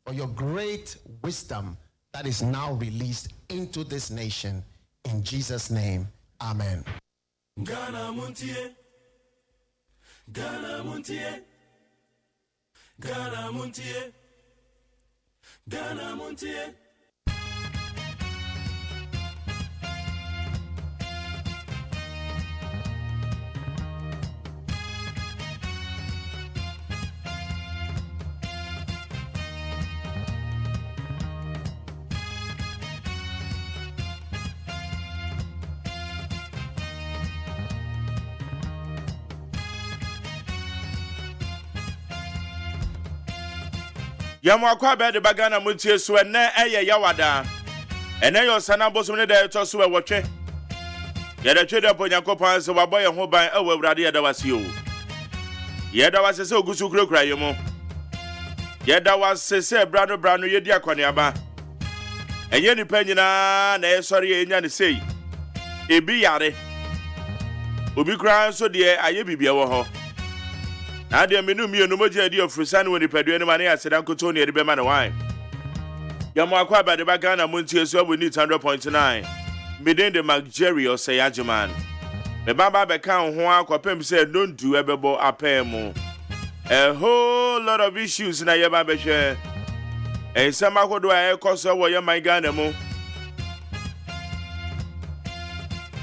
for your great wisdom that is now released into this nation. In Jesus' name, amen. Ghana Montie, Ghana Montie, Ghana Montie, Ghana Montie. Yamwa kwa bede bagana Montie so ene eye yawada ene yo sana bosom ne da to so e wotwe ye da twede po Nyankopon se waboye ho ban e wawurade ye da wase o ye da wase se ogusu kurakura ye mo ye da wase se brano ye di akwaneaba enye nipa nyina na ye sori ye nya ne sei ebi yare obi kura so de aye bibia wo ho Ade menu mienu moja di ofrusan woni padua ne mane aseda nkoto ne ebe ma ne wan. Yamo akwa bade baga na Montie so aboni 100.9. Midin de Jerry OSEI AGYEMAN. Me baba be kan ho akopem se nondu ebebo apem. A whole lot of issues na ye ba be hwe. Ensama kodo a ekoso wo ye man Ghana mu.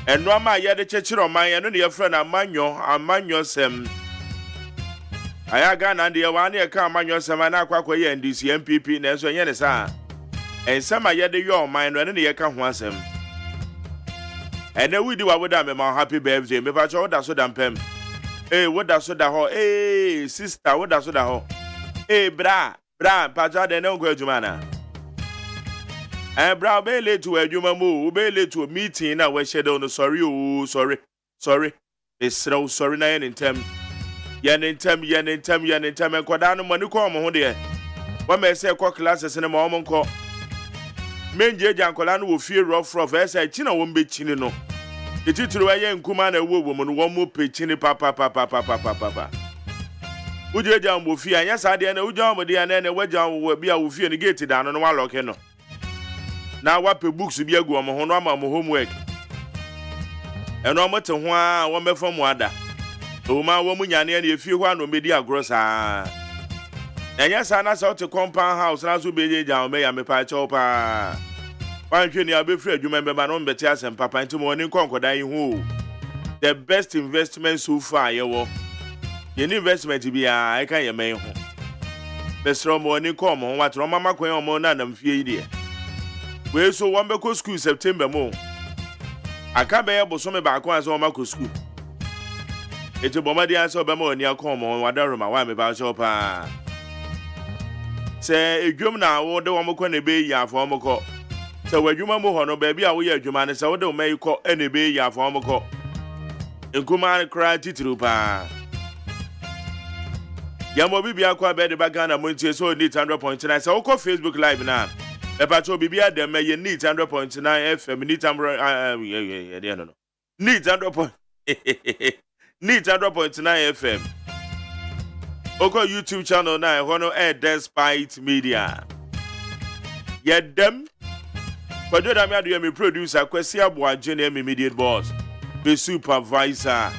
Eno ama ye de chechiro man ye no ne ye fra na amanyo sem. Aya Ghana de wane e ka amanyo sema na akwakwa ye NDC MPP na enso nye ne saa ensema ye de yo man no ne ye ka ho asem ene widi wa woda me ma happy birthday me pa cho woda so da mpem woda so da ho sister woda so da ho bra pa ja de ne ngo adwuma na bra be late to adwuma mu be late to meeting na we schedule no sorry esra sorry na ye ntem Yenentem enkoda no mani ko mo ho de wa me se ko classes ne ma mo nko menje jankola no wo fie rough esa chi na wo mbe chini no etituru wa ye nkuma na wo mo no wo mo pe chini papa uje jam bo fie anya sa de na uje mo de na wajam wo bia wo fie no gate da no wa lock no na wa pe books bi agu mo ho no ama mo homework eno mo te ho a wo me fam ada Oma wo munyane na efie ho ano medi agrosa. Enya sa na so te compound house na so beje ja o me ya me pa cha opa. Wanhwe ni abefri adwuma mbeba no mbete asem papa ntimo oni konkodan yi ho. The best investment so far ye wo. Ye ni investment bi a e kan ye men ho. Besro mo oni kom ho watro mama kwen o mo na na mfie yi de. We so won be ko school September mo. Aka be ye boso me ba ko aso ma ko school. Eti bomadi anse obema oni akomo wadaroma wa me ba cho pa se edwum na wo de wo mko na be yi afo mko se wadwuma mu ho no ba bi a wo ye adwuma ne se wo de wo mai ko ene be yi afo mko nkuma kra titru pa yamo bibia kwa be de bagana Montie so need 100.9 se wo ko Facebook live na e pa cho bibia de me ye need 100.9 FM need no need 100. Need 100.9 FM. Oko YouTube channel na hono Despite Media. Yet them. But do that me producer Kwesi Abuajene immediate boss. The supervisor.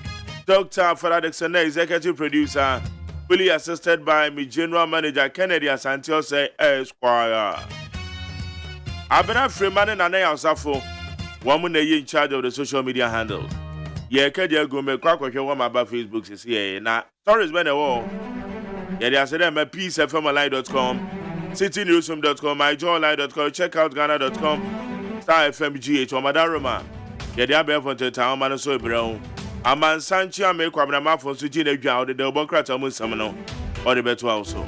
Dr. Faradexene executive producer. Fully assisted by me general manager Kennedy Asante OSEI Esquire. Abena Freeman na na Osafo. One na in charge of the social media handles. Ye kadia go me kwa kwahwe wa maba Facebook sisi na stories when the war ye dey say dem peacefmonline.com citynewsroom.com myjoyline.com check out ghana.com star fmgh omadaroma ye dey abẹ for town man so ebrew aman sanchi ame kwabna mafo so ji na dwa o de obon krata mo nsam no o de beto also.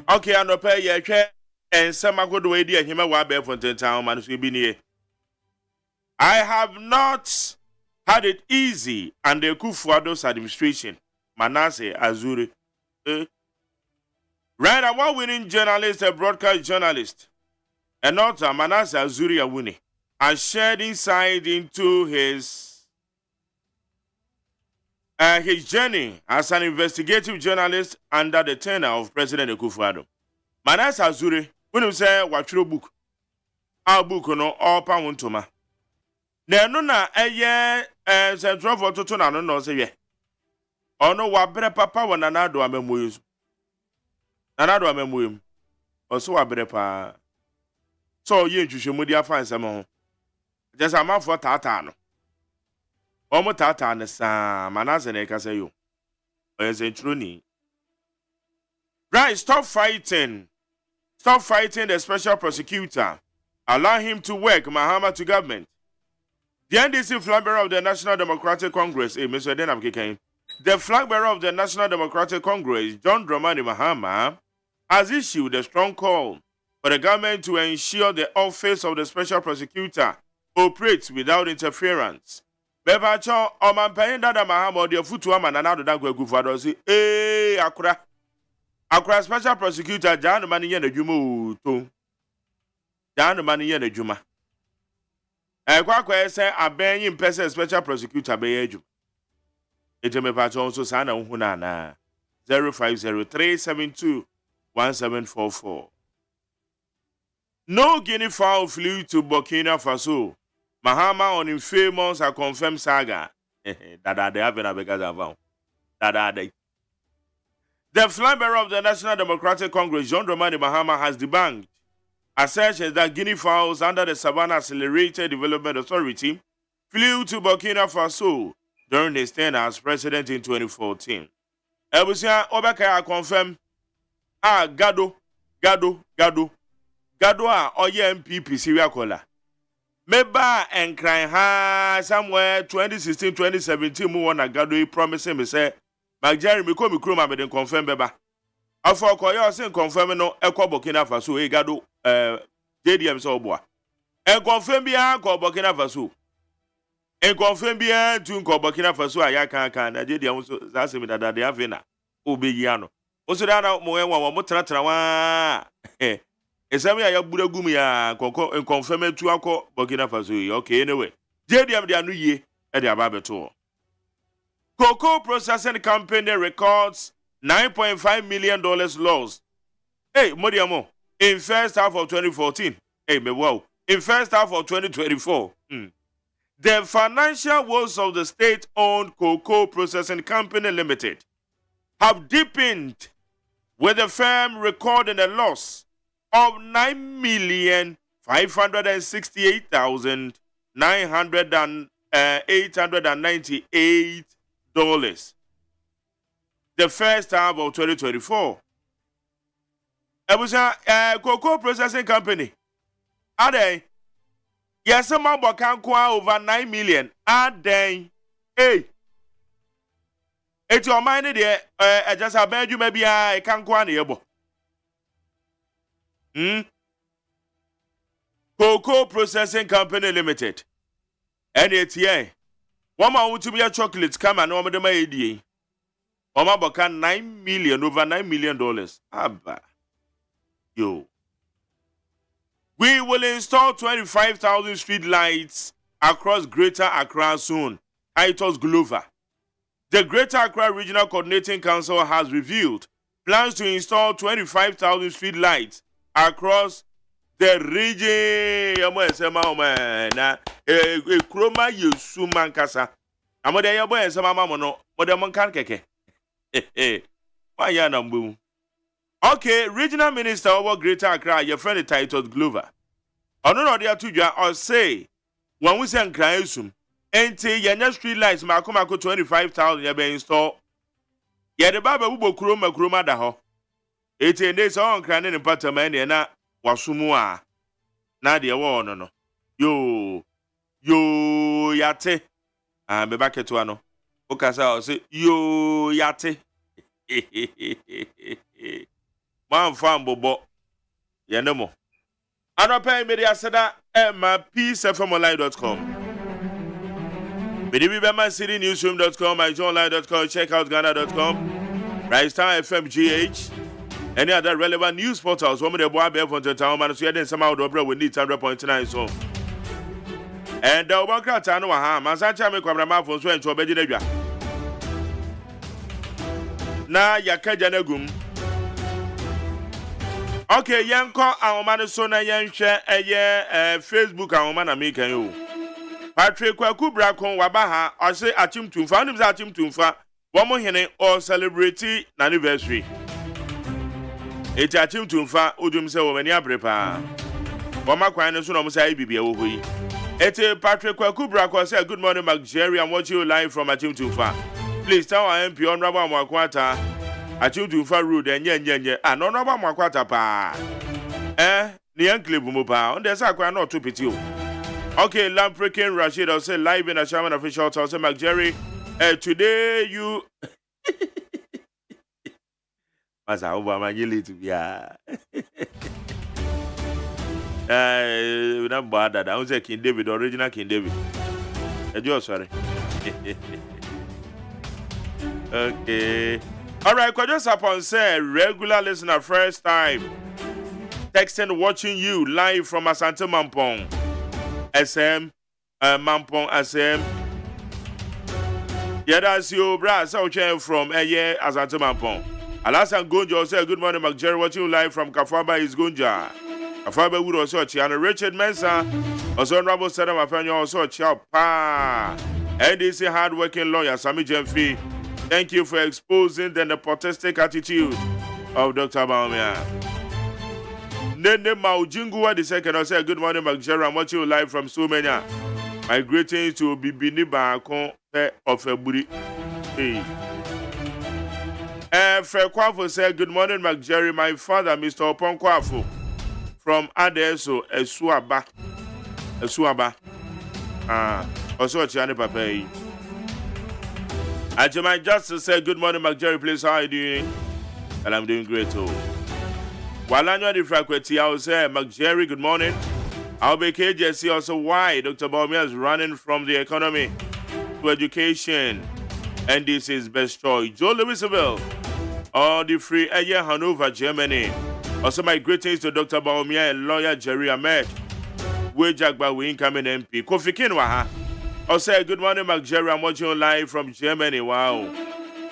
Okay, I no pay ye and some agodo way dear him a wabe for 10 town man so be near. I have not had it easy under Kufuor's administration. Manasseh Azuri. Right, award-winning journalist, a broadcast journalist, and author Manasseh Azuri Awuni, has shared insight into his journey as an investigative journalist under the tenure of President Kufuor. Manasseh Azuri, when you say what your book, our book no all pawuntoma. Na na central for to na no say ye. Ono wa bere papa wa na do amemoyu. Na do amemoyu. Oso wa bere pa. So ye nhwehwemu dia fa nsem ho. Just amafo tata no. Omo tata ne sa Manasseh na ka say yo. Oye troni. Right, stop fighting. Stop fighting the special prosecutor. Allow him to work Mahama to government. The NDC flag bearer of the National Democratic Congress, the flag bearer of the National Democratic Congress, John Dramani Mahama, has issued a strong call for the government to ensure the office of the special prosecutor operates without interference. Bebacho, Oman Dada Mahama, the Futuama, and another Dagua say, Accra special prosecutor, Jan Mani and the Jumu. Jan Mani and the Juma. Kwakwa say aben yin person special prosecutor be eju. Eteme pacho also sana unhuna na 0503721744. No Guinea fowl flew to Burkina Faso. Mahama on infamous a confirmed saga. Dada they have a because Dada they. The flag bearer of the National Democratic Congress, John Dramani Mahama, has debunked assertions that Guinea fowls under the Savannah Accelerated Development Authority flew to Burkina Faso during his tenure as president in 2014. Ebusia Obaka confirm Gado oye MPP Syria Kola. Meba and crying ha somewhere 2016-2017 mu wana Gado promising me say Magjari me ko me kroma me den confirm beba. Afọ koyo sin confirm no ekọ Burkina Faso e Gado JDM so boa. En confirm bia ko Burkina Faso. En confirm bia tu ko Burkina Faso aya kan na JDM so za se me dada de avena obeyi ano. O so da na mo enwa mo tratra wa. Esami aya buragum ya konko en confirm tu akọ Burkina Faso. Okay anyway. JDM de anu ye e de aba beto. Cocoa processing company records $9.5 million loss. Hey, Modiamo, in first half of 2014. Hey, me wow. In first half of 2024. The financial woes of the state-owned Cocoa Processing Company Limited have deepened, with the firm recording a loss of $9,568,898. The first half of 2024. It was a cocoa processing company. Are they? Yes, some can over 9 million. Are they? Hey, it's your mind there. I just have been you maybe I can't go on here. Cocoa Processing Company Limited. NATA. One man to be a chocolate come and over the ADA. Oma boka 9 million, over $9 million. Abba. Yo. We will install 25,000 street lights across Greater Accra soon. Titus Glover. The Greater Accra Regional Coordinating Council has revealed plans to install 25,000 street lights across the region. Kroma Yesu Mankasa. Amode yabo ensema mamono. Mode monkan keke. Why ya nambu? Okay, Regional Minister over Greater Accra, your friend Titus Glover. Ono no dia tudwa or say when we send Kraisum, enti yanya street lights makoma 25,000 ya be install. Ya de baba ubo kroma da ho. Eti ende so on kran ne patama ne na wasumu a. Na de wo no. Yo yate. Me baketo ano. Okasa o say yo yate. Man fan bobo. Yenemo. Anopa media seda peacefmonline.com. BDBBamaCityNewsroom.com, myjohnline.com, checkoutghana.com, Brightstar FM GH, any other relevant news portals. Woman the boy bear from the town, man. So you didn't somehow dobro with need 100.9 so. And the Obaka Tano ha, Masancha me kwamrama for so and to obedi debia. Na yakaja negum. Okay, yanko awomane so na yenhwe eye Facebook awomana me kan yo. Patrick Kwaku Brakon wabaha ose achimtumfa onim za achimtumfa wo mo hene or celebrate na anniversary. Eti achimtumfa odum se wo mani abrepa. Wo makwan ne so no mo sai bibia wo hoyi. Eti Patrick Kwaku Brakon say good morning Mark Jerry, I'm watching you live from achimtumfa. Please tell our MP Honorable Mwakwata achimtumfa road enye Honorable Mwakwata pa. Ni enclave mo pa. On dey say akwa na to piti o. Okay, Lamprekin Rashid, I'll say live in a Shaman official. I'll say, Mark Jerry, today you. Masa Obama, you need to be not bad that I was a King David, original King David. You're sorry. Okay. All right, could just upon say regular listener, first time texting, watching you live from Asante Mampong. SM, Mampong SM. Yeah, that's you, bra. So from Asante Mampong. Alasan Gunja say good morning, Mark Jerry. Watching you live from Kafaba is Gunja. Kafaba would also Chiana Richard Mensa. Also, Honorable Sadam Afenyo also Chia Pa. NDC hardworking lawyer Sami Jemfi. Thank you for exposing the nepotistic attitude of Dr. Baumia. Nene Maujingua the second, I say good morning, Mark Jerry. I'm watching you live from Sumenya. My greetings to Bibini Bakon of Eburi. Hey. Frekwafo say good morning, Mark Jerry. My father, Mr. Oponkwafo, from Adeso, Esuaba. Also Chiani Pape. AGYEMAN Justice say good morning, Mark Jerry. Please, how are you doing? And I'm doing great too. While I'm the frequency, I will say, Mark Jerry, good morning. I'll be KJC also why Dr. Baumia is running from the economy to education. And this is best choice. Joe Louisville, all the free area Hanover, Germany. Also, my greetings to Dr. Baumia and lawyer Jerry Ahmed. Wejagba, we incoming MP. Kofi Kinwaha. I'll say, good morning, Mark Jerry. I'm watching you live from Germany. Wow.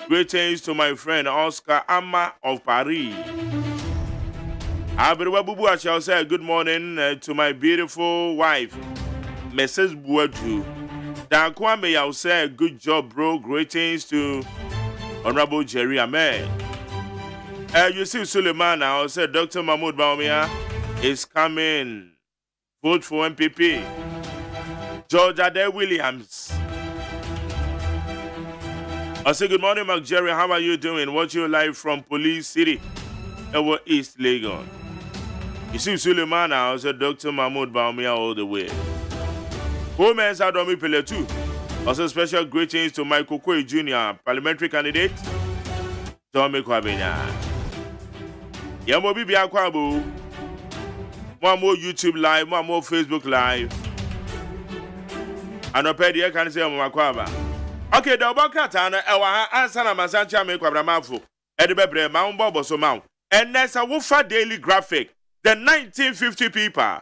Greetings to my friend Oscar Amma of Paris. Abiruwabubu, I shall say good morning to my beautiful wife, Mrs. Buadu. Dankwame, I'll say good job, bro. Greetings to Honorable Jerry Ahmed. Yusuf Suleiman, I'll say Dr. Mahmoud Baumia is coming. Vote for MPP. George Ade Williams. I'll say good morning, Mark Jerry. How are you doing? Watching you live from Police City, our East Legon. Yusuf Suleiman, I said Dr. Mahmoud Baumia all the way. Women's Adomi Pele 2. Also special greetings to Michael Kwe Jr., parliamentary candidate. Tommy Kwabenya. Yamo Bibi Akwabu. More YouTube live, more Facebook live. And Opedia can say Makwaba. Okay, the Obakatana, our answer Masancha make Kwabramafo. Edibebre, Mount Bobo so Mount. And there's a Woofa Daily Graphic. The 1950 people.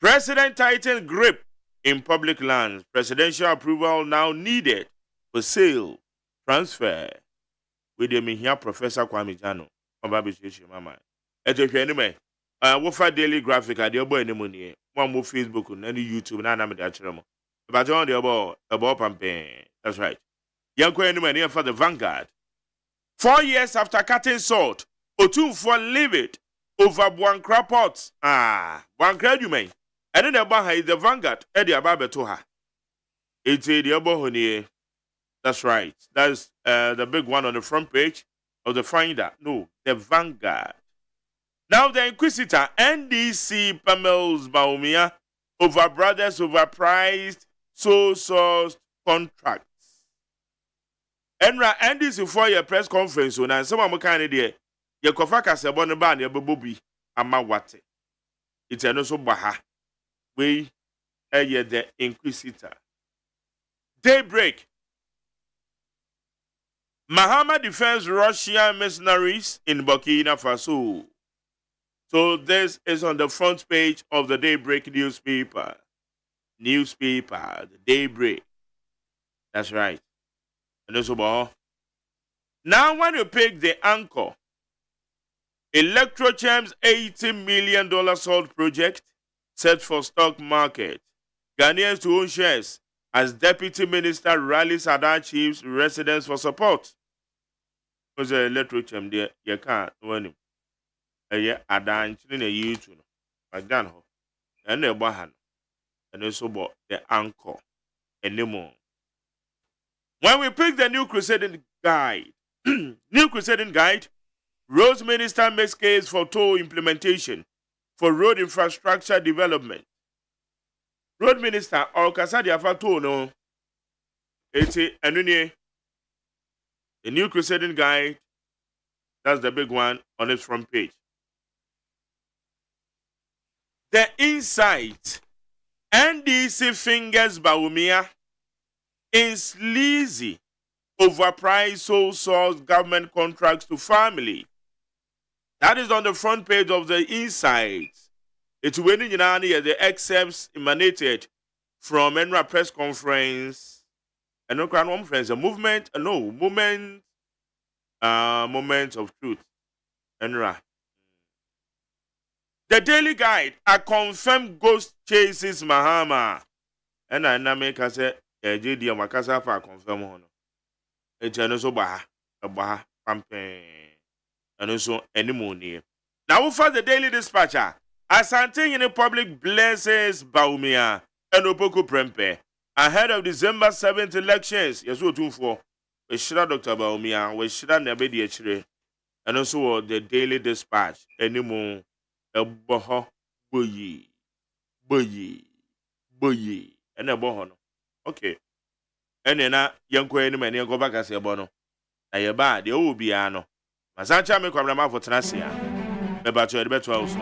President tighten grip in public lands. Presidential approval now needed for sale, transfer. With the here Professor Kwame Jano. Mama. Anyway, Woofa Daily Graphic at the boy in the money. One more Facebook and any YouTube and I'm the actual. But on the above campaign. That's right. Young Queen here for the Vanguard. 4 years after cutting salt, Otunfo leave it over Buankra pots. Buankra you may. And then the Baha is the Vanguard, Eddie Ababetoha. It's the Abohonie. That's right. That's the big one on the front page of the Finder. No, the Vanguard. Now the Inquisitor, NDC Pamels Baumia, over brothers overpriced, sole-sourced contracts. Enra NDC for your press conference, and some of my candidate, your Kofaka Sabon your Bobi, Amawate. It's an also Baha. We are the Inquisitor. Daybreak. Mahama defends Russian mercenaries in Burkina Faso. So this is on the front page of the Daybreak newspaper. The Daybreak. That's right. And also, now when you pick the anchor, Electrochem's $80 million sold project set for stock market. Ghanaians to own shares as Deputy Minister rallies Adan Chief's residents for support. Because the Electrochem there, you can't win him. Yeah, Adan Chin a YouTube. Magdan ho. And the Bahan. And also bought the anchor anymore. When we pick the new crusading guide, Roads Minister makes case for toll implementation for road infrastructure development. Road Minister Orkasa Diafa toll no. Eti enunye. The new crusading guide. That's the big one on its front page. The insight. NDC fingers Bawumia in sleazy overpriced sole source government contracts to family. That is on the front page of the Insights. It's winning in the excerpts emanated from Enra press conference. And no conference, a movement, moment of truth. Enra. The Daily Guide, a confirmed ghost chases Mahama. And I make us say, JD Makasa for confirm one. It's also a campaign. And also any money. Now, for the Daily Dispatcher, Asante in the public blesses Baumia and Opoku Prempe ahead of December 7th elections. Yes, we do for we should Dr. Baumia, we should Nebedi H. And also the Daily Dispatch anymore. A boho boyi, and a bohono. Okay. And then young any man go back as a bono. Na ye ba de o biano. Masancha me kwamra for trasia. Me ba to better also.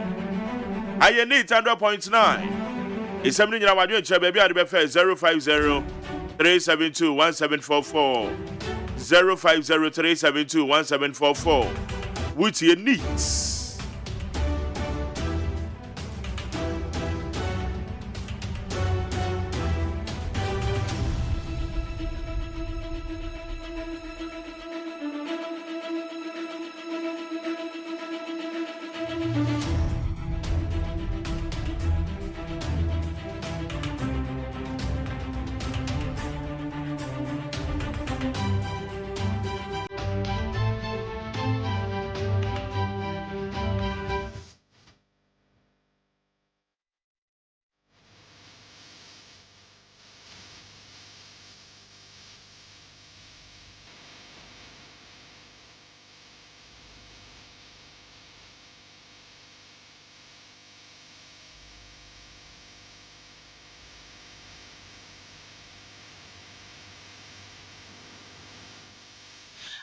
I need 100.9. It's something you are doing baby at the 050-372-1744. 050-372-1744. With your needs.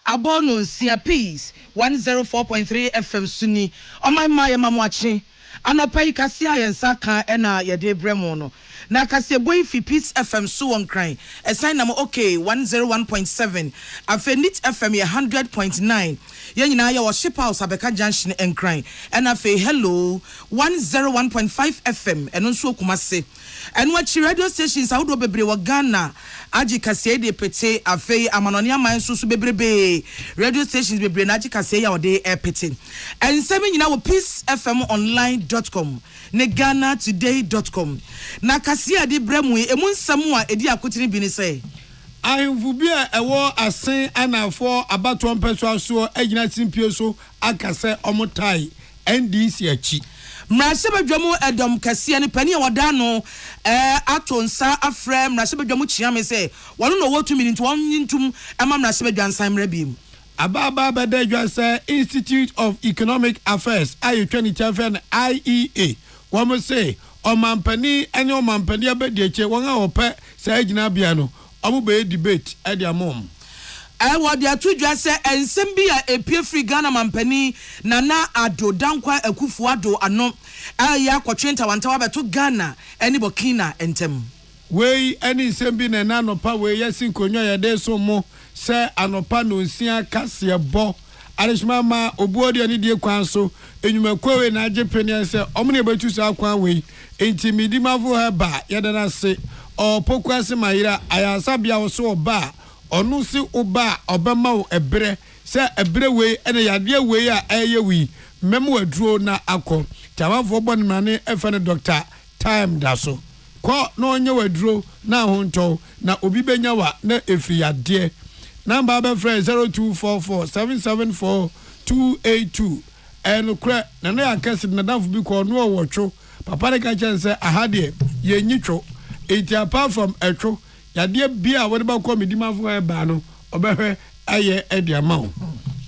Abono Sia Peace 104.3 FM Suni on my mamwachi anopai kasia yensa kan ena yede bremo no na kasia boy fi Peace FM so on crying a sign number okay 101.7 afenit FM 100.9 yen nyina ya wo ship house abeka junction en crying and afi hello 101.5 FM eno nso kumase eno achi radio stations awdo bebre wo Ghana aji kasia de pete afi amanoni aman so bebrebe radio stations bebre na aji kasia ya ode pete en semi nyina wo peacefmonline.com ne GhanaToday.com na kasia de bremu emu nsam a edi akotini bi ni say ahemfu bi a ewo asen anafo abato mpeswa so agina simpie so akase omotai NDC achi mrasebadwamu edom kasia ne pani awada no atonsa afrem mrasebadwamu chiame say wono no wotu minute won yintum ama mrasebadwansan mrabiem ababa badajwa say Institute of Economic Affairs I20 IEA womo say omampani enyo omampani abedieche won a ope say agina bia no omobe debate e dia mom what they are to just say and sembia a pure free Ghana mampani nana ado dankwa ekufu ado ano ya kwatwenta wantawa beto Ghana eni Burkina entem wei any sembi na anopa wei yesi konyo ya de so mo se anopa no nsia kase bo arishma ma obuodi ani die kwan so enyumakwa wei na agepenia se omne betu sa kwan wei enti midimavo ha ba yedana se opokwa se mayira ayasa bia wo so ba onu si oba obema wo ebre se ebre wei ene yade wei a eye wi memu aduro na akọ tamafo bonmane efene doctor time da so ko no onye waduro na honto na obi benya wa na efri yade number be friend 0244774282 eno kra na na akese na danfo bi ko no wotwo papa ne ka chense ahade ye nyitwo eti apart from etwo yade bia wode ba ko midimafo e ba no obehwe aye ediama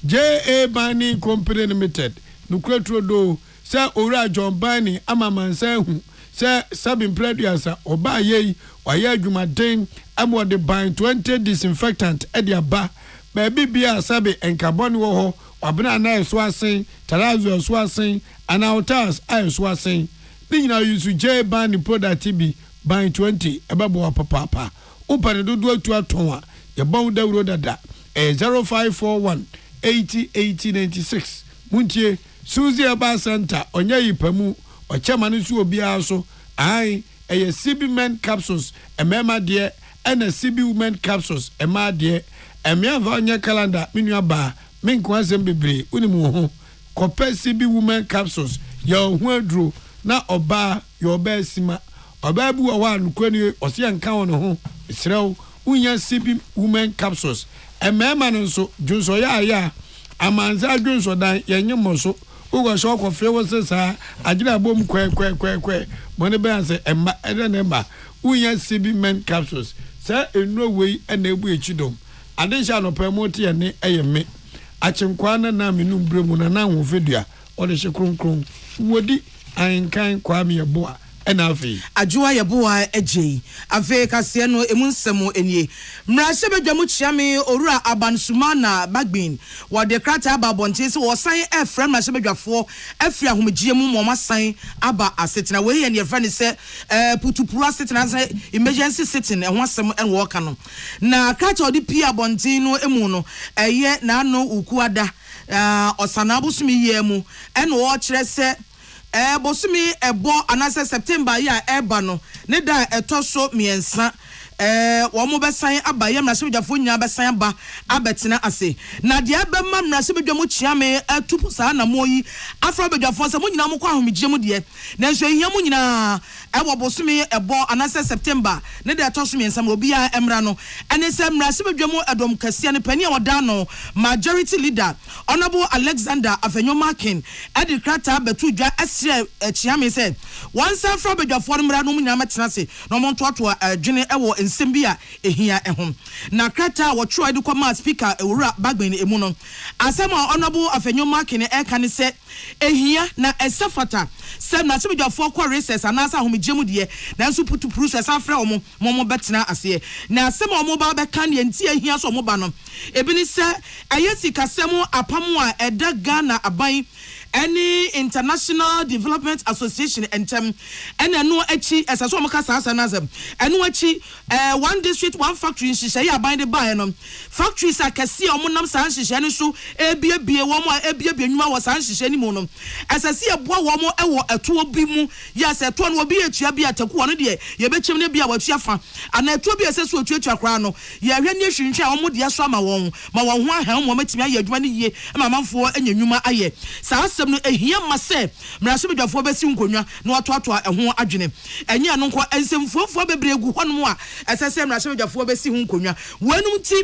JA Bani Company Limited nukura trodo se ora John Bani amamansa hu se sabin producer oba ye waye adwumaden amode ban 20 disinfectant e dia ba baby bia sabe enkaboni wo ho wabena na eso asen tarazo eso asen anautas eso asen ninyina yusu J Bani product bi ban 20 ebebo papa upane dodo atu aton a ye bon dawro dada 0541 808096 muntie Suzy Aba Center onye yipamu ochema nsu obia so ai eye CB men capsules emema de ena CB women capsules ema de emia va onye calendar minu aba menko asem bebre unimu ho kope CB women capsules ya hu aduro na oba ya oba sima oba bu wa anukwani ose anka wono ho srew unya CB women capsules emema nso junso ya amanza junso dan yenye moso ugo so ko fe wo sesa agina bom kwe money be say emma edenema unya CB men capsules say enro wei na ebu echidom adesha no promote ne eyeme achenkwa na menum bremu na ho fedua o de hekronkron wodi ankan kwa me yeboa ena afi adwoa yeboa agye afi kase no emunsemo enie mrahye bedwamu chiame orura abansumana bagbin wode krata aba bonte se wo san efrem mrahye bedwafo afri ahomgie mu momasan aba asetina we ye ne efra ne se putupuru asetina se emergency sitting e ho asem en wo ka no na krata odi pia bonte no emu no eye na no ukuada osana busumi ye mu en wo kire se bosumi ebo anase September ya eba no ne da etoso miensa wo mo besan aba ye mrase bedwafo nya besan aba abetina ase na de aba ma mrase bedwamu chiame atupu sa na moyi afro bedwafo se mo nyina mo kwa ahomegye mu de na nso ehia mo nyina wo bosumi ebo anase September ne da etoso miensa ma obi ya emra no ene se mrase bedwamu edom kase ne pani oda no majority leader honorable Alexander Afenyomakin edi krata betu dwa asre chiame se once afro bedwafo mra no nyina metena se no mo ntoato adwene ewo nsembia ehia ehom na krata wo tro edi kwama speaker ewura bagben emu no asema honorable Afenyomakin eka ne se ehia na esafata se na sebedwafo kwa recess anasa ahomegye mu de na nso putu process afra omo betena ase na asema omo ba be kan ye nti ehia so omo ba no ebi ni se ayesi kasemu apamu a eda Ghana aban any international development association entem ena no achi esaso omo kasa asa nazem eno achi one district one factory nhihye ya aban de ba no factories akase omo nam san nhihye ne so ebiebie wo mo ebiebie nwuma wo san nhihye ni mu no esase eboa wo mo ewo eto bi mu ya se to no obi etua bi ataku wo no de ye bechem ne bia watua fa ana eto bi esase otuatua kra no ye hwe ne hwinhwa omo de so ama won ma won ho ahan mo matimi aye adwuma ne yie ma manfo anya nwuma aye sa no ehia mase mrase bedwafo besi nkonwa na watoato eho adwene enye no nko ensemfuofo bebregu honom a esese mrase bedwafo besi hu nkonwa wanum ti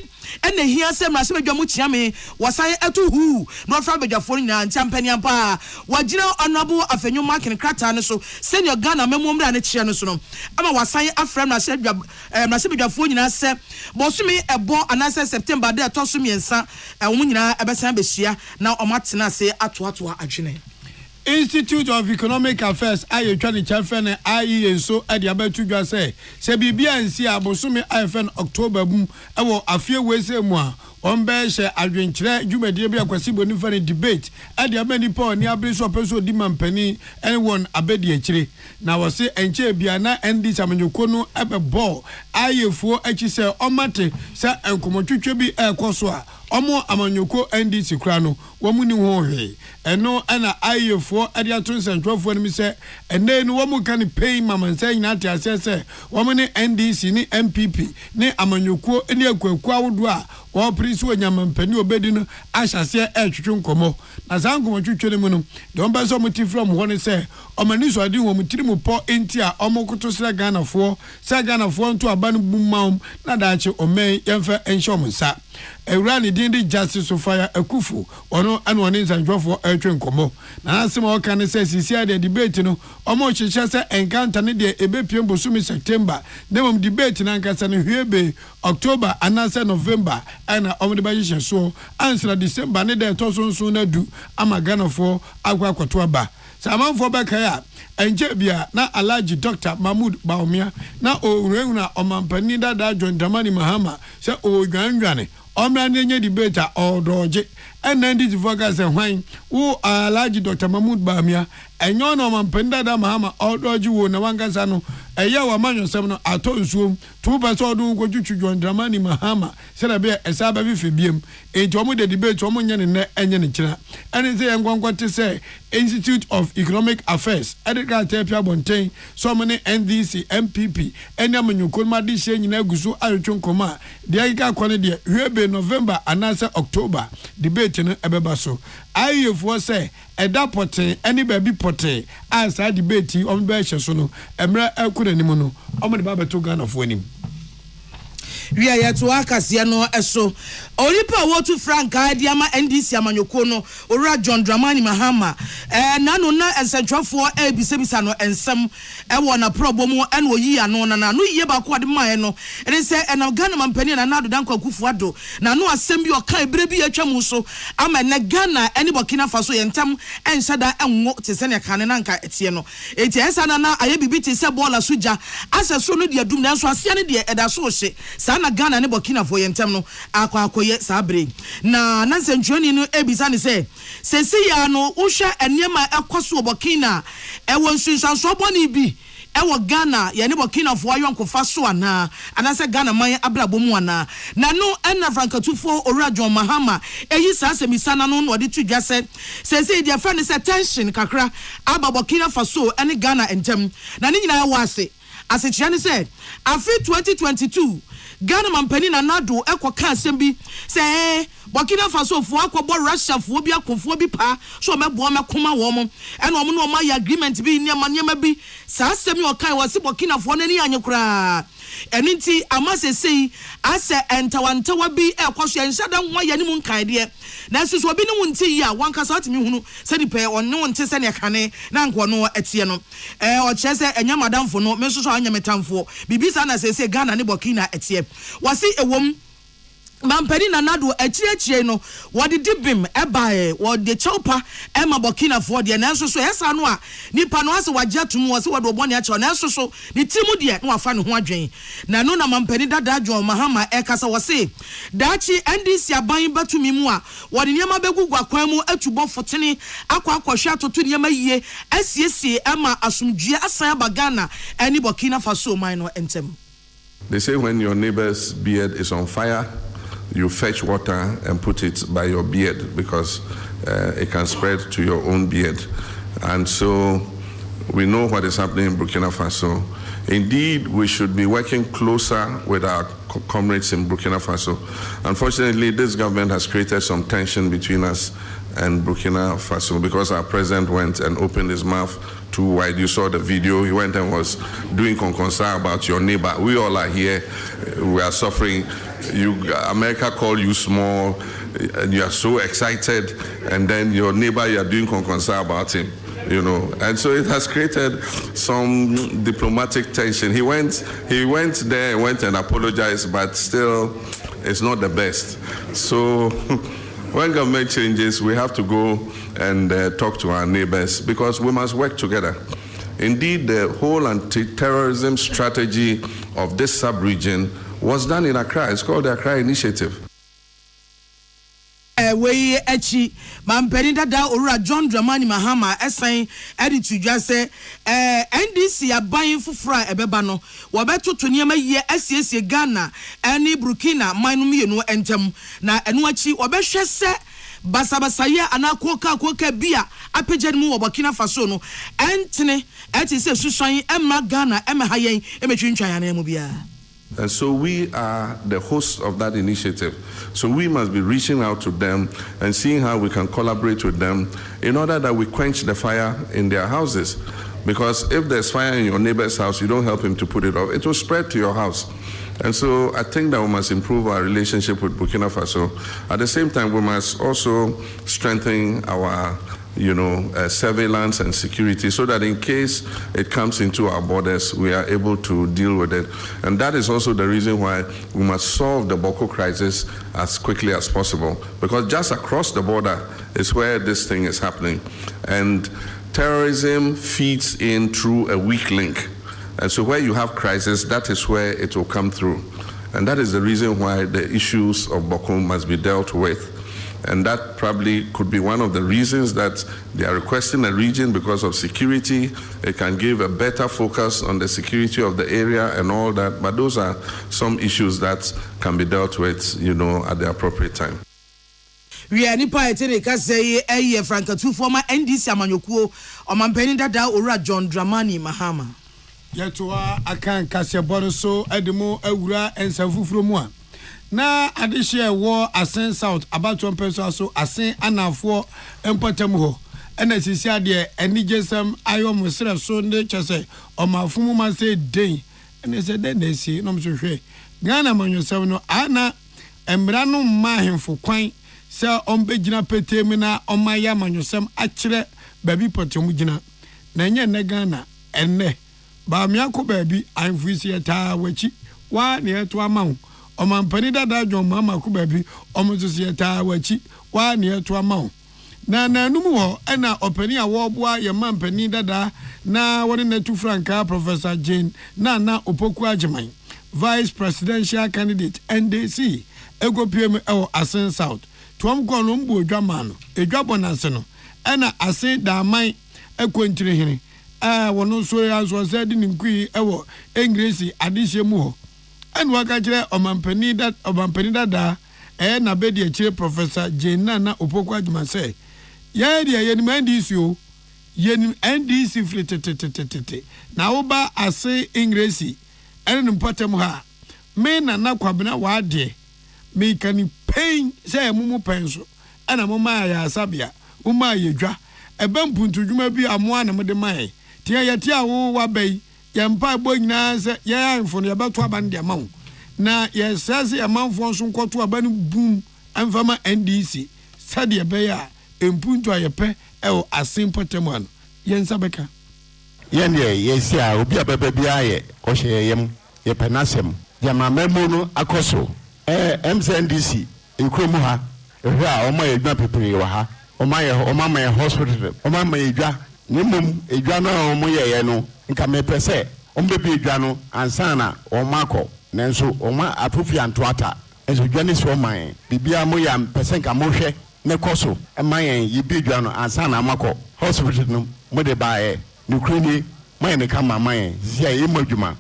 ena ehia se mrase bedwamu chiame wasan etuhu na ofra bedwafo nyina ntampani ampa wagina honorable Afenyomakin krata ne so senior Ghana memo mra ne chie no so no ama wasan afra mrase bedwafo nyina se bosumi ebo anase September de toso miensa omo nyina ebesan behia na omatena se atoato adwene Institute of Economic Affairs aye twani chafene IEA so ade abatu dwa se bibia nsi abosome IFN October bum ewo afie wese mu a ombe hye adwenkyere dwumadie bia kwasi boni fa debate ade amani paul ni abriso peso di mampani anyone abedi akire na wose enche bia na ND samanyoko no ebebo ayefuo achi se omate se enkomotwetwe bi ekoso a omo amanyoko NDC kra no womu ni ho hwe eno ana ayefo ade ato nsantwofo ni se ene no womu kan pay mamansa nyina ate asese womu ni NDC ni MPP ni amanyoko ni akwaku awodo a wo prince wonyamampani obedi no ahyase etwetwe nkomo na zankomo twetwe mu no de omba so muti from ho ne se omani so ade wo mutiri mu po enti a omokoto sra Ganafo nto aba no bummaum na daache omen yemfa enhom nsa Ewrani dindi Justice Fire Akufu ono anu oni nsanjofo etwe nkomo na asema oka ne se sisi ade debate no omo chicha se encounter ne de ebepiem bosumi September demom debate na nkasa ne hwebe October anase November ana omo de baje so answer December ne de tosonso na du ama Ganafo akwakoto aba samanfo bekaya enje bia na Alhaji Dr. Mahmood Baumia na orewuna omampani dada John Dramani Mahama se o gwanwane omra nenye debate odoje enendi divoga se hwan wo Alhaji Dr. Mahmood Baumia enyo no omampani dada Mahama odoje wo na wangasa no eye wa manyosem no ato nsuom tu person odun kwotwutwu John Dramani Mahama se na be esaba bi febiem enti omo de debate omo nye ne enye ne kira ene se yenkwankwote se Institute of Economic Affairs edika tapia bonten so many NDC MPP enya amanyoko ma de hye nyina aguso ayotwo nkoma de ayika kwone de hwebe November anase October debate no ebeba so ayefo se eda pote eni baby pote asa debate on be hye so no emra akunanimu no omo de ba beto Ganafo anim we are yet to akasia no eso olipa wotu franka diama NDC amanyoko no ora John Dramani Mahama nanu na ensentwafo ebisebisa no ensem ewo na problem en oyi ano na no ye ba ko ade man no ene se na Ghana mampani na nado dan kwakufu ado na no asem bi oka ebre bi atwam so ama na Ghana eni Burkina Faso yentam enhyada enwo te ne kane na nka etie no eti ensa na aye bibi te se bola soja aseso no de adum na nso ase ne de eda so hye na Ghana ne Burkina Faso yentem no akwakoye sabre na nansentwani no ebisa ne se sesi ya no uhwe enema ekoso Burkina ewo nsunsanso boni bi ewo Ghana ya ne Burkina Faso ayonkofa so ana anase Ghana man abrabomu ana na no ena frankatufo ora John Mahama eyi sa semisa na no de tudwa se sesi dia friend se tension kakra aba Burkina Faso ene Ghana entem na ne nyina wa ase asekyia ne se afi 2022 Ghana mampani na nado ekoka asembi se Burkina Faso fo akọbọ Russia fo bi akọfo bi pa so mebo mekoma wo mo ena omo no ma ya agreement bi niema bi sa asemi okan wo se Burkina fo nani anyekura eninti amasesei ase entawantawa bi ekoso enhyada nwa ya ni mu nkan de na so obi ne wonti ya wankasa atimi hunu se ni pe onne wonti se ne kane na nko no etie no o chese enya madamfo no me so anya metamfo bibisa na sese Ghana ne Burkina etie wasi ewom mampani na nado achirechire no wode dibim ebae wode chaupa ema Burkina Faso de na nso esa no a nipa no ase wagye atum wo se wode obone ache na nso so ni timu de no afa ne ho adwen na no na mampani dada John Mahama ekasa wo se dachi NDC aban batumi mu a wode niam begugu akwan mu atubo fotene akwa atoto niam yie asiesie ema asumdue asan abagana eni Burkina Faso man no entem. They say when your neighbor's beard is on fire, you fetch water and put it by your beard because it can spread to your own beard. And so we know what is happening in Burkina Faso. Indeed, we should be working closer with our comrades in Burkina Faso. Unfortunately, this government has created some tension between us and Burkina Faso because our president went and opened his mouth too wide. You saw the video. He went and was doing concern about your neighbor. We all are here. We are suffering. America called you small, and you are so excited, and then your neighbor, you are doing concern about him. You know, and so it has created some diplomatic tension. He went there and went and apologized, but still, it's not the best. So when government changes, we have to go and talk to our neighbors because we must work together. Indeed, the whole anti-terrorism strategy of this sub-region was done in Accra. It's called the Accra Initiative. We echi mampeni dada Owura John Dramani Mahama esan edit to just say NDC aban fufura ebeba no wo beto to niam ye asiesie Ghana eni Burkina manu mienu entem na enu achi wo behwe se basabasaye anakoka bia apejade mu wo Burkina Faso no entene eti se susan emma Ghana emma hayen emetwintwan ana mu bia. And so we are the hosts of that initiative. So we must be reaching out to them and seeing how we can collaborate with them in order that we quench the fire in their houses. Because if there's fire in your neighbor's house, you don't help him to put it off, it will spread to your house. And so I think that we must improve our relationship with Burkina Faso. At the same time, we must also strengthen our surveillance and security so that in case it comes into our borders, we are able to deal with it. And that is also the reason why we must solve the Boko crisis as quickly as possible, because just across the border is where this thing is happening. And terrorism feeds in through a weak link. And so where you have crisis, that is where it will come through. And that is the reason why the issues of Boko must be dealt with. And that probably could be one of the reasons that they are requesting a region because of security. It can give a better focus on the security of the area and all that. But those are some issues that can be dealt with, at the appropriate time. We are nipa etere ka say Franka two former NDC amanyokuo omampeni dada Owura John Dramani Mahama. Yetoa akan kaseboro so edemo awura ensafufuro mu a. Na adehye wo Asen South about 1 person so Asen anafo empatam ho ena sisi ade enigesam ayo musra so nde chese omafumu ma se den ena se den na si no mhwehwe Ghana manyosam no ana emra no mahemfo kwan se ombegina petem na omaya manyosam akire babi potem gina na enye ne Ghana enne ba miako babi anfuisi eta wachi wa ne eto amawo omampani dada John mama ku baby omuzosieta wachi wa ne eto amawo na nanum ho na opani awoboa ye mampani dada na woni netu franka Professor Jane na opoku AGYEMAN vice presidential candidate NDC egopiem ewo Asen South tuom kono mbu odwama no edwabonase no na Asen daman ekontire hene wono so ya so said ni nkui ewo English adihye mu ho and wakajire omampani dada na bedi achire Professor Jane na opoku AGYEMAN say ye de ye ni NDC o ye ni NDC fletetete na oba ase English ene mpatam ha me na kwabena wa de me kan pain say mumu penso ana mama ya asabia uma yedwa ebe mpuntu dwuma bi amoa na mede mai tie ye tie awo wa bai yampa bo nyina se ye anfo ne beto abande amawo na ye sase amanfo nso nkoto abane boom amfama NDC sade be ya empuntu ayepe ewo asimpotem ano ye nsabeka yen ye si a obi ababa bia ye ohye yem ye penasem ya mamemu no akoso MSNDC ekromu ha ehwe a oma ye dwa pepere wa ha oma ma hospital oma ma edwa nimum edwa na omo ye no nka mepese ombebi edwa no ansana omako nenso oma apufi antoata enso edwa ne so man bibia mo ya mpese nka mo hwe ne koso emayen yibi edwa no ansana amako hospital no mo de baaye nukruni man ne kama man sia yemadwuma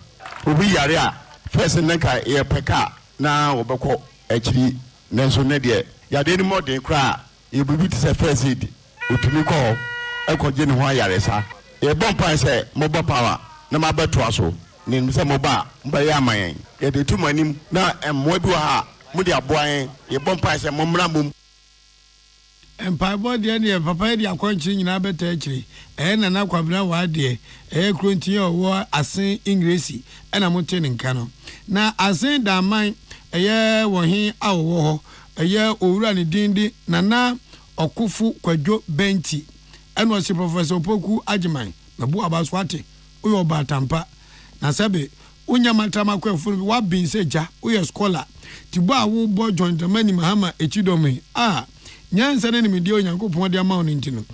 obi yare a first nka ye peka na obekọ akiri nenso ne de yade ni modern kra ye bibi tse first aid otumi ko ekoje ne ho ayaresa ye bompa se mobo power na mabeto aso ni se moba mba ya aman ye de tumanim na emmo bi ha mo de aboan ye bompa se momra mum empire board ye papa de akwanchi nyina beta akiri na kwabena wa de kronti wo Asen English na motene nka no na Asen da man wohin awo ho owura ne dindi na okufu kwadwo benti eno si Professor Opoku AGYEMAN mabu abaswate uyo batampa na sabe unya matama kwefunu wa binseja uyo scholar tibo awo bo John Dramani Mahama echidomi nyansa ne nimidi onyankopon de ama ono ntino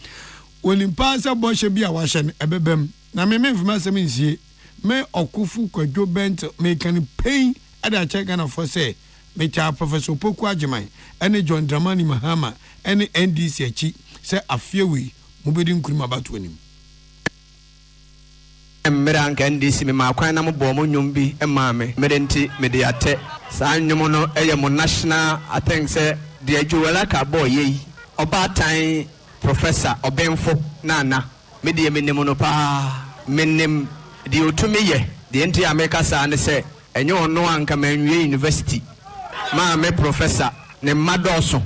onimpa sa bɔhye bi a wahye no ebebem na me mfima asɛm nsie me okufu kwadwo bent me kan pain ada check na for say me cha professor Poku Agyeman ene John Dramani Mahama ene NDC achi say afiewi mubedi nkuruma batonim mmera nka NDC me makwan na mbo mo nwom bi emaame medenti mediate saa nwom no eye mo national I think say the Judicial ka boy yi oba tan professor Obenfo nana medie menem no pa menem the otumi ye the enti America sa ne say enye ono anka manwie university ma me professor ne madoso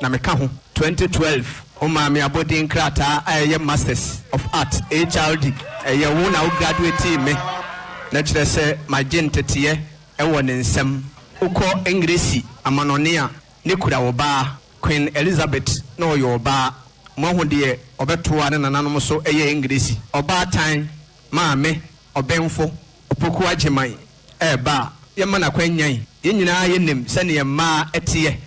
na me ka ho 2012 o ma me abodin krata aye masters of art HRD eye wo na graduate me na kire say magentete e wo ne nsem ukọ English amanonea ne kura wo ba Queen Elizabeth no yo ba mo ho de obetoa ne nananom so eye English oba tan ma me Obenfo Poku Agyeman ba yemma na kwanyan yenyina yenim sene yemma etie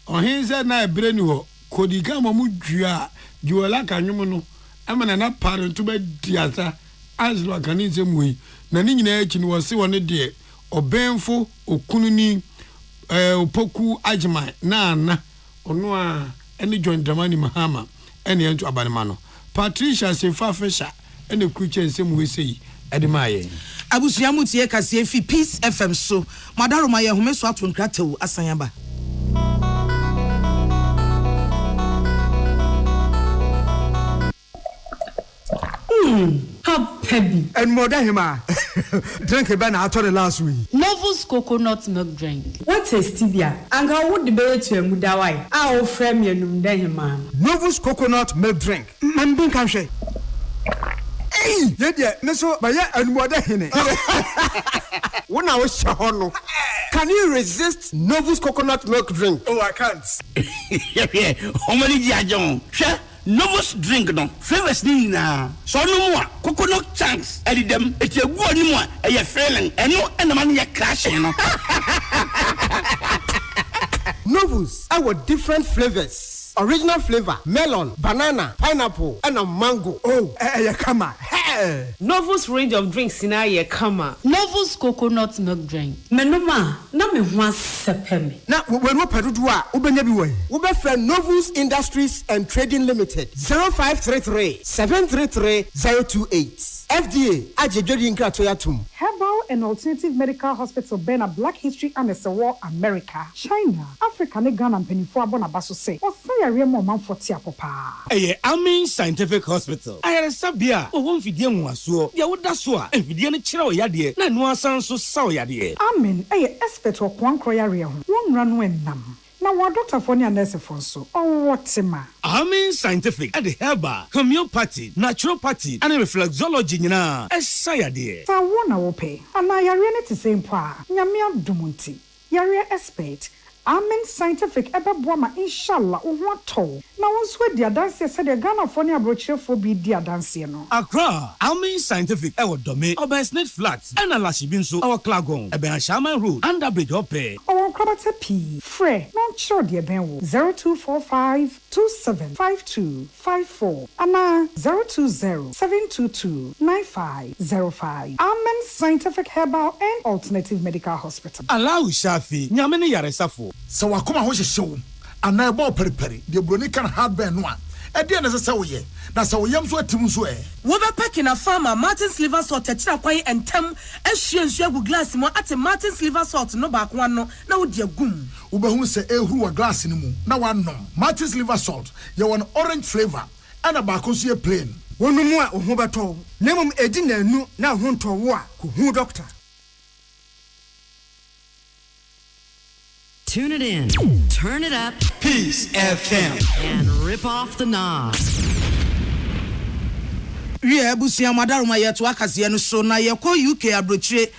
ohinze na ebreni ho kodika mamu dua juola kanwom no amana na parent ba diasa azlo kanise muyi na ni nyina echi no wose wone de Obenfo okununi Poku Agyeman na ono a ene John Dramani Mahama ene ento abanema no Patricia Sefa Fisher ene kuche nsem wesei edemaye abusua mutie kase fi Peace FM so madaroma ye home so ato nkratew asanyaba Happy. And more than him, drink a banana out of the last week. Novus coconut milk drink. What is tibia? And how would the bear to a mudawai? Our friend, you know, man. Novus coconut milk drink. Man, being country. Hey, yeah, so by and more than him. When I was Shahono, can you resist Novus coconut milk drink? Oh, I can't. Yeah, how many John? Novus drink no flavors ni na so no mo coconut chunks edi dem eti egu oni mo e ye feeling eno enema ne ye crashing no Novus our different flavors. Original flavor, melon, banana, pineapple, and a mango. Oh, come on. Novus range of drinks in a kama. Novus coconut milk drink. Menoma, na me wan sepemi. Na we no pedudua, ubenyebi we. Ube friend Novus Industries and Trading Limited. 0533-733-028. FDA, Ajejodi Nkratoyatum. Herbal and Alternative Medical Hospital Bena Black History and War America, China, Africa, Ghana, and Penifua Bonabaso say, or say a real moment for Tiapopa. Amen Scientific Hospital. I had a sabia, or one video was so, ya would that's why, and video chiro yadi, na no sound so sour yadi. Amen, expert of one croyaria, one runway nam. Now, what Dr. Fonia Nurse Fonso, oh, what's a man? Amen Scientific at the herbal, homeopathy, naturopathy, and reflexology, na, as sayadi. So, one I will pay, and I are to same pa, Yamia Dumunti, Yaria expert. Amen Scientific ebe boama inshallah uwato na wonswe dia dance said the Ghana Fonia brochure for be dia dance no Accra Amen Scientific ewo dome Obersnet Flats and Alashibinso our Klagon ebe Shaman Road under bridge ope our Krabata P Fre non sure dia benwo 0245275254 ana 020-722-9505 Amen Scientific Herbal and Alternative Medical Hospital Allow Shafi nyamene yaresafo so wakoma ho hyehyew ana ebo periperi de broni kan hardware no a e de na se wo ye na se wo yam so atim so e wo be packing a farmer Martin's liver salt techira kwai entem ehwie nsu agu glass mo ate Martin's liver salt no ba kwa no na wo de agum wo be hu se ehuru wa glass ni mu na wanom Martin's liver salt ye won orange flavor ana ba ko so ye plain wonu mu a ho beto na mum edi na anu na ho nto wo a ko hu doctor. Tune it in, turn it up, Peace FM, and rip off the knob. We abusia madaruma yetu akazie no so na ye ko UK abrochire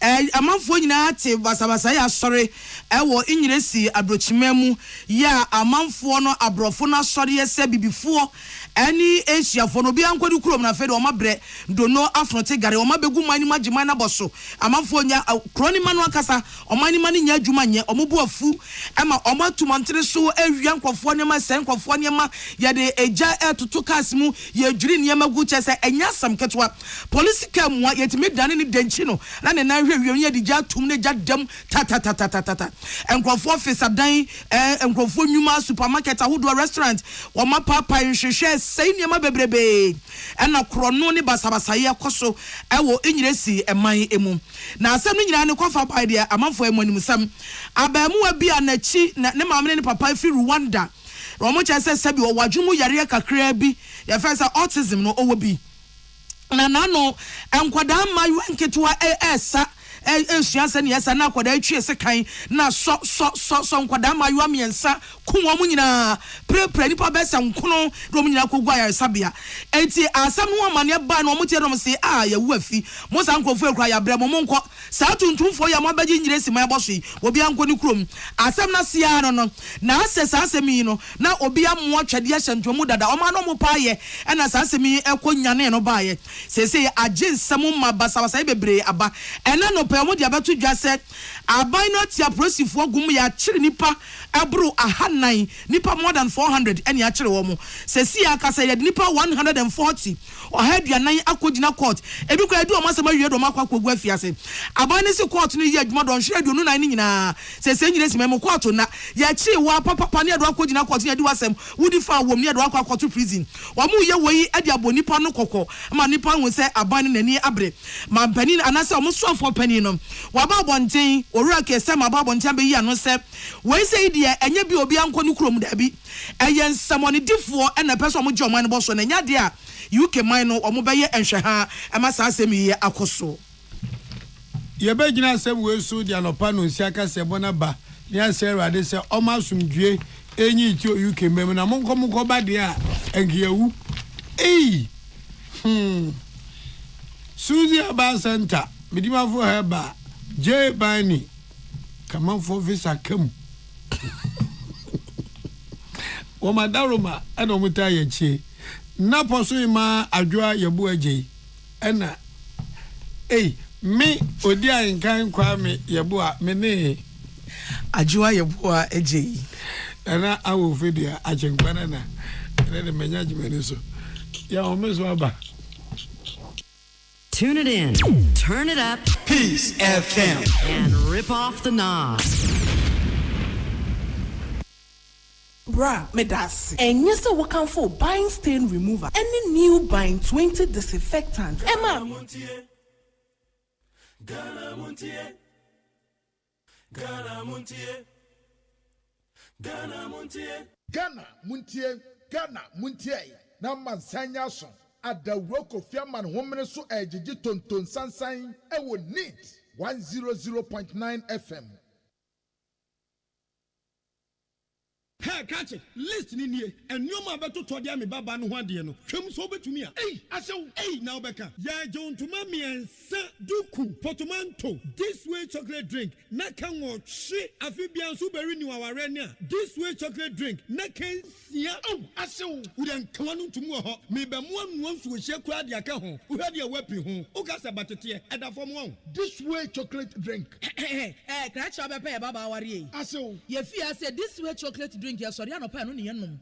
amanfo nyina te basabasa ya sɔre ɛwɔ inyiresi abrochimemu ya amanfo no abrofo na sɔre yɛsɛ bibifo ɛni asiafo no bi ankɔdi kurom na fɛde ɔma brɛ dono afrote gare ɔma begu mani magima na bɔso amanfo nya kroni manu akasa ɔma ni mani nya adwuma nye ɔmo bu afu ɛma ɔma tumantere so awia nkɔfo ne ma sɛ nkɔfo ne ma yɛde egya ɛtoto cars mu yɛdwiri ne ma gu kyɛ sɛ ɛnya sam ketwa police kam wa yɛtimi dane ne denchi no na ne nan hwɛ wiɛ yɛde gya tum ne gya dam ta nkɔfo office adan nkɔfo nyuma supermarket ahodo restaurant ɔma papa nhwehwɛ sɛi ne ma bebrebe ɛna krono ne basabasa yɛ kɔso ɛwɔ inyiresi ɛman emu na asɛm no nyina ne kɔfa pa deɛ amanfo ɛmonim sam abamu bi anachi na ne maame ne papa fi Rwanda ɔmo kyɛ sɛ sɛbi ɔwadwumu yare kakra bi yɛfɛ sɛ autism no ɔwɔ bi na nano enkwada mayu nketewa esa esuanse ne yesa na akwada atwie sekan na so nkwada mayu amiensa kunwo mu nyina prepre nipa besa nkono rom nyina kogwa ya sabia enti asam no amane ba na omotie rom se ya wu afi mo san krofo ekura ya brɛ mo nkɔ saa tuntumfo ya mo bagye nyire sima eboso yi obi anko ni krom asam na sia no na asesa asemi no na obi ammo atwade ahyentomu dada o ma no mo paaye na saa asemi ekɔ nyane no baaye sese agye nsɛm ma basabasa bebre aba ɛna no pɛ mo dia beto dwa sɛ aban no tia prosifo gum ya kyere nipa abro ahanan nipa more than 400 ɛne akyere wɔ mo sese akasa yɛ nipa 140 ɔhaduanan akɔgyina court ebi kɔ edu ɔmasɛm awie do makwa kɔgu afiase aban ne se court no yɛ adwuma do nhwɛ aduonu nan ne nyinaa sese nyire sima mo court na yɛ kyere wa papa ne adu akɔgyina court ne adu asɛm wudi fa wɔ me adu akɔ prison wɔn mu yɛ wɔ yi ade abɔ nipa no kɔkɔ ma nipa ho sɛ aban ne nani abre ma panin anase ɔmo soafo panin no waba bonten owura kese ma ba bonten be yi ano sɛ wei sɛ deɛ enye bi obi ankɔ ne kurom da bi ɛyɛ nsamɔne difoɔ ɛna pɛ sɛ ɔmo gye ɔman no bɔ so na nya de a UK man no ɔmo bɛyɛ nhwɛ ha ɛma saa asɛm yi akɔso yɛbɛgyina asɛm wei so de anɔpa no nsi aka sɛ bɔna ba ne asɛ awurade sɛ ɔma asomdwie enyi ti UK mbɛm na monkɔ ba de a engiawu Suzy Aba Center midima fo heba J Bani come for visa kam o madaroma ana omuta ye na poso ma adwoa yebu agye ena me odi ankan kwa me yebu a me ne adwoa yebu a agye ana awo fedia achenkwana na ne menya jimene so ya o meso aba. Tune it in, turn it up, Peace FM, and rip off the knob. Bra, medasi. And yes, we can for buying stain remover. Any new buying 20 disinfectant. Emma. Ghana Montie. Ghana Montie. Ghana Montie. Ghana Montie. Ghana Montie. Na mansanya so. Adawro Kofiaman homene so ejiji tonton sansan ewo neat 100.9 FM. Hey, catch it. Listen in here. And you ma beto to dia me baba no ho de no. Hwem so betumi a. Now beka. Ya jon to ma me ensa duku portmanteau. This way chocolate drink. Na kan wo hwe afibian so beri ni waware ni a. This way chocolate drink. Na kan sia. We dan kwanu tumu ho. Me be mo anu so hye kura de aka ho. Wo hwe de wapi ho. O ka se batete e da fom ho. This way chocolate drink. Kra cha be pe baba ware yi. Ye fi ase this way chocolate drink. Ya sorry anopa no ne yenom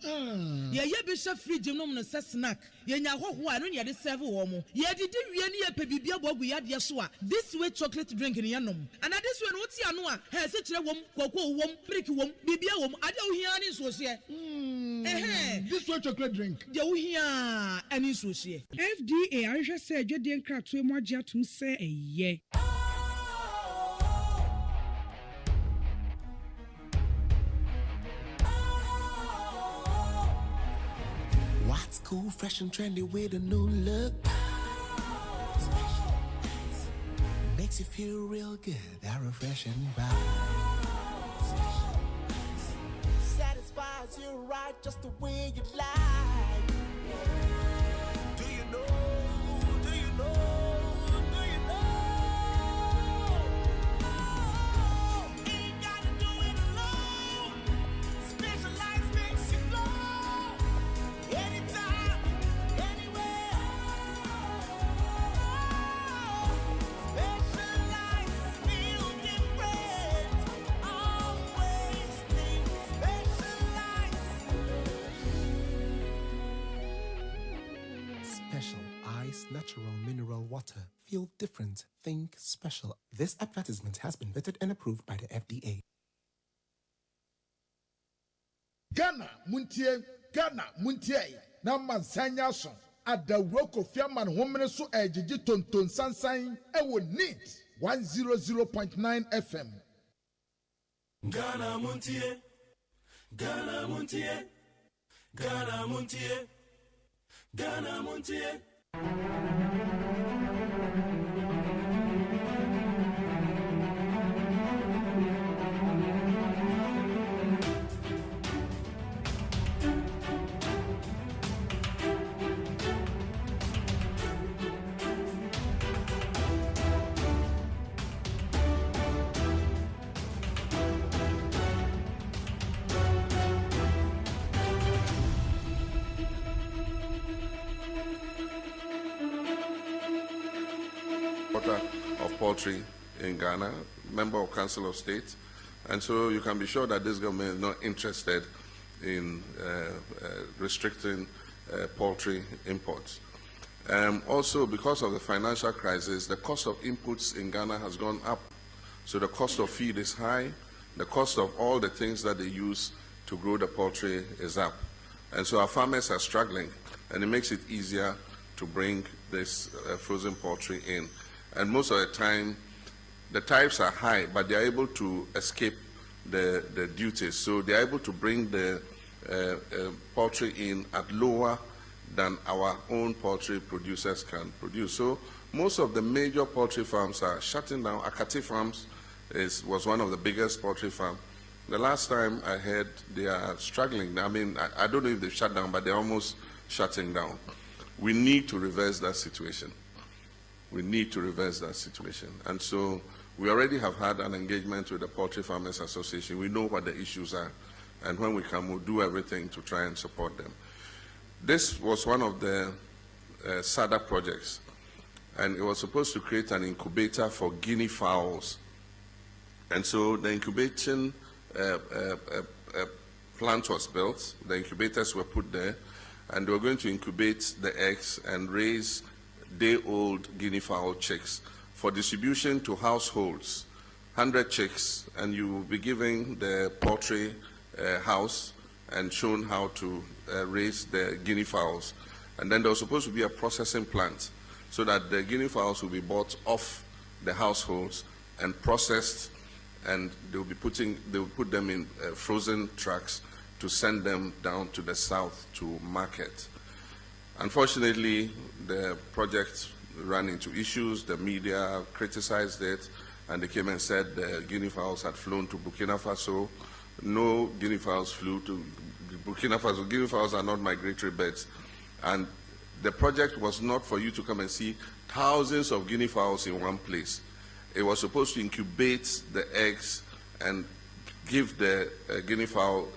ye bi hye fridge nom no se snack ye nya hoho a no ne de serve wo mo ye didi wie ne ye pe bibia bogu ya de so a this way chocolate drink ne yenom and this way no ti ano a he se kire wom kokko wom brick wom bibia wom ade wo hia ne so hye this way chocolate drink de wo hia ani so hye FDA ahwehwe se adwede nkratoe mu agye atum se eye What's cool, fresh and trendy with a new look? Makes you feel real good, that refreshing vibe. Satisfies you right just the way you like. Do you know? Do you know? Do you know? this natural mineral water. Feel different. Think special. This advertisement has been vetted and approved by the FDA. Ghana Muntie, Naman Sanyason, at the Roko Fiaman Woman so Ejiji Tonton Sansain, Ewo Neat 100.9 FM. Ghana Muntie, Ghana Muntie, Ghana Muntie, Ghana Muntie. Of poultry in Ghana, member of Council of State, and so you can be sure that this government is not interested in restricting poultry imports. Also, because of the financial crisis, the cost of inputs in Ghana has gone up. So the cost of feed is high, the cost of all the things that they use to grow the poultry is up. And so our farmers are struggling, and it makes it easier to bring this frozen poultry in. And most of the time, the tariffs are high, but they are able to escape the duties. So they are able to bring the poultry in at lower than our own poultry producers can produce. So most of the major poultry farms are shutting down. Akati Farms was one of the biggest poultry farms. The last time I heard, they are struggling. I mean, I don't know if they've shut down, but they're almost shutting down. We need to reverse that situation. We need to reverse that situation. And so we already have had an engagement with the Poultry Farmers Association. We know what the issues are. And when we come, we'll do everything to try and support them. This was one of the SADA projects. And it was supposed to create an incubator for guinea fowls. And so the incubation plant was built. The incubators were put there. And they were going to incubate the eggs and raise day-old guinea fowl chicks for distribution to households. 100 chicks, and you will be giving the poultry house and shown how to raise the guinea fowls. And then there was supposed to be a processing plant so that the guinea fowls will be bought off the households and processed, and they will put them in frozen trucks to send them down to the south to market. Unfortunately, the project ran into issues. The media criticized it, and they came and said the guinea fowls had flown to Burkina Faso. No guinea fowls flew to Burkina Faso. Guinea fowls are not migratory birds. And the project was not for you to come and see thousands of guinea fowls in one place. It was supposed to incubate the eggs and give the guinea fowl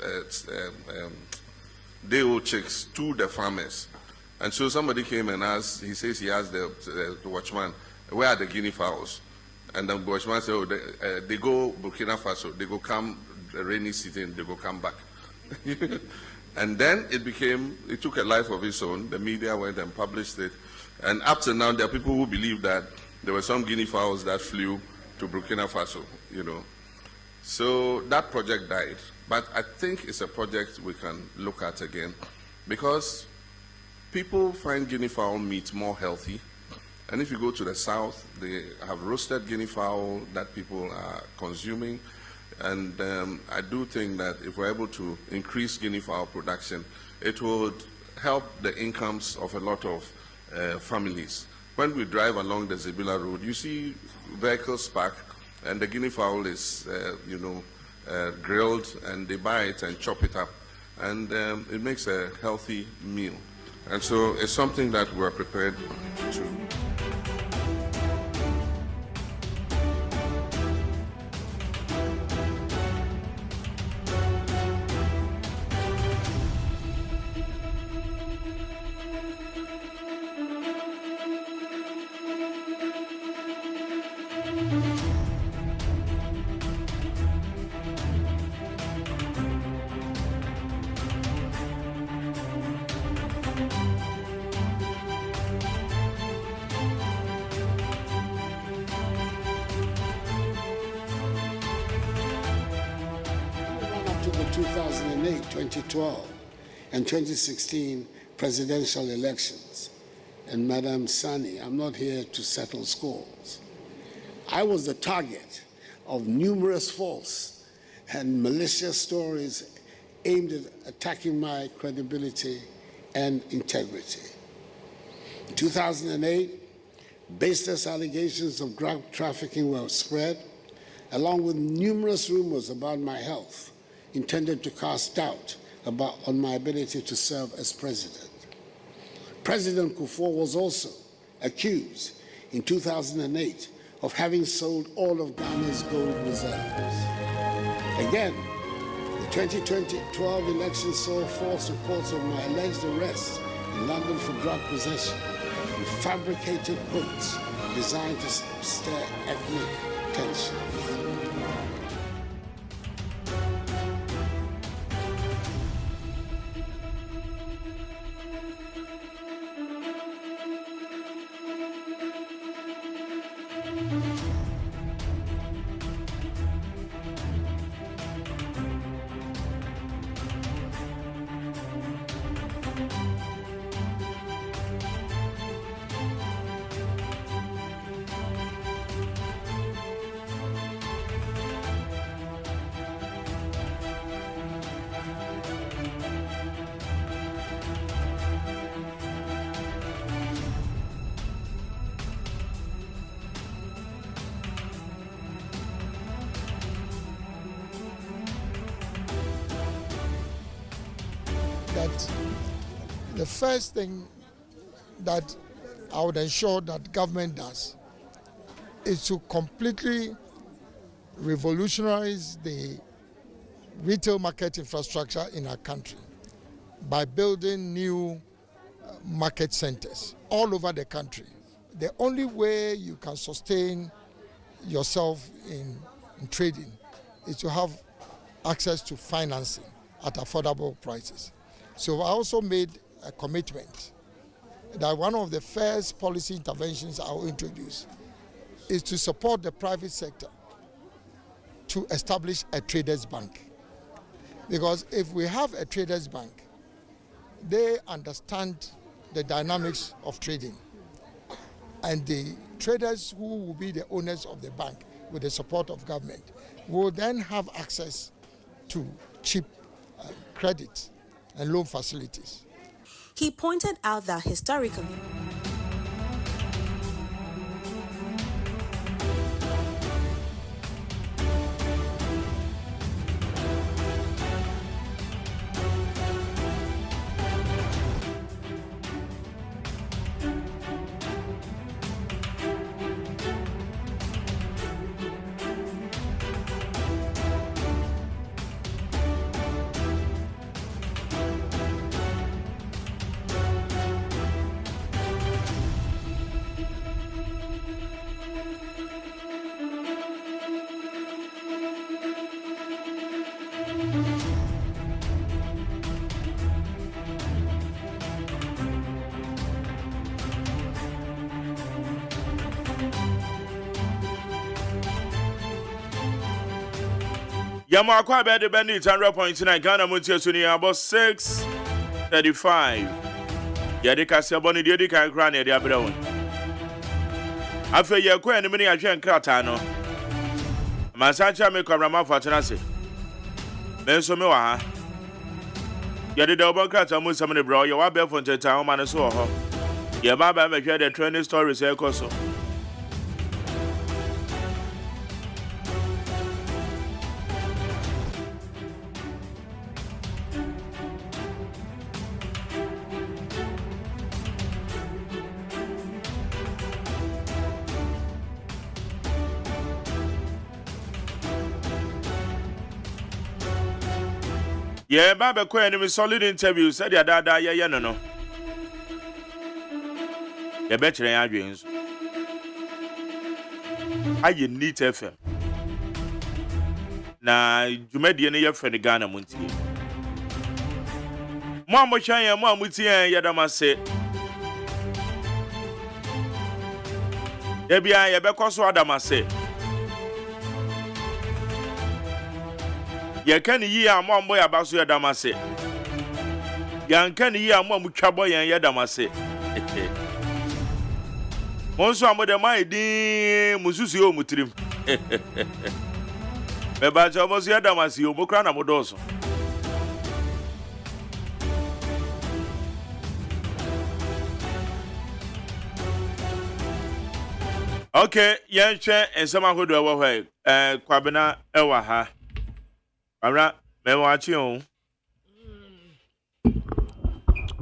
day-old chicks to the farmers. And so somebody came and asked, he says he asked the watchman, where are the guinea fowls? And the watchman said, oh, they go Burkina Faso, they go come the rainy season, they go come back. And then it took a life of its own. The media went and published it. And up to now, there are people who believe that there were some guinea fowls that flew to Burkina Faso, you know. So that project died. But I think it's a project we can look at again, because people find guinea fowl meat more healthy. And if you go to the south, they have roasted guinea fowl that people are consuming. And I do think that if we're able to increase guinea fowl production, it would help the incomes of a lot of families. When we drive along the Zebula Road, you see vehicles parked, and the guinea fowl is, grilled, and they buy it and chop it up. And it makes a healthy meal. And so it's something that we're prepared to. to the 2008, 2012, and 2016 presidential elections. And Madam Sani, I'm not here to settle scores. I was the target of numerous false and malicious stories aimed at attacking my credibility and integrity. In 2008, baseless allegations of drug trafficking were spread, along with numerous rumors about my health, intended to cast doubt on my ability to serve as president. President Kufuor was also accused in 2008 of having sold all of Ghana's gold reserves. Again, the 2012 election saw false reports of my alleged arrest in London for drug possession and fabricated quotes designed to stir ethnic tensions. That the first thing that I would ensure that government does is to completely revolutionize the retail market infrastructure in our country by building new market centers all over the country. The only way you can sustain yourself in trading is to have access to financing at affordable prices. So I also made a commitment that one of the first policy interventions I will introduce is to support the private sector to establish a traders bank. Because if we have a traders bank, they understand the dynamics of trading. And the traders who will be the owners of the bank with the support of government will then have access to cheap credit and loan facilities. He pointed out that historically, Yamakwa bed Benny 100.9 Ghana Montie Suni about 6:35. Yadika Saboni Dedika Granny the Abrown. After your queen, many a gen cratano. Masacha make a rama for Tanasi. Bensomewa. Yadi double crat almost some of the bro, your wabel for the town man so. Your baba make the training stories also. Yeah, Baba Queen, with solid interview, said ya dada, ya no. Ya better than dreams. I need FM. Na, you made the near friend Ghana Montie. Mamma Chaya, Mamutia, Yadama said. Ebia, ya Becos Adama said. ye kan yi ammo ambo ya baso ya damase yan kan yi ammo mutwabo yan ya damase monso ammo de mai din mususu yo mutirim me ba cha mo ya damase yo mokra na modoso okay yan hwe ensema hodo ewo hwe kwabena ewa ha abra me wa chi o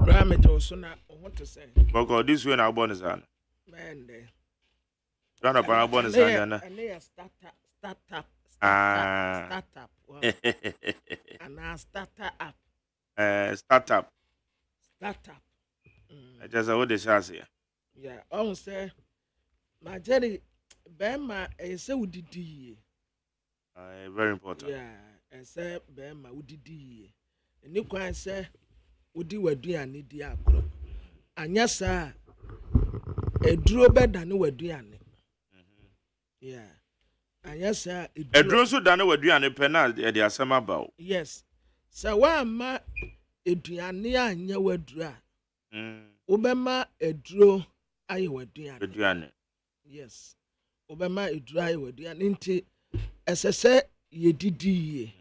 bra me to so na what to say boko this way na bonus an man there rana para bonus an na startup wow. And startup startup I just what the chance here yeah on say my Jerry Bema say udidi very important yeah say Bema udidi eni kwan say udi waduane di akro anya sa eduro beda ne waduane yeah anya sa eduro so da ne waduane pe na e de asema ba yes sa wa ma eduane anya wadura obema eduro aye waduane yes obema eduro aye waduane nti esese yedidi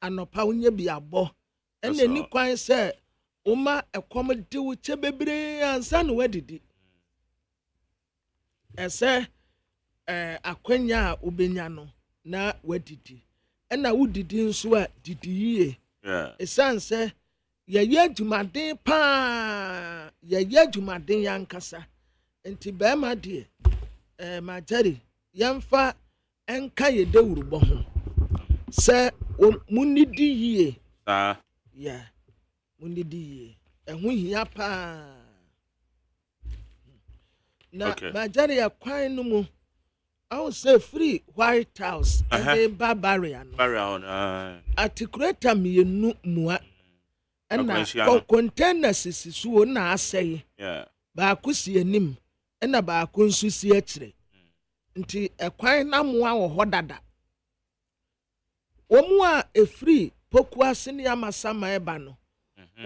anopa unye bi abo ene ni kwan se uma ekom de wo che bebre ansa no wadidi ese akwanya a obenya no na wadidi ena wudidi nso a didi yie esanse ye adwumaden pa ye adwumaden yankasa enti ba ma de majari yamfa enka ye dawurubɔ ho se munidi yie yeah munidi ehu hia pa na majari ya kwan no mu I will say free White House and barbarian articulator me nu mua and containers so na asay ba kusi anim na ba kunsu si akire nti ekwan na moa wo hodada omu a free poku asene amasama eba no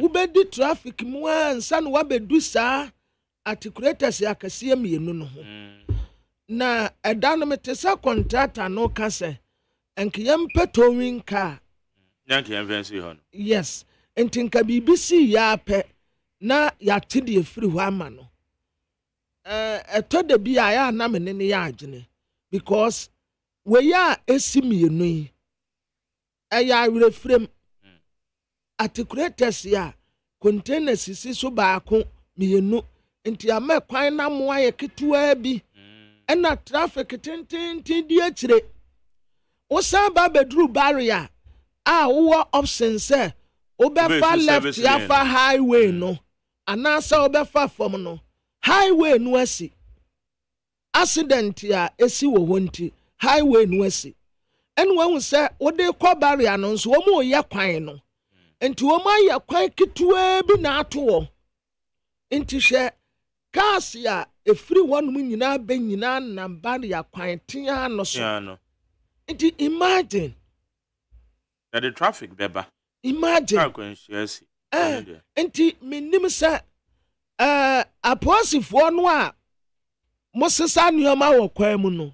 ubedi traffic mu ansa no wabedu saa articulators yakase mienu no ho na edano metesa contractor no kase enke yempeto winka yanke yemvensi ho yes entinka BBC ya pe na yatide efiri ho ama no etode bia ya na menene ya agene because we ya esimienu yi eya reframe articulators ya containers sisi so baako mienu nti ama kwan na moa ye ketua bi ena traffic tintin di akire osan ba bedru barrier a wo option say obefa left ya fa highway no anasa obefa from no highway no asi accident ya esi wo honti highway no asi enu wan say wo de kwa barrier no so wo mo ye kwan no enti wo ma ye kwan ketua bi na ato wo enti hwe cars ya efiri wonu nyina be nyina namba ya kwan tia no so enti imagine that the traffic beba imagine enti minim sa aposifo no a mosesa nuoma wo kwan mu no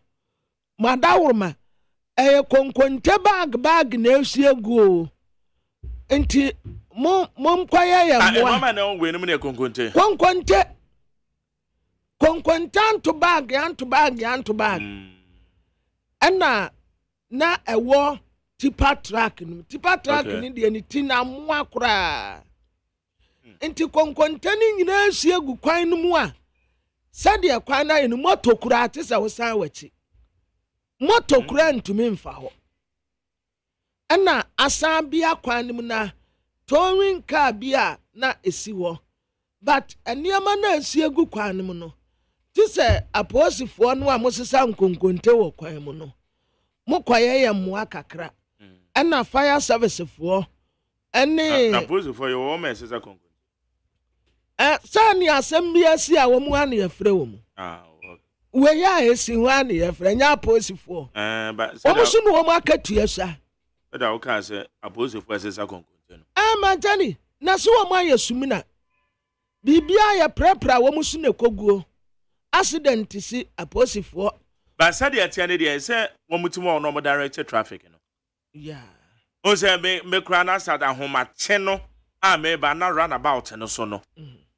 madawurma konkonte bag na esiegu enti mom kwaye ya mo mama na we no me konkonte konkontanto bag ena na ewo tipa track ni de ni tina mo akora enti konkontani nyina siegu kwan no mu a sade kwan na enu motokura atisa wo san wachi motokura ntumi mfa ho ena asan bia kwan no na towing car bia na esi ho but eniama na siegu kwan no no tise aposifo no a mosesa nkonkonte wo kwan mu no mokwaye ya moa kakra ena fire service fo ene na aposifo yo wo mesesa konkonte sani asem asi a wo mu ane yefre wo mu we ya esi ho ane yefre nya aposifo but wo so no wo akatua sa That I can say oppose for SS content. Manjani, na so wa ya sumina. Bibia ya prepra wo musu ne koguo. Accident si oppose for. But said the attended there say one mutumo no directed traffic no. Yeah. O say me krana sad ahoma cheno a me ba na run about no so no.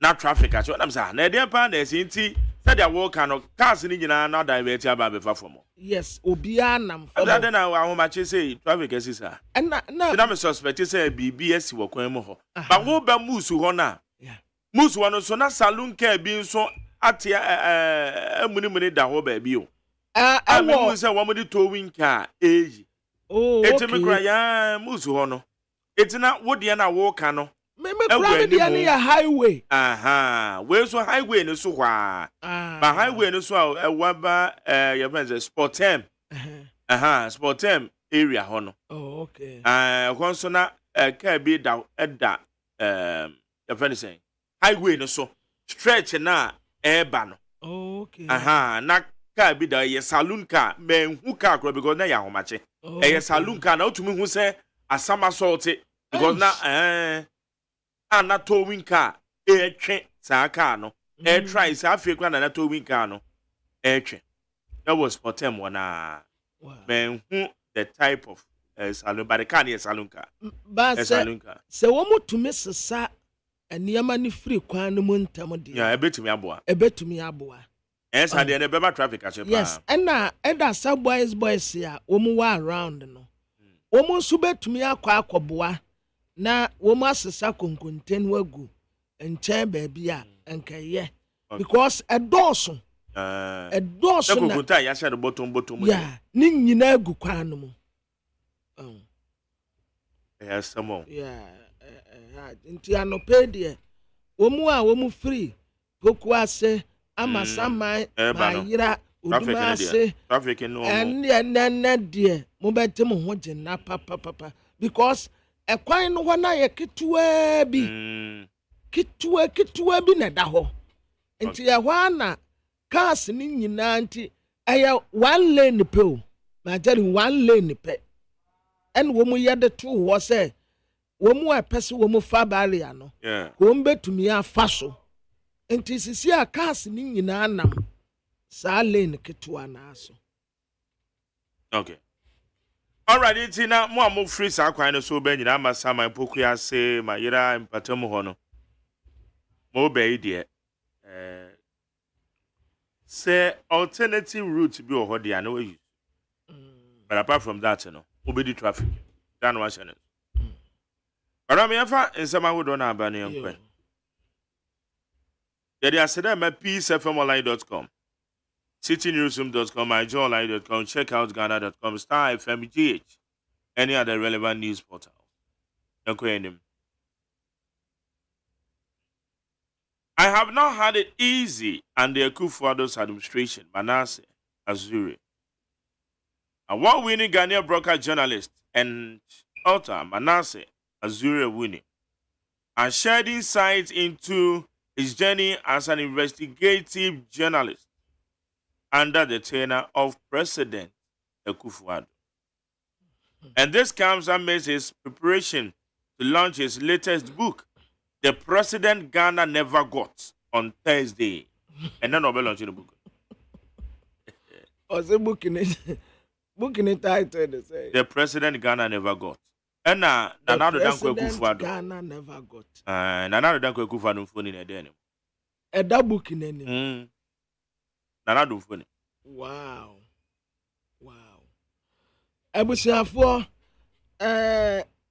Na traffic at what I'm saying. Na dey pa na sinti said the walk no cars ni nyina na divert aba be fa for mo. Yes, obia nam for. That na ahoma che say traffic is sir. Na me suspect say BBS wo kwan mo ho. Ba wo ba musu ho na. Yeah. Musu ho no so na saloon car bi nso ate muni da ho ba bi o. I will say one with the towing car, oh, it's a cry, musu hono. It's not what the ana walk no. Maybe a highway. Aha, where's the highway in the Suwa? But highway in the Suwa, a waba, your friends, sport term. Aha, sport term area hono. Oh, okay. Consona, can be down at that, your friend is saying, highway in the so stretch na air ban. Okay. Aha, not. Car be the ye saloon car men who car because na ya homache e saloon car na otumi hu say asama salty because na na towing car e twen sa car no e try sa afekwa na towing car no e twen that was for them one men who the type of saloon but the car is saloon car but se wo mutumi sesa eniama ni free kwan no montam de yeah ebetumi aboa yes, I didn't remember traffic as yes, and some boys here, woman around no. Woman subet to me a quackboa. Na woman sakun contain wagu and chair baby and kaye. Because a dawson. A dawson. I said the bottom. Yeah, ning yina gu quanum. Yes, some more. Yeah, Intiano paid woman free. Pokwa say. Ama sama mayira uduma se traffic no and dear mo bete mo ho gina papa because ekwan no na ye ketua bi na da ho enti ya hwa na cars ni nyina nti aya one lane pe o na jari one lane pe en wo mu ye de to wo se wo mu apese wo mu fa barrier no wo mbetumi afa so enti sisi a cars ni nyina nam sa lane ketua na aso. Okay. All right, it's na mo free sa kwan no so be nyina masa man poku ase mayira mpatam ho no. Mo be ide say alternative route bi ho de ana we use. But apart from that no, obedi traffic. That no was it. Ara me afa nsema wo do na aba ne nkwen. Yedi aseda ma peacefmonline.com, citynewsroom.com, myjoyonline.com, checkoutghana.com, Star FM GH, any other relevant news portal. I have not had it easy under Akufo-Addo's administration, Manasseh Azure. Award-winning Ghanaian broadcast journalist and author Manasseh Azure Winnie and shared insights into his journey as an investigative journalist under the tenure of President Akufo-Addo. And this comes amidst his preparation to launch his latest book, The President Ghana Never Got, on Thursday. And then I'll be launching the book. What's the book in it? Book in it title, The President Ghana Never Got. And now the President Ghana Never Got. And now the Akufo-Addo phone in a day. A double book in any. Nanado phone. Wow. Abusiafo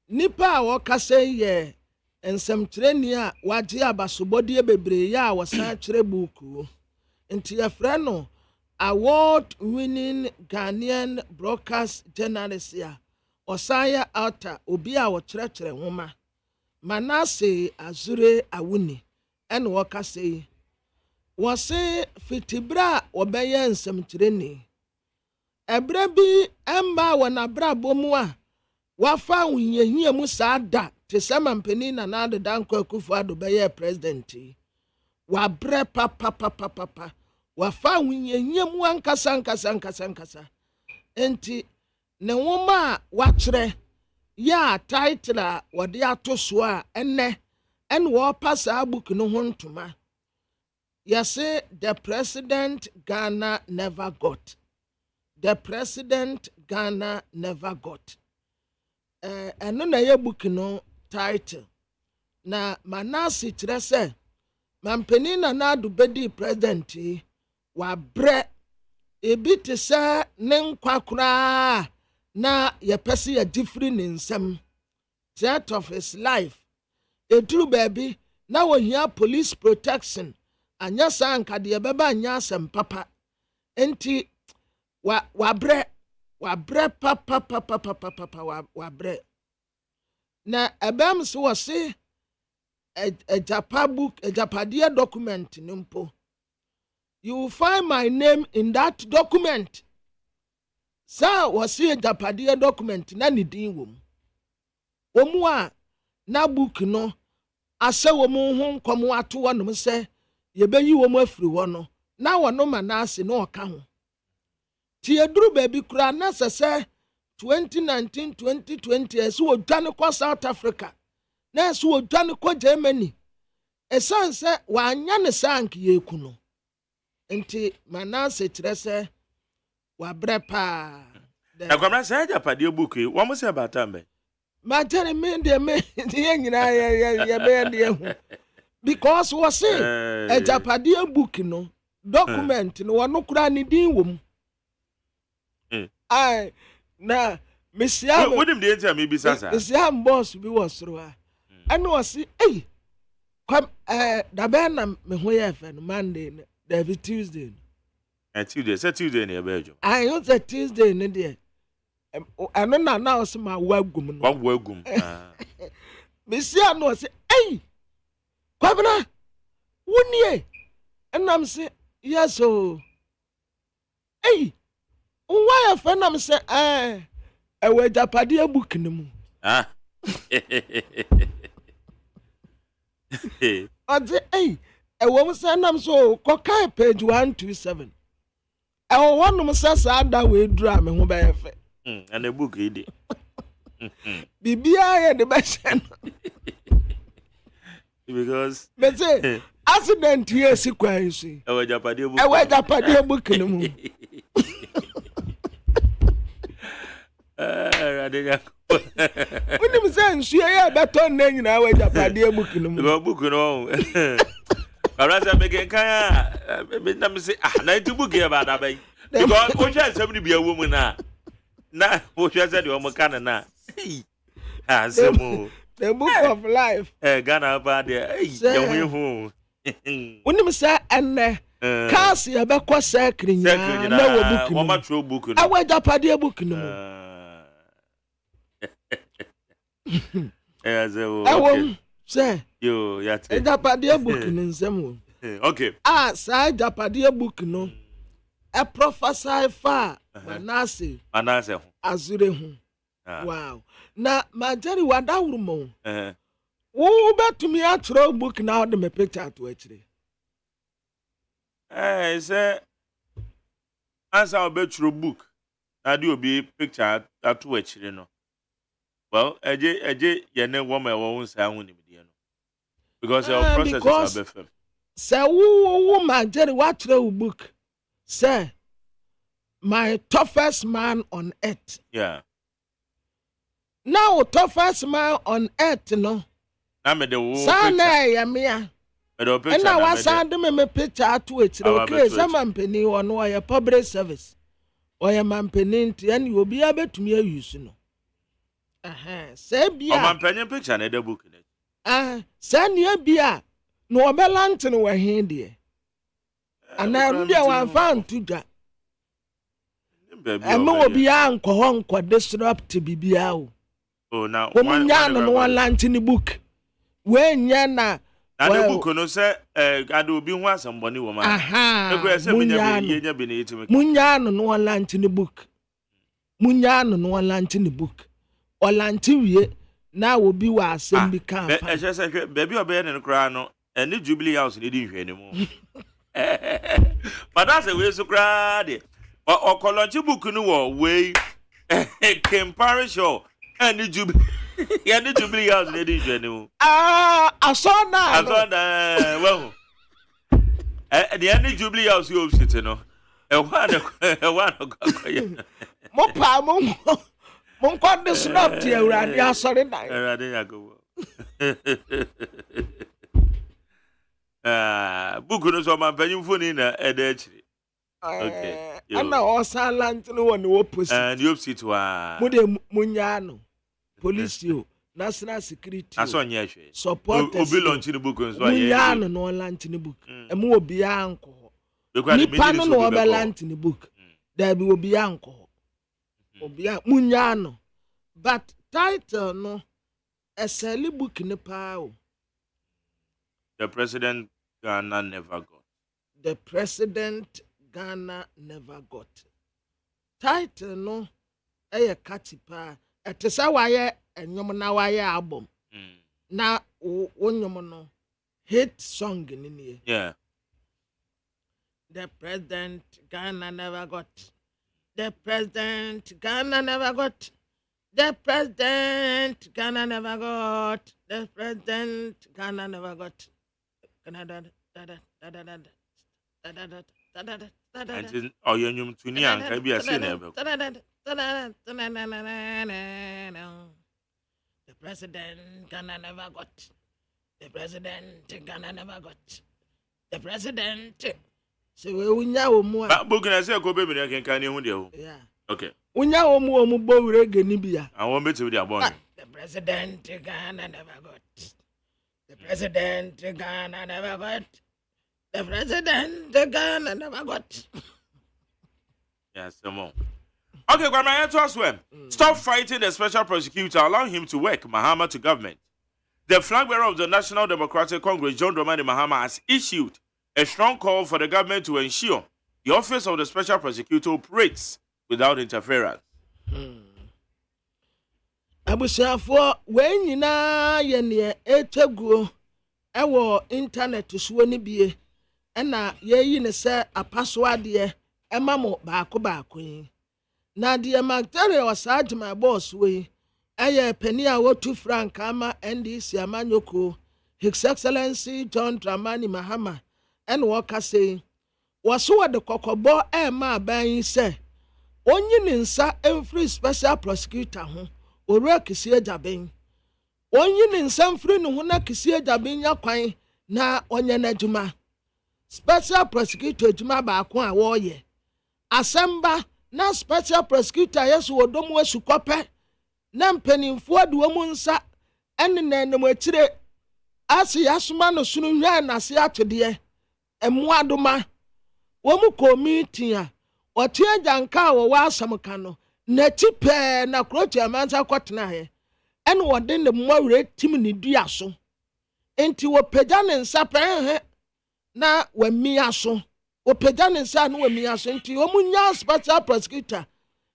nipa wo kase ye ensem treni a waje abasobodi bebre ya wosan kire buku nti ya freno award winning Ghanaian broadcast journalist ya osaya alta obi a wo kire homa Manasseh Azure Awuni en wo kase wo se fitibra obeye ensem treni Ebra bi emba wana brabo mu a wafa unyehia mu saada te sema mpeni na nade danko Akufo-Addo beye president wa bre papa wafa unyehia mu ankasa enti ne woma wa kire ya title a wɔde ato so a ɛnɛ ɛna wɔpa saa book no ho ntoma yɛse the president Ghana never got the president Ghana never got ɛno na yɛ book no title na manase kyerɛ sɛ mampanin na nado bɛdi president yi wabrɛ ebi te sɛ ne nkwa koraa na yɛpɛ sɛ yɛgye firi ne nsɛm threat of his life eduru baabi na wɔhia police protection anya saa nka deɛ bɛba anya asɛm papa enti wabrɛ papa wabrɛ na ɛbɛm so wɔ se Japadia document nimpo. You will find my name in that document. Sir, was a Japadia document na ni din wom. Omwa na book no ase womu ho nkomo ato wonom se ye beyi womu afiri wo no na wono manase no oka ho. Ti eduru ba bi kura na sese 2019 2020 ese wo dwane ko South Africa. Na so odwane ko Germany esan se wanya ne sank yeku no enti manase kyerɛ wabrɛ pa na kwamra sɛ Japade book wo mo se batambe ma tell me de me ye nyina ye be de hu because we say Japade book no document no wono kura ne din wom ai na mesia wonim de enti me bi sasa mesia boss bi was ro a ɛna ɔsi come da bɛn na me ho yɛ fɛ no Monday no David Tuesday Tuesday ne ɛbɛ adwo I use the Tuesday ne deɛ ɛno na ɔsi ma wagum no wagum me si ano ɔsi kwabena wunie ɛnam si yes o nwa yɛ fɛ nam sɛ ɛwɔ Japade book no mu Ɔdze ɛwɔ sɛ nam so kɔkae page 127 ɛwɔ wɔnom sɛ saa da wɔ edura me ho bɛyɛ fɛ and a book ide bibia yɛ de bɛhyɛ no because me say accident here si kwan so ɛwɔ Japade book no mu Unim say nsu ya beto na nyina wa Japade book no mu. Go book no. Arasa make kan me na me say na ti book ya ba da bai. Because o hwe asem ni bia wo mu na o hwe say de o mo kan na. Asem the book of life. Ghana ba de ye hu. Unim say enne cars ya be kwa sekri nya na wo book no. Wo ma tro book no. Awa Japade book no mu. Say yo yate Japade book no nsem okay sa Japade book no a prophesy fa manase azure hu wow na majari wadawru mo wo betumi atro book na ode me picture to akire say asa obetro book na de obi picture to akire no. Well, eje yene woman won say ahun nimde no. Because your process is abefem. Say wo majeri what book. Say my toughest man on earth. Yeah. Now toughest man on earth no. Na me de wo picture. Sana ya mea. And now I send me picture to it. Okay, some company on wire public service. Or your man penint and you will be able to me use no. Say bia. Man penny picture na the book ne. Send you bia. No be lantern we hin there. And I am there one found to that. And no be anko disrupt bibia o. Oh now. One yan no one lantern book. When yana na the book no say ade obi ho asamboni wo ma. Aha. Ekwe say menya be na yetime. Munya no one lantern book. Munya no one lantern book. Olanti wie na obi wa asem bi kan fa. E say baby obey ne kra no eni Jubilee House ne di hwe ne mu. But that's a way so kra de. O kolonchi book no wo we Kim Parish And the Jubilee. Yeah, the Jubilee House, ladies, you I saw that. Well, the end of Jubilee House, you sit, no. Mopa, Mon got the snap to you, and you're sorry. Book knows what my penny phone in a edge. Okay. I know all silent no one opposite. And you sit to Mude Munyano, police you, national security. That's on your support. Who belong to the book and so Munyano no lunch in the book. And more be uncle. Nipano no overland in the book. There will be uncle. Munyano. But title no a silly book in the power. The president Ghana never got. The president Ghana never got. Title no a katipa. It is a wire and yomana wire album. Na no hit song in here. Yeah. The president Ghana never got. The president Ghana never got. The president Ghana never got. The president Ghana never got. And oh, you're new to Nian, can be a sinner. The president Ghana never got. The president Ghana never got. The president. So we know more. But book and I say, go baby, I can you. Yeah. Okay. We know more Genibia. I won't bet with your boy. The president Ghana never got. The president Ghana never got. The president Ghana never got. Yes, some more. Okay, Grandma, to us when. Stop fighting the special prosecutor. Allow him to work. Mahama to government. The flag bearer of the National Democratic Congress, John Dramani Mahama, has issued a strong call for the government to ensure the office of the special prosecutor operates without interference. Abusiafo when nyina ye ne eteguo ewo internet so ni bie na ye yi ne se apaso ade emamo baako yi na de magdare wasajima boss we eye pani a wotu frank ama NDC amanyoko His Excellency John Dramani Mahama and waka say waso de kokobo ma ban se onyi ne nsa every special prosecutor ho ore kisi ajaben onyi ne nsa mfiri ne ho na kisi ajaben nya kwan na onye na adwuma special prosecutor adwuma baako a wo ye asamba na special prosecutor yeso wodomu asukope na mpanimfo de wo mu nsa enne na enem akire asi yasoma no sunu hwa na se atode emu adoma wo mu committee a otie janka wo wa asamka no na tipe na krochi amansa kwotena he ene wode ne mwawre tim ne dua so enti wo pagya ne nsa pɛn na wami aso wo pagya ne nsa no wami aso enti wo munya special prosecutor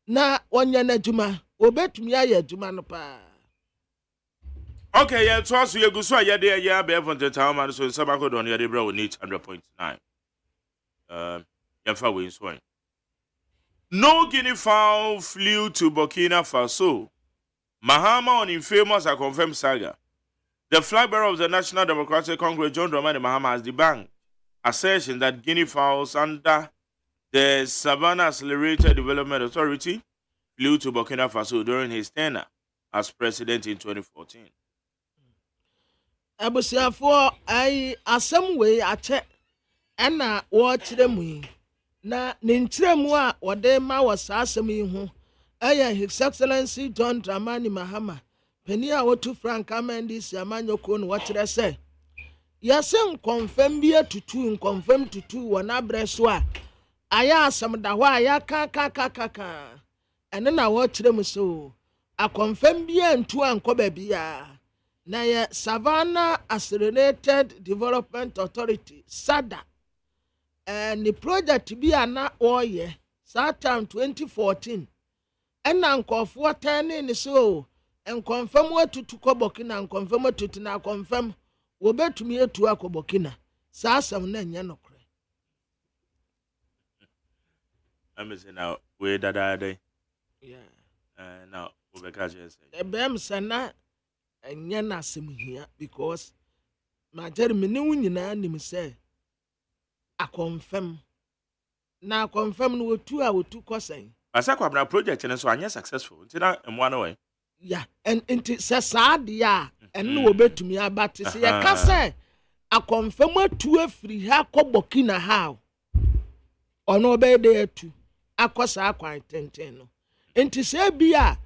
na wonya na adwuma obetumi aye adwuma no pa. Okay, yeah, so you go so yeah there yeah be from the town man so sabako don yeah dey bro we need 100.9. Yeah for we so. No guinea fowl flew to Burkina Faso. Mahama on infamous a confirmed saga. The flag bearer of the National Democratic Congress, John Dramani Mahama, has debunked assertion that guinea fowls under the Savannah Accelerated Development Authority flew to Burkina Faso during his tenure as president in 2014. Abusiafo ai asem we ache ena wo kire mu na ne ntiremu a wode ma wasa asem yi ho aya His Excellency John Dramani Mahama pani a wotu Frank Amendi Siamanyoko no wotre se yasem confirm bi atutu confirm tutu wona breso a aya asem da ho aya ka ene na wo kire mu so a confirm bi antu ankoba bia na ye Savannah Accelerated Development Authority SADA the project bi ana oye time 2014 ena nkofo tane ni so en confirm watutu ko Burkina confirm watutu na confirm wo betumi etu akobokina sa asam na nya nokre I'm saying now we dada day yeah now Ebem sana enye na asem hia because ma jere me ne wunyina nim say a confirm na confirm no wotu kosen asa kwabna project ne so anya successful ntina emwa na we ya and inti se saade ya eno obetumi abate se ya ka say a confirm atu afiri ha kobokina how ono be dey atu akosa akwan tenten no inti se bia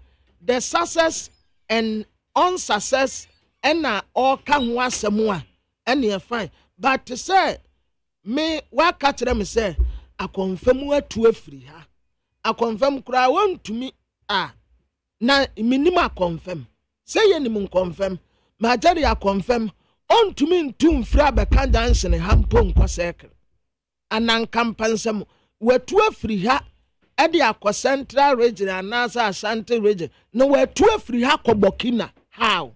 the success and unsuccess and all can was some and fine but to say me what catch them say I confirm what to a free ha I confirm cry one to me na minima confirm say any mun confirm majority I confirm on to me to fra be can dance in hampon kwasek and nan campansam we to a free ha Edi akwa central region and nasa Ashanti region. No, we're too free. Burkina. How?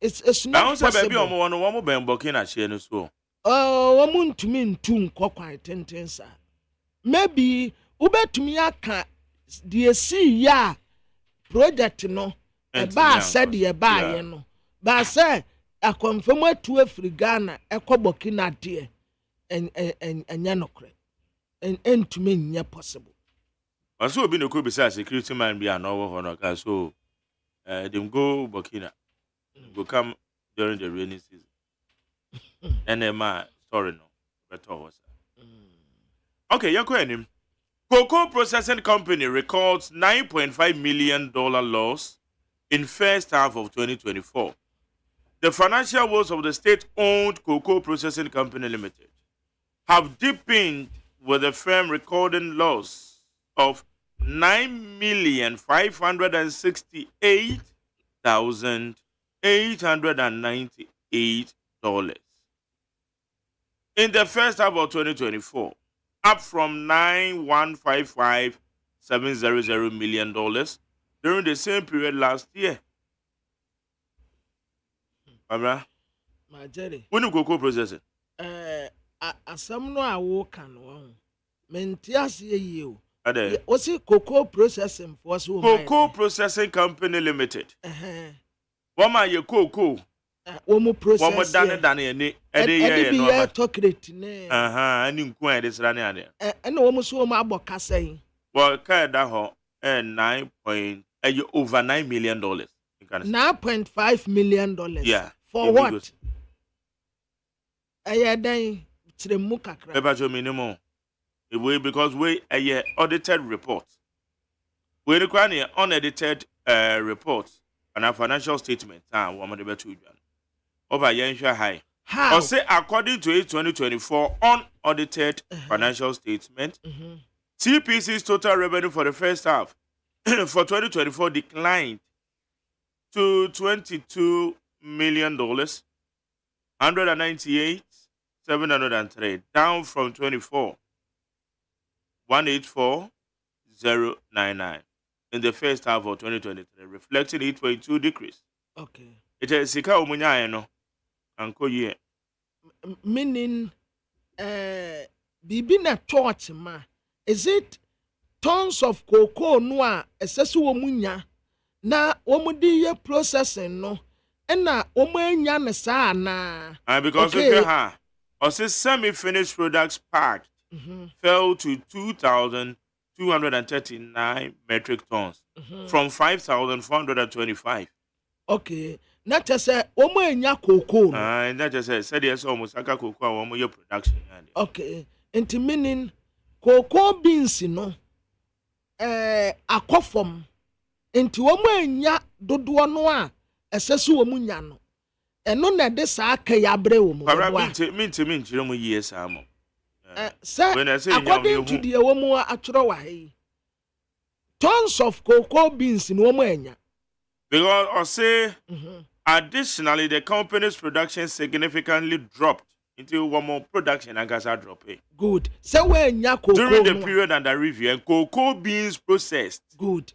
It's not possible. Baby, one ben Burkina share so. Oh, woman to me too quite intense. Maybe ube to me aka the see ya project no. A bar said the bar no. But say I confirm to free Ghana. Burkina dear and yanokre. And to me, near possible. Also, be no could be security man be an over so them go Burkina go come during the rainy season. And then my story no better was. Okay, you're going. Cocoa processing company records $9.5 million loss in first half of 2024. The financial woes of the state-owned Cocoa Processing Company Limited have deepened, with the firm recording loss of $9,568,898 in the first half of 2024, up from $9,155,700 million during the same period last year. Amra, my Jerry, when you cocoa processing? Asam no awo kan won mentias ye o osi cocoa processing for so Cocoa Processing Company Limited wama ye cocoa womo process wama dane ni ede ye no ma tokret ne ani nku ede sra ne ade na womo so womo abokasen well ka da ho over $9 million $9.5 million yeah for what then minimum because we audited report. We require unedited report and a financial statement. Over high. How? Or say according to its 2024 unaudited financial statement, TPC's total revenue for the first half for 2024 declined to $22 million, 198,703, down from 184,099 in the first half of 2023, reflecting 8.2 decrease. Okay. It is sika umunya no anko ye. Meaning, bibi na torch ma. Is it tons of cocoa noa esesu umunya na omudi ye processing no? Na omanya ne sa na. Because okay. If you also semi-finished products packed fell to 2,239 metric tons from 5,425. Okay. Not just say omanya cocoa. Not just say there's almost like a cocoa your production. Okay. Into meaning cocoa beans no akofom into omanya dodo no a esesu omunya no eno na de sa aka ya bre wo mu minti mu years amo according to the womu atro wa he tons of cocoa beans no omanya because I say additionally the company's production significantly dropped into one more production and gas drop. Good. So when cocoa during the period under review and cocoa beans processed good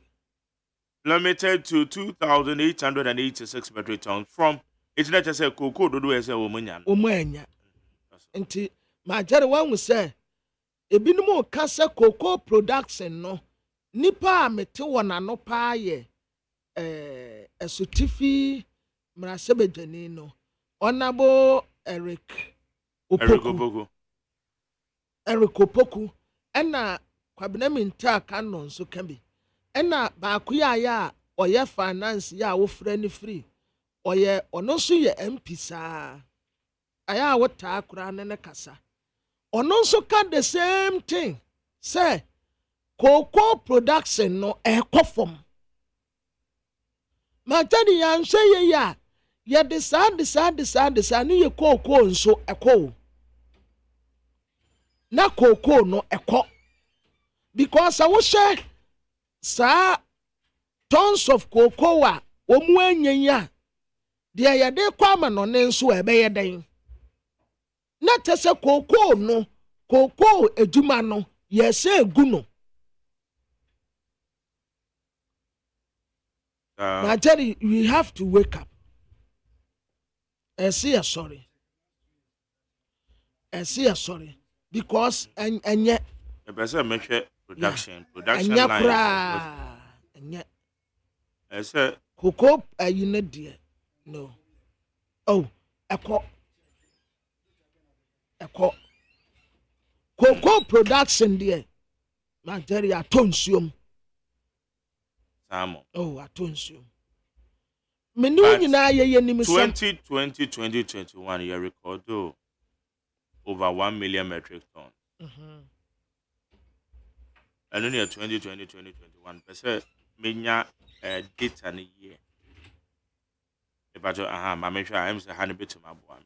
limited to 2,886 metric tons from it's not just a cocoa do as a woman. Nti ma jare wan we say ebinumo ka say cocoa production no nipa a mete wona no pa ye Esutifi Mrasebedeni no Honorable Eric Opoku. Eric Opoku ena kwabena minta kan no nso ka bi ena baako ya oye finance ya wo frɛ free oye ono nso ye MP saa aya wo ta akura ne kasa ono nso ka the same thing say cocoa production no ekofom matani ya nhwe ye ya ye de saa ne ye cocoa nso ekɔ na cocoa no ekɔ because I was share sa tons of cocoa wa omu anyanya de ya de kwama no ne nso ebeye den na tese cocoa no cocoa eduma no yese egu no I tell you, we have to wake up and say sorry because and yet the person make production line. I said, cocoa, you need dear. No. Oh, a cocoa production, dear. My dear, I tonsium. Oh, I tonsium. Menu, you know, 2020, 2021, you record over 1 million metric tons. And only 2020, 2021, percent menya data in a year. But my measure, I'm saying, hand bit to my boy.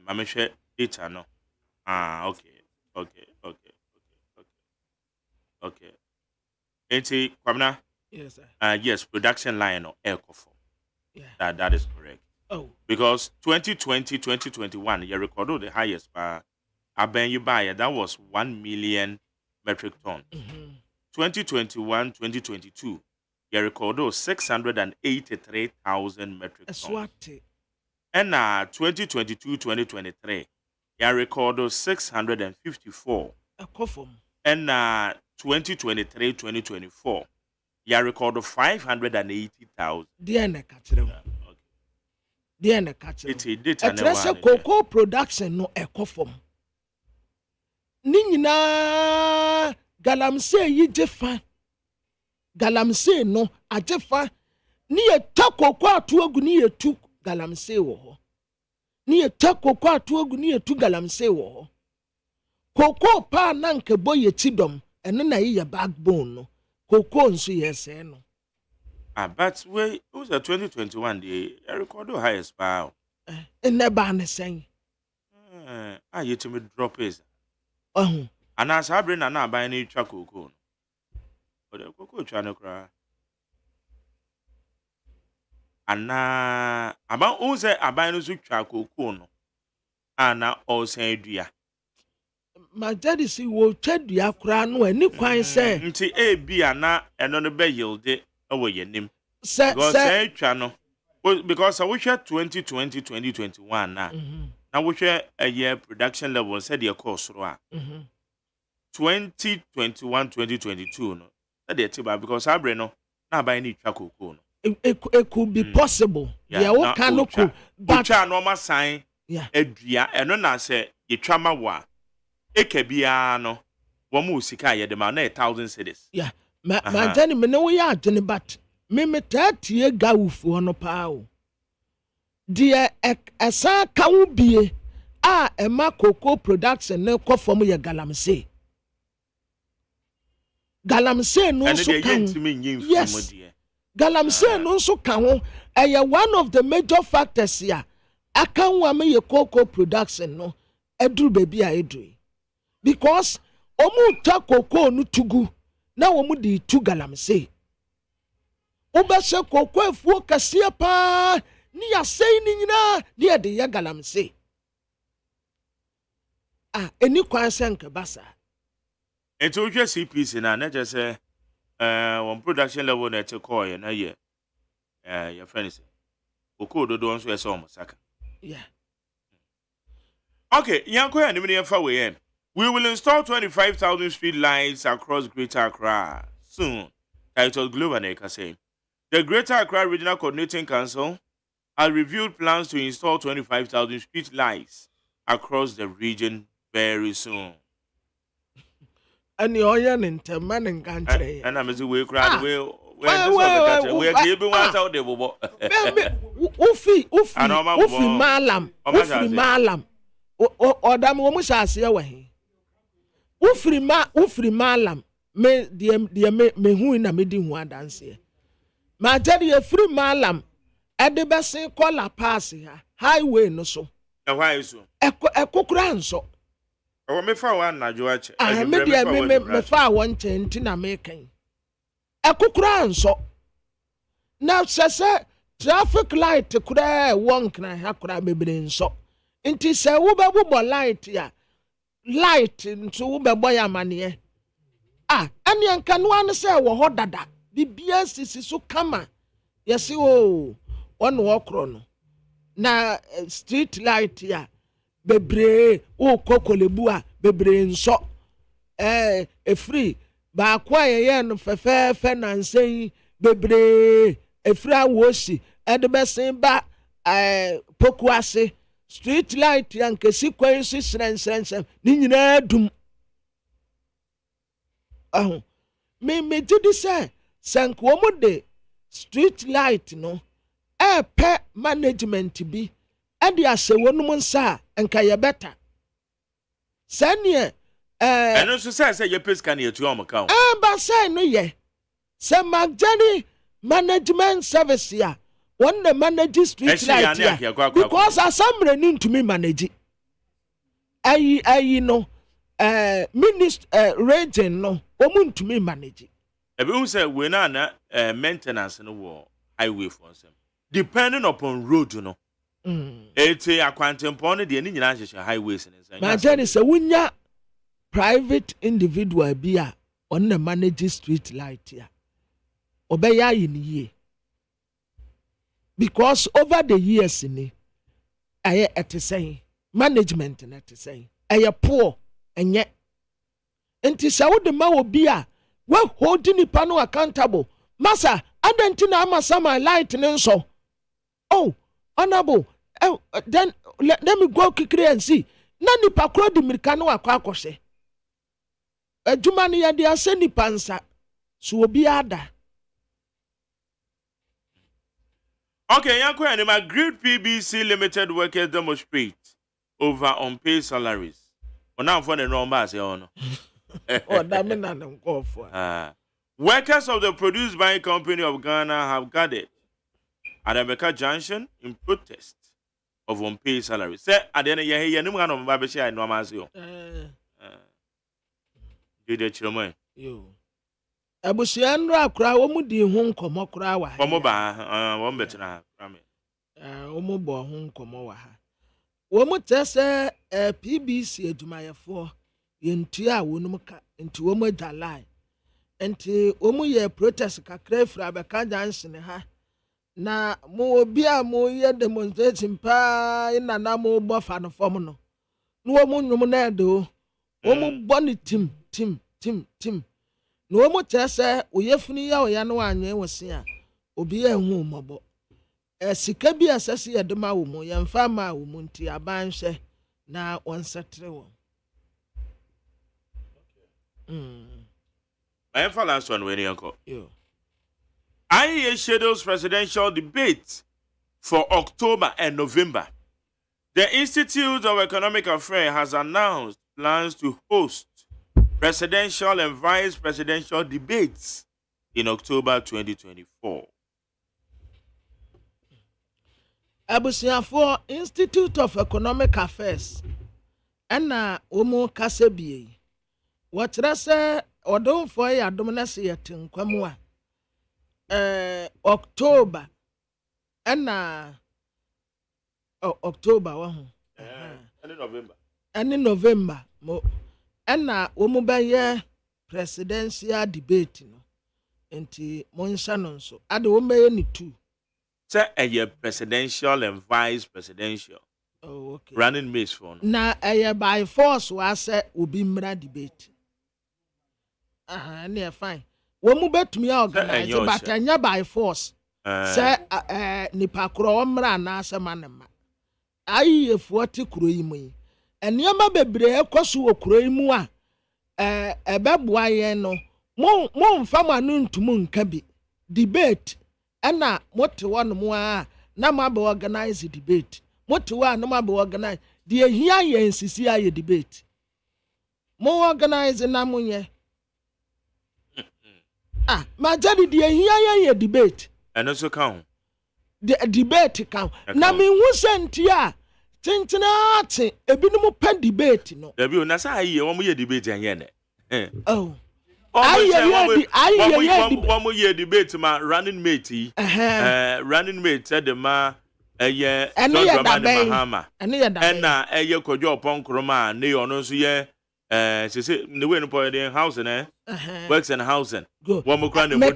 My measure data no. Okay. Eti Kwamna? Yes, sir. Yes, production line or Ecofor. Yeah. That is correct. Oh. Because 2020, 2021, you recorded the highest aben you buy that was 1 million metric ton. 2021, 2022, you recorded 683,000 metric tons. And 2022, 2023, you recorded 654. And 2023, 2024, you recorded 580,000. Dear Catcher, cocoa production no ecofom. Nina galamse yi jefa. Galamse no a jefa. Ni e tako kwa tuogu ni e tu galamse wo. Ni e tako kwa tuogu ni e tu galamse wo. Cocoa pa nanke boye tidom eno na yi backbone no. Cocoa nso yese no. But we was a 2021 the record the highest power. Never an saying. You to me drop is. And as I bring an buy any cocoa. But the cocoa trying to cry. And now about OSEI I buy no cocoa no. And now OSEI dear. My daddy see will tell you cry no any quite say. Nti A B and now another bay yield away your name. Say channel. Because I wish 2020, 2021 now. Now we share a year production level said your course 2021, 2022 no. That they tiba because I brain no now buy any cocoa. It could be possible. Yeah, what can no cool. But normal sign. Yeah. Edria and no say ye trama wa. Ekebiano. Wamu sika ye demand 1,000 cities. Yeah. My Jenny me no ya Jenny but me tie ga ufu no pa o. Dear esa ka wo bie a ema cocoa production ne ko fom ye galamse. Galamse no so kan. Yes. Galamse no so kan ho one of the major factors here. Akan wa me ye cocoa production no eduru baby a eduru. Because omu ta cocoa no tugu na omu di tu galamse. Obese cocoa efuo kase pa ni ya sei ni nyina ni de ya galamse. Eni kwan senke basa. Ento hwe CPC na just say one production level na te call ye na ye your friends. Cocoa do don so e so saka. Yeah. Okay, yanko ya nimini ya we we will install 25,000 street lights across Greater Accra soon. Titled Global Neka say The Greater Accra Regional Coordinating Council has reviewed plans to install 25,000 street lights across the region very soon. And you're in Terman and country. And I'm a way crowd. We keeping one out there. Ufi malam. Or damn woman shall see away. Ufri malam. Me who in a meeting one dance here. My daddy a free malam. At the best call a pass here. Highway no so. And why so? A cookran so. I me for one na Joach. I me for one tina making. A cookran so. Now sasa traffic light kura one can have kura baby so. Inti se uba light ya. Light into uba boya manie. Any an can one say wo hodada. BBS is so kama. Yes oh one walk on. Na street light ya. Bebre o kokolebua bebre nso e free ba kwa ye no fefe na nsen bebre e free awosi e de besen ba poku ase street light yan kesi kwan si sren ni nyina dum me did say sanko mo de street light no pe management bi ade ase wonum nsa enka ye better sane eno so say ye peska na etu am ka ba say no ye se magani management service ya won the manage street light ya because assembly ni ntumi manage ayi no minister region no omu ntumi manage e be say we na maintenance no wo highway for some depending upon road no ete akwantempon de ni nyina hyehyɛ highways ne nsa. Ma jani se wunya private individual bi a on na manage street light ya. Obeya yin ye. Because over the years ni aye etesɛn management na etesɛn aye poor enye. Enti se wo de ma obi a we hold nipa no accountable. Masa adenti na amasa my light ne nso. Oh, honorable then let me go kikiri and see. Nani pakro di mirkano akwa akose. Adwuma ne yade ase nipa nsa. So obi ada. Okay, yanko and my great PBC Limited workers demonstrate over unpaid salaries. Now for the normal say on. Oh, that mean I don't go for. Workers of the Produce Buying Company of Ghana have gathered at Emeka Junction in protest of unpaid salaries. Say at the end ye no man of Babesha and normal say. Did the children? You. Abusianro akra wo mu di ho nkomo kra wa ha. Omo ba wo mbetena ame. Omo bo ho nkomo wa ha. Wo mu tese PBC adumayefo yentua wonum ka enti wo mu adalai. Enti wo mu ye protest kakra fra Emeka Junction ha. Na mo obi a mo ye demonstration pa ina na mo bo fa no fom no. No wo mu nwum na do. Wo mu bo ni tim. No mo tese oyefuni ya oya no anwen wose a obi ehun mobo sika bi asase ye de ma wo mo ye mfa ma wo mo nti aban hwe na onsetre wo I am last one when you go. IEA schedules presidential debate for October and November. The Institute of Economic Affairs has announced plans to host presidential and vice presidential debates in October 2024. Abusiafo Institute of Economic Affairs ena omo kasebie wotre se odonfo ya dominase yetenkwamu a October ena October wa ho and November mo ena omubaye presidential debate no enti monsha no so ade womaye ni two say a presidential and vice presidential. Oh, okay. Running mates for na by force wa say obi mra debate near fine womu betumi organize but anya by force sɛ nipa korɔ ɔmmra anaasɛ ma ne ma ayiyefoɔ te kuro yi mu yi nneɛma bebree ɛkɔ so wɔ kuro yi mu a ɛbɛboa yɛn no momfa mo ano ntum nka bi debate ɛna mote hɔ no mu a na moabɛ organize debate mote hɔ a na moabɛ organize deɛ hia yɛ nsisi ayɛ debate mo organize na monyɛ majadi deɛ hia yɛ debate ɛno so ka ho debate ka ho na menhu sɛ nti a tentena ate ebinom pɛ debate no dabi o na sa ayi wɔn yɛ debate anyɛ ne oh wɔn yɛ debate ma running mate yi running mate de ma ɛyɛ John Mahama ɛna ɛyɛ Kodwo Oponkroma ne ɔno nso yɛ sese ne we no po de house ne works and housing wɔn kura ne mo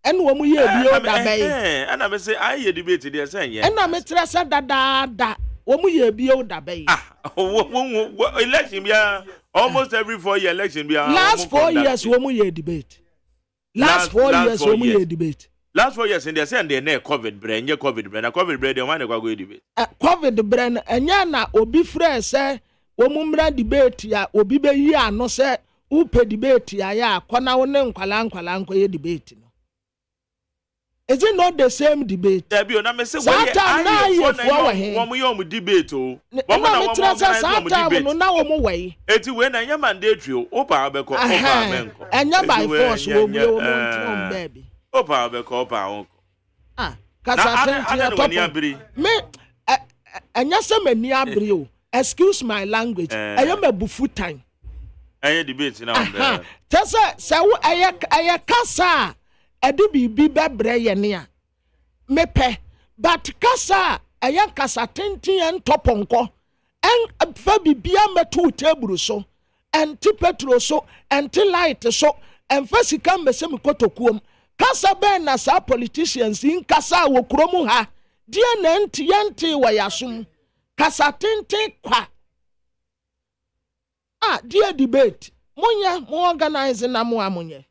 ɛna wɔn yɛ bio dabɛyi ɛna me say ayɛ debate deɛ sɛ nyɛ ɛna me trɛ sɛ dadaada wɔn yɛ bio dabɛyi election bia almost every 4 year election bia last 4 years wɔn yɛ debate last 4 years wɔn yɛ debate last 4 years in the same day na covid bre nye covid bre na covid bre dey one kwa go debate covid bre na enya na obi frɛ sɛ wɔn mmra debate ya obi be yi ano sɛ upe debate ya akɔna wo ne nkwala nkɔ debate no. Is it not the same debate? Debi na me say we debate o. No na wo mo wai. Eti we na nya mandatory o. Opa abeko opa menko. Enya by force wo bi o mo nti baby. Opa abeko opa onko. Kasa me enya se mani abiri o. Excuse my language. Eya me bufu time. Enya debate na on there. Tese wo eya kasa edi bibi bebre ye ne a mepe but kasa ayan kasa tenten en toponko en fa bibia metu table so enti petrol so enti light so en fa sika mbese mkotokuom kasa ben na sa politicians in kasa wo kromu ha die na enti wa yasum kasa tenten kwa die debate munya mo organize na mo amunye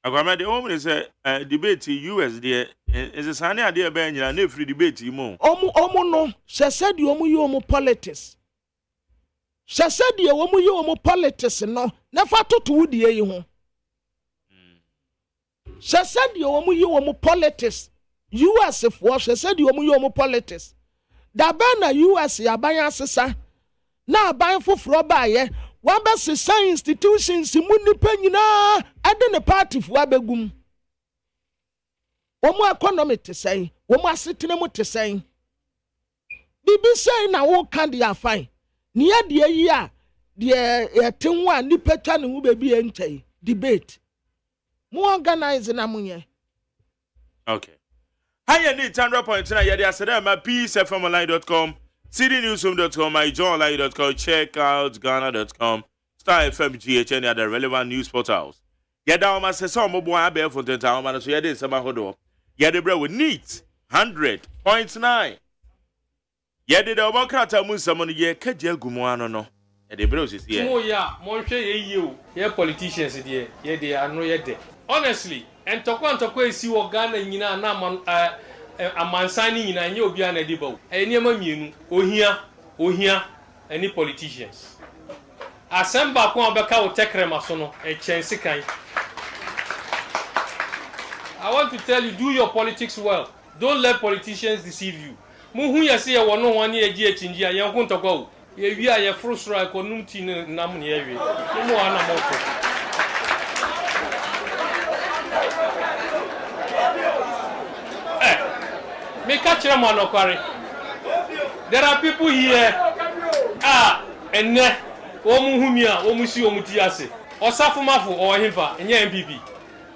Agwama the woman is a debate US there is a sunny idea by na free debate mo. Omo no se said you omo politics. Se said you omo politics no na fa toto die yi ho. Se said you omo politics. US for se said you omo politics. Da ba na US ya ban asesa na ban foforo ba ye one best science institutions munipa nyina ade ne party fu abegum omo economy te say omo asetene mu te say bibi say na wo kan dia fine ne ya de yi a de etenwo a nipa twa ne hu bebi entai debate mu organize na munye okay haya ni 100.9 ya dia sada ma peacefmonline.com cdnewsroom.com, myjohnline.com, check out Ghana.com, Star FM, GHN, and the relevant news portals. Yada ma se so mo bo abe for tenta ma so yade sama hodo. Yade bre we neat 100.9. Yade da obo krata mu nsamo no ye kaje agumu ano no. Yade bre osisi ye. Mo ya mo hwe ye o. Ye politicians de ye de ano ye de. Honestly, entokwa esi wo Ghana nyina na man amansani nyina nye obi ana de bawo enema mienu ohia any politicians asemba ko obeka wo tekrema so no chense kan. I want to tell you, do your politics well. Don't let politicians deceive you. Mu hu yesi ye wono ho ne agi achinji a ye ho ntokwa o ye wi a ye frusra economy ti nam ne ye wi mu ana moko. Me catch them on Okwari. There are people here. And Omuhumia, Omusi Omutiase, or Safumafu or Himpa, and MPP.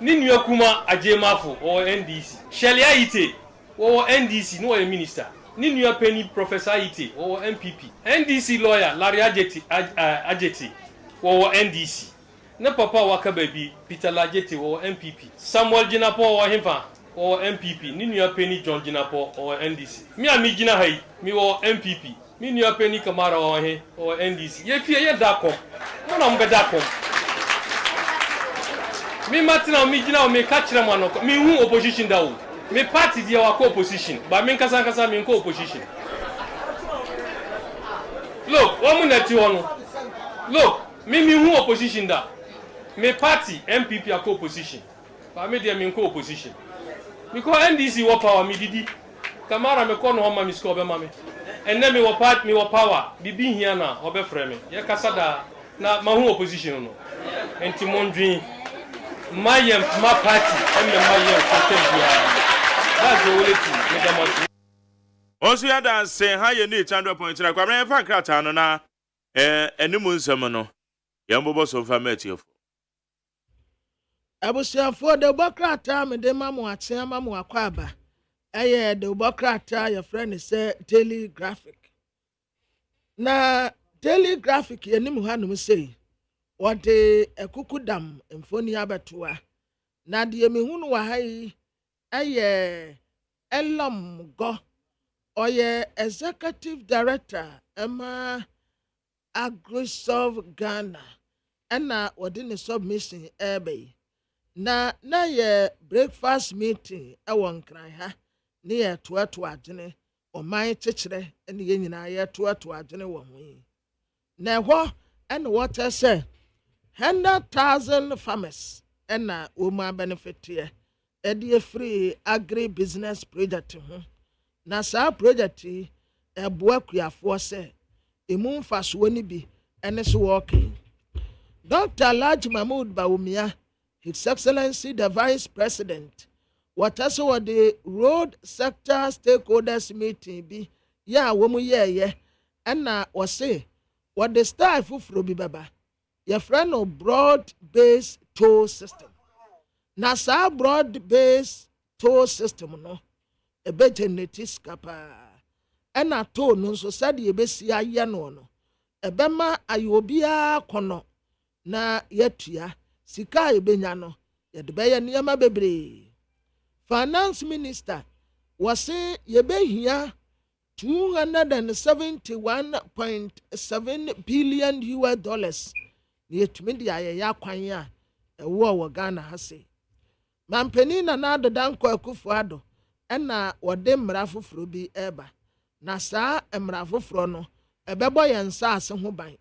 Ninu Kuma Ajemafu or NDC. Shelia Ite or NDC, no a minister. Ninu Penny Professor Ite or MPP. NDC lawyer Larry Ajeti or NDC. Ne Papa Wakababy, Peter Lajeti or MPP. Samuel Jinapo or Himpa. Or MPP, ni nua Penny John Jinapo or NDC. Me a mi gina hai, mi or MPP. Mi nua Penny Kamara or he or NDC. Ye fie ye da kom. Mo na mbe da kom. Mi matina mi gina o me ka kire mo no. Mi hu opposition da o. me party dia wa opposition but me nkasa me nko opposition look one minute one look me who opposition da me party MPP a opposition but me dia me nko opposition because NDC wo power me didi Kamara me kono homa mi score be mame enne me wo part me wo power bibi hia na obefrɛ me ye kasa da na ma hu opposition no enti mondwin mayem ma party emme mayem content that's the only thing me da mo onso ya dan say ha ye ni 100.3 kwa me fa krata no na enimu nsɛm no ye mbobo so fa metiefo abusiafo de bokrata me de mamu atia mamu akwaba eye de bokrata your friend say telegraphic na telegraphic ye nim hanum sei wode ekukudam emfoni abetoa na de me hunu wa hai eye elom go oye executive director ema AGYEMAN Ghana ena wode ne submission ebe na ye breakfast meeting ewo nkran ha ne ye toato agene oman kyekere ene ye nyina ye toato agene wo ho na ho ene water say 100,000 farmers ena wo ma benefit ye edi free agri business project ho na sa project eboa kuafo say emu mfaso ni bi ene so working Dr. Laj Mahmoud Bawumia His Excellency the Vice President, what also the road sector stakeholders meeting be ya womu ye and na was say what the staff fro bi baba your friend of broad-based toll system. Na sa broad-based toll system no e be genetics kapa and na toll no so said ye be si aye no e be ma ayobia kono na yetua sika ebenya no yede beye niama bebre finance minister wase yebehia $271.7 billion US yetumi dia ya kwan a ewo Ghana ha se mampeni na na adodanko akufo ado na wode mmara foforo bi eba na saa mmara foforo no ebebo yensa ase ho ban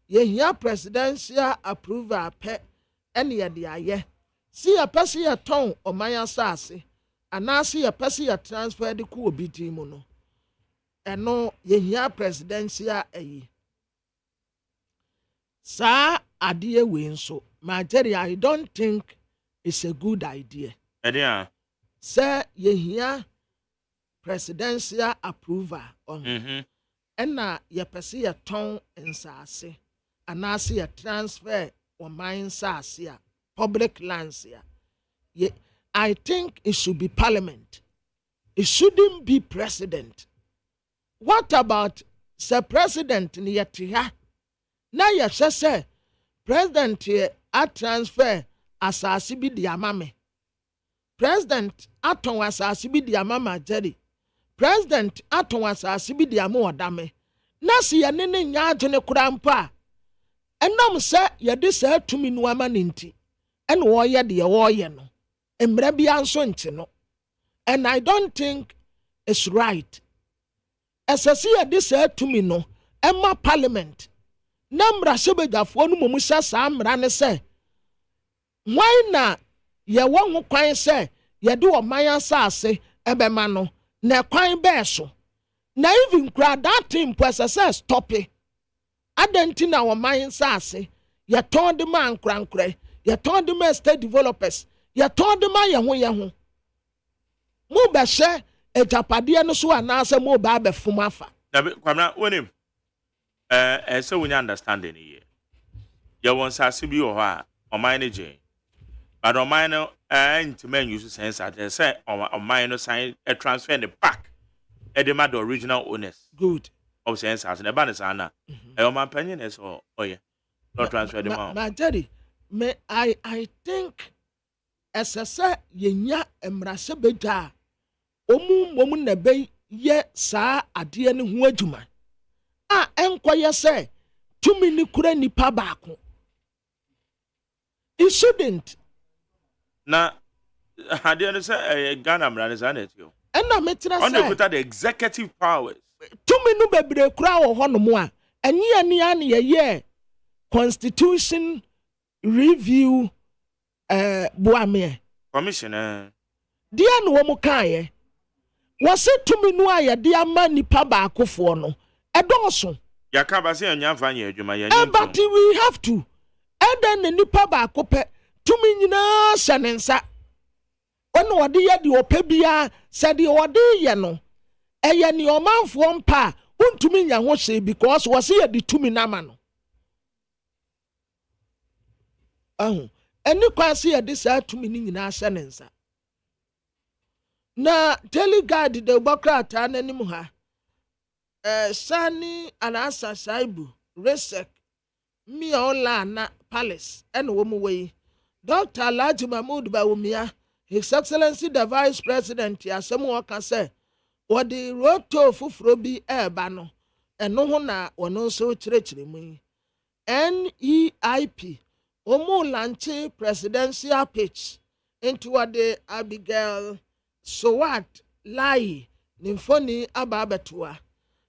yehia presidential approval pe ene yede aye si ya pese ya ton oman asase anase ya pese ya transfer de ku obi din mu no eno yehia presidential ayi sa adie we nso Nigeria I don't think it's a good idea say yehia presidential approval on ena ya pese ya ton nsase anase ya transfer oman sase a public lands here. Yeah, I think it should be parliament. It shouldn't be president. What about the president niyetiha? Na ya say president here a transfer asasi bi di amame. President aton asasi bi di amama Jerry. President aton asasi bi di amu odame. Na si ya nene nya adwene kura mpa. Enom se ya di se tumi no ama ninti. And warrior the warrior no, and Brabian Sonchino. And I don't think it's right. As I see this to me no, Emma Parliament. Nambra Sebeda for Musa Sam Rane say. Why na ye won who quine say, ye do a Maya Sase, Ebemano, ne quine beso. Na even crowd that team press stop it. Adentina or Mayan Sase, ye told the man crankre. You told them state developers. You told them I am who Mo be share a japadia no so anasa mo ba be fumafa. Kwamna wonim so we understanding here. You want sasibi o ha o mine je. But o mine no men use sense at say o mine no sign a transfer in the back. E dey the original owners. Good. Of sense as the ban is ana. E o man pension is oh yeah. Not transfer the amount. My daddy I think as I say yenya emrase beja omu na be ye saa ade ne ho adwuma a enkoye say tumi ni kura nipa baako it shouldn't na Had you understand Ghana Mranizan you? And I met on the executive powers. 2 minutes bebre kura wo ho no mo a enye ne ye constitution review boame Commissioner dia no wo mo kan wo se 2 minutes a ye dia ma nipa ba akofo no edoso yakaba se anya fanya adwuma ye but we have to and then nipa ba akope 2 minutes shanensa ono wode ye de opa bia se de wode ye no eye ni omanfo mpa untumi nya ho hye because was ye de tumi na ma no eni kwase ye de sa tumi ni nyina hye ne nsa na telegard de bokrata na nim ha sani anasa saibu resek mi ola na palace ene wo mu we Dr. Alhaji Mahmood Bawumia His Excellency the Vice President asem wo ka say wodi roto fufuro bi eba no eno ho na wono so kirekire mu NEIP omo lanche presidential pitch into wodi Abigail Sowat Lai nimfoni ababetua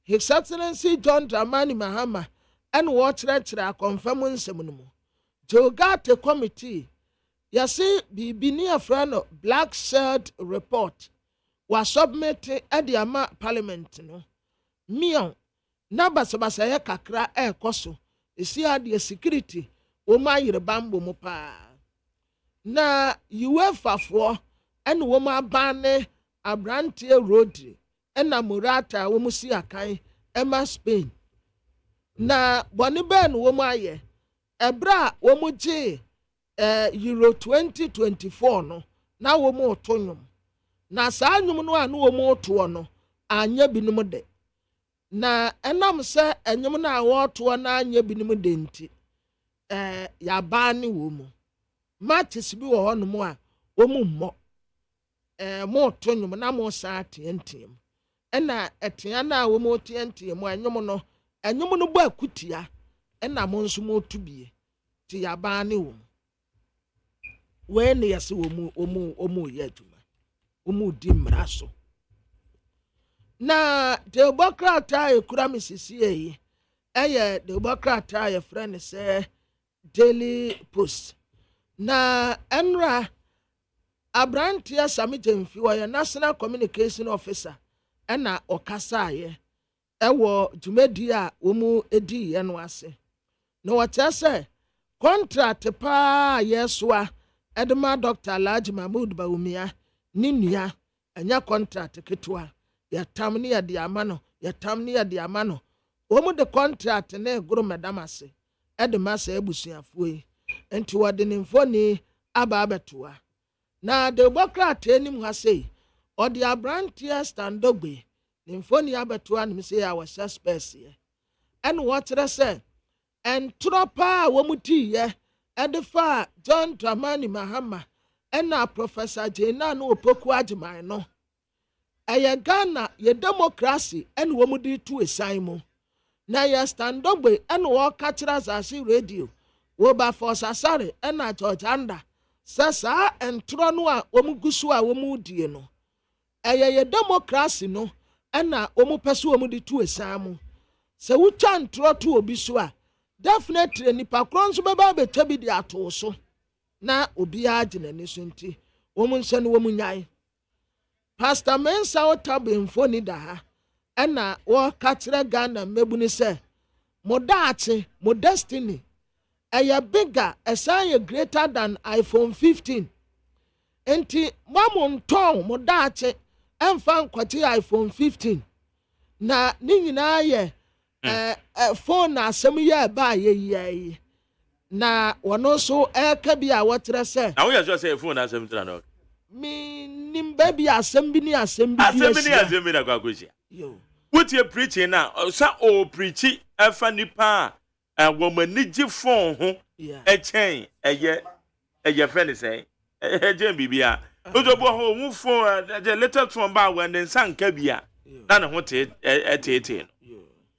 His Excellency John Dramani Mahama and what kirekire confirm nsem no mu Jogate committee yasi bibini afrano black shirt report was submitted at the ama parliament no mion na basabasa ye kakra koso esi ade security o ma yire bambo mo pa na UEFA for and wo ma bane abrante road na Morata wo musi akan ema Spain na boni ben wo ma ye ebra wo mu je Euro 2024 no na wo mo tonwom na saa nwom no anu wo mo to no anya binum de na enam se enyom na wo to na anya binum de nti ya ba ne wo mu matches bi wo no mo a wo mu mo mo tonwom na mo saa tentem ena etia na wo mo tentem enyom no bo akutia ena mo nso mo tubie ti ya ba ne wo when yes omu ye adwuma omu di mraso na democrata ekura misisi yi eye democrata ye friend say Daily Post na enra abrantia samijemfi wo national communication officer ena okasa ye ewo dwumadi a omu edi ye no ase no what say contract pa yeswa Edema Dr. Alhaji Mahmood Bawumia ninua anya contract ketwa ya tamni ya diamano omu de contract na eguru madam ase edema se ebusuafo yi enti wode ne mfoni aba abetoa na de bokrat enim ha sei ode abrantia standogbe ne mfoni abetoa ne se ya wa suspect ye en wotre se en tropa wo muti ye Edifa John Dramani Mahama ena Professor Jena no opoku agyeman no eye Ghana ye democracy en wo mudi tu esan mu na ye standogbe en wo ka kira zasi radio wo ba force asare ena George Anda sasa entro no a wo mugusu a wo mudie no eye ye democracy no ena wo mu pese wo mudi tu esan mu se wucha ntro to obi so a definitely nipa kronso beba betwa bi di ato so na obi agye ne so nti wo mu nse no wo mu nyai Pastor Mensa otabemfo ni da ha ena wo ka kire Ghana mebu ni se modaache mo destiny eye bigger esan greater than iPhone 15 enti mamon ton modaache emfa nkwati iPhone 15 na ni nyina ye phone na asem ye ba ye na wono so eka bi a wotre se na wo ya so say phone na asem tra no mi nimba bi asem bi na kwa kwesi yo what you preaching na sa o preachi afa nipa wo manigi phone ho chen eye friend say jen bibia ojo bo ho mu phone the latest phone ba when den sanka bia na ne ho te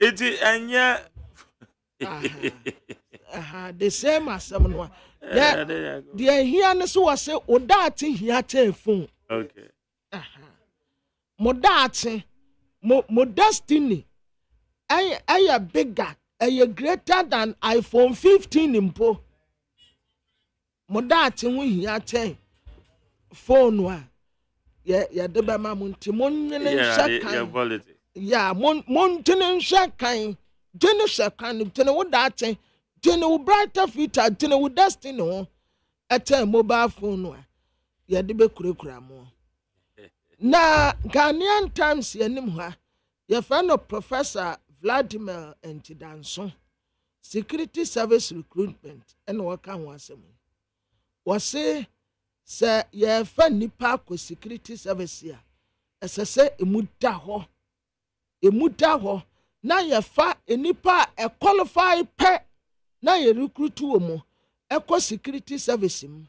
iti anya the same as someone deɛ hia ne so wɔ sɛ wo daate hia kyɛn phone. Okay. Mo daate mo destiny ɛyɛ bigger ɛyɛ greater than iPhone 15 mpo. Mo daate ho hia kyɛn phone a yɛde bɛma mo nti mo nwene nhyɛ kan. Yeah, mon tene nhyɛ kan. Tene hyɛ kan tene wo daate. Tene wo brighter future tene wo destiny ho. Ɛtɛ mobile phone a yɛde bɛkurakura mo. Na Ghanaian Times yɛnim ha yɛfrɛ no Professor Vladimir Ntidanso Security Service Recruitment ɛna wɔka ho asɛm. Wɔse sɛ yɛfa nipa akɔ security service a ɛsɛ sɛ emu da hɔ na yɛfa nipa a qualify pɛ na yɛ recruit wɔ mu ɛkɔ security service mu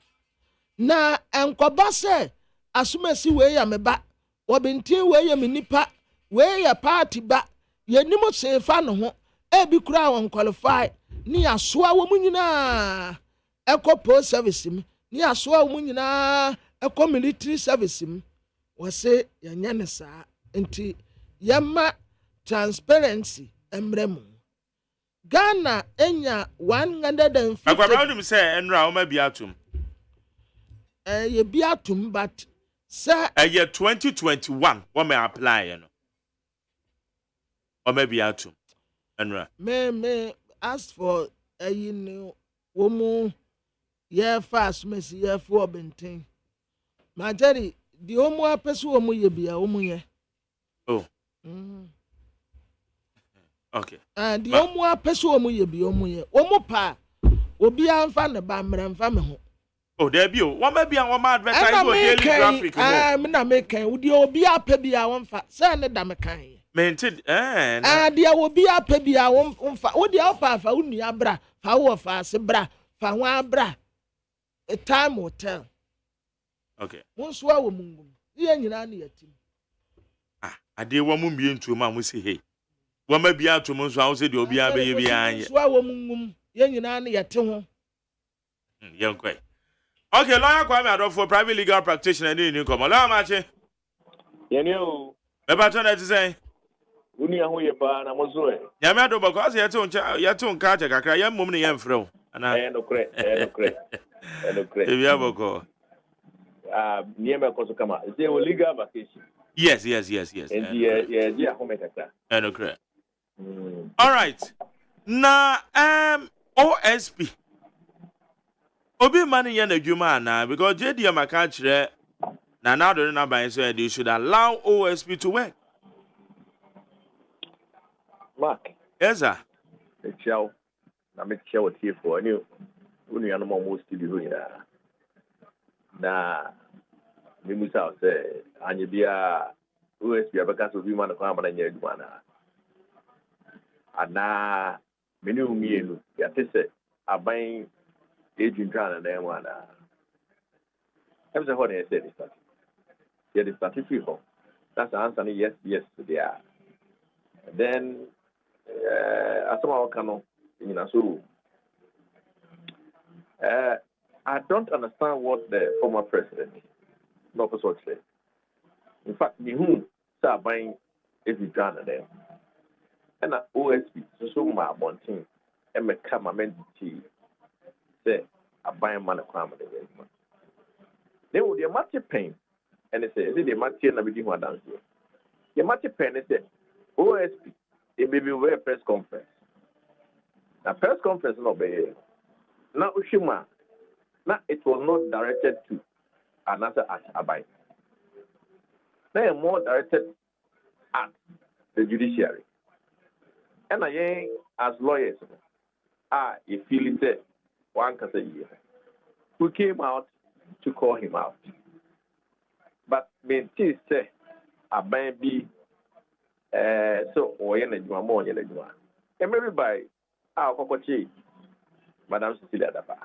na ɛnkɔba sɛ asomasi wei yɛ me ba wɔbɛntin wei yɛ me nipa wei yɛ party ba yɛnim seefa no ho ebi kura wɔn qualify ne yɛasoa wɔ mu nyinaa ɛkɔ post service mu ne yɛasoa wɔ mu nyinaa ɛkɔ military service mu wɔse yɛnyɛ ne saa nti yɛma transparency emre mu. Ghana enya 150. Akwabra nim say enra o ma bi atum. Ye bi atum but say year 2021 what may apply you know. O ma bi atum. Enra. Me ask for you know womu ye fast mess ye for benten. Majari the omu apesu omu ye bia omu ye. Oh. Okay. And the omu apesu omu ye bi omu ye. Omu pa obi anfa ne ba mramfa me ho. Oh, there be o. One may be an one advertise for daily graphic. Me na make kan. Udi obi ape bi a wonfa. Say ne da me kan. Mented dia obi ape bi a wonfa. Udi opa fa unu abra. Fa wo fa se bra. Fa ho abra. A time will tell. Okay. Once wa wo mungum. Ye nyina na yatim. Ade wo mu mbie ntu ma mu se hey. Wo ma bia ato mu nso a wo se de obi abeye bia anye. Once wa wo mungum. Ye nyina na yate ho. Ye nkoi. Okay, lawyer Kwame Adolfo, private legal practitioner ni come. Lawyer Mache. Yeni o. Me ba to na ti say. Uni aho ye pa na mo so e. Ya me ado because ye to nka cha kakra ye mom ne ye mfrɛ wo. Ana. No kre. Ebi aboko. Nieme ko so kama. Is there legal vacation? Yes. And yeah, aho me kakra. No kre. All right. Na OSP Obi mani ya na adwuma na because JD amaka kire na now the number so they should allow OSP to work. Mark. Yes sir. The show na me share what here for any unu ya no mo studio ya. Na me musa say anye bia OSP abaka so bi man ko amana nya adwuma na. Ana me ni umienu ya tese aban agent and then one. I'm saying what I said is that yeah, the certificate. That's the answer. Yes, they are. Then as someone can so I don't understand what the former president, not what said. In fact, the whom start buying every gun and then and OSP so my MONTIE and me come amendment. Say a buying man a crime against. Then would your match pain and they say, is it the match and everything one dance here? Your match pain is that OSP, it may be a press conference. Now, press conference not be now Ushima. Now it was not directed to another at buy. They are more directed at the judiciary. And I as lawyers, you feel it. One can say, we came out to call him out. But Mentis say, a baby, so, or Yenajuma, more Yenajuma. And maybe by our cocochi, Madame Cecilia Dapa.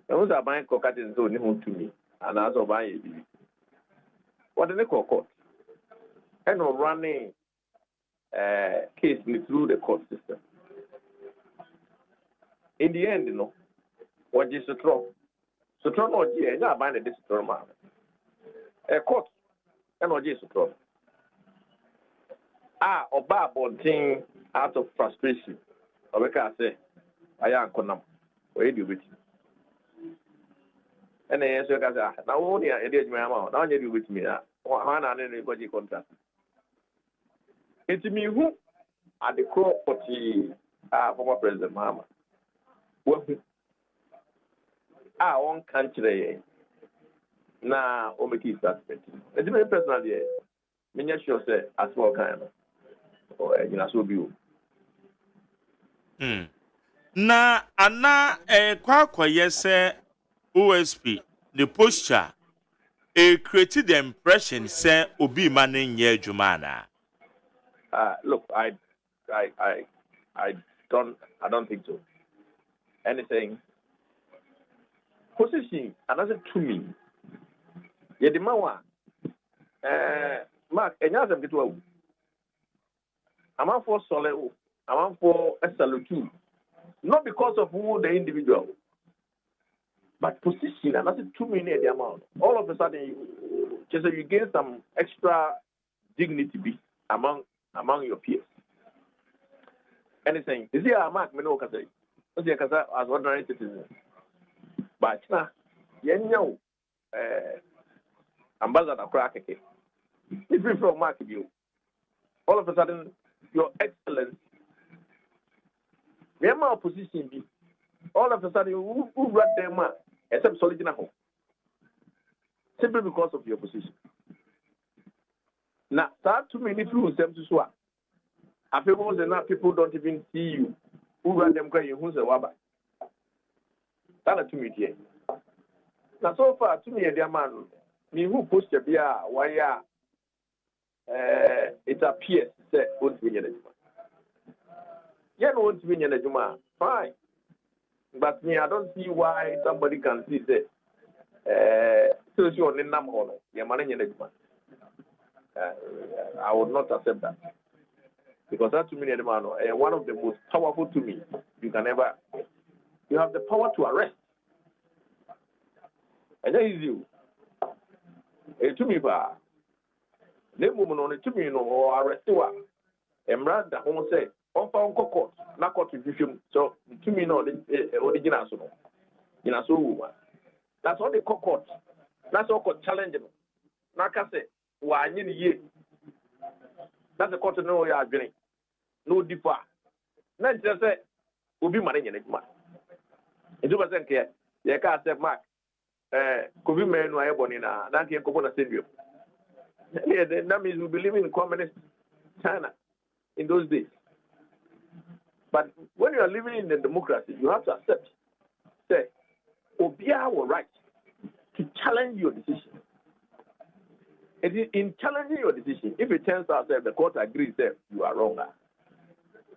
There was a buying cocatin zone to me, and as of buying. What did they call court? And running case through the court system. In the end, What is the trouble? So, trouble, yeah, not buying this trouble. A court, and what is the trouble? Or bonting out of frustration. Or we can say, I am Conam. Where do you with? And then answer, now only I did my amount. Now you with me. One and anybody contract. It's me who at the crop party, former President Mama. One country na omeki statement. It's very personal here. Me sure say as well kind or so be. Na ana kwa yese OSP the posture created the impression say obi manin ye jumana. Look, I don't think so. Anything position another to me. Ye the mawa Mark enyazem getwa. I'm for solid. I'm for a salute. Not because of who the individual, but position another 2 million the amount. All of a sudden, you gain some extra dignity among your peers. Anything. Is here a mark? Me no can say. As ordinary citizens. But now, you ambassador crack again. If you from mark you, all of a sudden, your excellence. Remember opposition be. All of a sudden, who read them except solid enough. Simply because of your position. Now, start too many people them to swap. I feel that people don't even see you. Who read them crying? Who's a wabba? That's to me here. Now, so far, to me, dear man, me who pushed the beer, why, it appears that won't be in yeah, no one's winning a Juma. Fine. But me, I don't see why somebody can see that social in Namhono, Yamanin in a Juma. I would not accept that. Because that to me, one of the most powerful to me you can ever. You have the power to arrest. And that is you. To me, the woman on it to me, or arrest you. And rather, home say, on court, not court review. So, to me, no, original. You know, so that's all they call court. That's all called challenging. Like I say, why in a year? That's the court to know you are doing. No differ. Not just say, will be money in it. It doesn't care. You can't say, Mark, could be men who are born in a 19th Corona Stadium. That means we believe in communist China in those days. But when you are living in a democracy, you have to accept, say, obey our right to challenge your decision. And in challenging your decision, if it turns out that the court agrees that you are wrong,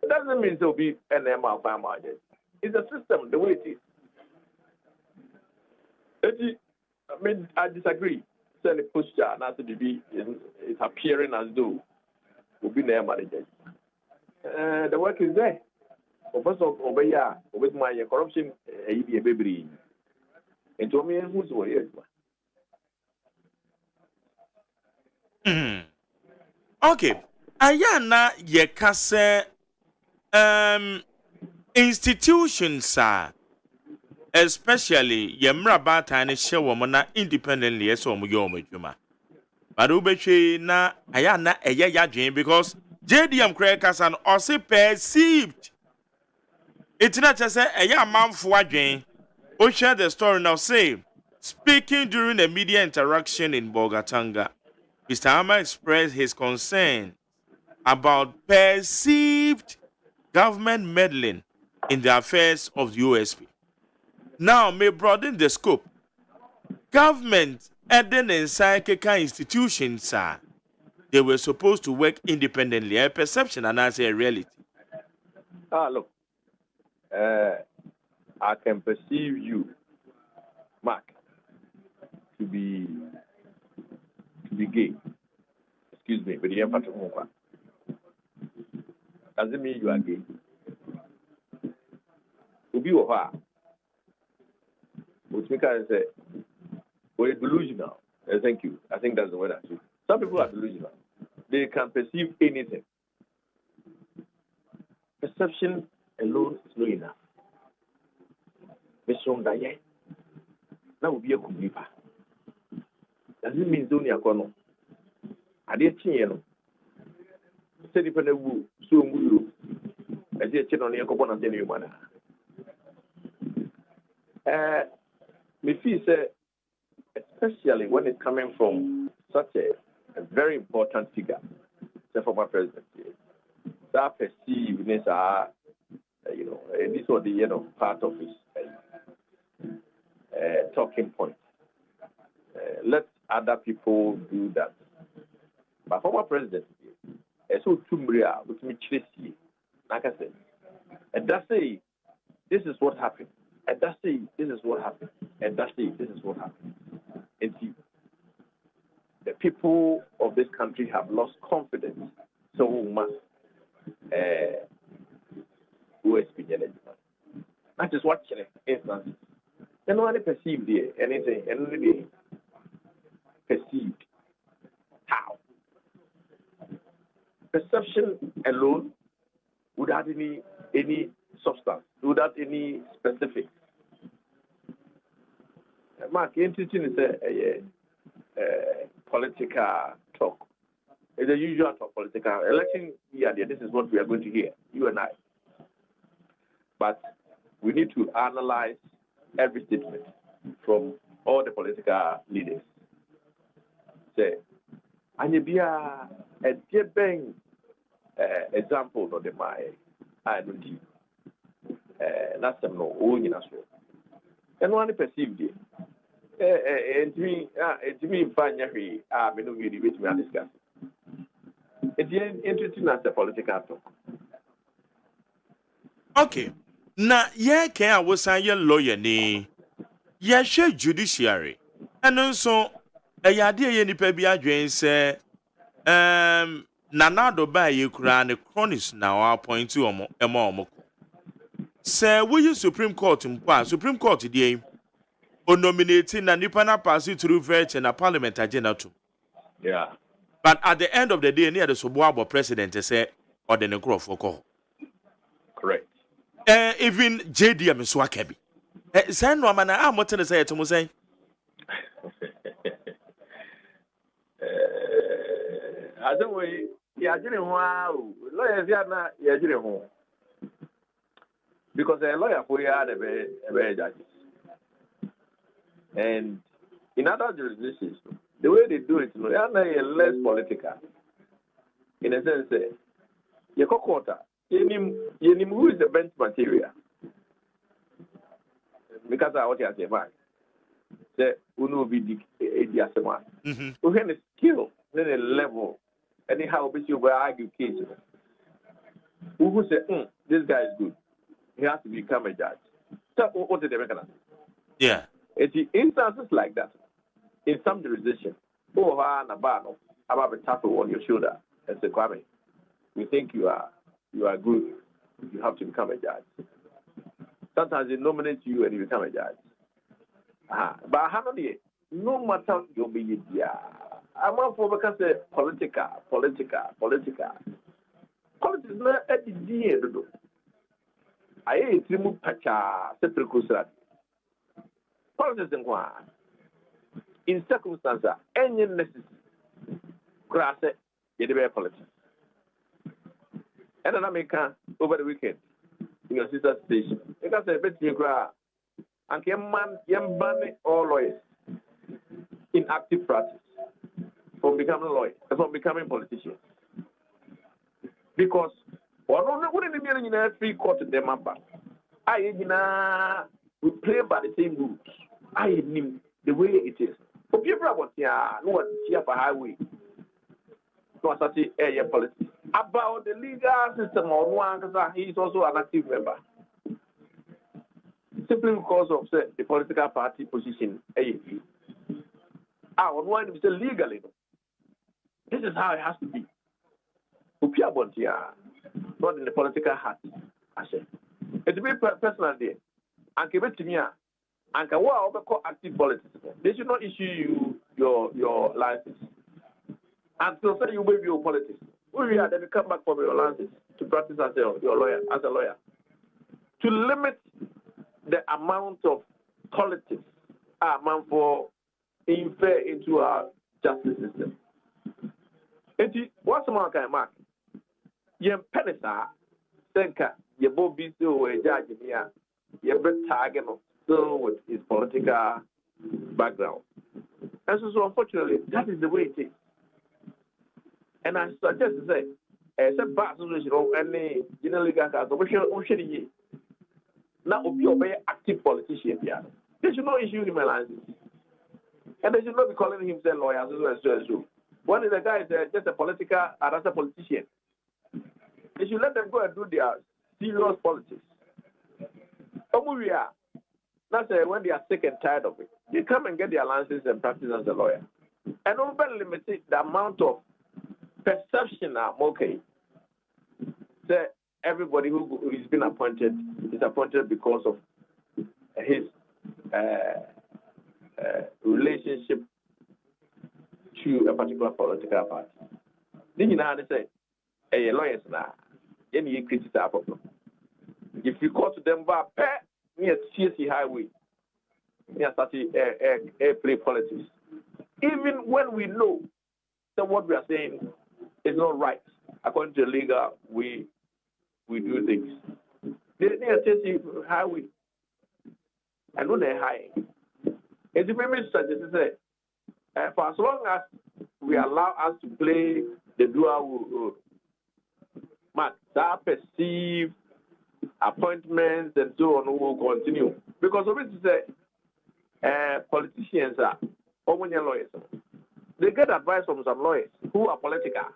it doesn't mean there will be an MR. It's a system, the way it is. I mean, I disagree. Say the posture and as to be is appearing as though will be the manager. The work is there. First of all, with my corruption, a baby. And to me, who's here? Okay. Ayana yekase institutions are especially yemra and shewomana independently as juma. But ubeche na ayana eya because JDM Crackerson also perceived. It's not just a young man for again. Who shared the story now say, speaking during a media interaction in Bogatanga, Mr. Hama expressed his concern about perceived government meddling in the affairs of the USP. Now, may broaden the scope. Government adding inside institutions, they were supposed to work independently. A perception and as a reality. Look, I can perceive you, Mark, to be gay. Excuse me, but you have to doesn't mean you are gay. To be over, which we can say, we're delusional. Thank you. I think that's the word I should. Some people are delusional. They can perceive anything. Perception alone is not enough. That would be a kubipa. Doesn't mean only a corner. I did see Say if I know so good. I did check on the couple of days. Me feel say, especially when it's coming from such a very important figure, the former president, that perceiveness are, this was the part of his talking point. Let other people do that. But former president, so Tumbria, which me chase, like I said, and that's say this is what happened, and that's say this is what happened, and that's say this is what happened. And see, the people of this country have lost confidence so much. OSP, that is what instance. And no one perceived anything, and perceived. How? Perception alone, without any substance, without any specific. Mark, interesting is a political talk. It's a usual talk, political election. Yeah, this is what we are going to hear, you and I. But we need to analyze every statement from all the political leaders. Say, and you be a given example of the my identity. That's them no own in us. And one perceived it. And me, finally, I mean, we which we are discussing. It's interesting as a political talk. Okay. Na ye can I was a lawyer ni. Ye share judiciary. And also a yadia yeni pebi adwen say nanado ba ye kura ne chronics na point to emo. Say we use Supreme Court mpa Supreme Court die o nominating na nipa na pass through vote na parliament agenda to. Yeah. But at the end of the day near the Soboabo president say or the necro for call. Correct. Even JDM is Swakabi. Say no man I'm what to say to me say. I don't way yeah didn't wow lawyers na yeah didn't home. Because a lawyer for the very judges. And in other jurisdictions, the way they do it, they are less political. In a sense, you go quarter, you who is the bench material. Because I want to say, man, say, who know be the asset. Who have a skill, then a level, anyhow, but you will argue cases. Who say, this guy is good. He has to become a judge. So, what did they make? Yeah. It's instances like that. In some jurisdictions, about a tap on your shoulder and say, Kwame, we think you are good. You have to become a judge. Sometimes they nominate you and you become a judge. But how do no matter your behavior, I'm not for because political. Politics is not at the end. I ain't remove pacha separate kusra. Politics in circumstances, any necessity, grass, you do politics. And then I make over the weekend in your sister's station. Because I bet you cry and young ban all lawyers in active practice from becoming lawyers, from becoming politicians. Because wouldn't be in a free court to them up. We play by the same rules. I knew the way it is. For people about no one here for highway. No such a policy. About the legal system or one because he is also an active member. Simply because of the political party position. On one is legally. This is how it has to be. For people about here, not in the political hat. I say. It's a very personal day. And give it to me. And can call active politics. They should not issue you your license until say you waive your politics. We are then you come back from your license to practice as your lawyer, as a lawyer. To limit the amount of politics amount for infer into our justice system. And what's the mark I mark? Yen penisa, senka, ye bobi so a judge here, ye bet target still with his political background. And so unfortunately, that is the way it is. And I suggest to say, as a bad solution of any general legal case, we should now be an active politician here. They should not issue him a license. And they should not be calling himself lawyer as well. One of the guys is just a political, another politician. They should let them go and do their serious politics. That's when they are sick and tired of it. They come and get their license and practice as a lawyer. And over limited the amount of perception okay. Say everybody who is been appointed is appointed because of his relationship to a particular political party. Then you know how they say, hey, lawyers now, any criticize problem. If you go to them bar near CSC highway, near such airplay politics. Even when we know that what we are saying is not right, according to the legal way we do things. They near CSC highway. I know they're high. It's the famous strategy say, for as long as we allow us to play the dual role, that perceived appointments and so on will continue. Because of it is politicians are lawyers. They get advice from some lawyers who are political.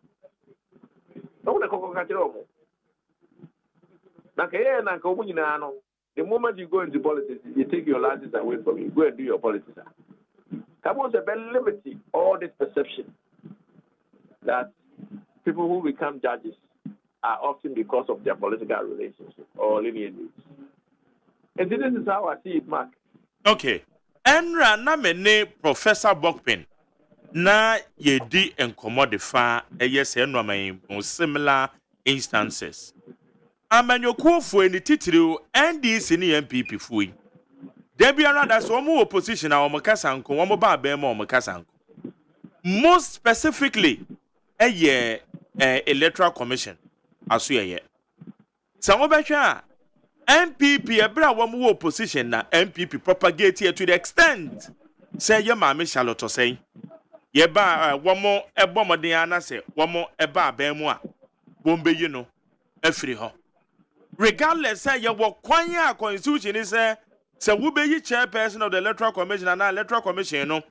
The moment you go into politics, you take your license away from you. Go and do your politics. Come on, very limiting all this perception that people who become judges are often because of their political relationship or lineage. And this is how I see it, Mark. Okay. Enra na mene Professor Bokpin na yedi encommodifa yes enwa similar instances. Amanyoku fu eni titiri NDC ni MPP fu yi. Debi another so omo opposition a omo kasanko omo ba be ma omo kasanko. Most specifically electoral commission aso ye. Sanwo behwa MPP ebra womo opposition na MPP propagate here to the extent say ye ma me Charlotte say ye ba womo ebomoden ana say womo eba ba mu a bombe yi no afiri ho. Regardless say ye wo kwan ya constitution is say we be chairperson of the electoral commission and electoral commission no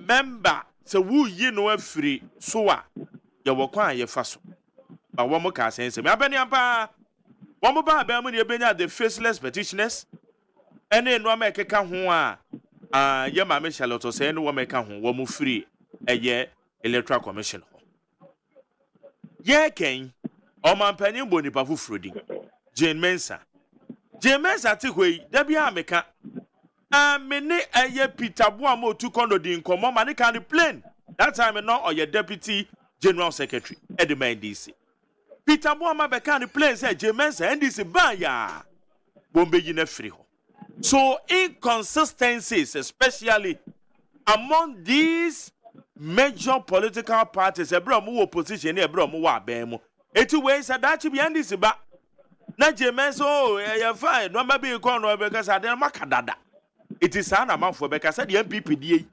member so wu yi no afiri so a ye wo kwan ye fa so ba wo mo ka sense me abani ampa wo mo ba ba mu ne benya the faceless petitioners ene no amekeka ho a ye ma me Charlotte say no wo meka ho wo mo free eye electoral commission ho ye ken o man panin boni pa fufuro di Jane Mensa ti hoi da bia ameka mene eye Peter Boamo tu kondo di nkomo ma ne kan plane that time no or your deputy general secretary Edman DC Peter Boamo be kan plane say Jane Mensa NDC ban ya bombe yi na free ho. So inconsistencies especially among these major political parties ebra mu opposition e ebra mu wa ban mu eti we say that be NDC ba na jemenso ya fine no ma be ko no be ka sa de makadada it is an amafo be ka sa de MPP die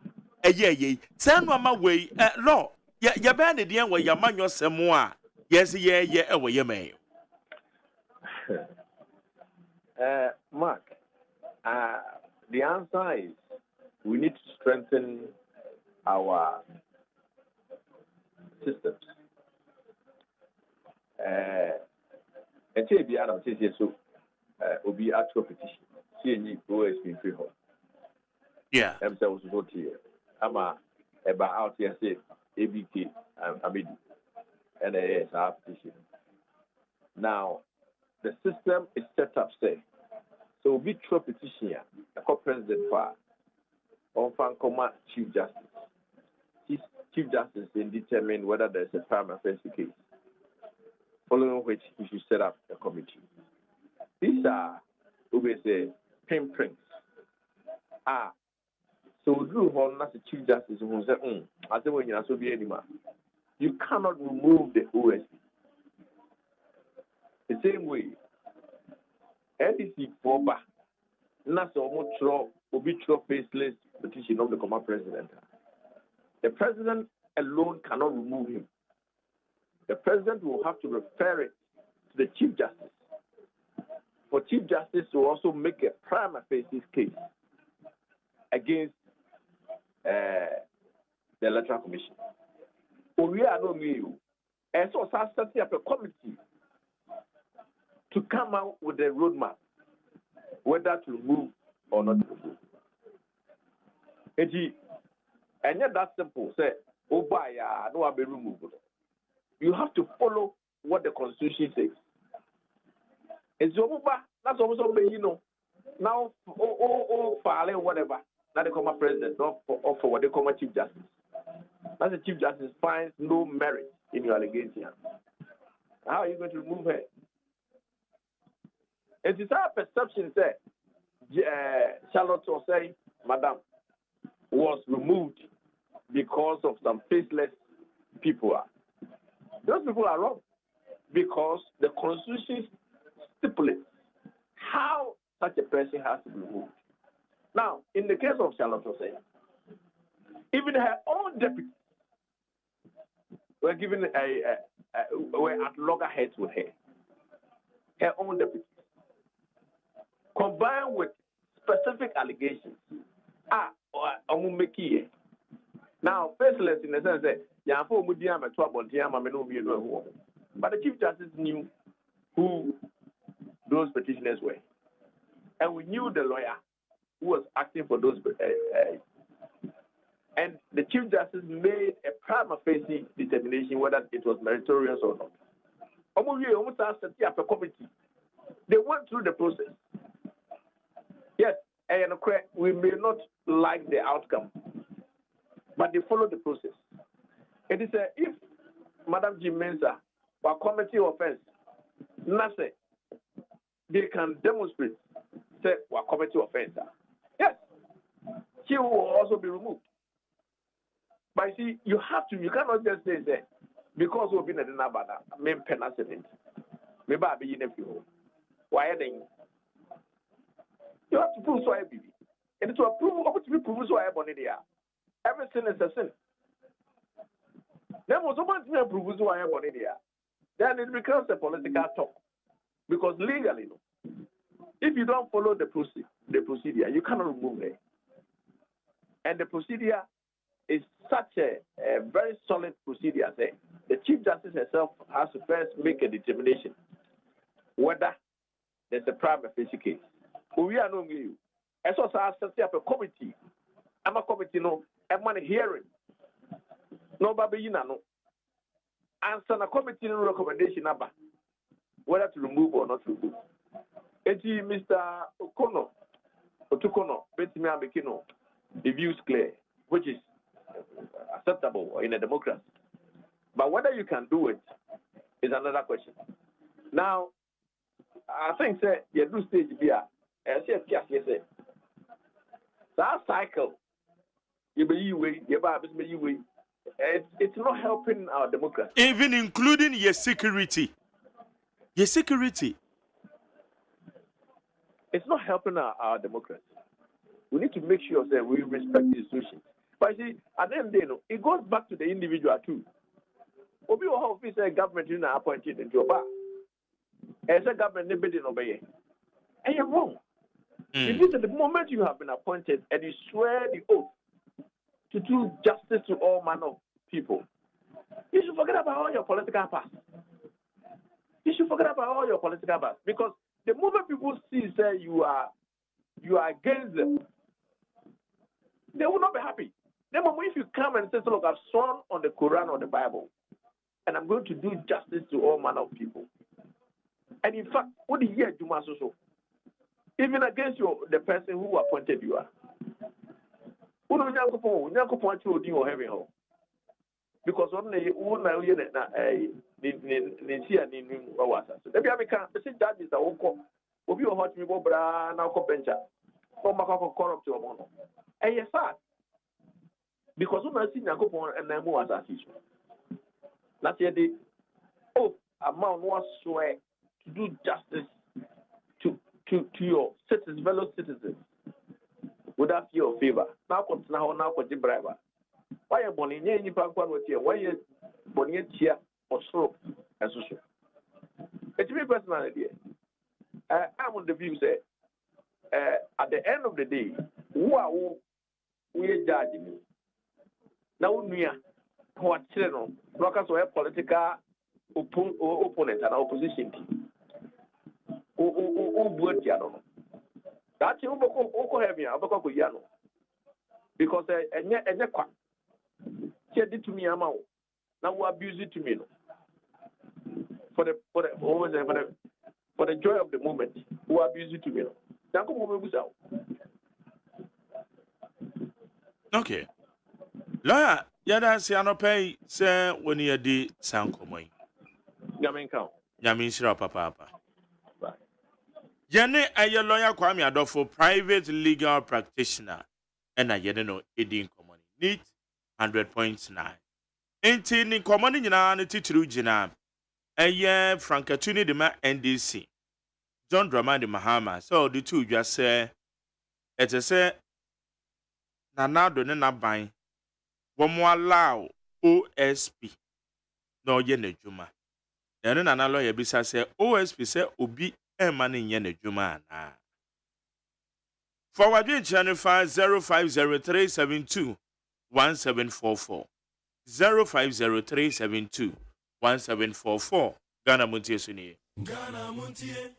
eye say no ma we law ya be ne de we ya manyo semo a yes ye e we ye man. Mark, the answer is we need to strengthen our systems. And say be Adam says so obi actual petition. See any OSP free home. Yeah. Themselves vote here. Ama eba out here say ABK Amidi and a petition. Now the system is set up say So we throw petition here, the president for on Fankoma Chief Justice. Chief Justice then determine whether there's a prima facie case, following which he should set up a committee. These are, we say, pinpricks. So Drew Horn as the Chief Justice who said, I say when you're so be anymore, you cannot remove the OSP. The same way, NDC Foba, Nasa Omotro, Obitro faceless petition of the Common President. The president alone cannot remove him. The president will have to refer it to the Chief Justice. For Chief Justice to also make a prima facie case against the Electoral Commission. We are no new. And so setting up a committee to come out with a roadmap, whether to remove or not to remove. And yet that's simple. Say, no, I'll be removed. You have to follow what the Constitution says. It's that's also now filing whatever. Now they come a president, or for what they call a Chief Justice. Now the Chief Justice finds no merit in your allegation. How are you going to remove her? It is our perception that Charlotte OSEI, Madam, was removed because of some faceless people. Those people are wrong because the Constitution stipulates how such a person has to be removed. Now, in the case of Charlotte OSEI, even her own deputies were given were at loggerheads with her. Her own deputies, combined with specific allegations, now faceless in the sense that but the Chief Justice knew who those petitioners were, and we knew the lawyer who was acting for those. And the Chief Justice made a prima facie determination whether it was meritorious or not. Almost set up a committee. They went through the process. Yes, and we may not like the outcome, but they followed the process. It is if Madam G. Mensah or committee offense, nothing, they can demonstrate say or committee offense. Yes, she will also be removed. But see, you cannot just say that because we've been at another main penalty. Maybe I'll be in a few. Why are they? You have to prove so I be. And to approve, to be proved so I have on it here. Every sin is a sin. There was someone to prove so I have on it here. Then it becomes a political talk. Because legally, if you don't follow the procedure, you cannot remove it. And the procedure is such a very solid procedure. The Chief Justice herself has to first make a determination whether there's a prima facie case. We are knowing you. And so I set up a committee. I'm a committee, I'm on a hearing. No, baby, you know. Answer a committee recommendation number whether to remove or not to remove. And Mr. Otukono, Betty Mekino, the views clear, which is acceptable in a democracy. But whether you can do it is another question. Now, I think you do stage here. That cycle, it's not helping our democracy. Even including your security. Your security. It's not helping our democracy. We need to make sure that we respect the institutions. But see, at the end of the day, it goes back to the individual too. Obi or officer government you now appointed into a bar. As a government, they didn't obey. And you're wrong. Because at the moment you have been appointed and you swear the oath to do justice to all manner of people, you should forget about all your political past. You should forget about all your political past. Because the moment people see that you are against them, they will not be happy. Then if you come and say, look, I've sworn on the Quran or the Bible, and I'm going to do justice to all manner of people. And in fact, what do you hear, Juma so? even against the person who appointed you. Uno nyakopon chi odi o heaven ho. Because on the una ye na ni sia ni wawasa. So debi ameka say judges a wonko obi o hot me bo bra na ko bencha. O makako corrupt o mo no. Yes sir. Because una si nyakopon na mu asasi so. Last year they amount was swear to do justice to your citizens, fellow citizens without fear or favor. Now comes now for the briber. Why a bonny any pankwan with you? Why a bonny cheer or so and so? It's me personality. I'm on the view say at the end of the day, who are we judging? Now we are what children, blockers or political opponent and opposition team. That's because did to me amount now we abuse it to me for the joy of the moment who abuse it to me. Okay. Lawyer, yada si anope se when you di sankomoi. Yamin count. Yamin shira papa. Yene aye lawyer Kwame Adofo, private legal practitioner, and I no edin common. Neat 100.9. Enti ni common nyina ne titru jina. Aye Frankatuni de ma NDC. John Dramani Mahama. So the two just say it is say na do ne na ban. Womo allow OSP no ye na dwuma. Ene na lawyer bisa say OSP say obi emane nye na dwuma na. Forward in channel 050372 1744 050372 1744 Ghana Montie Suni. Ghana Montie.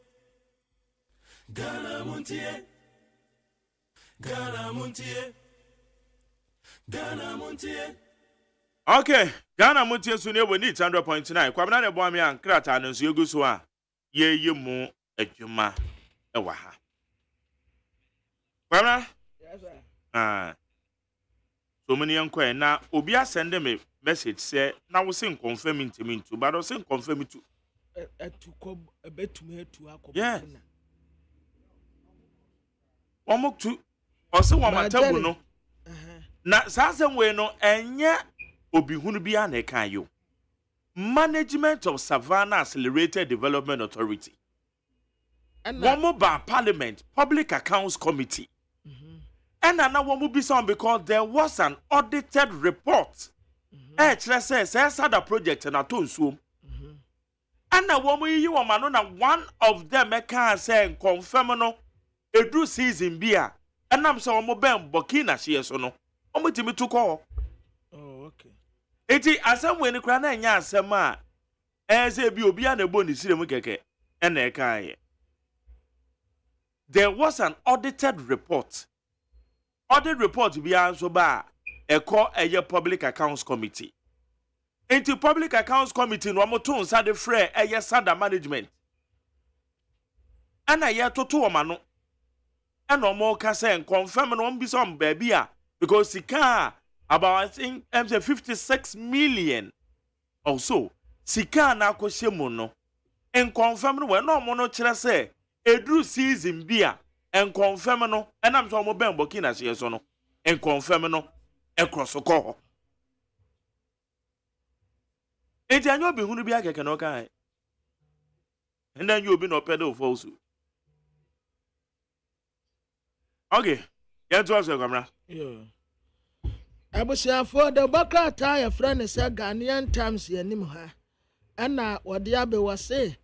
Ghana Montie. Ghana Montie. Ghana Montie. Okay, Ghana Montie Suni we need 100.9. Kwabena ne boami an krata no nso egu so a ye mu adwuma e wa ha. Kwabena? Yes sir. So many enquire na obi asende me message say na wo sin confirm intimi to but wo sin confirm to to come betume to akọ. Yeah. Omok to o se wo matabu no. Na sasem we no enye obi hunu bia na kan yo. Management of Savannah Accelerated Development Authority. And Womoba Parliament Public Accounts Committee. And now one be some because there was an audited report. Let's say the project and a tone soon. And now one you one of them can say confirm no a do season beer. And I'm so mobile Burkina she is no. Omiti to call. Oh, okay. Eti asem we ni kra na nya asem a eze bi obi a na bo ni sire mu keke na e kan. There was an audited report. Audit report bi anso ba e call a Public Accounts Committee. Into Public Accounts Committee no mo to nsa de frɛ eye SADA management. Ana ye toto o ma no. E no mo ka say confirm no bi some baby a because sika about I think 56 million or so. Sika na akɔhye mu no. En confirm no we no mo no kyerɛ say edru season bia en confirm no enam so mo ben Burkina she so no en confirm no e cross ko. Enti anyo bi hunu bia keke no kan. And then you be no pedal false. Okay. Yeah, to us camera. Yeah. Abusiafo de bakrata ya friend say Ghanaian Times yanim ha. Ana wode abewa say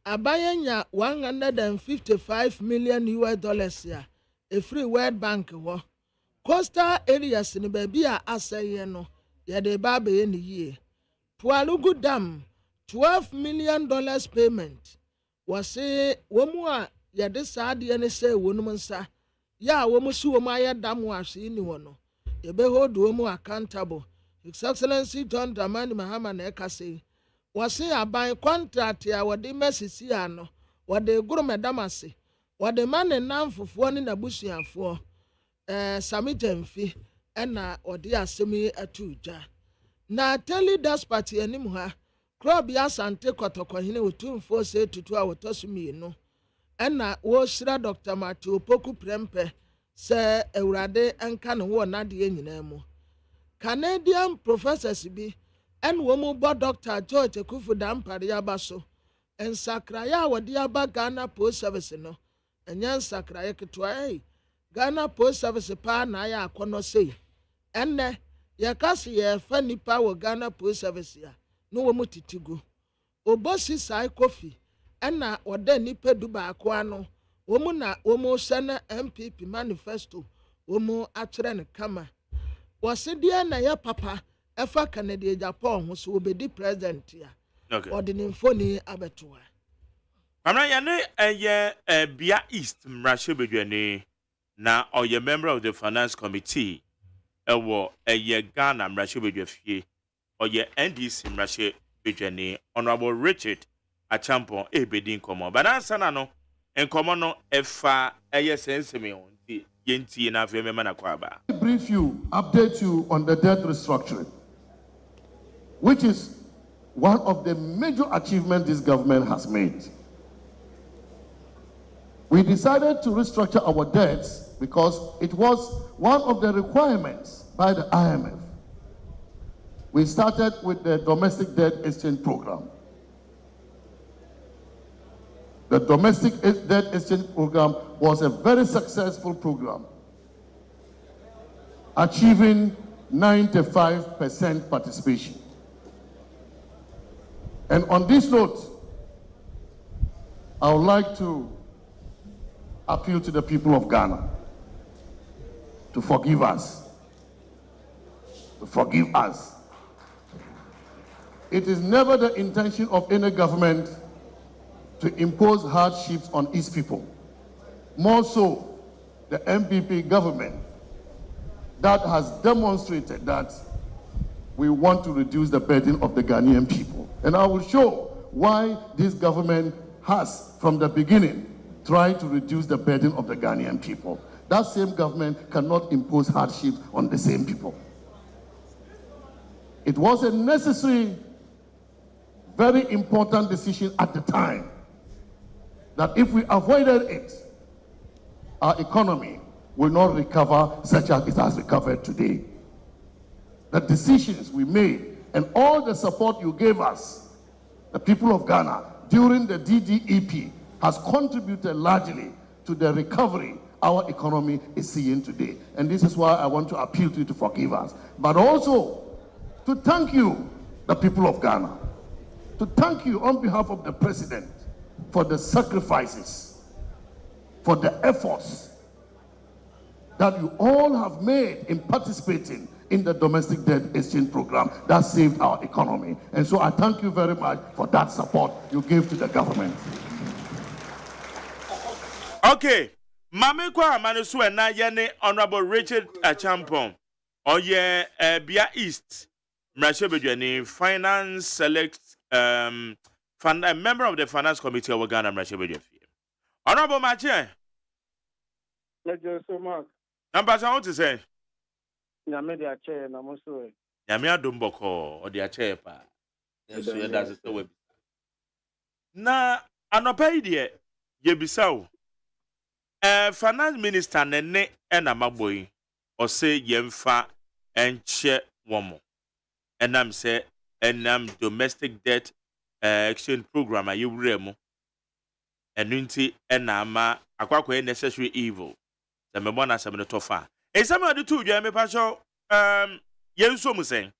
abayanya $155 million ya a free World Bank wo. Coastal areas ni baby a aseye no ya de ba be ni yie. Pualugu Dam $12 million payment. Wase womu a ya de saade ne say wonum nsa. Ya womu si womu aye dam wase ni wono. Ebe hold womu accountable. His Excellency John Dramani Mahama na ekase. Wase aban contract ya wade mesisi ano. Wade guru medamase. wɔde ma ne nan fofoɔ ne n'abusuafoɔ sami gyamfi ɛna ɔde asɛm yi ato dwa na tele despot anim ha krobi asante kɔtɔkɔhene otumfoɔ sɛ tutu a wɔtɔ so mmienu ɛna wɔhyira dr matthew poku prɛmpɛ sɛ awurade nka ne wɔ n'adeɛ nyinaa mu canadian professors bi ɛna wɔn bɔ dr george akufu dampare aba so nsakraeɛ a wɔde aba ghana post service no ɛnyɛ nsakraeɛ ketewa ghana post service paa na ayɛ akɔnɔ sei ɛnnɛ yɛka se yɛfa nipa wɔ ghana post service a na wɔn titi gu obosi sai kofi ɛna ɔda nipa du baako ano wɔn na wɔn hyɛ na npp manifesto wɔn akyerɛ ne kama wɔsi deɛ na yɛ papa ɛfa canada japan ho so wɔbɛdi president a ɔde ne mfoni abɛtoa. Amra yane ɛyɛ Bia East Mrashebedwane na ɔyɛ member of the finance committee ɛwɔ ɛyɛ Ghana Mrashebedwafie ɔyɛ NDC Mrashebedwane Honorable Richard Achampon ebedi nkɔmɔ banansa na no nkɔmɔ no ɛfa ɛyɛ sensemi honti yenti na afɛ mema na kwaba. Brief you, update you on the debt restructuring, which is one of the major achievements this government has made. We decided to restructure our debts because it was one of the requirements by the IMF. We started with the domestic debt exchange program. The domestic debt exchange program was a very successful program, achieving 95% participation. And on this note, I would like to appeal to the people of Ghana to forgive us. To forgive us. It is never the intention of any government to impose hardships on its people. More so, the MPP government that has demonstrated that we want to reduce the burden of the Ghanaian people. And I will show why this government has, from the beginning, tried to reduce the burden of the Ghanaian people. That same government cannot impose hardships on the same people. It was a necessary, very important decision at the time that if we avoided it, our economy will not recover such as it has recovered today. The decisions we made and all the support you gave us, the people of Ghana, during the DDEP has contributed largely to the recovery our economy is seeing today. And this is why I want to appeal to you to forgive us. But also to thank you, the people of Ghana, to thank you on behalf of the President for the sacrifices, for the efforts that you all have made in participating in the domestic debt exchange program that saved our economy. And so I thank you very much for that support you gave to the government. Okay, Mame kwa manusu na yene Honorable Richard Achampon oye Bia East Mrashebedwane Finance Select member of the Finance Committee of Ghana Mrashebedwane. Honorable Mache. Thank you so much. Number I want to say. Nyame de ache na muso. Nyame adomboko o de ache pa. Yes, so that's the way. Na anopa ide ye bisawo. Finance Minister Nene Enamaboy or say yemfa enche womo. Enam say enam domestic debt exchange program a yuremo. Enunti enama akwakwe necessary evil. The memona some the tofa. E some of the two jame pasho yenso museng.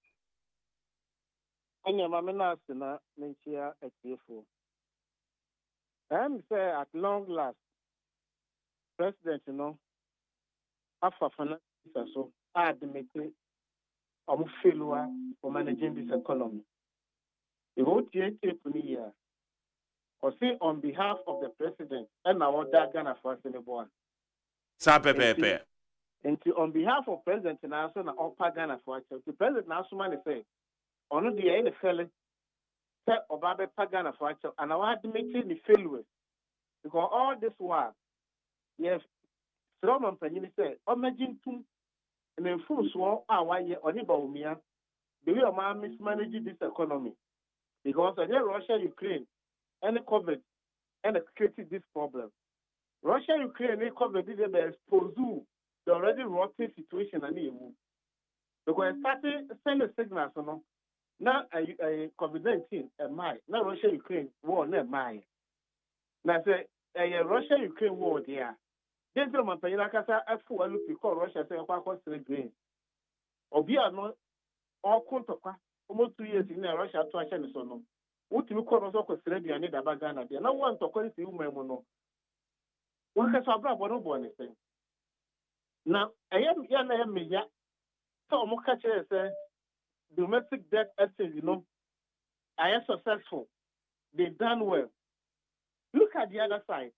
Anya mamena sina menchia etiefo. Say at long last President, after finance so admit failure for managing this economy. The whole year, or say on behalf of the president and our Ghana for Senegal. And on behalf of President and also na Opa Ghana for the president now so many say, on the end felon, say Obabe Pagana for and our admitting the failure. Because all this while Yes, Roman Penny said, imagine two and then full swore our year on Ibomia. The way of man mismanaging this economy. Because again, Russia, Ukraine, and the COVID, and created this problem. Russia, Ukraine, and COVID did expose the already rotten situation and evil. Because starting sending signals, now COVID-19 and my now Russia, Ukraine war, not my. Now say Russia, Ukraine war there. Then the man pay like I said, I full look because Russia say what green. Obia no all contokwa almost 2 years in Russia to action so no. What you call us ko sere biane da bagana there. Now one to call it woman no. One ka so bra bono bo anything. Now I am ya na me ya. So mo ka chere say domestic debt exchange, I am successful. They done well. Look at the other side.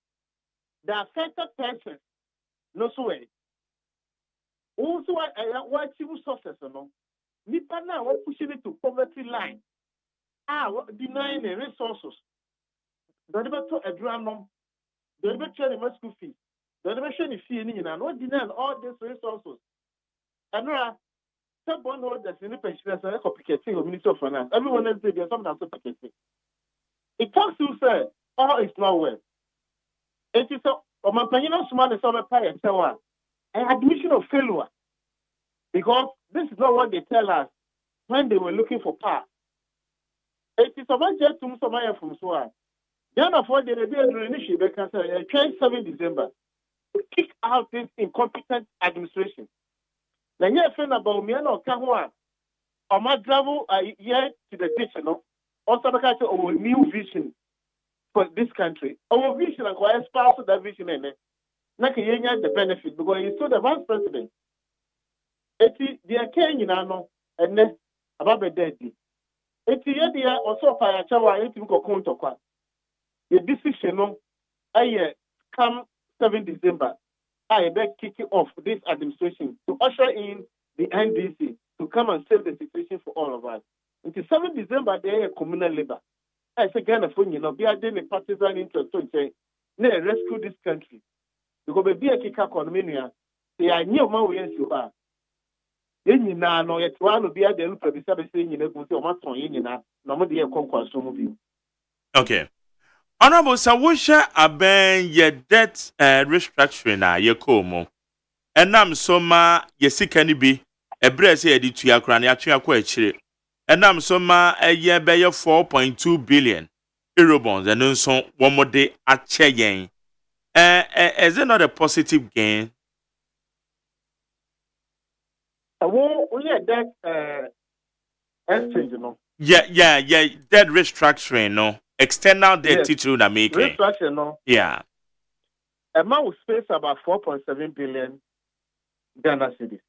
The affected persons, no way. Also, what civil sources, Nipa now, what pushing it to poverty line. Denying the resources. Don't ever to a drum, don't ever try the school fee. Don't ever show the fee in and what denying all these resources. And some bondholders in the pension are complicating the Minister of Finance. Everyone else there's something that's complicating. It talks to say, all is not well. It is a my opinion of smart is on a pay an admission of failure. Because this is not what they tell us when they were looking for power. It is about just to somebody from Swan. Then of what they did initially, they can say 27 December to kick out this incompetent administration. Now, you're saying about me and Kahua, or my travel here to the ditch, also because of our new vision for this country. Our vision and our spouse of that vision, and the benefit because he's still the vice president. They are carrying and then about the dead. They are also fire chawa, the decision, come 7 December. I beg kicking off this administration to usher in the NDC to come and save the situation for all of us. Until 7 December, they are communal labor. I say, Ghana, they are doing a partisan interest to say, rescue this country. Because be a kick economy, they are new man we you are. Then you know, yet one will be at the loop of the service saying, you know, no more dear conquest of you. Okay. Honorable Sawusha aben ye debt restructuring na ye komo. Enam soma ye sikani bi ebre se ye di tuya kra na atwa kwa achire. Enam soma ye be ye 4.2 billion eurobonds and nso womode ache yen. Is it not a positive gain? We had that exchange, Yeah, debt restructuring, no. External debt teacher na make. Restructuring, no. Yeah. Amount will space about 4.7 billion Ghana cedis.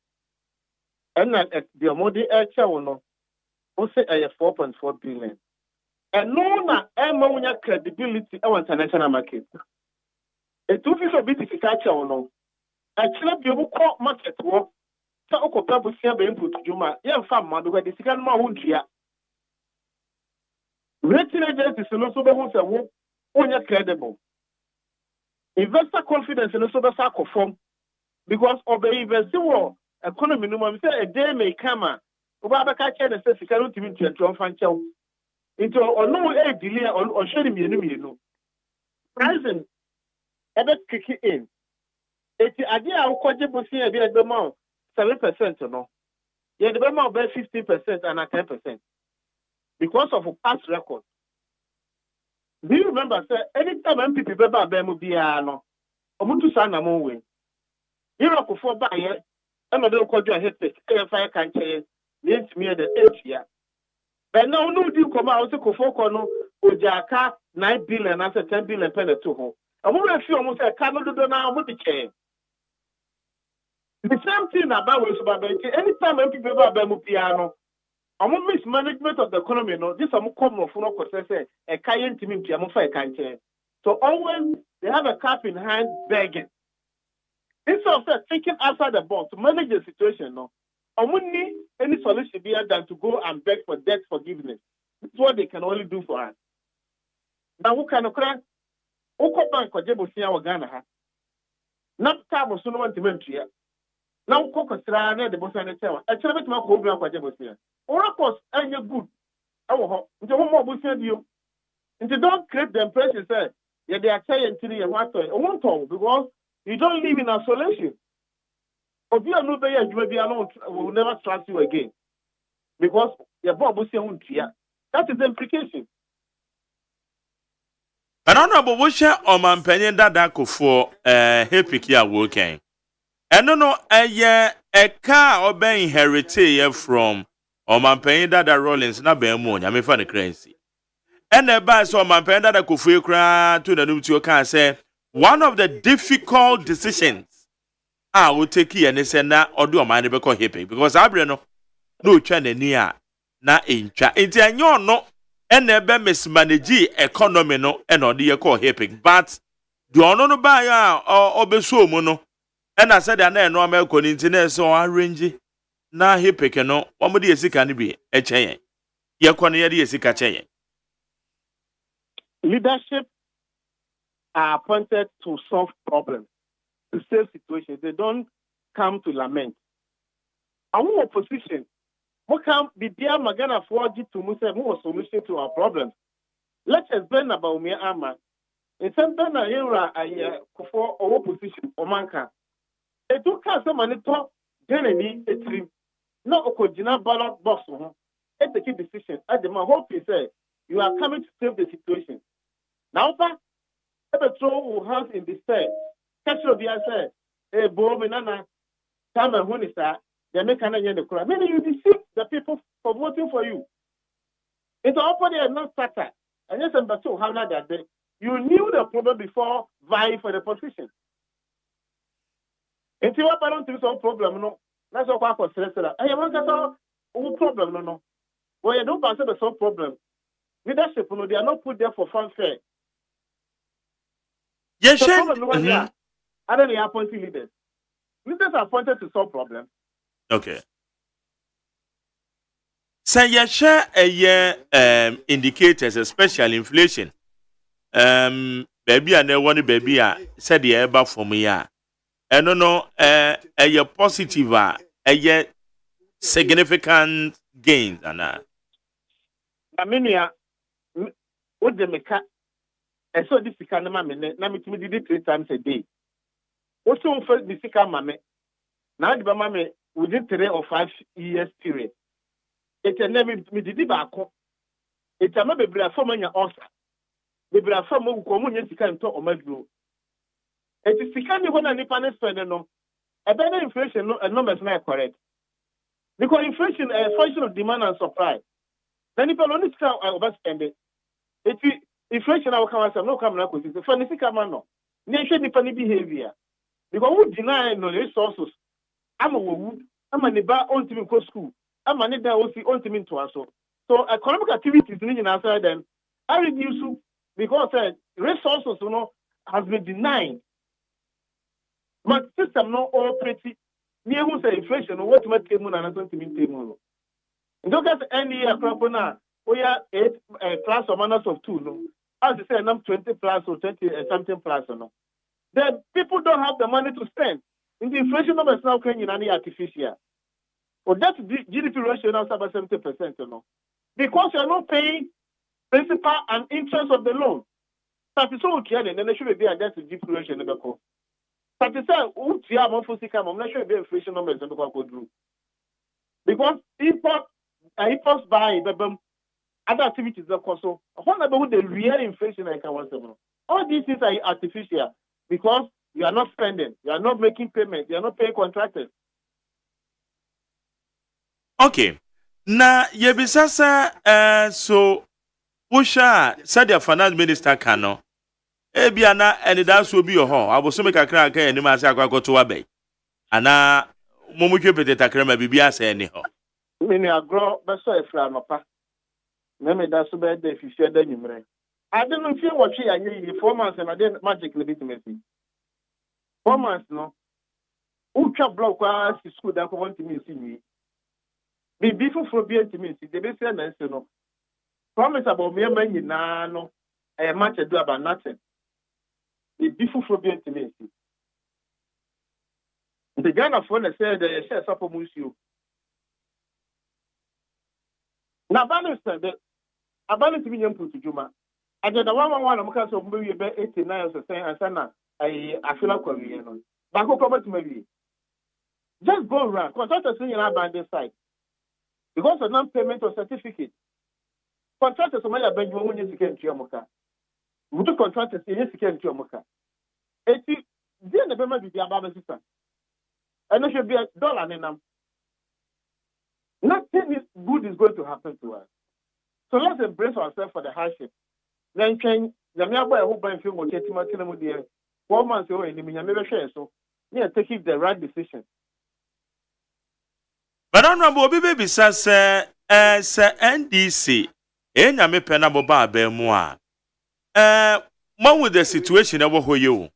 And the Modi Aircha no, we say 4.4 billion. And no na credibility on international market. It will be difficult no. Actually, be able to market work. So, oko people see be input juma. Yeah, farm because the second man won't hear. Rating agencies also be who say who credible. Investor confidence also be conform because of the investor economy. No man say a day may come. Oba beka che na say sika no timi ntwentwon fa nchew. Into ono e delay on share mienu. Pricing ebe kick in. Eti ade a ukoje bosi e bi e be ma 7% no. Yeah, the amount by 15% and 10%. Because of a past record. Do you remember, sir, anytime MPP Beba Bemu Biano, Omutu Sana Mowe, you know, for buyer, I'm a little cordial head, fire can't say, needs me the 8th year. But now, no, do come out to Kofokono, Ojaka, 9 billion, after 10 billion penny to home. I want to feel almost a camel do now with the chain. The same thing about anytime people about Piano, I'm mismanagement of the economy. No, this is a common for no say a client to me, so always they have a cap in hand begging. Instead of thinking outside the box to manage the situation, no, I wouldn't need any solution be than to go and beg for debt forgiveness. This is what they can only do for us. Now, who can cry? Who come back for Jebosia or Ghana? na table so no want to mentua na wo kokosra na de bosa ne tewa e kire betima ko obi akwaje bosia ora course anya good awo ho nti wo mo bosia bio nti don't create the impression say yeah they are saying to you what I won't talk because you don't live in isolation. Obi anu be ya adwuma bia no will never trust you again because your boss bosia wontua. That is the implication. And honorable Wusha Omanpenny Dada Kofo Hepik ya working. And no a car or be inherited from Omanpenny Dada Rollins na be mo nya me fa the currency. And the bass Omanpenny Dada Kofo kra to the new to can say one of the difficult decisions I will take here and say na odo man be call Hepik because abreno no twa nani a na entwa. Enti anyo no and ebe mismanage economy no and or the call Hepik but the ono no ba ya obeso mu no and I said na no American internet so arrange na Hepik no omo de esika ne bi echen ye kono ye de esika chen. Leadership are appointed to solve problems, to save situations. They don't come to lament. Our opposition, what can be there magana for to Musa more solution to our problems? Let's explain about me ama. In some time era for our opposition or manka. They took us some money to generally a dream. No okojina ballot box. It's a key decision. At the hope is you are coming to save the situation. Now, the throw hands in despair. Catch your beer said, "Hey, Bob and Anna, come and when is that? They make an end of the crowd. Maybe you deceive the people for voting for you. It's all for the not starter. And yes, and so how not that day? You knew the problem before vying for the position. Until what I don't think some problem, no. That's what I was saying. I want to say, problem, no. Well, you don't answer the some problem. Leadership, no, they are not put there for fanfare. Yes, I don't know appointing leaders. Leaders are appointed to solve problems. Okay. So you share a year indicators, especially inflation. Baby and the one baby said the eba for me and no a year positive a year significant gains and I mean what the meka I saw this kind of mammy, na me 3 times a day. Also first the sika mammy. Now the mammy within 3 or 5 years period. It's a name me did back. It's a maybe bra from your offer. The bra from who come in sika and talk on my blue. It is sika ni one and panel spend no. A better inflation no numbers not correct. Because inflation is a function of demand and supply. Then if only sika overspend it. It's inflation our come no come na because for the sika man no. Nation depend behavior. Because we deny no resources. I'm a neighbor on to go school. I'm a neighbor on to to us. So economic activities in outside them I reduce because resources has been denied. But system no all pretty near who say inflation or what might come on and going to mean table. And don't get any crop now. We are 8 plus or minus of 2 no. As I say, I'm 20 plus or 20 something plus or no. Then people don't have the money to spend. In the inflation numbers now can in any artificial. Or that GDP ratio now is about 70%, you know. Because you're not paying principal and interest of the loan. That is so okay, and then there should be a debt GDP ratio in the call. That is who you have for sick, I'm not sure the inflation numbers in the call through. Because imports by other activities that also what about the real inflation I can want to know. All these things are artificial because you are not spending, you are not making payments, you are not paying contractors. Okay. Na yebisasa so Usha said the finance minister kano. Ebiana and that's will be your home. I was so make a crack and ma say akwa to abe. Ana momutwe peteta krema bibia say anyhow. Mini agro beso efra nopa. Na me da so be dey fifie da nyumre. I don't feel what she anye 4 months and I didn't magic legitimacy. 4 months no. Ucha block kwa si school da ko want me see me. Be before be intimacy, they be say na no. Promise about me man nyina no. Match do about nothing. Be before be intimacy. The Ghana phone said the shares up for Musio. Now, balance the balance to be put to Juma. I did the one of Mukas of maybe about 89 or saying, and Sana, I feel like Korean. Banco Cover to maybe. Just go around. Contractors in your band this side. Because of non-payment of certificate. Contractors of my Benjamin when you second Chiamoka. We do contractors in your second Chiamoka. Then the payment will be about the system. And there should be $1 in them. Nothing good is going to happen to us. So let's embrace ourselves for the hardship. Then change the nearby who buy film will get him a 4 months away in the maybe share so. Yeah, taking the right decision. But honorable baby says, NDC, Enya me pena boba be moa. One with the situation over who you.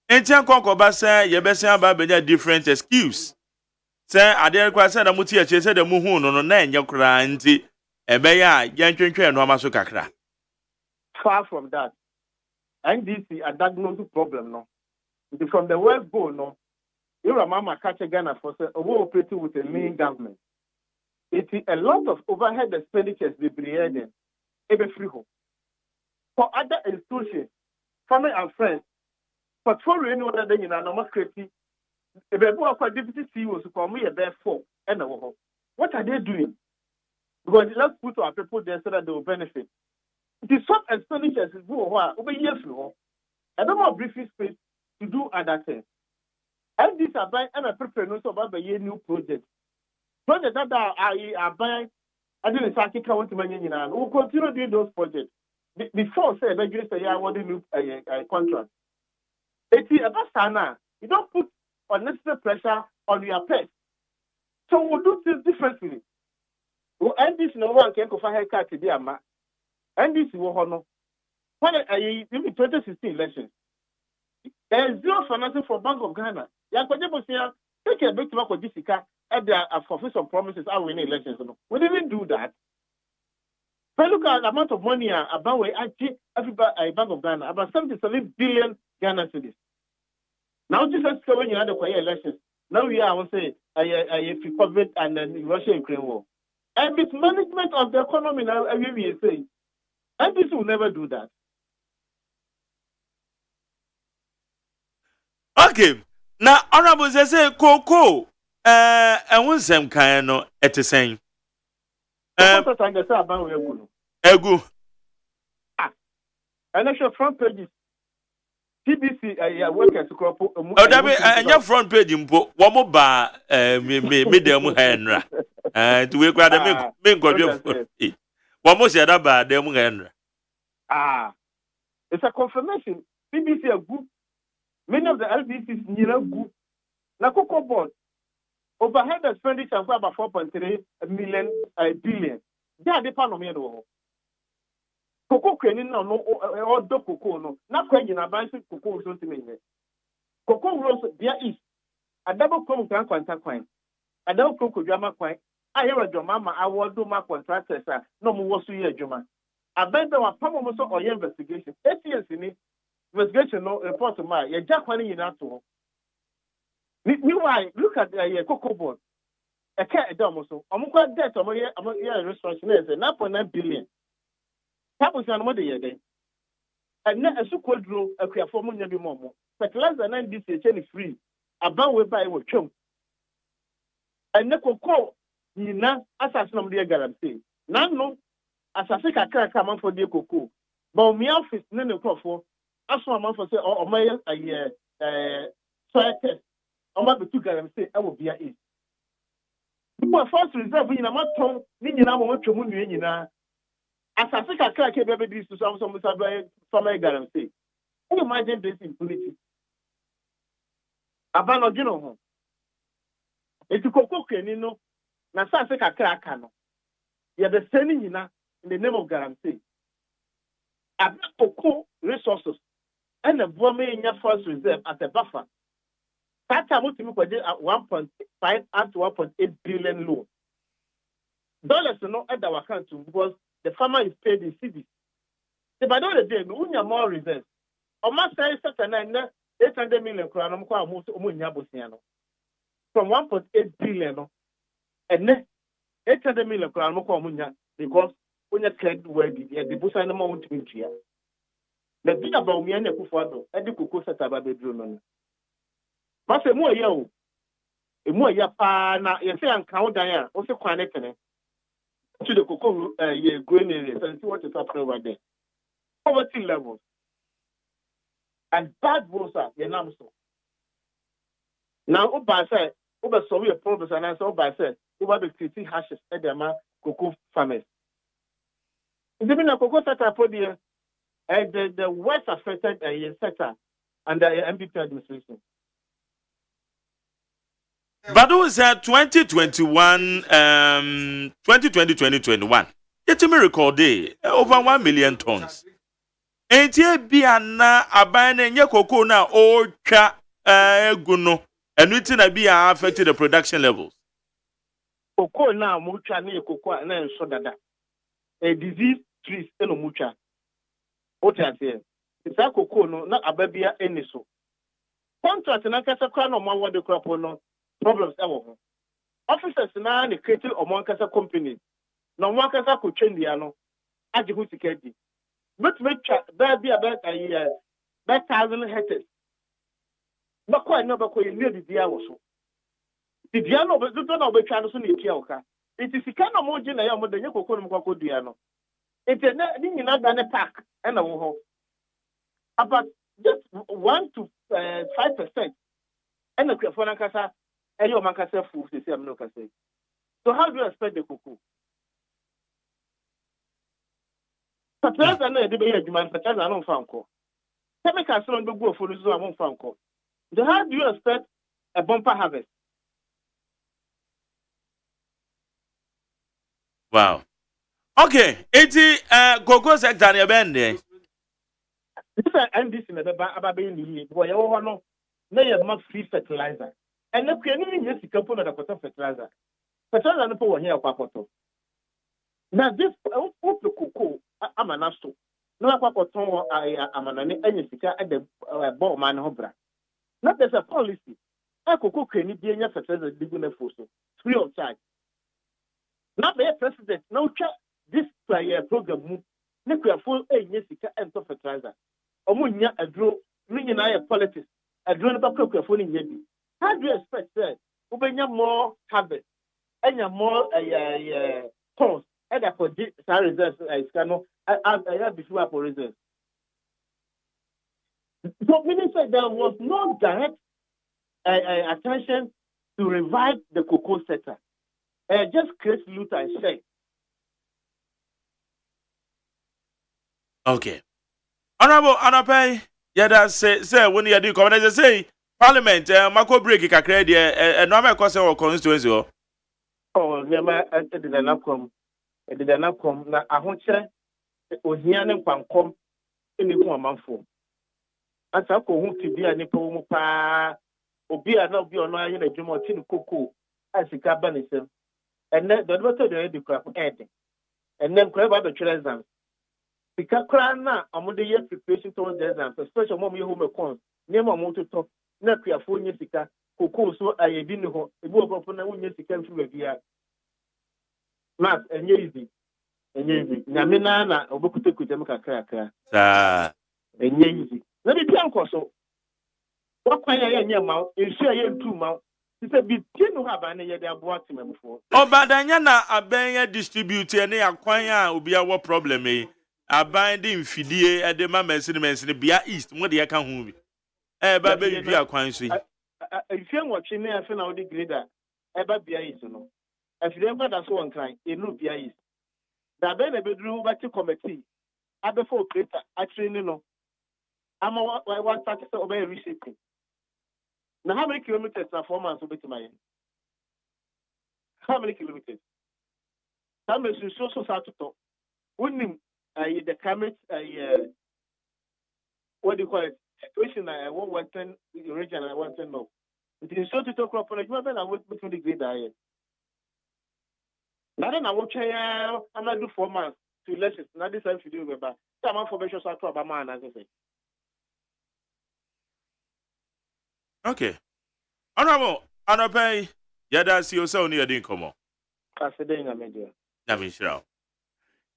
Entian konko say ye be say aba be different excuse. Say ade kwa say na muti ache say da mu hu no na enye kra nti ebe ya ye ntwentwe no amaso kakra. Far from that. NDC a diagnosed problem no. It from the word go no. You remember catch Ghana for say we operating with a lean government. It is a lot of overhead expenditures they bring every free home. For other institutions, family and friends, portfolio any other than in a normal creative. If they go for deputy CEOs to come here, therefore, and what are they doing? Because let's put our people there so that they will benefit. It is some expenditures is over years ago. I don't want briefing space to do other things. And this are buying and I prepare no about the new project. Project that are buying, I didn't start to count to money. We'll continue doing those projects. Before say I want a new contract. It's about Sana. You don't put unnecessary pressure on your pet. So we'll do things differently. We'll end this no one can go for haircut today, Ama. And this will honor. When in the 2016 elections, there is zero financing for Bank of Ghana. Take a big talk with Judicial and there are fulfill some promises are winning elections. We didn't do that. But look at the amount of money about where everybody Bank of Ghana, about 77 billion Ghana cedis. Now just when you had the quiet elections, now we are, I will say, COVID and then Russia-Ukraine war. And this management of the economy now, we are saying, and this will never do that. Okay. Now, honorable say Coco, and one some kind no at the same. Egu. And that's your front pages. TBC, workers to crop. Oh, that be and your front page impo. One more bar, me dem henra. To we grab them, me go your. One more said about them henra. It's a confirmation. TBC a good. Many of the LBCs near good. Na Coco board overhead expenditure about 4.3 billion. They are the pan of me. Coco can no or do cocoa no. Not when you are buying cocoa something in there. Cocoa rose there is a double come contact coin. A double cocoa drama coin. I hear a drama. I will do my contractors. No more was year Juma. I bet there were some almost or investigation. 8 years in it. Investigation no report to my. You just running in that to. Meanwhile, look at the Cocoa board. A cat also. I'm quite dead. I'm a restoration. 9.9 billion. That was another year then. And now a so-called draw a clear for money every moment. Fertilizer 9 this is free. About where by what chum. And the cocoa, you know, assassin of the guarantee. None no, as I think I can't come on for the cocoa. But my office, none of for. As one month for say, or my soil test. I'm about to guarantee I will be a it. Because first reserve in a matter, meaning I'm what you mean. As I think I can't keep every this to some family guarantee. Can you imagine this impunity? Abano, you know, it's a cocoa, you know, now I think I can't. You're the sending in the name of guarantee. I've cocoa resources and the woman in your first reserve as a buffer. That time we put at 1.5 up to 1.8 billion loan. Dollars are not at our account because the farmer is paid in cities. The by the day, we have more reserves. On my side, 800 million crown. from 1.8 billion, and then 800 million because when you trade where the bush and the amount to be here. The thing about me and the Kufado, and the Kuku set up a bedroom. But a more yo, a more yapa, na you say, and count Diane, also connected to the Kuku, green areas, and see what is happening over there. Poverty levels and bad roads are the Namso. Now, Oba said, Oba saw a problem, and I saw Oba said, Oba the 50 hashes at the cocoa farmers. It's even a cocoa sector for the worst affected sector under MPP administration. But it was 2021, 2020-2021. Yet me record day over 1 million tons. Ain't ye be na abane nye cocoa na o cha guno. And we think be affected the production levels. Cocoa now mucha ni cocoa and so that a disease trees no mucha. What I say? It's a cocoa no na ababia any so. Contract na kasa kwa no ma wode crop no problems ewo. Officers na ni create o kasa company. No mo kasa ko twendia no age hu sikadi. But there be about 1,000 hectares. But quite no, but near the dia also. The diano, but don't know which channel soon it is the kind of margin I am with the Yoko Diano. It's a not done a pack and a whole. About just 1 to 5%. And the Fonacasa, and your Mancasa food, the same no. So, how do you expect the cuckoo? Fertilizer and the demand fertilizer are not found. Chemicals don't go for this one found. So how do you expect a bumper harvest? Wow. Okay, 80 cocoa sector near bend. This is this in the about being the boy. No, you must free fertilizer. And the creating yes, you can put a quarter fertilizer. Fertilizer no for here, Papoto. Now, this cocoa, I'm an asto. No, I put on I'm an anything at the ball man hobra. Not as a policy. I could can be a fertilizer digging free of charge. Not the president, no check this program. Nuclear full a Jessica and fertilizer. Omunya a draw, meaning I politics, a drone about phone in Yebi. How do you expect that? Open more harvest and more tons. And I could reserves I have before for reserves. So, Minister, there was no direct attention to revive the cocoa sector. Just create loot and share. Okay. Honorable Anapai, yeah, that's say when you do come and say Parliament, Marco break kakra there, and no matter cause or constituency. Oh, never did not come. It did not come. Now, I want to was here and come in the woman for. As I go home to be a nipple pa, or be a not be on my Jumotin cocoa as a cabanism. And then the doctor the crap ending. And then crab out the treasure. Because Crana, among the year preparation towards the exam, especially mommy home a con, near my motor top, not clear 4 years ago, cocoa so I didn't know a book of 1 year to come through a year. Mass and easy. And easy. Namina, or book to Kutamaka cracker. And easy. Let me be uncle so. What kind of your mouth? You share your 2 mouths. It's a bit no have any other bought him before. Oh, but Danyana, a bang distributor, and they acquire will be our problem, eh? A binding fidie at the mammas in the Bia East, what the account movie. Eh, baby, you are quite sweet. If you're watching me, I feel out the grader. Ever Bia East, no. If you ever that's one kind, it no Bia East. The Ben bedroom back to committee. I before creator, actually, no. I'm a 130 obey reshaping. Now, how many kilometers are 4 months to my end? How many kilometers? How many so to talk? Wouldn't the climate, what do you call it? Situation I want 110 region and I want to know. It is so to talk about it. I would between the great diet. Now then, I will try. I'm not do 4 months to lessons. Now this time to do with that. Some information so to about man as I say. Okay. Honorable Anopai, yada see yourself near the income. President Amedia. Namishrao.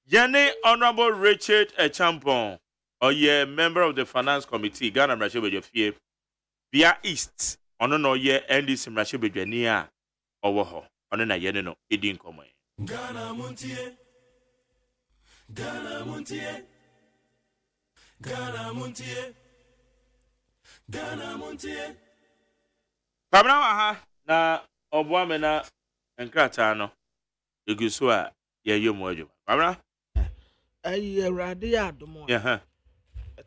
Jenny Honorable Richard Echampon, or ye member of the Finance Committee, Ghana Rashibe Fie, via East, on no ye NDC Rashibe Jania, or Woho, on an Ayenno, Edin Common. Ghana Montie, Ghana Montie, Ghana Montie, Ghana Montie. Pamna na Obwamena and Kratano, the Gusua, ye mojo. Pamna? Aye, Radia Domo. Yeah,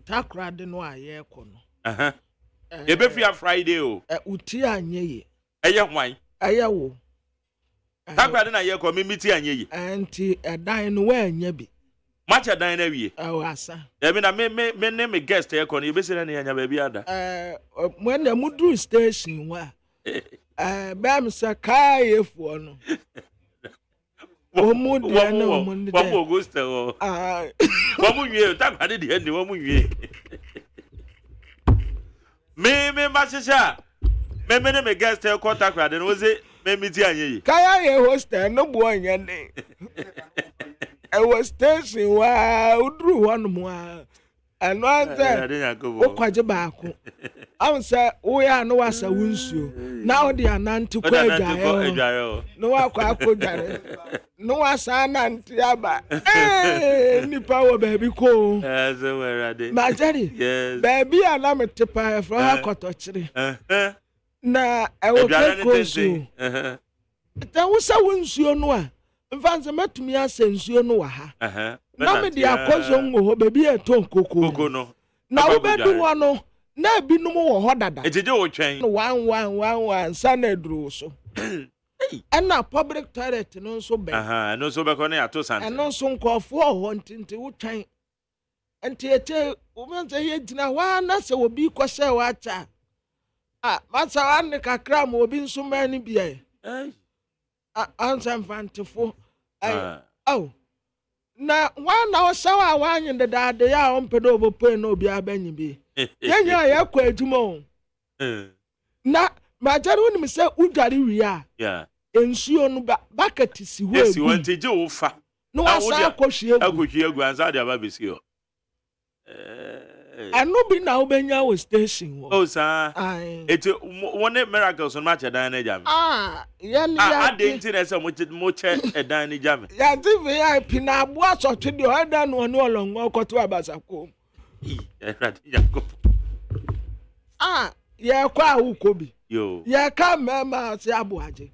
Takra de no aye kono. You be free Friday, oh. Utia nye. Aye, wine. Aye wo. Takra de na ye ko mimiti anye. Anti a dine where nye bi. Much a dine every. Oh, asa. I mean, I may name a guest here, Connie, be sitting in your baby other. When the Mudu station were, Bam Sakai for no. One more gusto. What would you talk about the end? What would you? Me, Masha. Me guest here contact and was it? Maybe Tiani. Kaya host no boy your name. I was station wow drew one more. And one day, oh, quite a back. I would say, we are no as a winsu. Now they are none to quaja. No, I could. No, as an antiaba. Eh, Nipa, baby, cool. As a word, my Jenny, yes, baby, I am a tipper for her cottage. Now, I will take you. There was a winsu no. Vanza met me as sensu no ha. Na me dia kozo ngo baby e ton koko no. Na wo be du wono na bi no mo ho dada. Ejeje wo twen. 1111 sanedru so. And public toilet no so be. No so be ko na ato sante. And no so nkofo ho ntinte wo twen. Enti eche wo menze ye gina wa na se obi kwose wa cha. Masa wa ne kakra mo obi nso mani bia. Answer fantiful. Oh, now one hour shower one in the dad, they are on pedobo pen no be a benny be. Then you are quite tomorrow. Now, my gentleman say, Ujari, we are. Yeah, and she on bucket to see where you want to do. No, I could hear grandson of baby's here. I know be now Benya was station. Oh, sir. It's one miracles on much a dining jam. I didn't so much a dining jam. Yeah, the VIP now watch or to the other one no longer go to Abasako. Yeah, kwa ukobi. Yo. Yeah, come, Mamma, say Abuaji.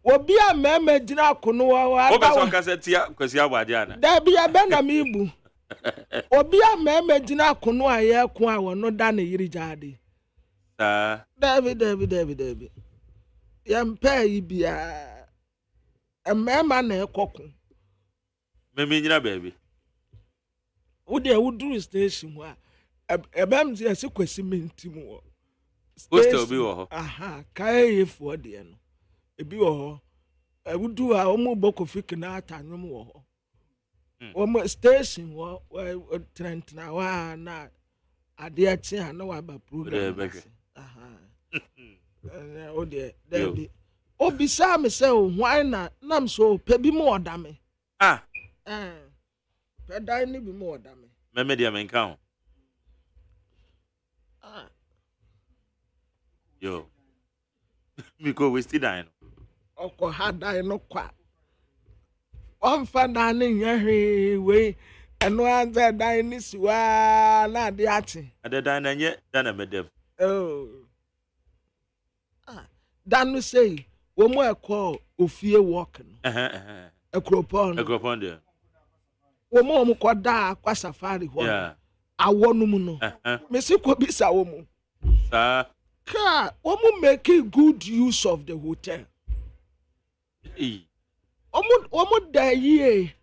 Obi a meme dina kuno wa. Oba cassette ya kwesi Abuadiana. There be a benamibu. Obi a meme dina kuno a ye kwa wo no da na yiri jade. David. Yampa yi bia. Mema na ekoku. Meme nyina baby. Wo de wo station wa. Ebem ze se kwesi mentim wo. Hostel bi wo ho. Aha, kai efo de no. Ebi wo ho. Wudu a omo bokofik na atanwom wo ho. Omo station wo trent na wa na ade achi na wa ba program. Aha. O de David. Obi sa me se o hwan na nam so pe bi mo oda me. Pe dai ni bi mo oda me. Meme dia men kan. Yo. Because we still dying. Oko ha dai no kwa. Fa na ne hwe we eno anza dai ni siwa na de ati. Ade dai na nye da na medem. Oh. Danu say wo mo ekọ ofie work no. Ekropon de. Wo mo koda akwa safari ho. Yeah. Awo no mu no. Me se ko bisa wo mu. Sir. Ka wo mo make good use of the hotel. Omo da ye.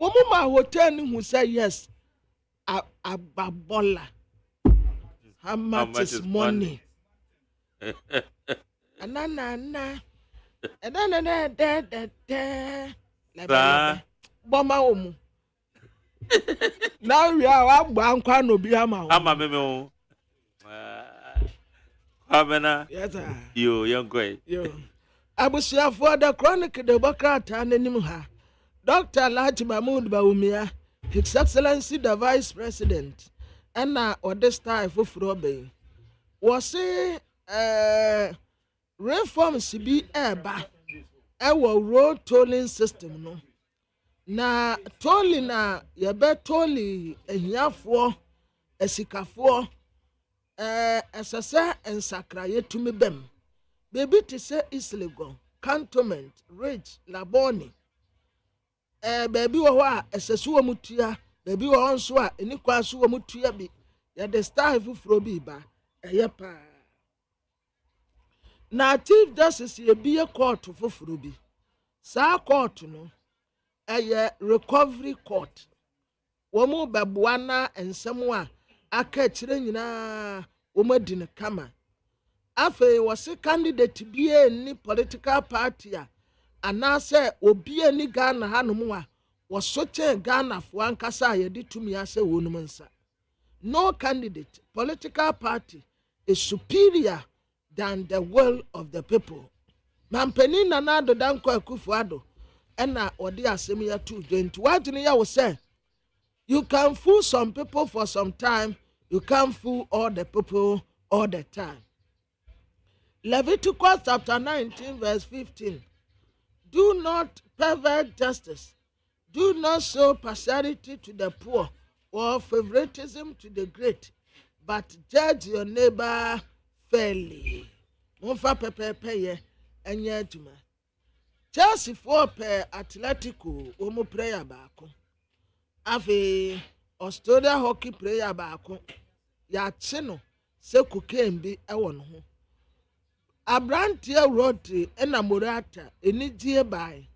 Omo ma hotel ni who say yes. Ababola. How much is money? Anana. Boma omu. Now we are bankwa no bi ama. Ama me o. Amena. Yes, sir. Yo, young boy. Yo. Abusiafo the chronic de bokrata nanim ha. Dr. Alhaji Mahmoud Bawumia, His Excellency the Vice President, and now or this time for Frobe. Was say reforms be eba our road tolling system no. Na tolling na yebe tolling ehiafo esikafoɔ ɛsɛsɛ nsakra yɛtumi bɛm baby te sɛ islegon cantonment ridge laboni baabi wɔ hɔ a ɛsɛsɛ wɔ mu tua baabi wɔ hɔ nso a ɛni kwa so wɔ mu tua bi yɛde style foforɔ bi ba ɛyɛ paa na chief justice yɛbie court foforɔ bi saa court no ɛyɛ recovery court wɔn mu bɛboa na nsɛm a aka kyerɛ nyinaa wɔn adi no kama afei wɔsi candidate bie ni political party a anaasɛ obie ni Ghana hanom a wɔso kyɛn Ghanafoɔ ankasa a yɛde tumi asɛ wɔn mu nsa no candidate political party is superior than the will of the people mampanin Nana Addo Dankwa Akufo-Addo ɛna ɔde asɛm yɛ to dwa nti wadwene yɛ wɔ sɛ you can fool some people for some time. You can't fool all the people all the time. Leviticus chapter 19 verse 15. Do not pervert justice. Do not show partiality to the poor or favoritism to the great, but judge your neighbor fairly. Monfa pepepe ye enye adwuma. Chelsea for per Atletico omo prayer baako. Ave Australia hockey player baako yɛakye no sɛ cocaine bi wɔ no ho abranteɛ Rodri ɛna Morata enigye bae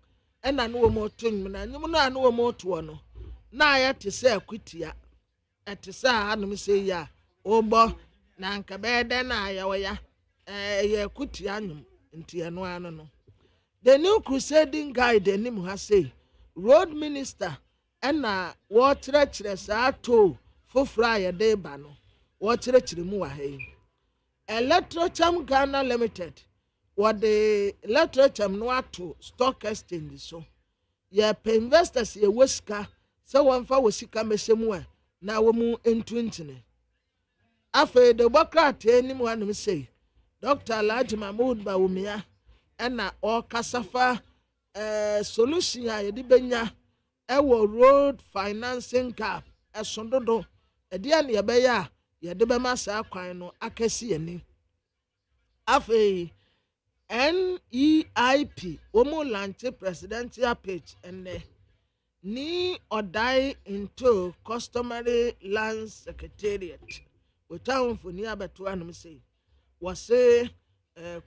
ɛna no wɔ mo to nwom na nwom no a no wɔ mo to no na ayɛ te sɛ akutia ɛte sɛ hanom sɛ yi a ɔbɔ na nka bɛyɛ dɛ na ayɛ ya ɛyɛ akutia nwom nti ɛno ano no the new crusading guide anim ha say road minister ɛna wɔkyerɛkyerɛ saa to foforɔ a yɛde ba no wɔkyerɛkyerɛ mu wɔ ha yi electrocham Ghana limited wɔde electrocham no ato stock exchange so yɛpɛ investors yɛwɔ sika sɛ wɔmfa wɔ sika mɛhyɛ mu a na wɔmu ntuntune afei de bɔkrataa anim hanom sɛ Dr. Alhaji Mahmoud Bawumia ɛna ɔkasa fa solution a yɛde bɛnya ɛwɔ road financing gap ɛsondodo ɛdeɛ ne yɛbɛyɛ a yɛde bɛma saa kwan no akɛsi ani afei NEIP wɔn launch presidential page ɛnɛ ni ɔdae into customary land secretariat wɔtwa mfoni abɛto anom sɛ wɔse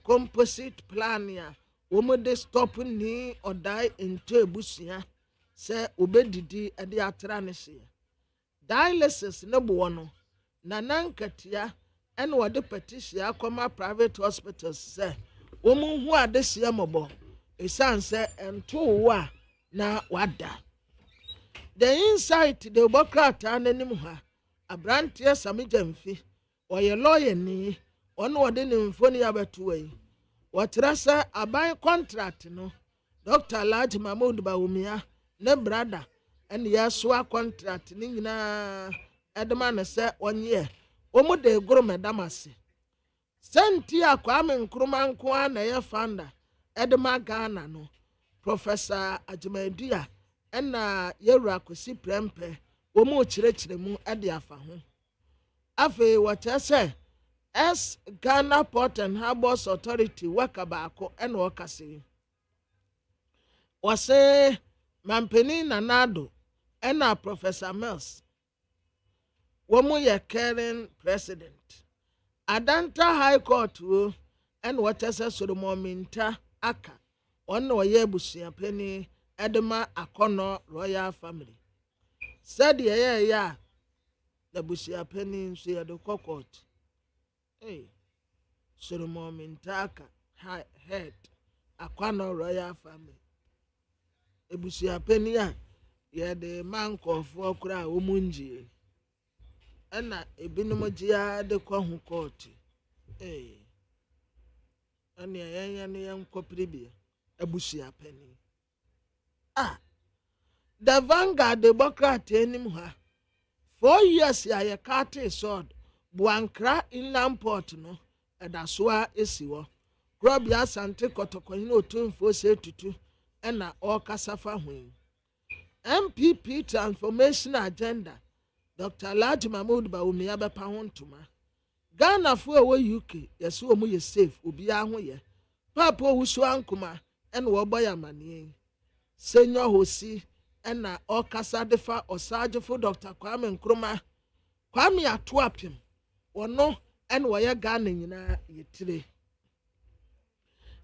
composite plan a wɔn de stop ni ɔdae into ebusua sɛ obedidi ɛde atra ne hye dialysis ne boɔ no na nankatia ɛna wɔde petition akɔma private hospitals sɛ wɔn hu adehyia mɔbɔ esan sɛ ɛntoo a na wada the insight de bɔkrataa n'anim ha abranteɛ Sami Gyamfi ɔyɛ lawyer ni ɔno wɔde ne mfoni abɛto yi wɔkyerɛ sɛ aban contract no Dr. Alhaji Mahmoud Bawumia ne brada ɛne yɛsoa contract ne nyinaa ɛdema ne sɛ ɔnyɛ wɔn de goro mɛdam ase sɛnti a Kwame Nkrumah nko a na ɛyɛ founder ɛdema Ghana no Professor Agyemadu ɛna yɛwura Kwesi Prempeh wɔn kyerɛkyerɛ mu ɛde afa ho afei wɔkyerɛ sɛ Ghana Port and Harbours Authority waka baako ɛna ɔkasa wɔsɛ mampanin Nana Addo ɛna Professor Mills wɔn yɛ current president Adanta High Court wo ɛna wɔkyerɛ sɛ Solomon Minta aka ɔno ɔyɛ abusuapani ɛdema akɔnɔ royal family sɛdeɛ yɛyɛ a na abusuapani nso yɛde kɔ court Solomon Minta aka head akɔnɔ royal family ebusuapani a yɛde mankɔfoɔ kora a wɔn ngye ɛna ebinom gye a de kɔ ho court Ani ya ne yan kopiribia. Ebusia penny. Ah. The Vanguard Democrat enim ha. 4 years ya ye kate sword. Buankra inland port no. Edasoa esiwo. Grobia Asante Kotokoni otumfo se tutu. Ena okasafa hwen. MPP Transformation Agenda. Dr. Alhaji Mahmoud Bawumia bepa ho ntoma. Ghana fo wo UK yeso omu ye safe obi aho ye. Papa wusu ankoma ena wo boy amane. Senior Hosi ena okasa defa osagefo Dr. Kwame Nkrumah. Kwame atoapem. Wono ena wo ye Ghana nyina yetire.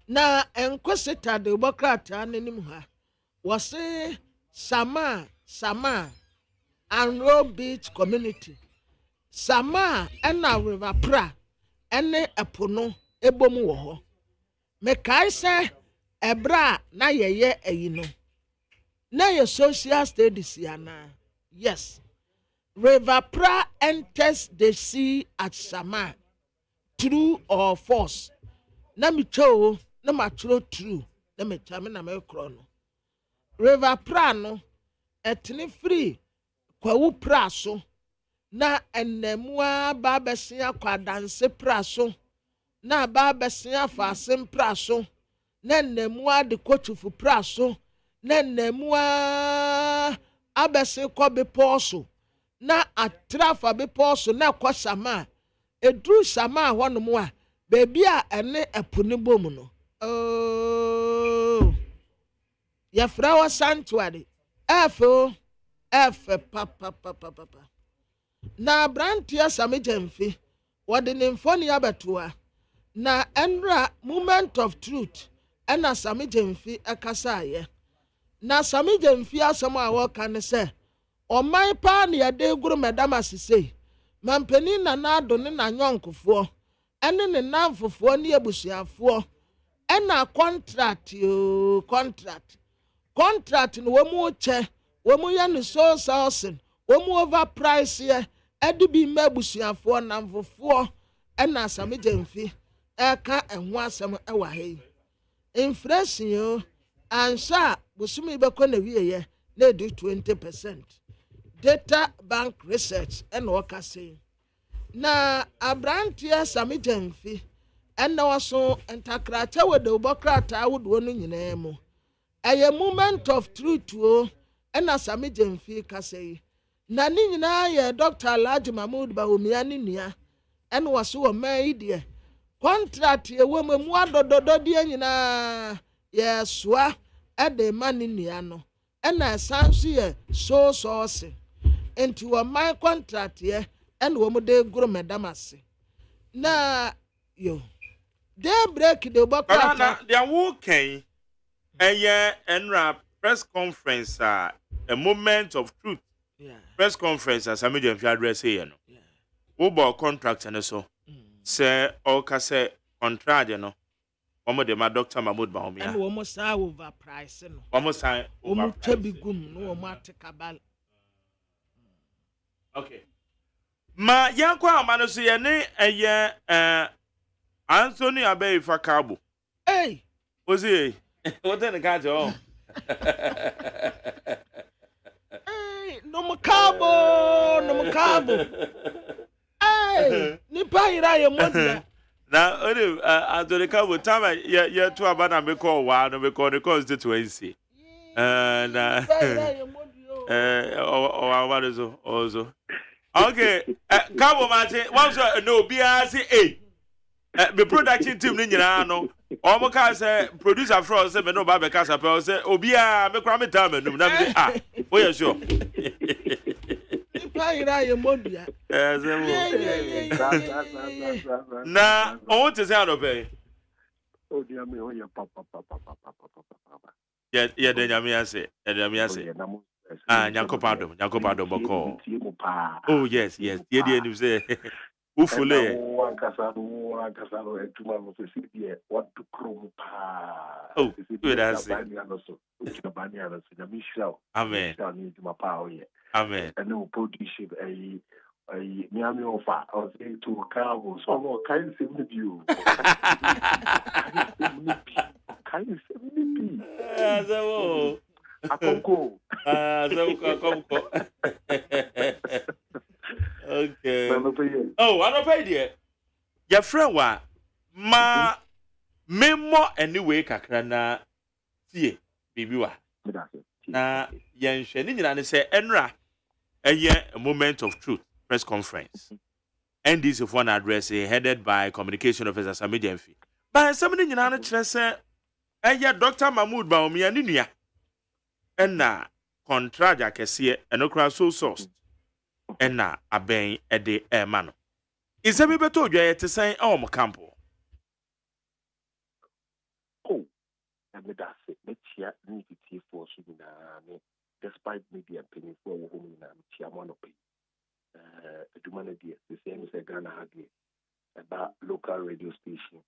Na enkwesita Democrat anenim ha. Wose Sama Anro Beach Community. Sama ena River Pra ene epono ebomu wo ho. Mekai se ebra na yeye eyino. Na ye social studies yana. Yes. River Pra enters the sea at Sama. True or false? Na mi cho na ma true. Na me chame na me krono. River Pra no etini free kwawu pra so na enemua ba besia kwadanse pra so na ba besia fasem pra so na enemua de kotufu pra so na enemua abese kobe poso na atrafa be poso na kwasama edru sama honom a bebi a ene epuni bom no oh ya frawa sanctuary F papa. Na brantia same jamfi. Wode ne mfoni abetoa. Na enra moment of truth. Ena same jamfi ekasa ye. Na same jamfi asem a wo kan se. Oman pa na yade guru medam asise. Mampani na na ado ne na nyonkofo. Ene ne namfofo ne abusuafo. Ena contract no wo che womu ya no so saucing womu overprice ye edi bi mabusuafo namfofo ena asame jamfi eka enho asem ewa he inflation yo ansha busumi beko na wiye na edu 20%. Data bank research ena okase na abrantie asame jamfi ena waso entakracha we de obokrata wodo no nyina mu eye moment of truth o ena same jamfi kasei na ni nyina ye Dr. Alhaji Mahmoud Bawumia ni nua ena waso wo mai de contract ye wo mu adododo de nyina ye soa ede mani nua no ena sanso ye so se enti wo mai contract ye ena wo mu de guru medamase na yo day break de bokata na dia wo kan enra press conference a moment of truth. Yeah. Press conference as I'm going to address here. No. Yeah. About contract and so. Say all say contract, you know. One de my Dr. Mahmoud Bawumia. And one more say overprice. One more say overprice. No more take a okay. Ma yankwa amano so ye ne Anthony Abbey for Cabo. Hey. Was he? What then the catch on? Hey, no macabo. Hey, nipa ira ye modia. Na only Anthony Cabo time ye to abana me call wa no me call the constituency. Na what is also. Okay, Cabo Martin, once no BRC the production team ni nyina no omo ka say producer from say me no ba be ka say obi a me kwa me time num na me oh yeah sure ipa ira ye modua na o te say no be oh dear me oh yeah papa yeah de nyame ase nyankopado boko oh yes ye de enu say ufule Ankasaro etuma mo se die what to krom pa oh we da say amen ni tuma pa o ye amen and no produce Miami offer, I was saying to Cabo, so I'm kind of you. Kind of Akonko. Okay. Oh, I don't pay dear. Your friend wa ma memo anyway kakra na tie bibi wa. Na yenhwe ni nyina ne say enra a moment of truth press conference. NDC for an address headed by communication officer Samidi Mfi. But somebody nyina ne kire say Dr. Mahmoud Baomi ani nua. Enna contract akese enokra so source. Enna aben ede man. Is me beto dwa te say mo campo. Oh, and that's it. Let's hear need to for despite media penny for women and Chiamanope. Humanity, the same as a Ghana had about local radio station.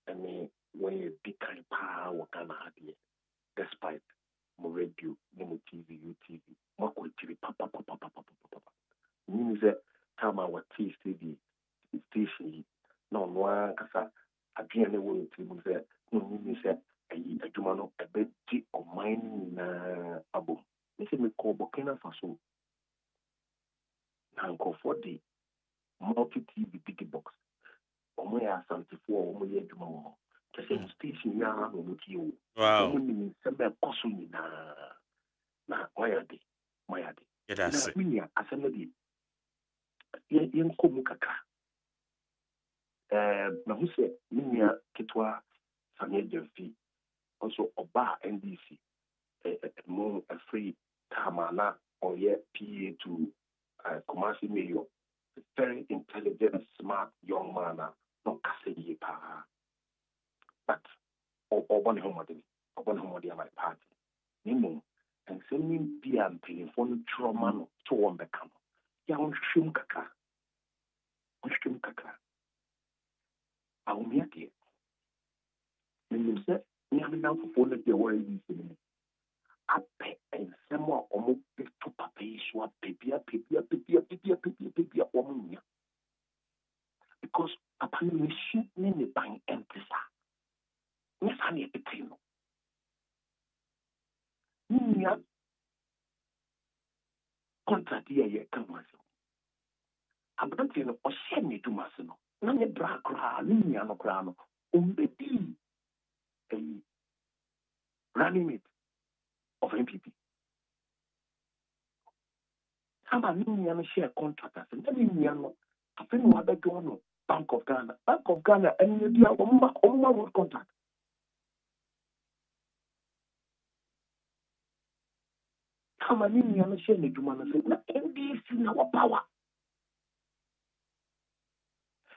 I mean, when you big kind of power Ghana had despite more radio, more TV, UTV, more TV, papa. Means that time our TV station, no one can again, the way to say, no, means that a Jumano, a bed or mining abo. This is me call Burkina Faso. Now go for the multi-TV big box. Omo ya 74, omo ya Jumano. Kese station ya no mutio. Wow. Omo ni sembe koso ni na mayade. Yeah, that's it. Minya asemedi. Yen komu kaka. Na huse minya kitwa Samuel Jemfi. Also Oba NDC. Mo free Tamana or yet PA to Kumasi Mayor. Very intelligent, smart young man. No Kasedi pa. But Oban Homadi my party. Nimo and sending PM telephone trauma to one become. Young Shum Kaka. I will meet you. When you said, we have enough for the way you see. Ape and someone almost to pay so pipia woman. Because upon the ship many bang empty. Yes, I need to tell you. Contract here, come on. I'm not saying, or send me to Masino. None of Bra Cra, Niniano Crano, Umbedi, a running mate of MPP. How about Niniano share contractors and Niniano? I think what they do Bank of Ghana, and you have one contract. How many Niniano share me to man and say, NDC in our power.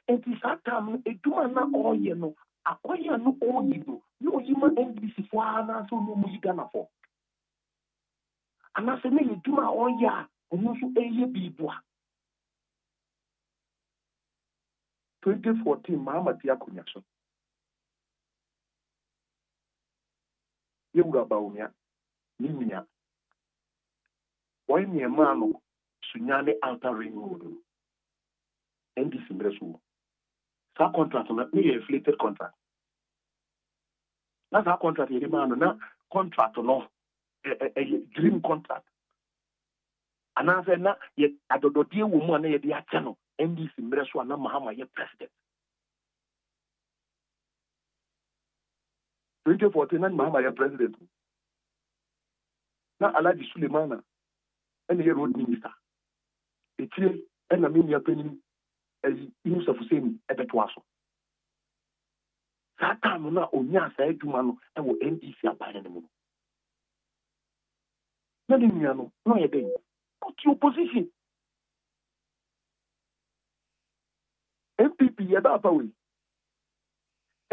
And this time, a duana or no, a quaya no all you no human NDC for Anna, so no Mugana for. And I say, you do my all ya, and you should a year be 2014, Mama Diaconyason. Yoga Baumia, Nimia. Why me a man, Sunyane Alta Ring Road? NDC Bresu. That contract, not me a inflated contract. That's our contract, a man, not contract or no, a dream contract. And I said, now, yet I don't know, dear woman, the channel, NDC Bresu, and Mahama, your president. 2014, Mahama, your president. Now, Alaji Suleimana, and the road minister. It's here, and I mean, your penny. Use of saying a bit was. That time, no, Onya said to Mano, I will NDC abide in the moon. Nothing, no, a day. Got your position. MPP, about away.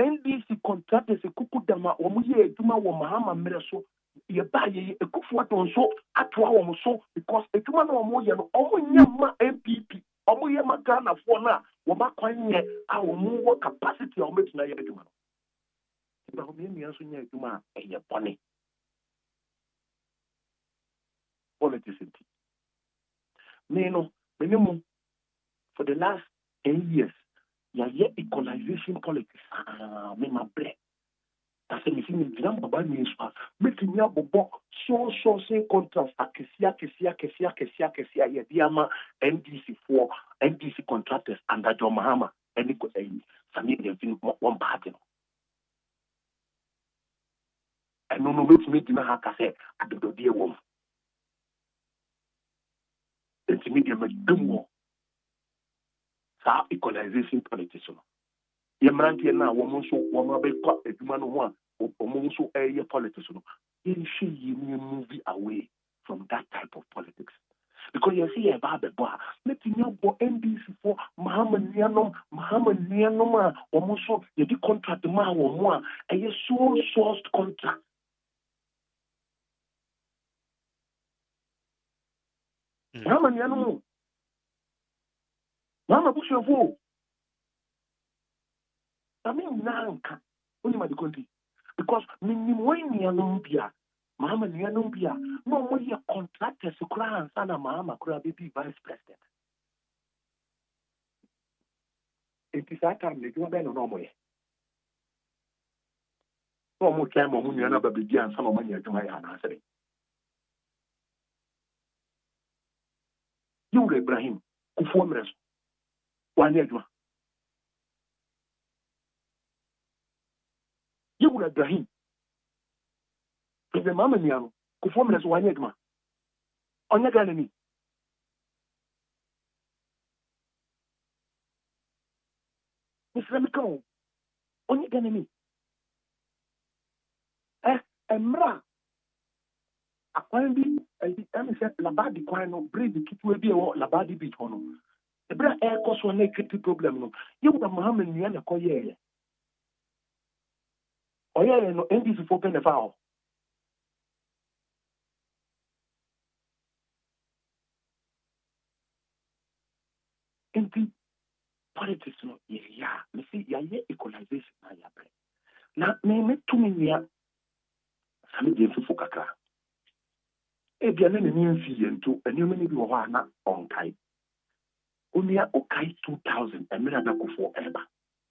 NDC contractors a Kukudama, or Muye, Tuma, or Mahama Mereso, you buy a Kufuaton so at our so because a Tuma or Moya, or Yama MPP. Omoye magana fona wo makwanye a wo mu capacity o metina ye aduma ba ho mi anso nya aduma eye bone politics me no me mu for the last 10 years, you hear equalization politics. Me my bread. That's a missing example by me. Making me so say contrast. Kesia. Yeah, diama NDC4 NDC contractors under John Mahama. And it could say, Samir, one party. And no, which made me have to say, I do the dear woman. It's medium more. Sa equalization politics. Yamranti na woman so woman be caught a human one, or so area politics. You should movie away from that type of politics. Because you see a baby boy, letting you go NDC for Muhammad Nianoma, almost so you did contract the man or more, and you so sourced contract. Muhammad Nianoma, Mama Bush of War. I mean, now, only my country. Because Nianumbia, Mama Nianumbia, no more your contractors to cry and son of Mama could be vice president. It is that time they do no more. No more time when you never began some of money to my answer. You, Ibrahim, Kuformers, 1 year. You would Ibrahim. If the Mamma Niano, Kuformers 1 year. On your enemy. Miss Remico, on your enemy. Emra. Apparently, I said Labadi Quino, breed the kit will be a Labadi beach on. The bread air cost one negative problem. You would have Mohammed Niana Koye. Oh, yeah, no, NDC for pen a foul. NP politics, no, yeah, me see, yeah, equalization, now, name it to me, yeah, some games for Kaka. If you're not an into a new many people are not on type. Only a okay 2000 and many other for ever.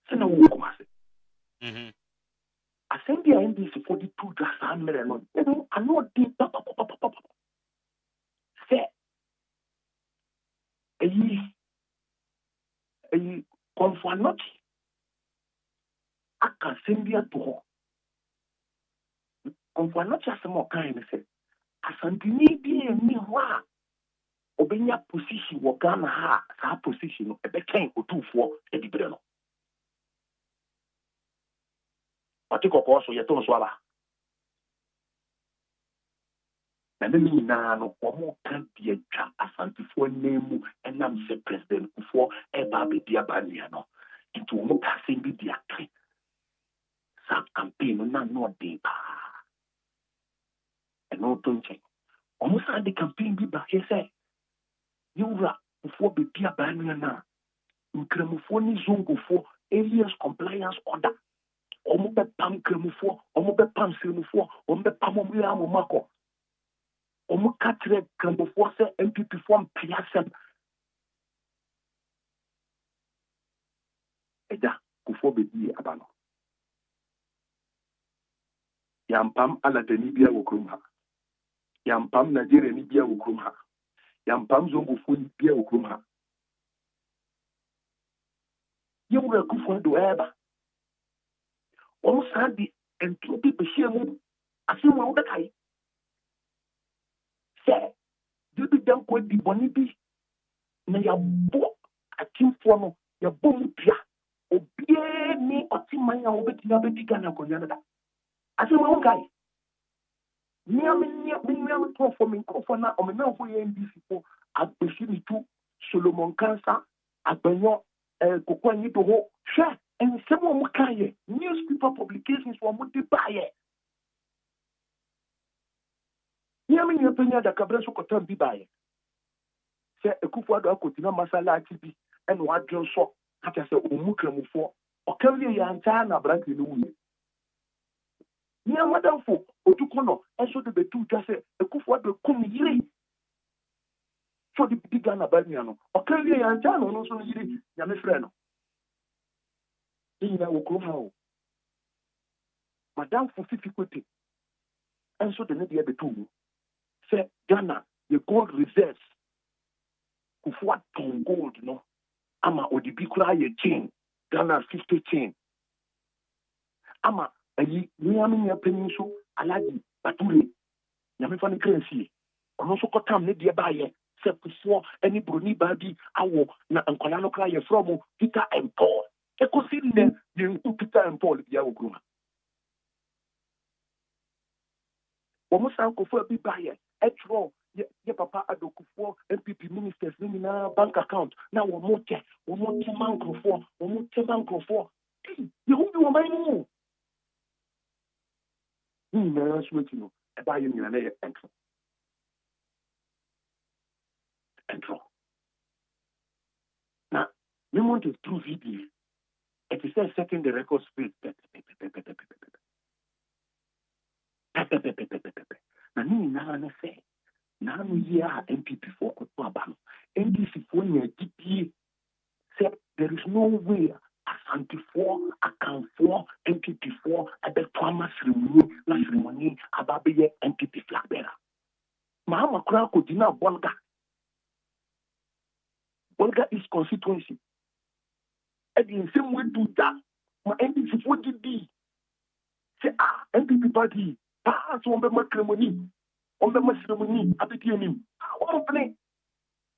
So no work was it. I send the NDC 42 just a million. I'm not deep. Say, a conformity. I can send you to conformity as more kind of say. As Antony be a me wa. Obenya position wo Ghana ha sa position no ebe kan otufo edibere no otiko ko so yeto so aba na me na no omo kan die twa asantifo nemu enam se president kufo eba be dia bania no into omo ka se bi dia kan sa campaign na no dey pa eno tonche omo sa de campaign bi ba ke say Yura, before be Pia Banana, Cremufoni Zungo alias compliance order. Omobe Pam Cremufo, Omobe Pam Silmufo, Ombe Pamomia Momako. Omokatre Cremufo, MPP form Piasem. Eda, before be Abano. Yampam ala Denibia Wukrumha. Yampam Nigeria Nibia Wukrumha. Yampam zongo funi pia ukrumha. Yewura kufu do eba. Omo sadi entropi behia mu asimu wo bekai. Se bibi dan ko di boni bi na ya bo atimfo no ya bo mu pia. Obie ni otimanya wo betina betika na konya na da. Asimu wo kai. Niam for na omena for NDC for agbeshiri tu Solomon Kansa agbanyo kokwanyi to ho hwe ensemo mo kaye newspaper publications for mo de baye niam ni penya da kabra so kotam bi baye se ekufu ado akotina masala atibi eno adwen so ata se omukramufo okawle ya nta na branki no wuye Nia madam for Otukono, and so the betu just say a kufu de kum yiri. So the big Ghana Baniano. Okay, and Jano no so yiri nyame frɛ no. Ina wo kro ha o. Madam for 50 kwete. And so the media betu. Say Ghana the gold reserves. Kufwa ton gold no. Ama odibi kura ye chain. Ghana 50 chain. Ama ayi miami ya peninso alaji bature. Nyame fa ne currency. Ono so kotam ne de ba ye. Se kufuo any broni babi awo na nkwala no kra ye from Peter and Paul. Ekosi ne ye Peter and Paul bia wo gruma. Omo san kofo bi ba ye. Etro ye papa adokufo MPP ministers ni na bank account na wo mo che mankrofo ye hu bi wo man mu na sweti no e ba ye ni na ye entro na me want to prove it. It is setting the record straight. Na ni na say na no year MPP for ko abano NDC for near DP said there is no way Asante for account for MPP for at the Thomas ceremony about the MPP flag bearer. Mahama Kura ko dina Bolga is constituency. And in same way do that, my NDC for DD say MPP party pass on the ceremony. On the ceremony, I begin him. What play?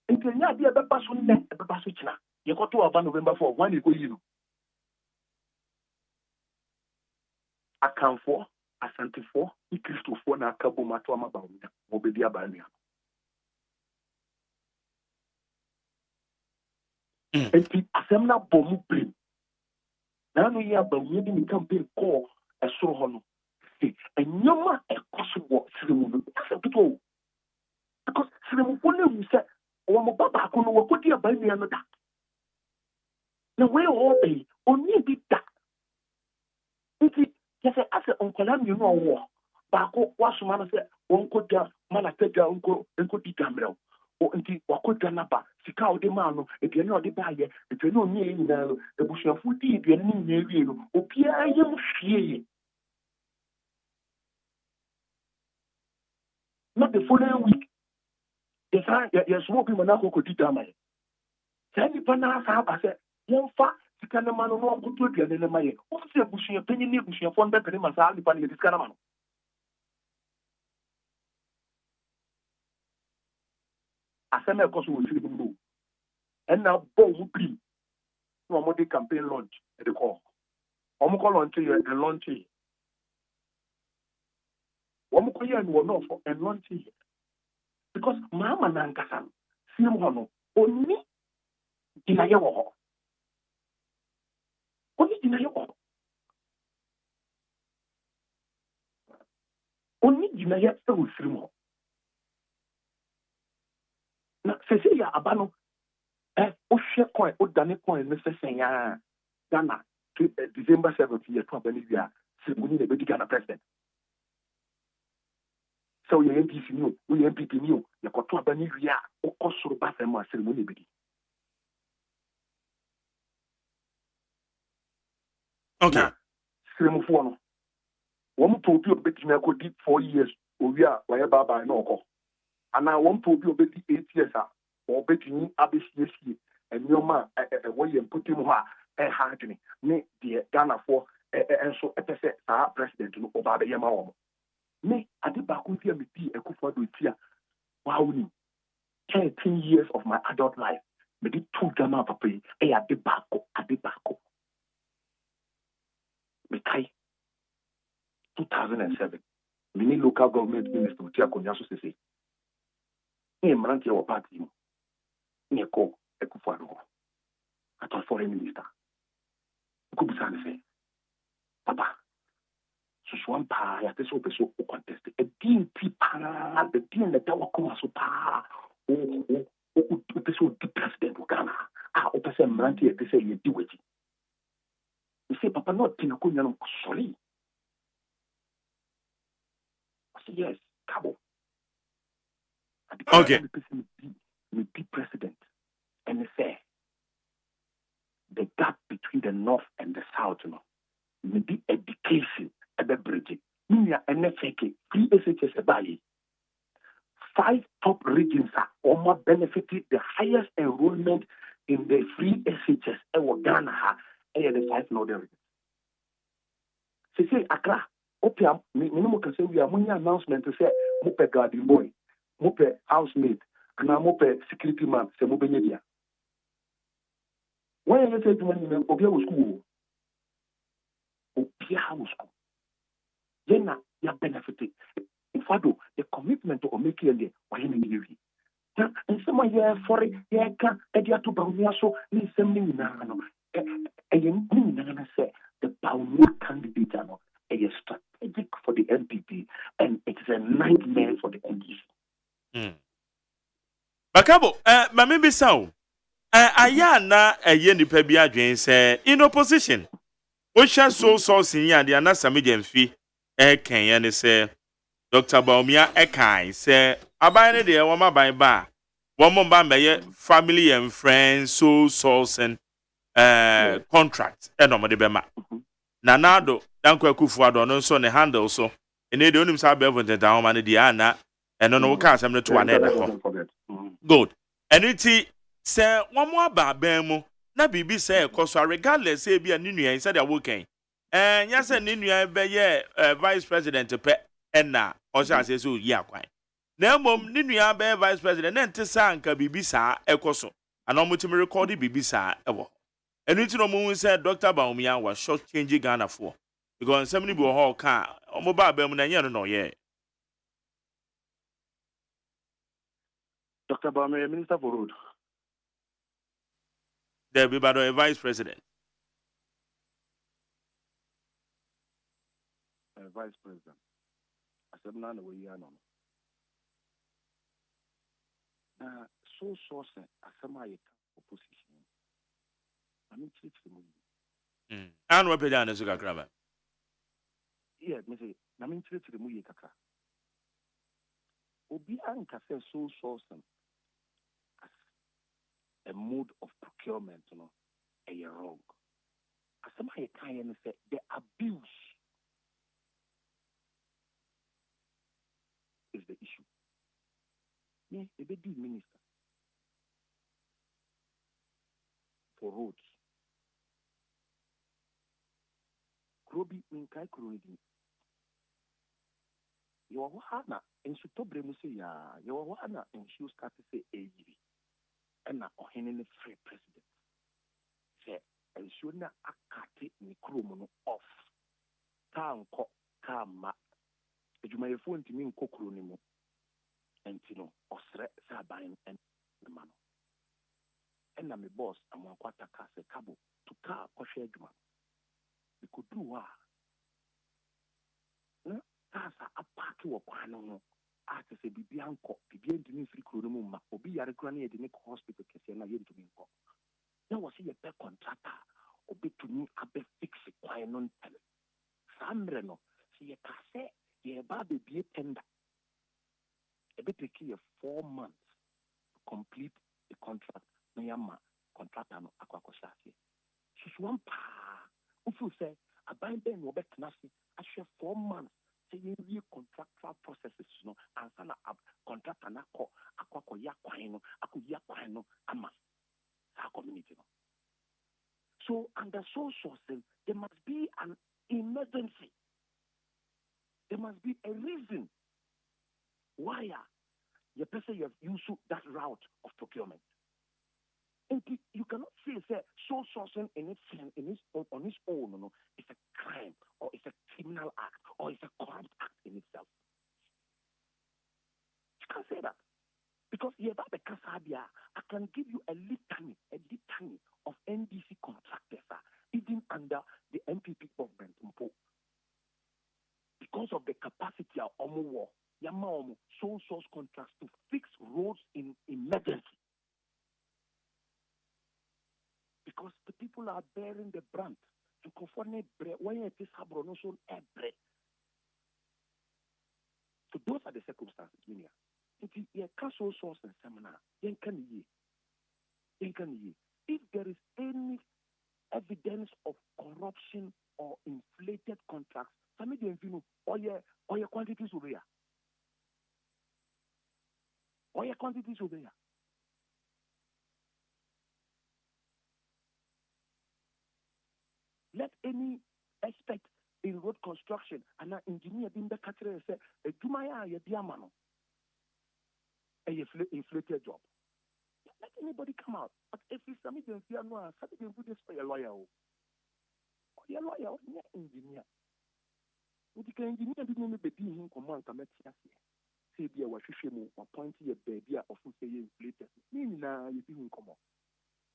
Until now, the other person, the Basuchna. You got to have November for 1 year. Account for, Asante for, Christo for, na Kabo Matoma Baunia, Mobedia Bania. And the Assembly Bomu Prim. Now we have a wedding campaign call a Sorohono. And Yama a possible ceremony. Because ceremony we said, "Oh, Baba, I know what you are buying another." Now we all pay only did that. If yes, as an uncle, you know war. Bako was man say, "Uncle, Manatega, Uncle, di Gamel." Or indeed, Wako Ganaba, Sikao de Mano, if you know the buyer, if you know me, the bush of food, if you know, or Pierre, you fear. Not the following week. Yes, you're smoking Monaco could do damage. Sandy Pana said, "Young fat, you can't man no good to be an enemy. What's your bushing opinion? Bushing upon the Penima Sally Pani this kind of man." I send a course with you. And now, Bo will be no more campaign launch at the call. Omco launch and launch. Omco and one off and launch. Because Mama Nankasan, Simhono, only deny your only deny your only deny your Simo. Now, Cecilia Abano, Osha coin, Odane coin, Mr. Senya, Ghana, December 7th, year 20 Simoni, the Ghana president. So your MPC knew, we MPP knew, you got to Abani, or Osro Bathema ceremony. Okay. Ceremony. One told you a bit in a good 4 years, we are where Baba no. And I want to be a bit 8 years or betting ABCSC and your man a way and put him a hardening. Me, the Ghana for and so a president to Obaba Yama. Me, I did back with you a Kufa with you. Wow, 13 years of my adult life. Me did 2 Ghana papa, a debacco, a debacco. Me kai 2007. Many local government minister Tia Konyaso say. Ni mranti wa party ni ko ekufado ato foreign minister ko bisane say papa so so pa ya te so peso o contest e din ti pa de din le tawa ko so pa o peso di president of Ghana o peso mranti e peso ye di weji you say papa not tina ko nyano sorry I say yes cabo. Okay. will be president and say the gap between the north and the south, maybe education at the bridge. NFK, free SHS about 5 top regions are almost benefited the highest enrollment in the free SHS and Ghana and the 5 northern regions. Say Accra, Opium, minimum can say we are money announcement to say Mope garden boy, Mope housemaid, and a Mope security man, say Mobenia. When you say to me, Obia school, Obia school, Yena, you are benefited. Fado, the commitment to make it why you and some of your for it, can Edia to Baumiaso, need something now. And say the Baumia candidate is strategic for the NPP and it's a nightmare for the NDC. Bakabo, Mammy Bissau, Ayana, a yenny pebia drain say in opposition. Osha so senior, the anasa medium fee, can say. Dr. Baumia Ekai say abide the wama by bar. One more by family and friends, so source and contract and no de bema. Nanado, Danko Kufuado, no son a handle so, and they don't have bevel the down man Diana, and no cars I'm to an good. And it say one more bar bemo, na bibi say, cause regardless, say be a new inside a working. And yes, a new vice president to pet. Enna Osha says so ya kwan na mom ni nua be vice president na ntesa anka bibisa ekoso ana omutimi record bibisa ewo enu ti no mu say Dr. Baumia was short change Ghana for because somebody be ho ka omoba ba mu na nya no ye Dr. Baumia minister for road there be bado a vice president vice president None of we are no. So source as some opposition. I mean, it's the movie. And what pedan is a grabber? Yeah, Missy, I mean, it's the movie. Kaka. Obi Anka says so source as a mode of procurement, a wrong. As some kind say the abuse. Is the issue. Me, a big minister for roads. Krobi Minkai Kurudi. You are Wana and Sutobre Musia, you are Wana and she was cut to say AG. And now, Ohenin free president. Say, and should not akati Nikromono off. Tanko Kama. You may phone to me in Kokronimu and Tino or Sabain and the man. And I'm a boss, and one quarter cast a cabo to car or share juma. We could do what? No, that's a party or quano. After say Bibianco, Bibian to me free Kronuma, or be a granny at the neck hospital, Cassiana yen to me. There was a better contractor, or be to me a bit fix it, quite non tell. Sambreno, see a cassette. Yeah, baby, be a tender. A bit take 4 months to complete the contract. Nayama contractor no akwakoshasi. She's one pa. Ufu say a bind ben Robert Nasi. I share 4 months. Say you contractual processes no. And sana contractor na ko akwako ya kwaino aku ya kwaino ama sa community no. So under so sources there must be an emergency. There must be a reason why the person you have used that route of procurement. And you cannot say so sourcing on its own, it's a crime or it's a criminal act or it's a corrupt act in itself. You can't say that. Because the Casabia, I can give you a litany of NDC contractors, even under the MPP government. Because of the capacity of Omo Yamaomo sole source contracts to fix roads in emergency. Because the people are bearing the brunt. And conforming when it is habronoson bread. So those are the circumstances, Minia. If you can't source and seminar, then can ye? If there is any evidence of corruption or inflated contracts, some of them or your quantities over here. Or your quantities over here. Let any expert in road construction and an engineer being the catcher and say, "Do my eye, diamano, a inflated job." Let anybody come out. But if it's something you know, something you put this for your lawyer. Or your lawyer, or your engineer. If you can engineer, you may be doing command to make us say, "Be a wash or point to your baby or say inflated." Meaning, you do come.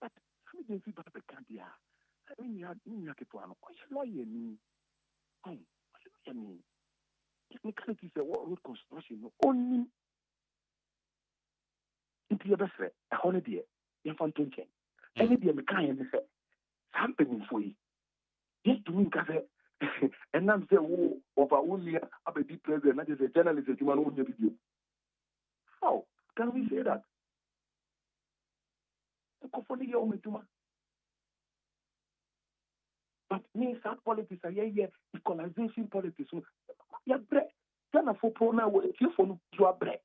But something you put can't be. I mean, you have to know. What your lawyer mean? What your lawyer mean? Technicality is a road construction. Only if you have a holiday, you're from Tunchen. Any day, I'm kind of say, something for you. Just to me, and I'm saying, "Oh, over 1 year, I'll be president, not just a journalist, you want to video." How can we say that? But me, that politics, equalization politics. Yeah, bread. Then for prona, you for no bread.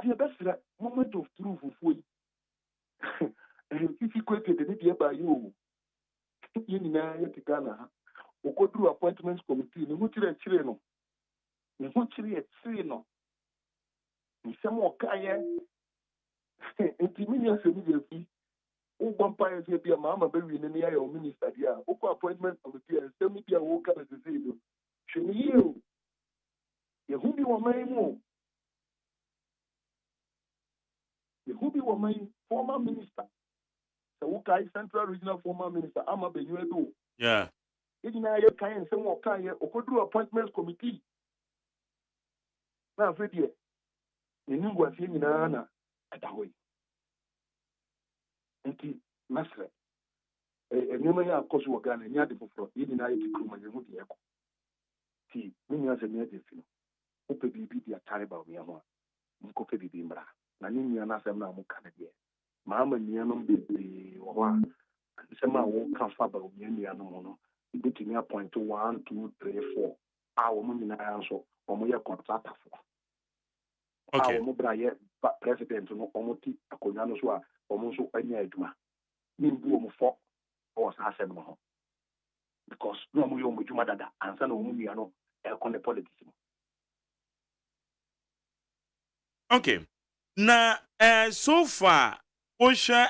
The best moment of truth for you. And if you quit it, then by you. You know, to Ghana. We go through appointments committee. We go to the children. We go to the children. We say more kaya. It's millions of millions. O vampires will be a mama baby in the eye of minister. Yeah, Oko appointment committee and tell me be a walker as a say. Should you? Who be one man more? Who be one man former minister? So okay, Central Regional former minister. I'm a Benuedo. Yeah. In a kind some more kaya. Oko through appointments committee. Now, Freddie, you know what's in Nana at that way. Nti masre enwema ya akoso Ghana nya de foforo yi ni na yɛ tikuru ma yehu de yɛkɔ ti me nya sɛ me de fi no ope bibi di atare ba me ho a nko pe bibi mbra na ni nya na asɛm na mo ka de ma ama nya no bebre wɔ hɔ a nsɛm a wo ka fa ba me nya no mo no bitimi appoint 1 2 3 4 a wo mo nyinaa nso wo mo yɛ contractor fo okay wo mo bra yɛ president no wo mo ti akonya no so a almost any adjuma. Mean do for or Sassam because no more young Jumada and San Omumiano, Elcon politics. Okay. Now, so far, Osha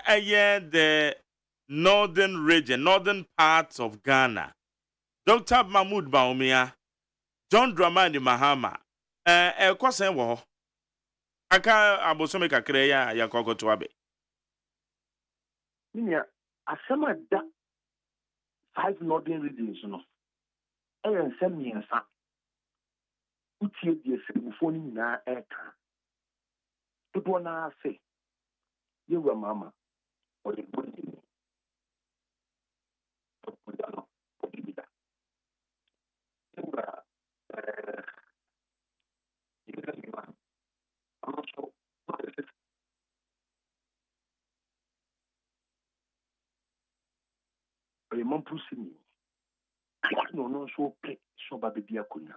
the northern region, northern parts of Ghana. Dr. Mahmoud Baumia, John Dramani Mahama, Elkosen Wo, Aka Abosomeka Kreya, Yakoko Tuabe. Minya, asema da 5 northern regions no. Nsem miensa. Utie die sebufo ni nyina eka. Dodo na ase. Yewa mama. Ode bodi ni. Odano. Odibida. Yewa yewa. Also, a man pusini. No, so pay so baby a kunya.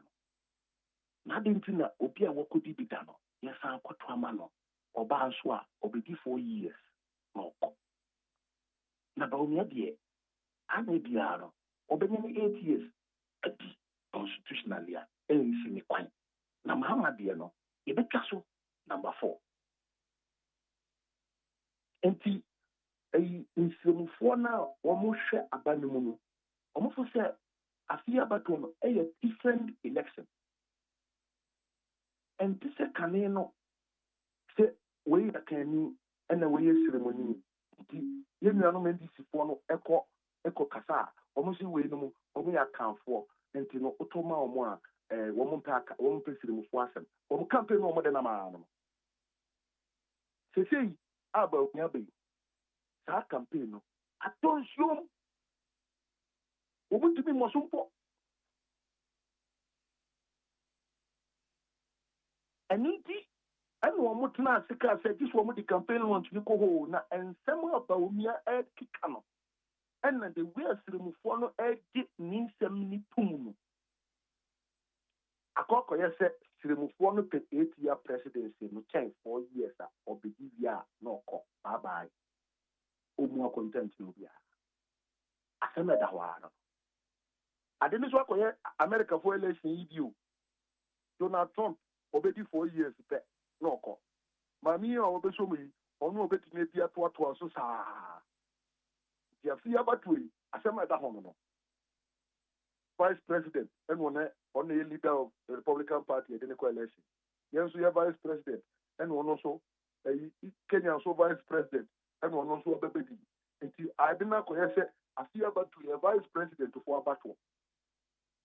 Nothing to Opia Wokudi Bidano, yes, I'm Quatramano, or Banswa, or be 4 years. No. Nabaumia dear, I may be or be 8 years. Constitutionally, anything quite. Namahama Diano, Ebekaso, number 4. And in some 4 now, almost share abandonment. Almost say, I fear about a different election. And this is Caneno say, way that can and a way ceremony. You know, this for echo Casa, almost way no more account for, and you know, Otoma or more, woman pack, one president for us, or campaign no more than a man. Say, about Yabe, that campaign, I don't show. Want to be more simple. And indeed, and one more than Sika said this woman the campaign wants to go na and some of the Umia air Kikano. And the way as the Mufono air did mean some nipum. A cock, yes, Sirimufono per 8-year presidency, no change 4 years or be no call. Bye bye. O more content you be. I said that one. I didn't work with America for election you. Donald Trump obeyed 4 years. No call. Mammy or Besumi, or no betting maybe at what was so sad. The fear about we. I said that one. Vice President, and one on the leader of the Republican Party in the coalition. Yes, we have Vice President, and one also Kenya also Vice President, and one also a baby. Until I did not say, I see about to a Vice President for a battle,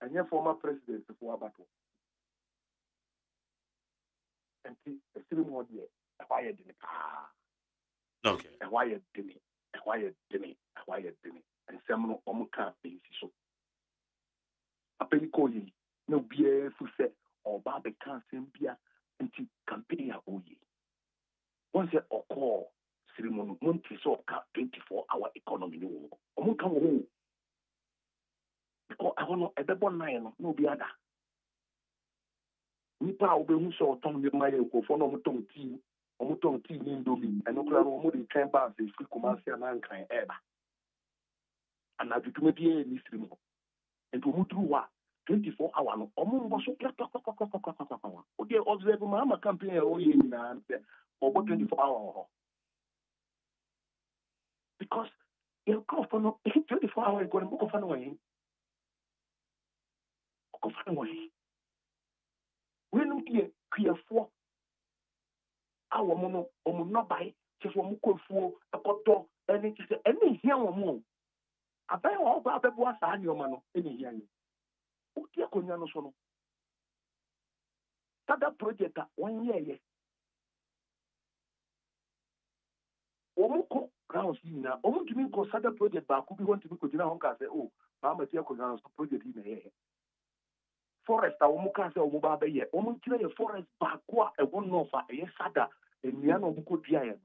and your former President for a battle. And a 3 more year, a quiet dinner. Okay. A quiet dinner, a quiet dinner, a quiet dinner, and some Omuka things so. A penny no beer for set or Barbie can't beer until campaign a oye. Once a call ceremony, Montie so 24-hour economy. Omuka home. Because I want to a better nine, no be other. Nipa will be so tongue with my echo for no tongue tea, or tongue tea in Domi, and no crowd of 10 bars is free commercial and kind ever. And I do to be a mystery more. And to move through what 24 hours. Was so okay, observe my campaign or 24 hours. Because you come from 24 hours, you're going to go away. Go away. When you clear 4 hours, or not by just one more a cotton, and it is any here or more. I buy all about the boss and your man, any here. That project 1 year. Omuko grounds in now. Omu to me consider project back could be want to be could say, oh, Mama Tia grounds project in here. Forest, Omuka say Omuba Bay, Omu a forest back what a one of a sada, a Miano Muko Dia.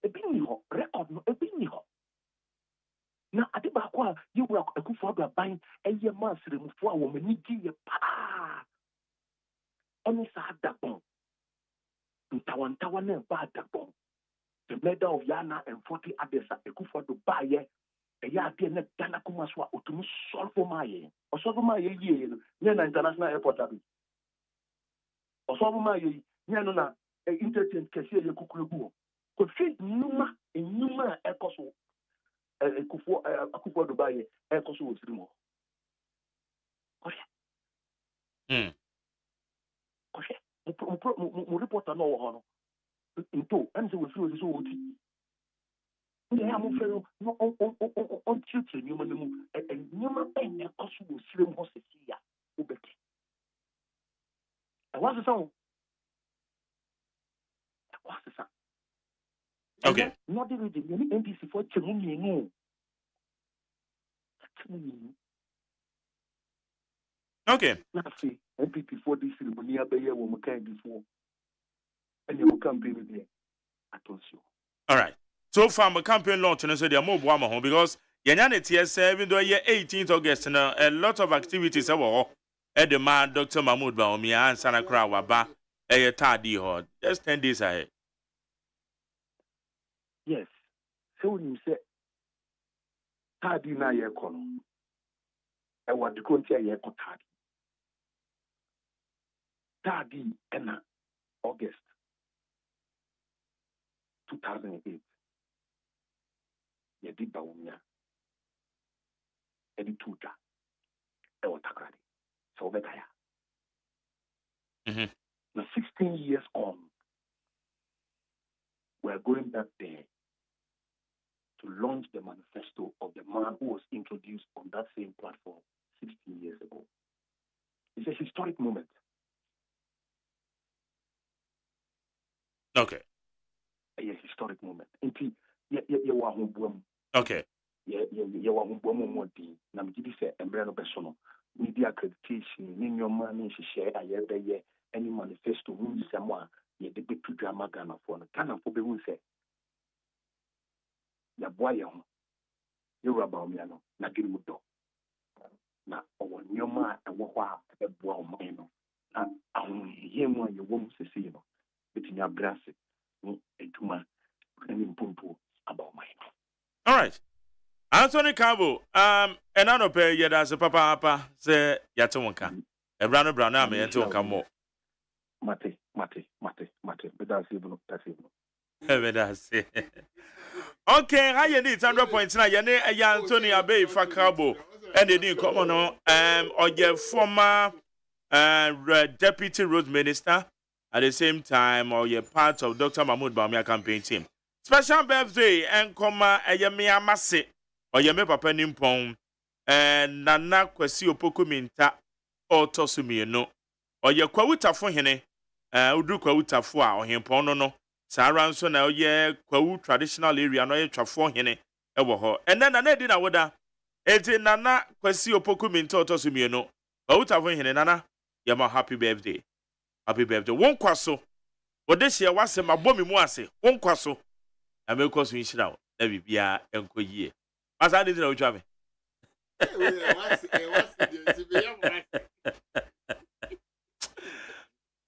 A binny record, a binny. Now, at the back, you were a good father buying a year master for a woman, need pa. Only sad that bomb. Tawan bad that bomb. The medal of Yana and 40 others at the good for to buy a yard dinner Dana Kumaswa to solve for my year. Or solve my year, Yana International Airport. Or solve my year, Yana, entertain Cassia Kukubu. Could fit Numa in Numa Ecoso. A Kufu to buy a Ecoso with Rimo. Reporter no honor. Into and so we feel this old. We have on tutor, human and human and a possible slim horses here. Ubeki. And what's the song? What's the song? Okay. Not the NPC for Chimuni, no. Okay. Nothing. MPP for this ceremony, I year when we came before. And you will campaign with me. I told you. All right. So far, my campaign launch and so they are more home because Yanani even though year 18th August, a lot of activities are at the man, Dr. Mahmoud Baumia and Sana Krawaba, a tardy hot, just 10 days ahead. Yes. So when you say, tardy na ye kono, I want to go to a year tardy. Tardy in August 2008. Ye did Baumia. Edi tuta. Ewa takradi. So betaya. Now 16 years on, we're going back there to launch the manifesto of the man who was introduced on that same platform 16 years ago. It's a historic moment. Okay. A historic moment. Okay. media accreditation, in your money, she share a year, any manifesto, who someone, ye the big drama Ghana for the Ghana for the say. Ya boy, you're about me, na give you do. Na our new man and what a boy, no. And hear one you won't see, no. Between your brass, and to my about mine. All right. Anthony Cabo, and I don't pay yet as a papa, say Yatonka. A brown, I may enter come more. Mate, but that's even. That's it. Okay, how you need 100 points now? You need a Anthony Abbey for Cabo, and you need come on, or your former deputy road minister at the same time, or you're part of Dr. Mahmoud Bawumia campaign team. Special birthday and comma a Yamia Masse or Yame Papa Nimpong and Nana Kwesi Opoku Minta or Tosumi no or your Kwauta for hene, Udu Kwauta for or him pono. Saran so now ye Kwau traditional area no ye for hene ewo and then another dinner wada eti Nana Kwesi Opoku Minta or Tosumi no Kwauta for hene Nana Yama happy birthday. Happy birthday. One kwaso. What this year was my bomb muase. One kwaso. I may cause me shit out. Let me be a uncle ye. As I didn't know, Javi.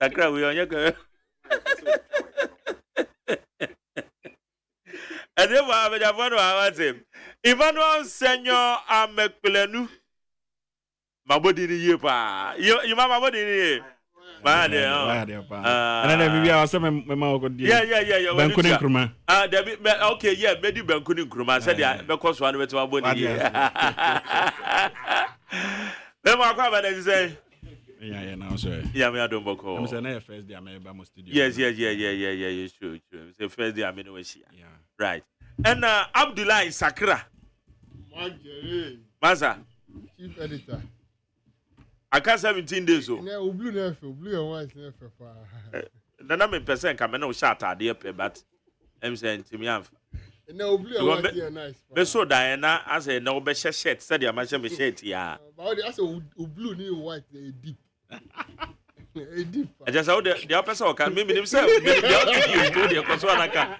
I cry with your girl. And then I have a him. Emmanuel Senor Amekpelenu. My body in you, pa. You, my body in here. And then maybe I was some yeah. Bankunin Kruma. Okay, yeah, maybe Bankunin Kruma said, yeah, because one way to our body. Then my father say, yeah, now, sir. Yeah, we are doing Boko. I'm saying, first day I may have studio. Yes, you true. It's the first day I'm in the yeah. Right. And Abdullah Sakra. Maza. Chief editor. I can't 17 days. Blue and white. Then I'm a person coming no shot at the upper, but I'm saying to me, no blue and white are nice. But so Diana, I say no better shirt, said your machine shirt, yeah. But I say blue new white deep. Deep. I just saw the upper so can maybe himself. The Koswanaka.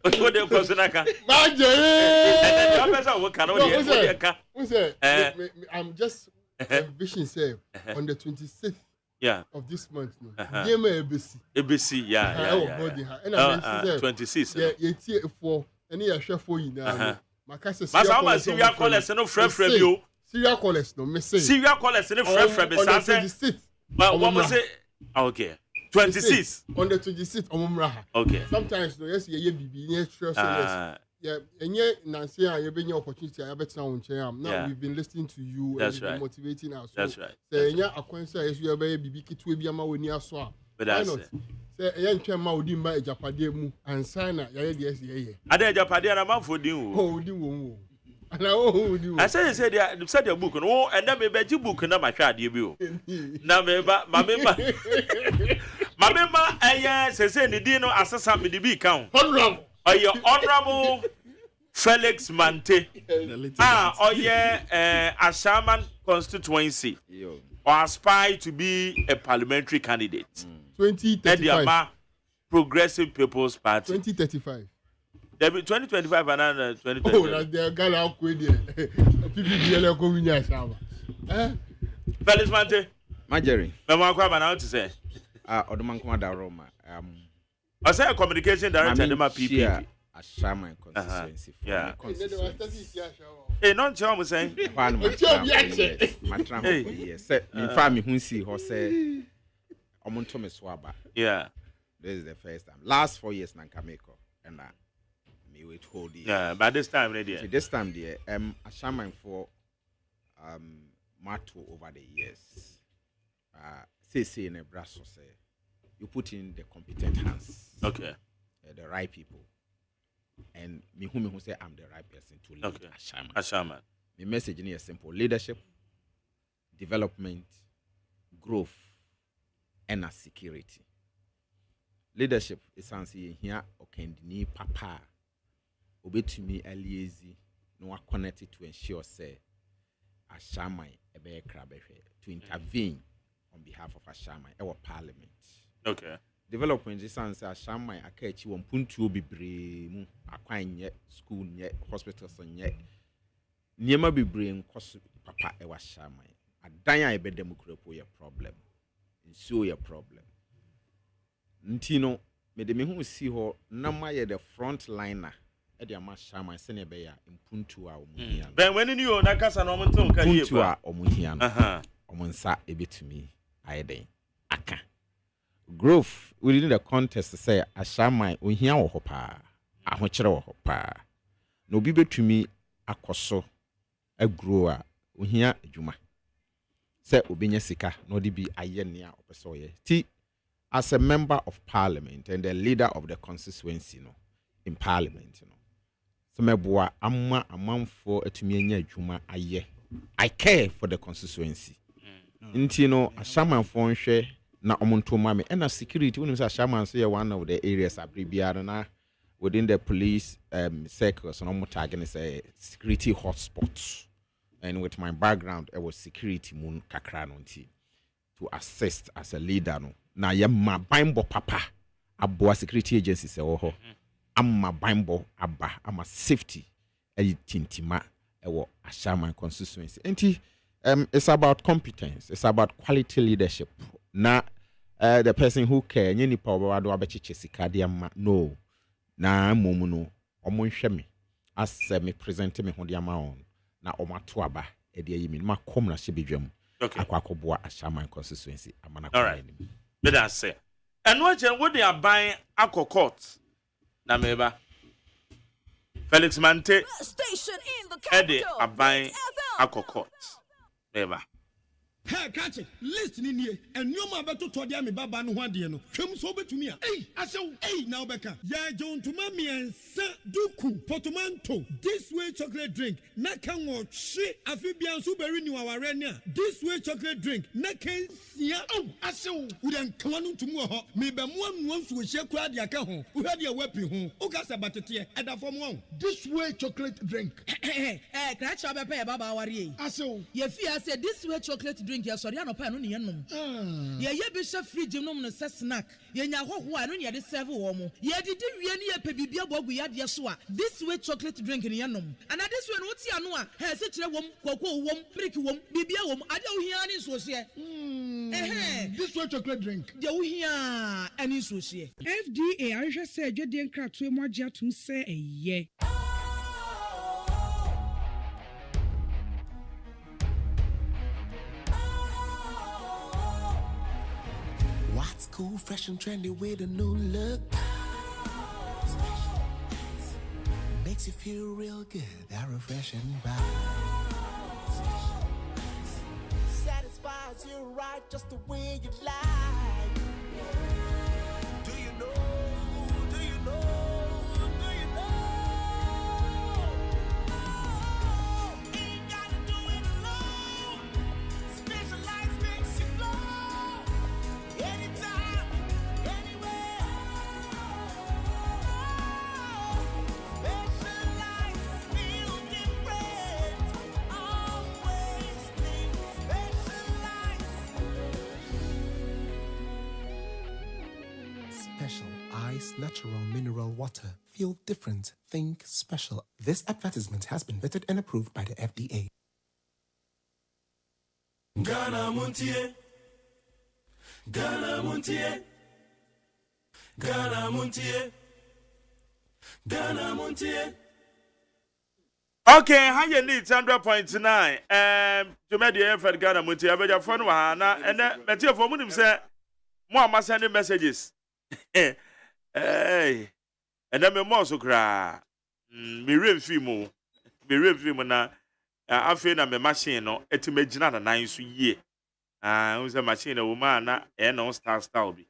What the Koswanaka? And the upper so cannot. I'm just. Vision say on the 26th of this month. Game ABC, yeah. 26. Yeah, for any chef for you now. Serial callers no friend you. Serial callers no me say. Serial callers no friend on the 26th. But what was it? Okay. 26. On the 26th Omumraha. Okay. Sometimes no yes ye bibi ye sure so yes. Yeah, and yet Nancy, you've been your opportunity. I bet now we've been listening to you. That's and right. Been motivating us. That's right. Say, yeah, I can say, you have a baby kit to be a man when you are swap. But that's it. Say, a young child, Maudi by a Japade and sign up. Yes. I did Japade and a man for you. Oh, do. And I said, you said your book, and then maybe you book and my child you. Now, my member, I say, the Dino assassin with the big count. Or your honorable Felix Mante. Or Ashaman constituency. Or aspire to be a parliamentary candidate. 2035. Progressive People's Party. 2035. 2025 and 2025. Oh, that's the guy out with the Felix Mante. Marjorie. Now to say. Odoman Kwada Roma. I say a communication director in my PPP. Ashaman constituency. Yeah. Hey, non chama saying. Yes. In family who see her say Omonto Swaba. Yeah. This is the first time. Last 4 years Nankameko. And me wait hold it. Yeah, but this time ready. This time dear, Ashaman for Mato over the years. Say in a brass say you put in the competent hands. Okay. The right people. And me who say I'm the right person to lead Ashaman. The message is simple: leadership, development, growth, and security. Leadership is something here okendini papa obetumi aliezi no connected to ensure say Ashaman ebe krabehwe to intervene on behalf of Ashaman our parliament. Okay. Development is answer Ashaman akachi won puntu bibre mu akwan nye school nye hospitals nye niema bibre nkoso papa e wa Ashaman. Adan a ebe demokurapo ye problem. Nsuo ye problem. Ntino me de me hu si ho na maye the front liner e de ama Ashaman se ne be ya impuntu a omuhia. Ben when you na kasa no monton ka ye ba. Omuhia no. Omunsa ebetumi ayeden aka. Growth within the context say Ashaman ohia wo ho pa. Ahokyere wo ho pa. Na obi betumi akoso agrow a ohia adwuma. Say obenya sika na odi bi aye nea opeso ye. Ti as a member of parliament and the leader of the constituency no in parliament no. So meboa amma amanfo atumi anya adwuma aye. I care for the constituency. Nti no Ashaman fo nhwe na omonto mame and security when say Ashaman so one of the areas abribiara na within the police circles no target say security hotspots. And with my background, I was security moon kakra nti to assist as a leader no. Na ya ma bimbo papa abo security agency se wo ho. Amma bimbo aba ama safety e tintima e wo Ashaman constituency. Nti it's about competence, it's about quality leadership. Na the person who care nyeni pa oba do abechiche sika de ama no. Na momu no omonhwe me as me present me ho de ama on. Na omato aba e de yimi ma kom na hye bedwam akwakoboa Ashaman constituency amana all right me da say eno agye wo de aban akokot na meba Felix Mante Station in the ede capital aban akokot meba. Hey, catch it. Listen in here. And you ma beto to dia me baba no ho ade no. Twem so betumi a. Hey, asew. Hey, now beka. Ya John to mami ensa duku portmanteau. This way chocolate drink. Na kan wo hwe afibia nso beri ni waware ni a. This way chocolate drink. Na kan sia. Oh, asew. We den kan no ntum wo ho. Me be mo anu nso wo hye kura de aka ho. Wo hwe de wapi ho. O ka sa batete. Eda fom wo. This way chocolate drink. Kra cha be baba ware yi. Asew. Ye fi ase this way chocolate drink ya sorry anopa no ne yenom ye bi hye fridge nom no se snack ye nya hoho a no ne de serve wo mo ye didi wie ne ye pe bibia bogu ya de so a this way chocolate drink ne yenom and this way no ti ano a he se kire wom koko wom brick wom bibia wom ade wo hia ne so se this way chocolate drink de wo hia ani so se FDA ahwehwe se adwede nkratoe mo agye atum se eye. What's cool, fresh and trendy with a new look? Makes you feel real good, that refreshing vibe. Satisfies you right just the way you like. Do you know? Do you know? Do you know? Ain't gotta do it alone. Specialized makes you flow. Anytime, anywhere. Specialized feel different. Always think specialized. Special Ice Natural Mineral Water. Feel different. Think special. This advertisement has been vetted and approved by the FDA. Ghana Montie. Ghana Montie. Ghana Montie. Ghana Montie. Okay, how you need 100.9. Jumedi for Ghana Montie. Abeja phone wa na ene metie for munim say mo am sending messages. Hey. And then me mo so kra. Me remfi mo na afi na me machine no etimagina na nan so yie. We say machine na woman na e no style bi.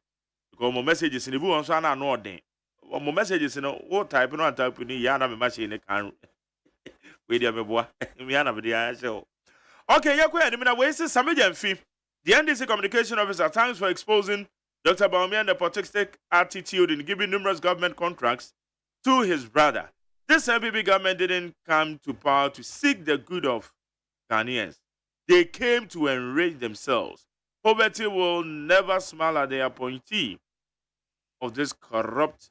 Because mo messages ni bu won so na no odin. Mo messages no wo type no type ni ya na me machine kan. We dia me boa. Me ya na be dia show. Okay, yakwa ni na we say Samejamfi. The NDC communication officer, thanks for exposing Dr. Bawumia and the nepotistic attitude in giving numerous government contracts to his brother. This MPP government didn't come to power to seek the good of Ghanaians. They came to enrich themselves. Poverty will never smile at the appointee of this corrupt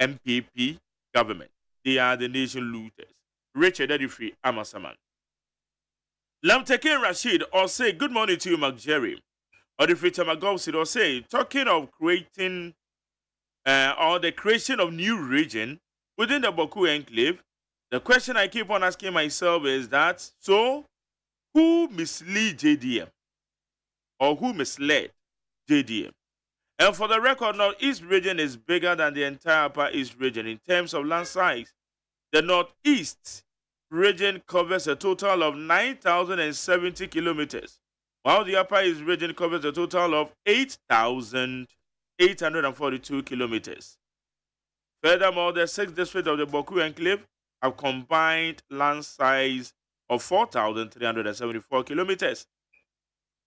MPP government. They are the nation looters. Richard Edifree Amasaman. Lamtekin Rashid or say good morning to you, McJerry. Or the future Magobsid or say talking of creating or the creation of new region within the Boku enclave. The question I keep on asking myself is that so who mislead JDM or who misled JDM? And for the record, Northeast region is bigger than the entire Upper East region in terms of land size. The Northeast region covers a total of 9,070 kilometers, while the Upper East region covers a total of 8,842 kilometers. Furthermore, the 6th district of the Boku Enclave have combined land size of 4,374 kilometers.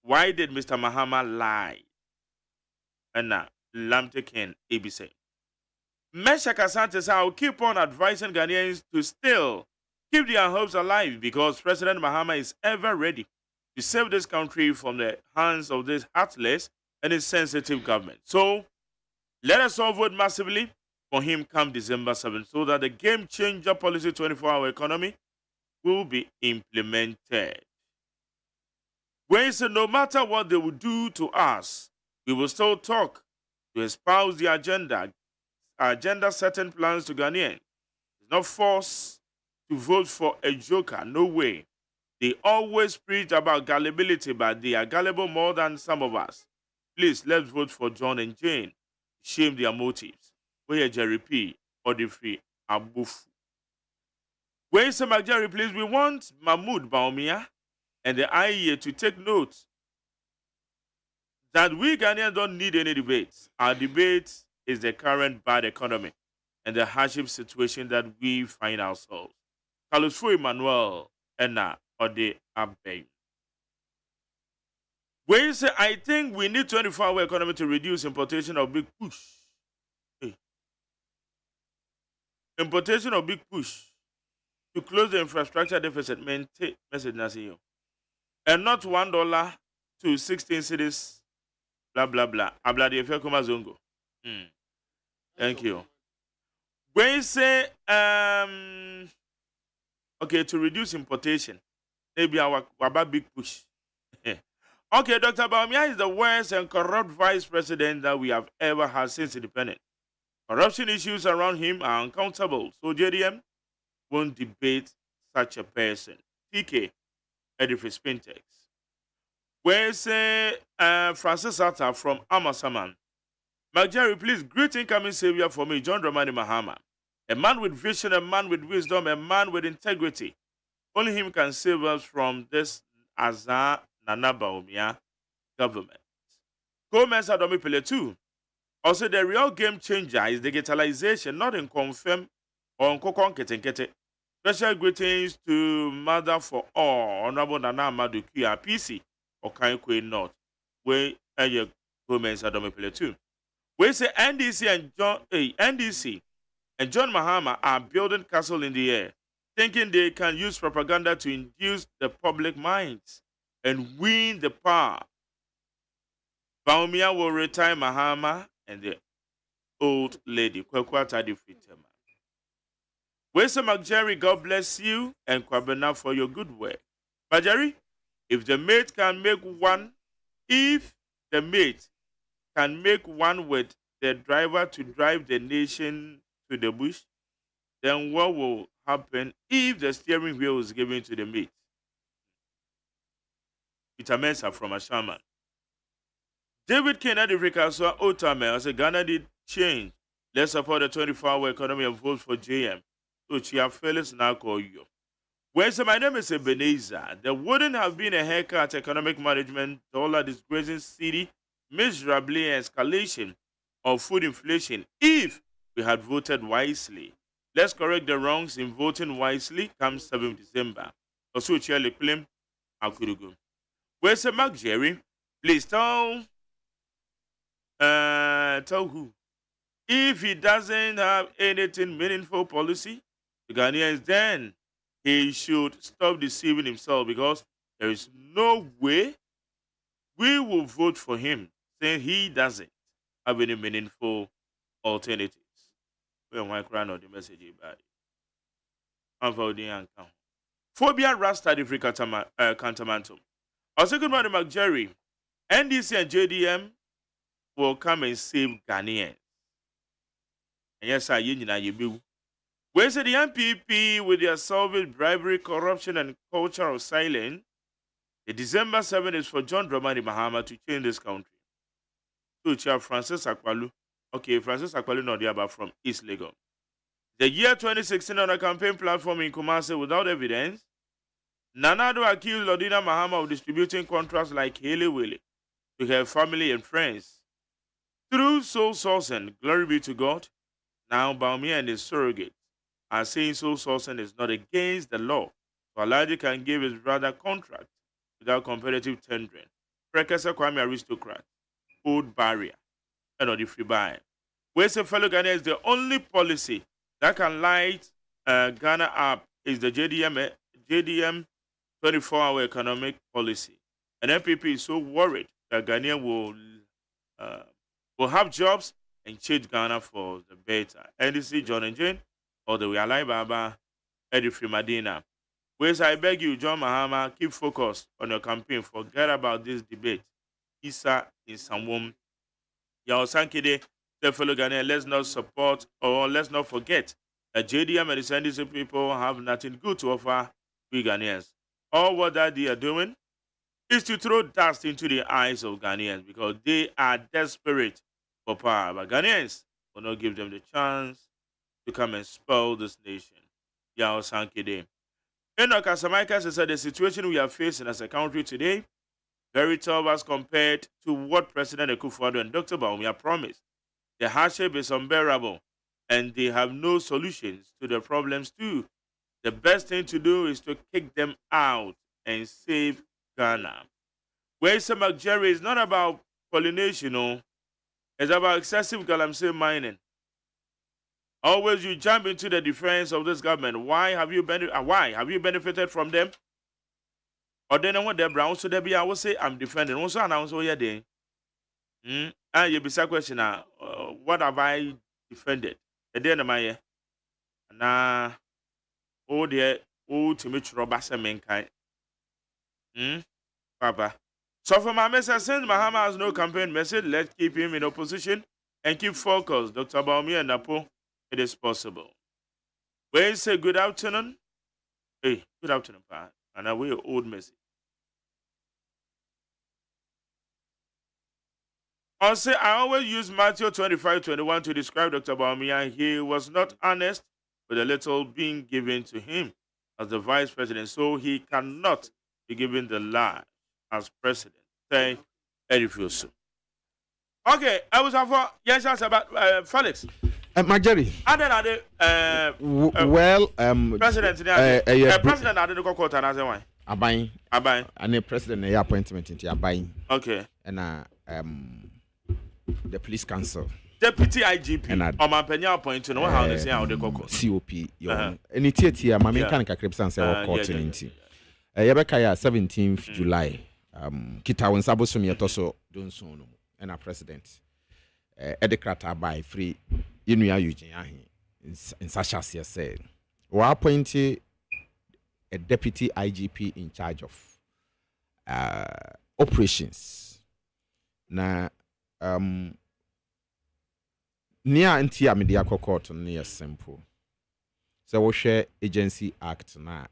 Why did Mr. Mahama lie? And now, Lamtekin ABC. Mesha Kasante says, I'll keep on advising Ghanaians to still keep their hopes alive because President Mahama is ever ready to save this country from the hands of this heartless and insensitive government. So, let us all vote massively for him come December 7th so that the game changer policy 24-hour economy will be implemented. When he said no matter what they will do to us, we will still talk to espouse the agenda setting plans to Ghanaians. It's not forced to vote for a joker, no way. They always preach about gullibility, but they are gullible more than some of us. Please, let's vote for John and Jane. Shame their motives. Where Jerry P. or the free Abufu. Where is Jerry, please? We want Mahmoud Baumia and the IEA to take note that we Ghanaians don't need any debates. Our debate is the current bad economy and the hardship situation that we find ourselves. Carlos Fu Emmanuel Enna Ode Abbey. Where you say, I think we need 24-hour economy to reduce importation of big push. Hey. Importation of big push to close the infrastructure deficit, maintain message Nasiyo. And not $1 to 16 cities. Blah blah blah. Abla de Efekoma Zongo. Thank you. When you say okay, to reduce importation, maybe our big push. Okay, Dr. Baumia is the worst and corrupt vice president that we have ever had since independence. Corruption issues around him are uncountable, so JDM won't debate such a person. TK, Edifice Spintex. Where say Francis Atta from Amasaman. McJerry, please greet incoming savior for me, John Dramani Mahama. A man with vision, a man with wisdom, a man with integrity. Only him can save us from this Azar Nana Baumia government. Gomez Adomi Pele 2. Also, the real game changer is digitalization, not in confirm or in kokon ketenkete. Special greetings to Mother for All, Honorable Nana Amadu Kia PC. Or Kankwe North, where Gomez Adome Pele 2. We say NDC and John Mahama are building castle in the air, thinking they can use propaganda to induce the public minds and win the power. Baumia will retire Mahama and the old lady, Kwekwata di Fitema. We say McJerry, God bless you and Kwabena for your good work. McJerry, if the mate can make one with the driver to drive the nation to the bush, then what will happen if the steering wheel is given to the mate? Peter Mensah from Ashaman. David Kennedy Ricaswa Otame as a Ghana did change. Let's support the 24-hour economy and vote for JM. So Chia Felix now call you. Well, so my name is Ebenezer. There wouldn't have been a haircut economic management, dollar disgracing city, miserably escalation of food inflation if we had voted wisely. Let's correct the wrongs in voting wisely come 7th December. Also, Charlie Plim, Akurugu. Where's the Mark Jerry? Please tell who? If he doesn't have anything meaningful policy, the Ghanaians then he should stop deceiving himself because There is no way we will vote for him saying he doesn't have any meaningful alternatives. We are one crown of the message about it. Phobia Rasta the free Cantamantum. Also, good morning, McJerry. NDC and JDM will come and save Ghanaians. And yes, I you. Where's the MPP with their solving bribery, corruption, and culture of silence? The December 7 is for John Dramani Mahama to change this country. To Chair Francis Akwalu. Okay, Francis Akwalu not there, but from East Lagos. The year 2016 on a campaign platform in Kumasi without evidence, Nanado accused Lodina Mahama of distributing contracts like Haley Willie to her family and friends. Through soul sourcing, glory be to God, now Baumia and his surrogate are saying soul sourcing is not against the law. So Elijah can give his brother contract without competitive tendering. Prekasa Kwame aristocrat, old barrier, and the free buy. Where's a fellow Ghana is the only policy that can light Ghana up is the JDM 24-hour economic policy. And MPP is so worried that Ghana will have jobs and change Ghana for the better. NDC, John and Jane, or the Realai Baba, Eddie Frimadina. Whereas I beg you, John Mahama, keep focused on your campaign. Forget about this debate. Isa in Samwom. Yao Sankide, the fellow Ghanaian, let's not support or let's not forget that JDM and the NDC people have nothing good to offer we Ghanaians. All what that they are doing is to throw dust into the eyes of Ghanaians because they are desperate for power. But Ghanaians will not give them the chance to come and spoil this nation. Yao Sankide. Enoch Asamaika said the situation we are facing as a country today very tough as compared to what President Akufo-Addo and Dr. Bawumia promised. The hardship is unbearable, and they have no solutions to the problems too. The best thing to do is to kick them out and save Ghana. Where Jerry is not about pollination, no. It's about excessive galamsey mining. Always you jump into the defense of this government. Why have you benefited from them? Or then I want the brown so there be I will say I'm defending. Also announce all your day. And you be question what have I defended? At the end of my year. Nah oh dear to meet Robasa Menkai. Papa. So for my message, since Mahama has no campaign message, let's keep him in opposition and keep focused. Dr. Baumia and Napo, it is possible. When you say good afternoon, hey, good afternoon, Pa. And I will old message. Also, I always use Matthew 25:21 to describe Dr. Baumia. He was not honest with the little being given to him as the vice president, so he cannot be given the lie as president. Say, Edifuso. Okay, I was for yes, that's about Felix. Marjorie. President, president, I didn't go court and I say why. Abain. And the president, a appointment into Abain. Okay. And the police council. Deputy IGP. And my penny appointed. No how they say how they go court. COP. And it's here. My mechanical crepes say court in. Yabekaya 17th July. Kita wonsabo so me toso don so no. And our president. Edikrata by free. Inua Eugene Ahi in Sasha said, we appointed a deputy IGP in charge of operations. Now, near Antia Media Court near simple. So we share Agency Act na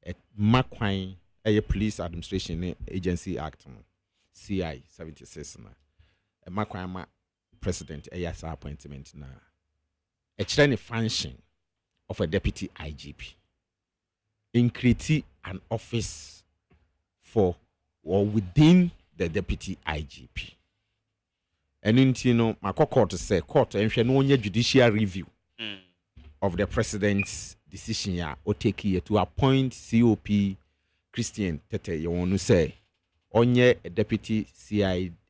a Makwine a Police Administration Agency Act CI 76 na a Makwine president AS appointment na a training function of a deputy IGP in creating an office for or within the deputy IGP. And in my court say court and no judicial review of the president's decision ya or take here to appoint COP Christian Tete you want to say onye a deputy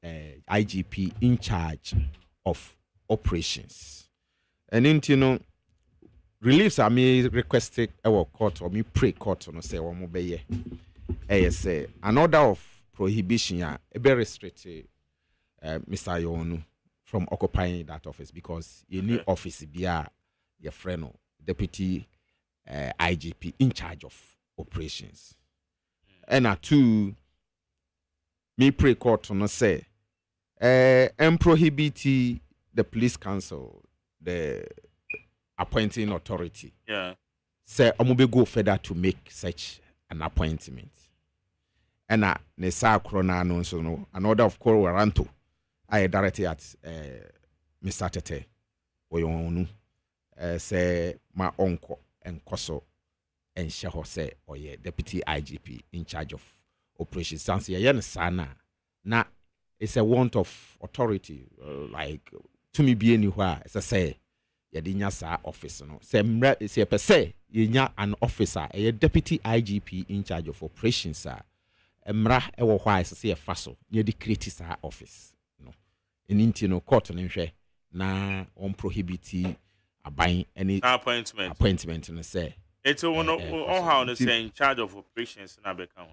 IGP in charge of operations. And reliefs are me requested our court or me pray court on say one more say an order of prohibition be restricted Mr. Yonu from occupying that office because you need office be your friend deputy IGP in charge of operations. And two, me pray court no say and prohibit the police council, the appointing authority. Yeah. Say omobe go further to make such an appointment. And ne sa krona no so no an order of call warranto I directed at Mr. Tete oyonu say my uncle and koso and sheho say deputy IGP in charge of operations. Sans ye sana na it's a want of authority like to me be anywhere as I say yadinya sa office no say per se yenya an officer a deputy IGP in charge of operations sir emra ewo hwa say faso near the create sa office no in no court no hwe na on prohibit aban any appointment no say it's one all how no say in charge of operations na be kan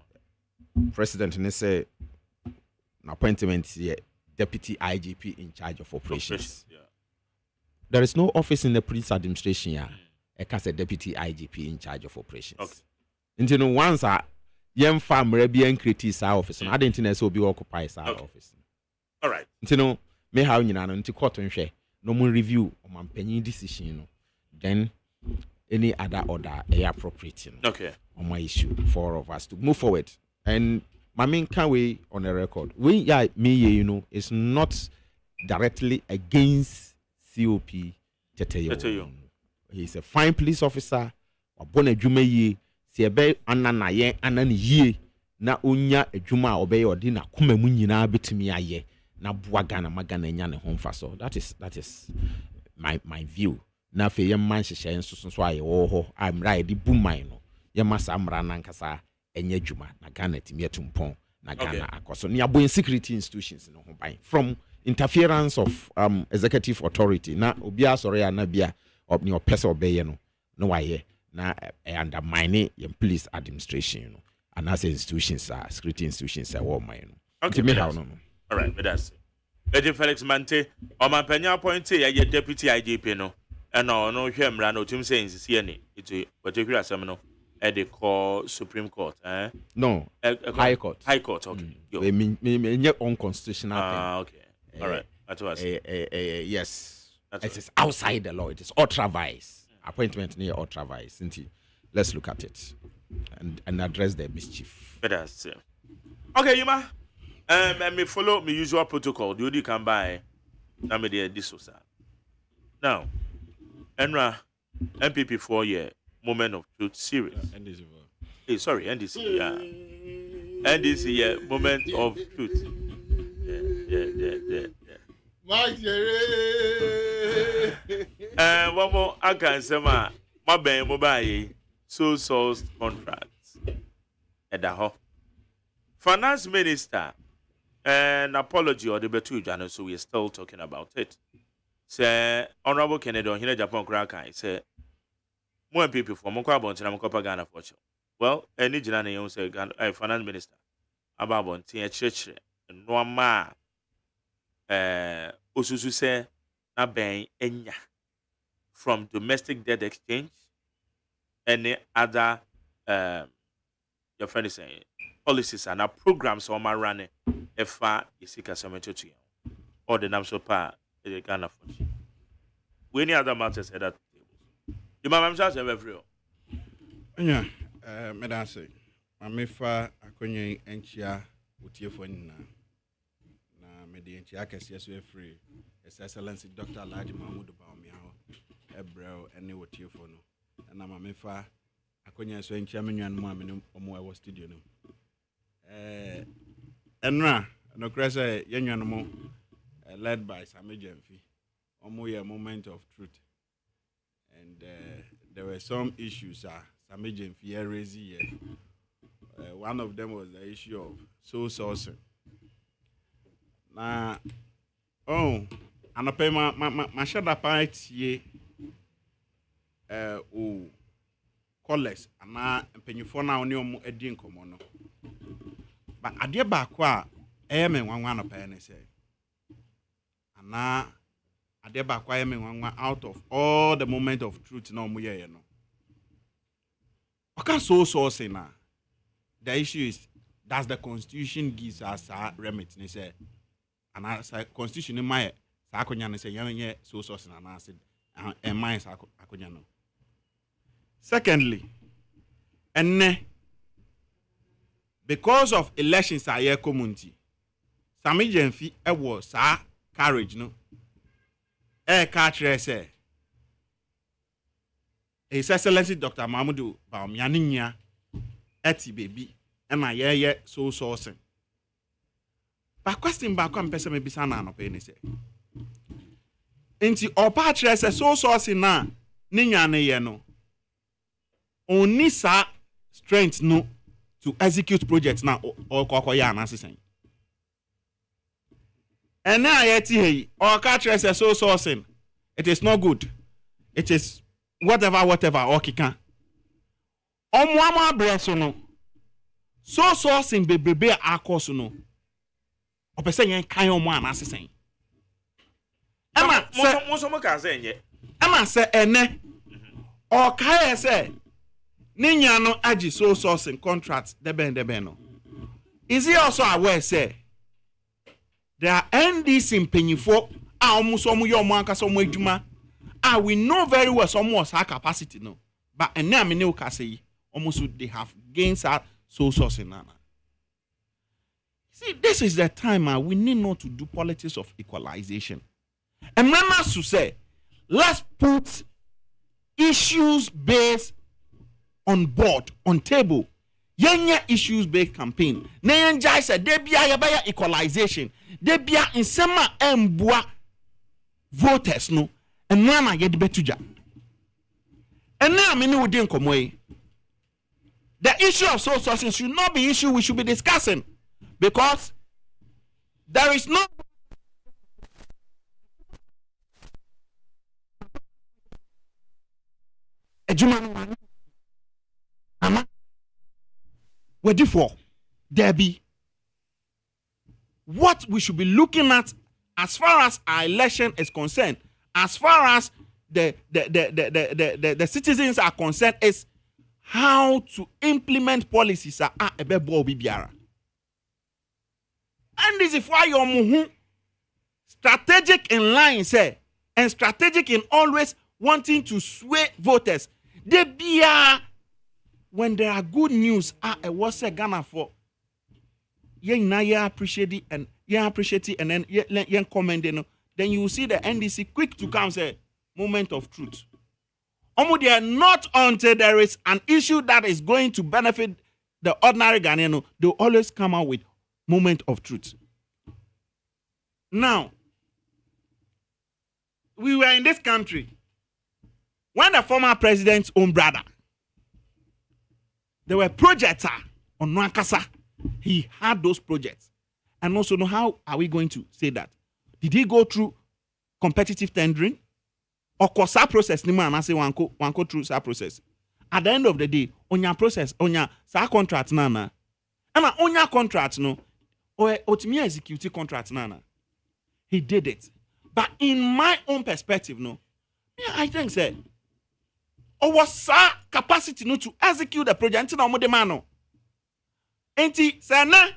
president no say an appointment here deputy IGP in charge of operations. Yeah. There is no office in the police administration here. As a deputy IGP in charge of operations. Okay. Until no once a young farmer be and critique our office. I didn't know so be occupies our office. All right. Until no may how you know until court and share no more review on my penny decision. You know. Then any other order appropriate. You know, okay. On my issue for of us to move forward. And my main can we on the record. We me is not directly against COP Teteyo. He's a fine police officer. Wabona adwuma yie. Se ebe anana ye anani yie na onya adwuma obey odi na koma mu nyina betumi aye na boaga na magana nya ne ho so. That is my view. Na fe ye man hyehyɛ nso so aye wo ho. I'm right di bumai no. Ye masa mra na nkasa enye adwuma na Ghana timi etumpon na Ghana akoso. Ni abo security institutions no ho ban from interference of executive authority na obi asore ya na bia ni opese obeye no waye na undermine your police administration and as institutions are security institutions are war mine okay me how no all right that's it Felix Mante o man panya appoint ya deputy IGP no and no hwemra no tum say insisi ani it particular asem no e dey call Supreme Court no High Court okay me unconstitutional okay all right that was yes it is outside the law. It is ultra vires. Appointment near ultra vires. Let's look at it and address the mischief. That's okay, Yuma. And me follow my usual protocol. Do you come by? Now me there this was now. Enra MPP 4 year moment of truth series. Hey, sorry, NDC. Yeah. NDC year moment of truth. Yeah. One more I can say my ben mobile so source contracts at the ho. Finance Minister an apology or the betu jano, so we're still talking about it. Say Honorable Kennedy on here Japan Kraka say more people for Monka Bontin and Mokopa Ghana for sure. Well, any Janani say Finance Minister about Bontin church and no ma osusu say na ben enya from domestic debt exchange any other your friend is saying policies and programs on my running if isika cemetery to you or the namso pa the Ghana for we any other matters at that table you mam just every yeah madam say mamefa akonye enchia otiefo nina the entire case yes we free His Excellency Dr. Alhaji Mahmoud Bawumia Ebrel and what you for no and I'm a mefa akonya so enchia menwan mu amene omo e studio no enra no krese yenwan mo led by Samejemfi omo ye moment of truth and there were some issues Samejemfi raised here one of them was the issue of soul sourcing. Na anapɛ ma shada part ye o colleagues ana mpanyifo na oni omo edi nkomo no but adeɛ baako a ɛyɛ me nwanwa no pɛɛ ne sɛ anaa adeɛ baako a ɛyɛ me nwanwa out of all the moment of truth na ɔmo yɛyɛ no ɔka sourcing na the issue is does the constitution gives us a remit ne sɛ anaa sɛ constitution ne ma yɛ saa akonya ne sɛ yɛnyɛ sourcing anaa sɛ ɛman saa akonya no secondly ɛnɛ because of elections a yɛ community Sami Jemfi ɛwɔ saa carriage no ɛɛka kyerɛ sɛ His Excellency Dr. Mahmudu Bawumia ne nyia ɛte baabi ɛna yɛyɛ so sourcing but question baako a mpɛ sɛ mebisa na anɔpɛ ne sɛ nti ɔpa kyerɛ sɛ so sourcing na ne nya ne yɛ no onni saa strength no to execute projects na ɔkɔkɔyɛ anasesɛn ɛnɛ a yɛte ha yi ɔka kyerɛ sɛ so sourcing it is not good it is whatever ɔkeka ɔmoama abrɛ so no so sourcing bebrebe a akɔ so no ɔpɛ sɛ yɛn kan ɔmo anasesɛn ɛma sɛ ɛnɛ ɔkaeɛ sɛ ne nya no agye so sourcing contract dɛbɛn no is he also aware sɛ there are NDC mpanyinfo a ɔmo so ɔmo yɛ ɔmo ankasa ɔmo adwuma a we know very well some more saa capacity no but ɛnɛ a me ne woka sɛ yi ɔmo so they have gained that so sourcing nana. See, this is the time we need not to do politics of equalization. And Nana to say, let's put issues based on board, on table. Yenya issues based campaign. Nayan Jai said, there be a equalization. There be a insema embua voters no. And Nana yet betuja. And now I we didn't come away. The issue of source sourcing should not be issue we should be discussing. Because there is no AGYEMAN for there be what we should be looking at as far as our election is concerned, as far as the citizens are concerned, is how to implement policies a ebebo bibiara. And this is why you're strategic in line, say, and strategic in always wanting to sway voters. They be when there are good news, what's a Ghana for? You appreciate it and then you commend it. Then you will see the NDC quick to come say moment of truth. They are not until there is an issue that is going to benefit the ordinary Ghanaian. They always come out with moment of truth. Now, we were in this country when the former president's own brother, there were projects on Nwankasa. He had those projects. And also, how are we going to say that? Did he go through competitive tendering? Or was that process? I say one go through that process. At the end of the day, on your process, on your contract, nana, and on your contract, no. Or ultimately executive contract nana. He did it. But in my own perspective, no, I think say was capacity no to execute the project until no demand no. Enti say na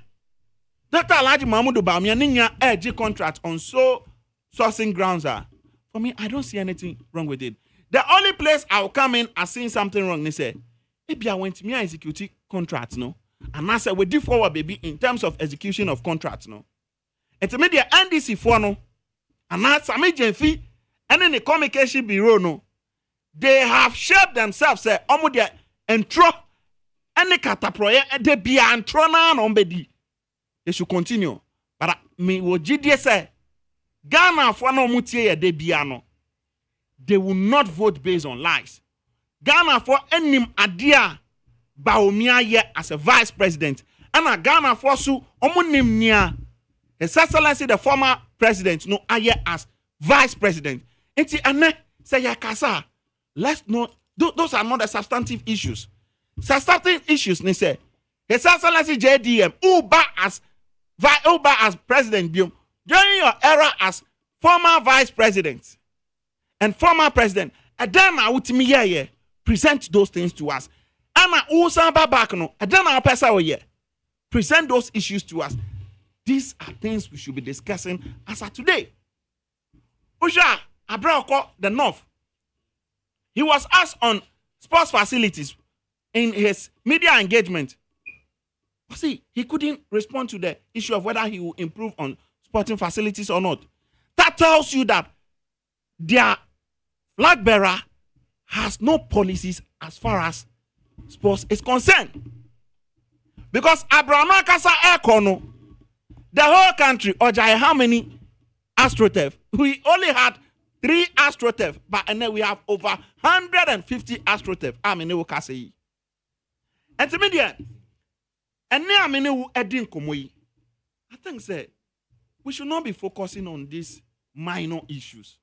Dr. Alhaji Mahmudu Bawumia ninya AG contract on so sourcing grounds are. For me, I don't see anything wrong with it. The only place I will come in as seeing something wrong, they say, maybe I went to me executive contract, no. And I said, we did forward, baby, in terms of execution of contracts, no. It's a media NDC for no. And now Sami Jemfi and then the communication bureau, no. They have shaped themselves, say, omudia entro and the cataproye and they be antrona on bedi. They should continue. But me wo GDS say Ghana for no mutie de biano. They will not vote based on lies. Ghana for enim adia Bawumia ye as a vice president. And Ghana for su omunim nia. His Excellency the former president no aye as vice president. Enti ane say yakasa. Let's not those are not the substantive issues. Substantive issues ni say His Excellency JDM, Uba as president, during your era as former vice president and former president, and then I would me present those things to us. Anna Usamba Bakano, and then our person present those issues to us. These are things we should be discussing as of today. Usha Abraoko, the North. He was asked on sports facilities in his media engagement. See, he couldn't respond to the issue of whether he will improve on sporting facilities or not. That tells you that their flag bearer has no policies as far as sports is concerned. Because Abraham Akasa Ekono, the whole country, Ojai, how many AstroTurf? We only had 3 AstroTurf, but and then we have over 150 AstroTurf. I mean, we can say. And to me, and now I mean, I think say we should not be focusing on these minor issues.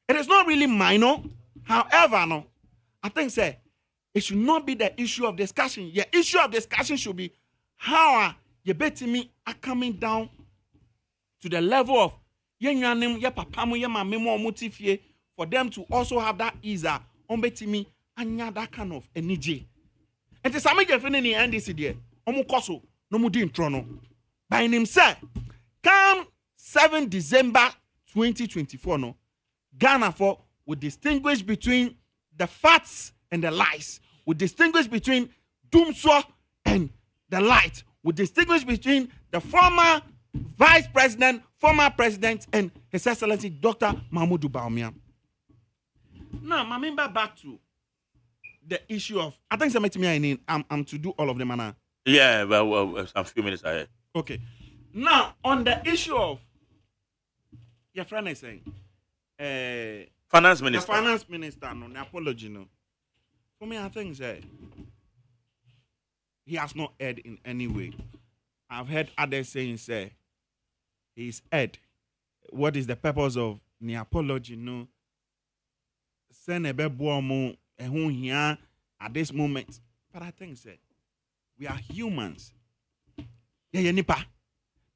It is not really minor. However, no, I think say it should not be the issue of discussion. The issue of discussion should be how are you betting me are coming down to the level of for them to also have that ease on betting me and that kind of energy. And the same thing in the NDC there. Omukoso no mudi trono. By him say, come 7 December 2024 no, Ghana for will distinguish between the facts and the lies. Will distinguish between doomswa and the light. Will distinguish between the former vice president, former president, and His Excellency Dr. Mahmoud Bawumia. Now, I remember back to the issue of I think somebody I'm to do all of them now. Yeah, well, a few minutes ahead. Okay. Now, on the issue of your friend is saying, finance minister. The finance minister, no, the apology, no. For me, I think he has not erred in any way. I've heard others saying, say, he's erred. What is the purpose of the apology, no? Send a bebo here at this moment. But I think, say, we are humans. Yeah, nipa.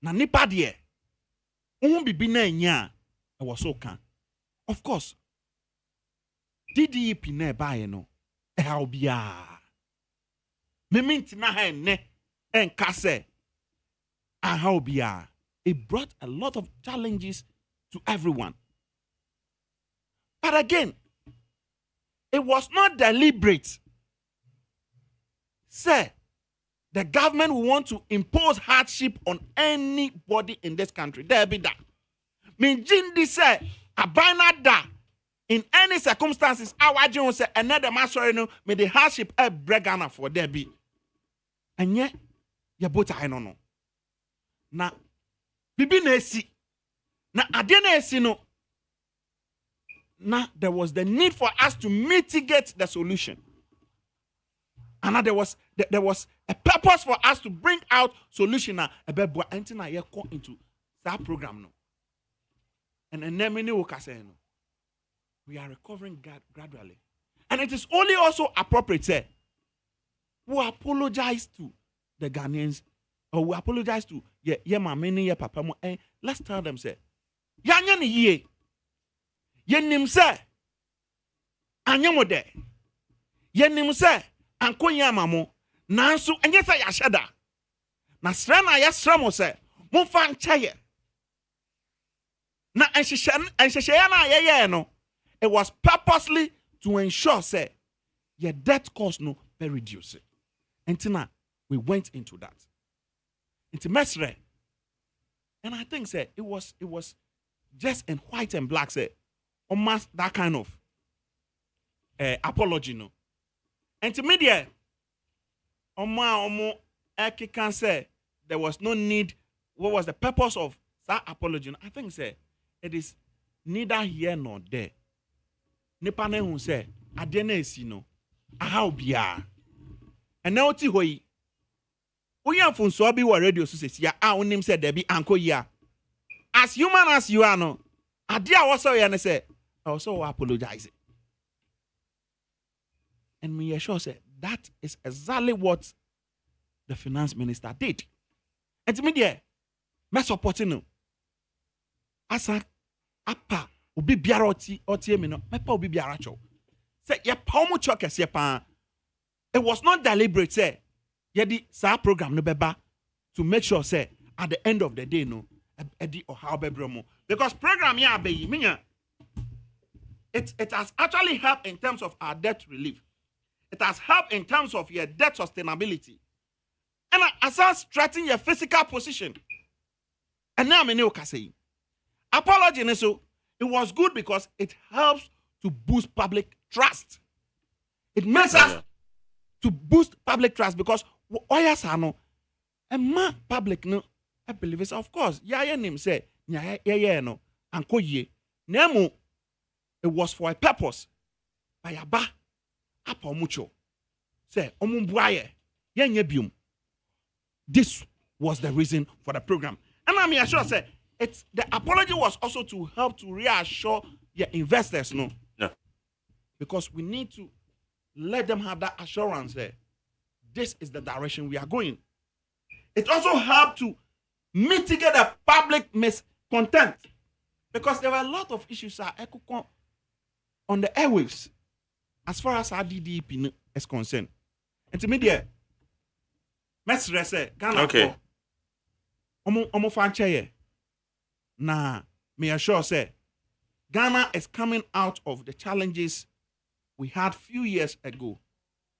Na nipa die. Bibi na nya. I was so can. Of course. DDP na ba no. How bia. Me minti na ha ne enka se. How bia. It brought a lot of challenges to everyone. But again, it was not deliberate. Say, the government will want to impose hardship on anybody in this country. There be that. Minjindi say, abana da. In any circumstances, our John say, another master, may the hardship a bregana for there be. And yet, you both I don't know. Now, bibi nesi. Now, adena esi no. Now, there was the need for us to mitigate the solution. And now there was a purpose for us to bring out solution now into that program no. And then we are recovering gradually. And it is only also appropriate say we apologize to the Ghanaians or we apologize to papa mo and let's tell them say yanya ni ye yenim say anyamo de yenim say ankonya mamo nanso enye say yashada na sra na yasra mo say mo fa nchaye na enhyehyɛ na yeye no it was purposely to ensure say your death cost no be reduced. Until we went into that into mesre and I think say it was just in white and black say almost that kind of apology no. And to media, can say there was no need. What was the purpose of that apology? I think say it is neither here nor there. Nipane who say adene sino how bia. And now ti hoi. Uya funso bi wa radio so say ya a onim say there be anko ya. As human as you are no. Ade a was say say I also apologize. And me sure say that is exactly what the finance minister did. And me there, me supporting no. Asa apa obi biara oti me no, me pa obi biara cho. Say ye pa mo cho kese pa. It was not deliberate say ye di sa program no beba to make sure say at the end of the day no edi or how bebremo because program ya be minya it has actually helped in terms of our debt relief. It has helped in terms of your debt sustainability. And as I strengthen your physical position. And now I say apology so it was good because it helps to boost public trust. It makes us to boost public trust because oyas ano and ma public no I believe it's of course yeah name say yeah no anko ye nemu it was for a purpose by aba apa mucho say omumbuaye yenye bium. This was the reason for the program. And I mean, I sure say it's the apology was also to help to reassure your investors, no? No. Because we need to let them have that assurance that this is the direction we are going. It also helped to mitigate the public miscontent. Because there were a lot of issues on the airwaves as far as our DDP is concerned. And to me, there, Mestre say Ghana okay. Omo fanche na me assure say Ghana is coming out of the challenges we had few years ago,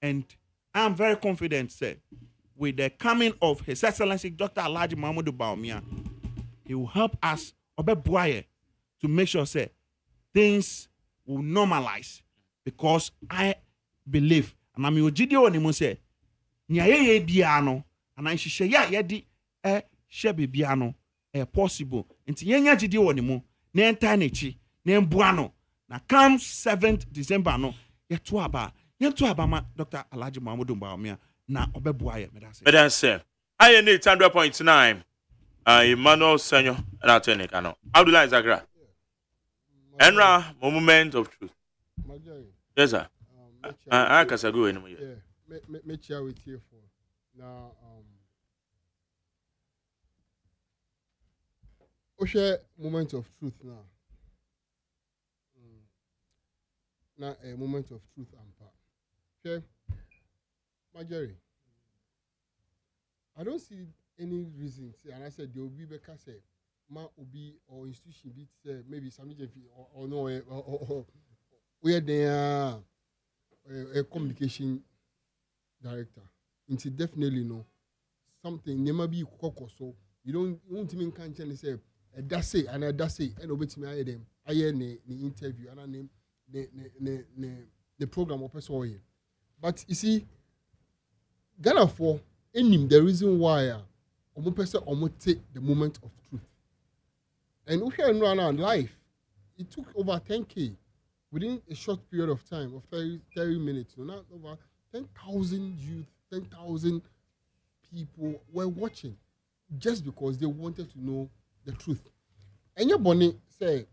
and I am very confident say with the coming of His Excellency Dr. Alhaji Mahmoud Bawumia, he will help us to make sure say things will normalize because I believe and I'm Ojidi Onimu say Nyaye biano and I should ya yedi shebe biano possible. Inti yenya jidi wonimu ne entanechi ne mbuano na come 7th December no yetu aba ma Dr. Alhaji Mahmoud Bawumia na obebuaye medase aye ne 100.9 Emmanuel Senyo na Tonic ano Abdullah Zagra enra moment of truth. Yes sir. I can say go anymore. Yeah. Me share with you for now. Share moment of truth now. Now a moment of truth and power. Okay, Marjorie. I don't see any reason. And I said there will be better say, ma obi or institution be say maybe some or no or where they are a communication director. It's definitely no something never be cocoa so you don't even can't say that's say and that's say and obey me I them I hear the interview and I name the program of person. But you see Ghana for any the reason why omo person omo take the moment of truth. And we can run our life. It took over 10K within a short period of time of 30 minutes. So not over 10,000 youth, 10,000 people were watching just because they wanted to know the truth. And your bonnet say,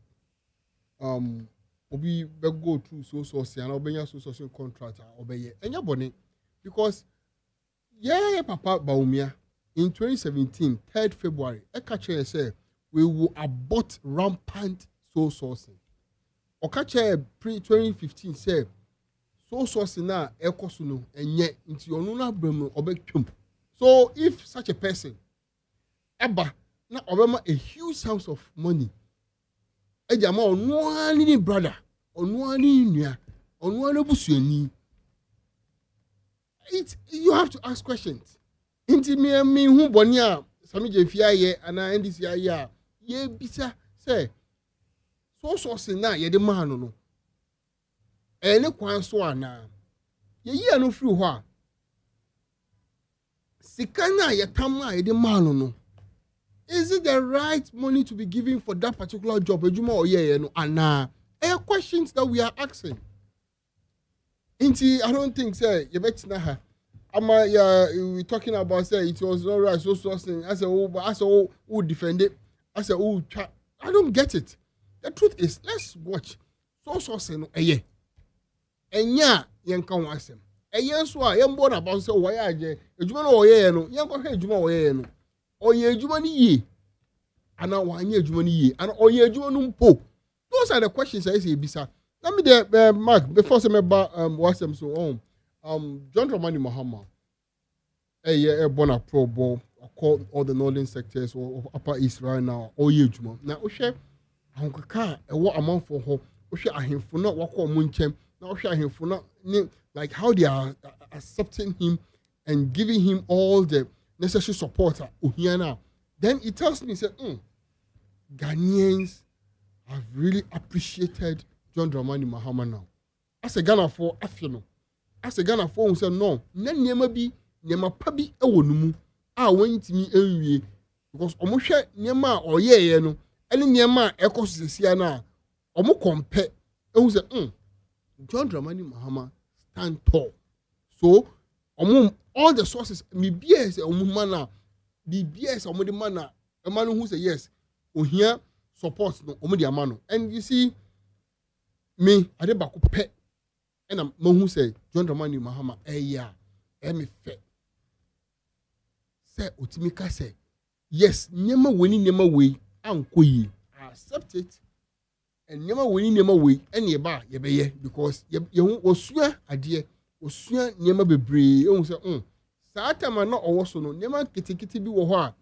obi be go through so and obey your social contract obey and your bonnet because Papa Bawumia in 2017, 3rd February, Ekache said we will abort rampant soul sourcing. Okache pre-2015 said soul sourcing na ekosuno and yet into your nuna bremo obekum. So if such a person ever na obema a huge sum of money, ejama onwani ni brother, onwani nua, onwani busuani. You have to ask questions. Inti me hu boni a sami je fia ye ana ndc ya ye bisa say so na ye de man no ene kwan so ana ye yi no free ho a sika na ye tam a ye de man no is it the right money to be given for that particular job ejuma or ye no ana questions that we are asking. Inti I don't think say ye betina ha we talking about say it was not right so sourcing. I said who defend it. I said I don't get it. The truth is let's watch so sourcing eye. Enya yen kan wasem. ɛyɛ so a yɛmbɔ na ba sɛ wɔyɛ agye adwuma no wɔyɛ no yɛnkɔhwɛ adwuma wɔyɛ no ɔyɛ adwuma no yie ana wanyɛ adwuma no yie ana ɔyɛ adwuma no mpo those are the questions I say ebisa let me there Mark before say me ba wasem so John Dramani Mahama born a pro ball call all the northern sectors or upper east right now ɔyɛ adwuma na wohwɛ ahonkaka ɛwɔ amanfo hɔ wohwɛ ahemfo na wakɔ ɔmo nkyɛm na wohwɛ ahemfo na like how they are accepting him and giving him all the necessary support now, then it tells me say Ghanaians have really appreciated John Dramani Mahama now as a Ghana for afino as a Ghana for who say no na nneɛma bi nneɛma pa bi ɛwɔ no mu a wɔntimi ɛnwie because ɔmo hwɛ nneɛma a ɔyɛɛ no ɛne nneɛma a ɛkɔ so sesia na ɔmo compare ɛhu sɛ John Dramani Mahama stand tall so all the sources me BS omumana the BS omudi mana a man who say yes ohia support no omudi amano and you see me ade bako pe and am who say John Dramani Mahama ya me fe say otimika say yes nyema weni nyema we anko yi accept it and nyema weni nyema we and ye ba ye beye because ye osua ade osua nyema bebree ehun say saa time na ɔwɔ so no nyema kitikiti bi wɔ hɔ a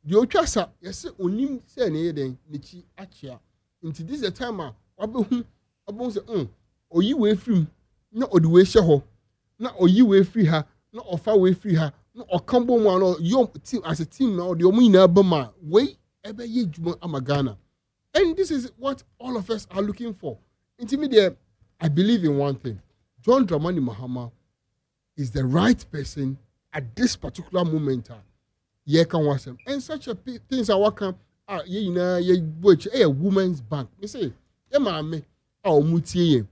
deɛ otwa sa yɛsɛ onim sɛ ne yɛ den ne chi akyea nti this the time a wabɛhu sɛ oyi we firim na ɔde we hyɛ hɔ na oyi we firi ha na ɔfa we firi ha na ɔkambo mu ano yom team as a team na ɔde ɔmo nyinaa ba ma we ɛbɛyɛ dwuma ama Ghana and this is what all of us are looking for nti me there I believe in one thing John Dramani Mahama is the right person at this particular moment. Yeah, can watch them. And such a things are working. You know, a woman's bank. You say, yeah, mammy, mutie.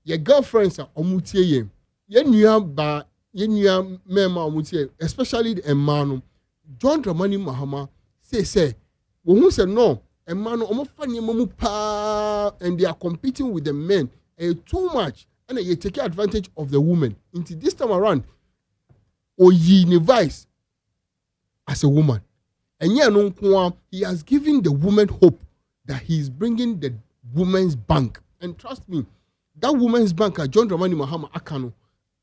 Your girlfriends are mutie. Your new mema mutie, especially the man. John Dramani Mahama say, who said no, a man almost funny and they are competing with the men too much. And you take advantage of the woman. Into this time around, or ye vice as a woman. And yet, he has given the woman hope that he is bringing the women's bank. And trust me, that women's bank at John Dramani Mahama Akano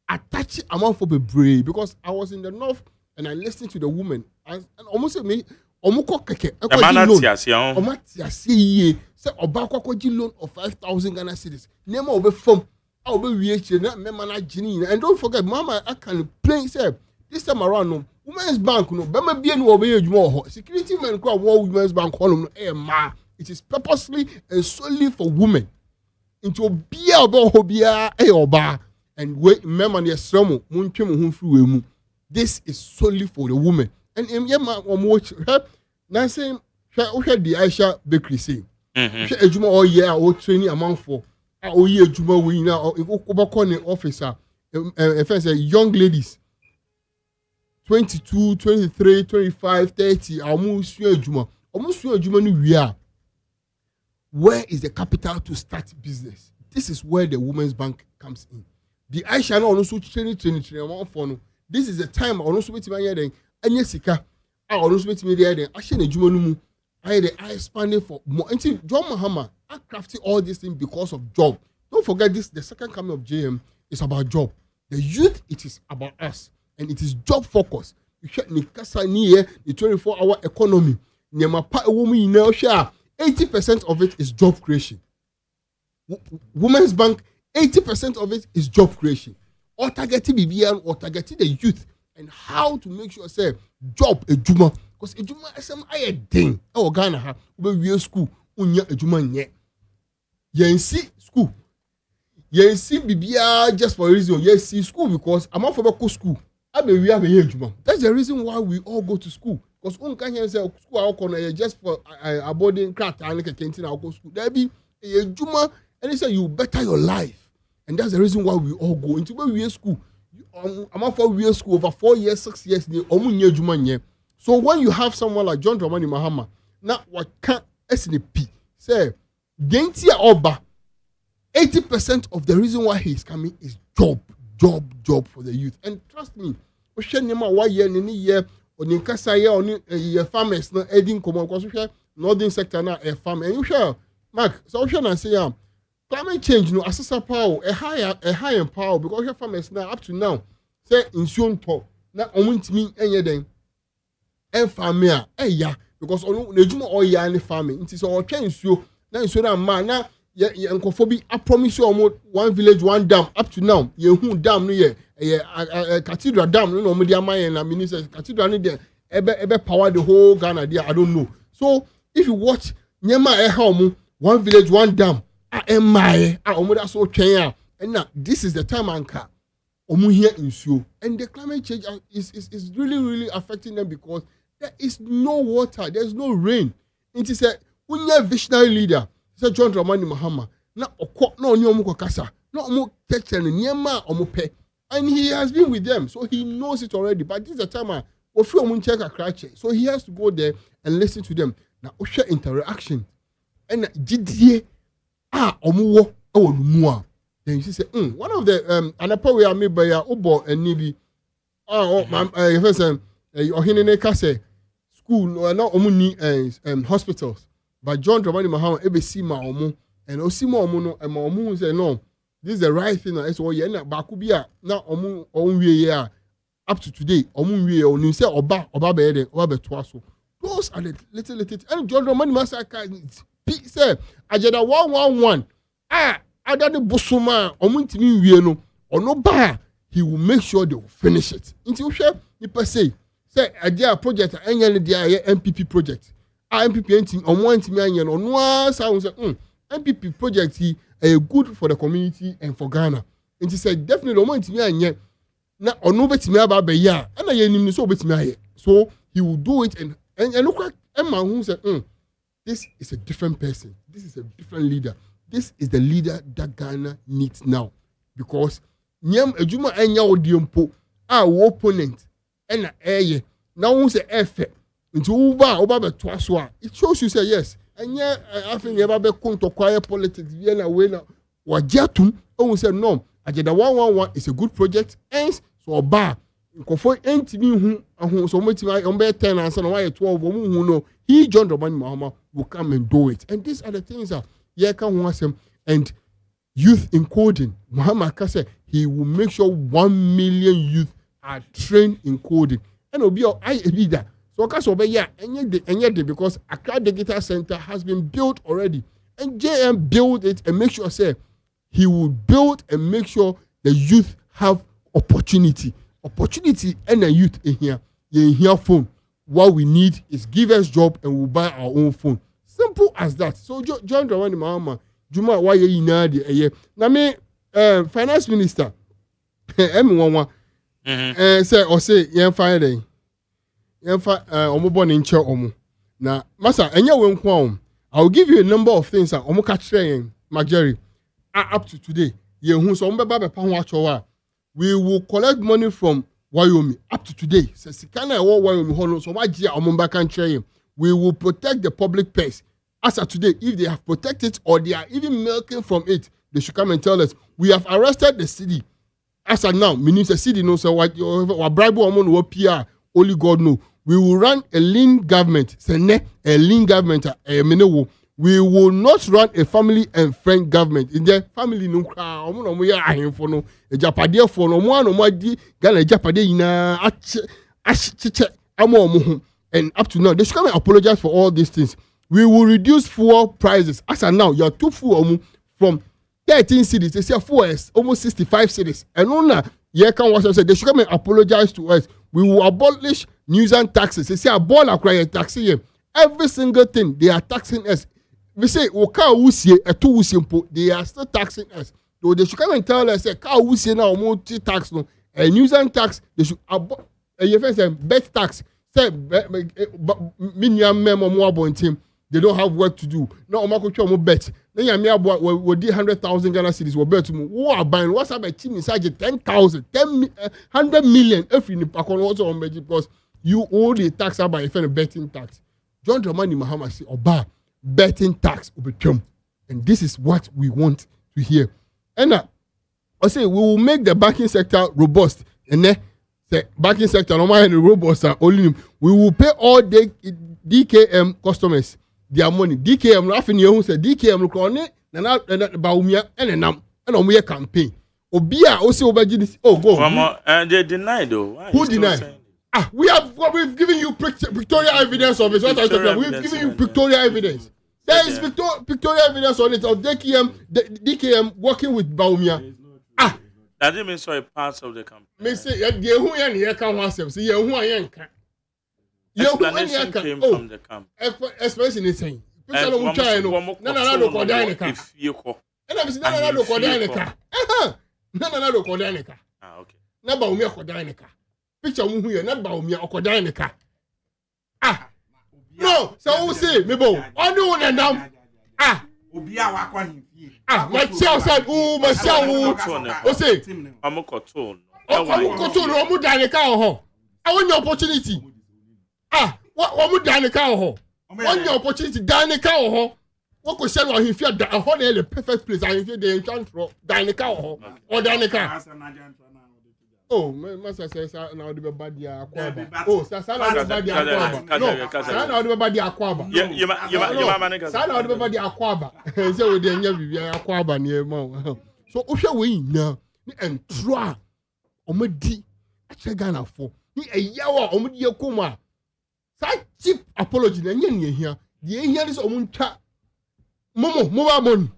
attach amount for the brave because I was in the north and I listened to the woman and almost me. Omoko keke say obakwa kwaji loan of 5,000 Ghana cedis. Nema obe form and don't forget, Mama, I can play say this time around. No women's bank, no Bema bien will be more security men call women's bank. It is purposely and solely for women. Into be about hobia oba and wait, Mema near Samo, Munchim. This is solely for the women. And Yama watch her now saying, the Aisha Bakery say, Ejuma all year or training amount for. Oye juma we now officer young ladies 22 23 25 30 almost juma ni we are. Where is the capital to start business? This is where the women's bank comes in. The Aisha also training for this is the time also wait me then anya sika also wait me there then Aisha juma no mu I expanding for more. Until John Mahama, I crafted all these things because of job. Don't forget this, the second coming of JM is about job. The youth, it is about us. And it is job focused. You check the 24-hour economy. 80% of it is job creation. Women's Bank, 80% of it is job creation. Or targeting BBN or targeting the youth. And how to make sure, say, job a juma. Because a juma is a thing. Oh, Ghana, ha, we school, unya a juma nye. Yensi school. Yensi bibia just for a reason. Yensi school because I'm not for school. I be we have a juma. That's the reason why we all go to school. Because one can say school our corner just for a boarding craft and like a canteen I'll go school. There be a juma and they say you better your life. And that's the reason why we all go into where we school. I'm not for we school over 4 years, 6 years. So when you have someone like John Dramani Mahama, now what can't SNP say? Gentia Oba, 80% of the reason why he is coming is job. job for the youth. And trust me, we share nema 1 year ni year oni kasa year oni farmers na edin komo because we share northern sector na farm and you share Mark so we share na say climate change no asesa power a high power because we farmers now up to now say insuon to na omuntimi enye den farm a ya because onu ejuma oya ni farming nti so o twa nsuo na nsuo na ma na nkofo bi I promise you one village one dam up to now ye hu dam no ye cathedral dam no mo dia man na minister cathedral no there ebe power the whole Ghana there I don't know. So if you watch nyema omo one village one dam emaye omo da so twen and now this is the time anka omo here nsuo and the climate change is really affecting them because there is no water, there's no rain. It is a visionary leader. It's John Dramani Mahama. Na only omu kasa. Na omu teche ni nyema omu pe. And he has been with them, so he knows it already. But this is the time ofi omu check a crash. So he has to go there and listen to them. Na osha interaction. And jidie omu wo ewo lumua. Then you say, one of the anapo we are made by obo and nibi. First ohinene kase school no omu ni hospitals. But John Dramani Mahama ebe si ma omu and osimo omu no ma omu say no this is the right thing na so ye na ba ku bia na omu onwie ye up to today omu wie onu say oba be dey oba be to aso those are the little and John Dramani Mahama say agenda 111 adade bosoma omu ntimi wie no ono ba he will make sure they will finish it nti wo hwe ni per se say idea project enye dia MPP project MPP enti omo ntimi anye no no sound say MPP project he good for the community and for Ghana. And he said definitely omo ntimi anye na ono betimi aba be ya na ye nim so betimi aye. So he will do it and look Emma who said this is a different person. This is a different leader. This is the leader that Ghana needs now because nyam ejuma anya odiempo wo opponent na eye na who say efe nti uba be to aso a it shows you say yes and afin ye ba be konto quiet politics we na we na wajatum who say no agenda 111 is a good project and so oba nkofo entimi hu so motima on be 10 and so na why 12 hu no he John Dramani Mahama will come and do it and these are the things that ye can hu asem and youth in coding Mahama kase he will make sure 1 million youth are trained in coding and obi I leader. So because because Accra Digital Center has been built already. And JM build it and make sure say he will build and make sure the youth have opportunity. Opportunity and the youth in here. In here phone. What we need is give us job and we'll buy our own phone. Simple as that. So John Dramani Mahama, Juma why you na na me finance minister M11 say yen fire day. Omo born in chair omo. Na masa enye we nko I will give you a number of things that omo ka kire Jerry up to today. Ye hu so omo be pa ho achowa. We will collect money from Wyoming up to today. Se sikana e wo Wyoming ho no so wagia omo ba kan kire. We will protect the public purse. As of today, if they have protected it or they are even milking from it, they should come and tell us. We have arrested the city. As of now, Minister City knows what bribe woman will PR. Only God know. We will run a lean government. A lean government. We will not run a family and friend government. In the family, no crowd. No a Japadia for no one. No di Ghana Japadia and up to now, they should come and apologize for all these things. We will reduce fuel prices. As of now, you are too full from 13 cities. They say fuel is almost 65 cities. And on they should come and apologize to us. We will abolish nuisance taxes. They say abolish taxes. Every single thing they are taxing us. We say they are still taxing us. So they should come and tell us now multi tax no a nuisance tax. They should abolish bet tax. Say they don't have work to do. No, I'm bet. Then you did 100,000 Ghana cedis. We bet to me. What buying? What's up? A team inside 10,000, 100 million. If you also on because you owe the tax by a betting tax. John Dramani Mahama say, "Oba betting tax will become," and this is what we want to hear. And I say we will make the banking sector robust. And then the banking sector, no matter robust, only we will pay all the DKM customers their money. DKM, laughing you who said DKM look on it, and Baumia and a campaign. Obia also over this. Oh, go. And they deny though. Who deny? We've given you pictorial evidence of it. We've given you pictorial evidence. There is pictorial evidence on it of DKM working with Baumia. That didn't mean so a part of the campaign. Me say who yan here can was say who yan can. Explanation came from the camp. Explanation is saying. People don't try no. No ko dan ka. If you ko. And I'm saying no ko dan ka. No ko dan ka. Okay. Na Baumia ko dan ka. Picture mu hu here na Baumia ko dan ka. No, so who say me bo? Onu na ndam. Obia wa kwa himfie. Marshall said, "Oh, Marshall, who say? I'm a cartoon. Omu dan ka ho. I want your opportunity. Omu dan ka ho. Want your opportunity dan ka ho. What ko say wa himfie da ho na the perfect place. I himfie the enchantro dan ka ho. O dan ka. Oh, Master says now the bad dia akwaba. Oh, sasa na the bad dia akwaba. No, sasa na the bad dia akwaba. You man. Sasa na the bad dia akwaba. Say we dey nya bibia akwaba na e ma. So ohwe we na ni entroa omadi ache Ghana for. Ni eyawa omadi ekoma. Sa cheap apology na nya ne ehia. The ehia is omuntwa mobile money.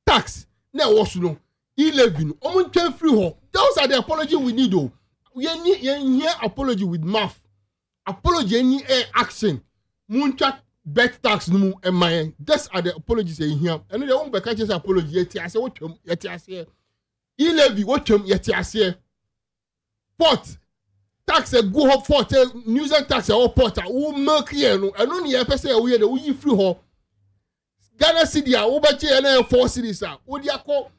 Tax na e wo so no. 11 omuntwa free ho. Those are the apology we need though. We need apology with math. Apology any action. Muncha bet tax no and my. These are the apologies in here. And they won't be catches apology yet. I say what yet I say. 11 what yet I say. Port tax a go up port news and tax or port who milk here no. And only a person we the free ho. Ghana city over here 4 cities are. What do you call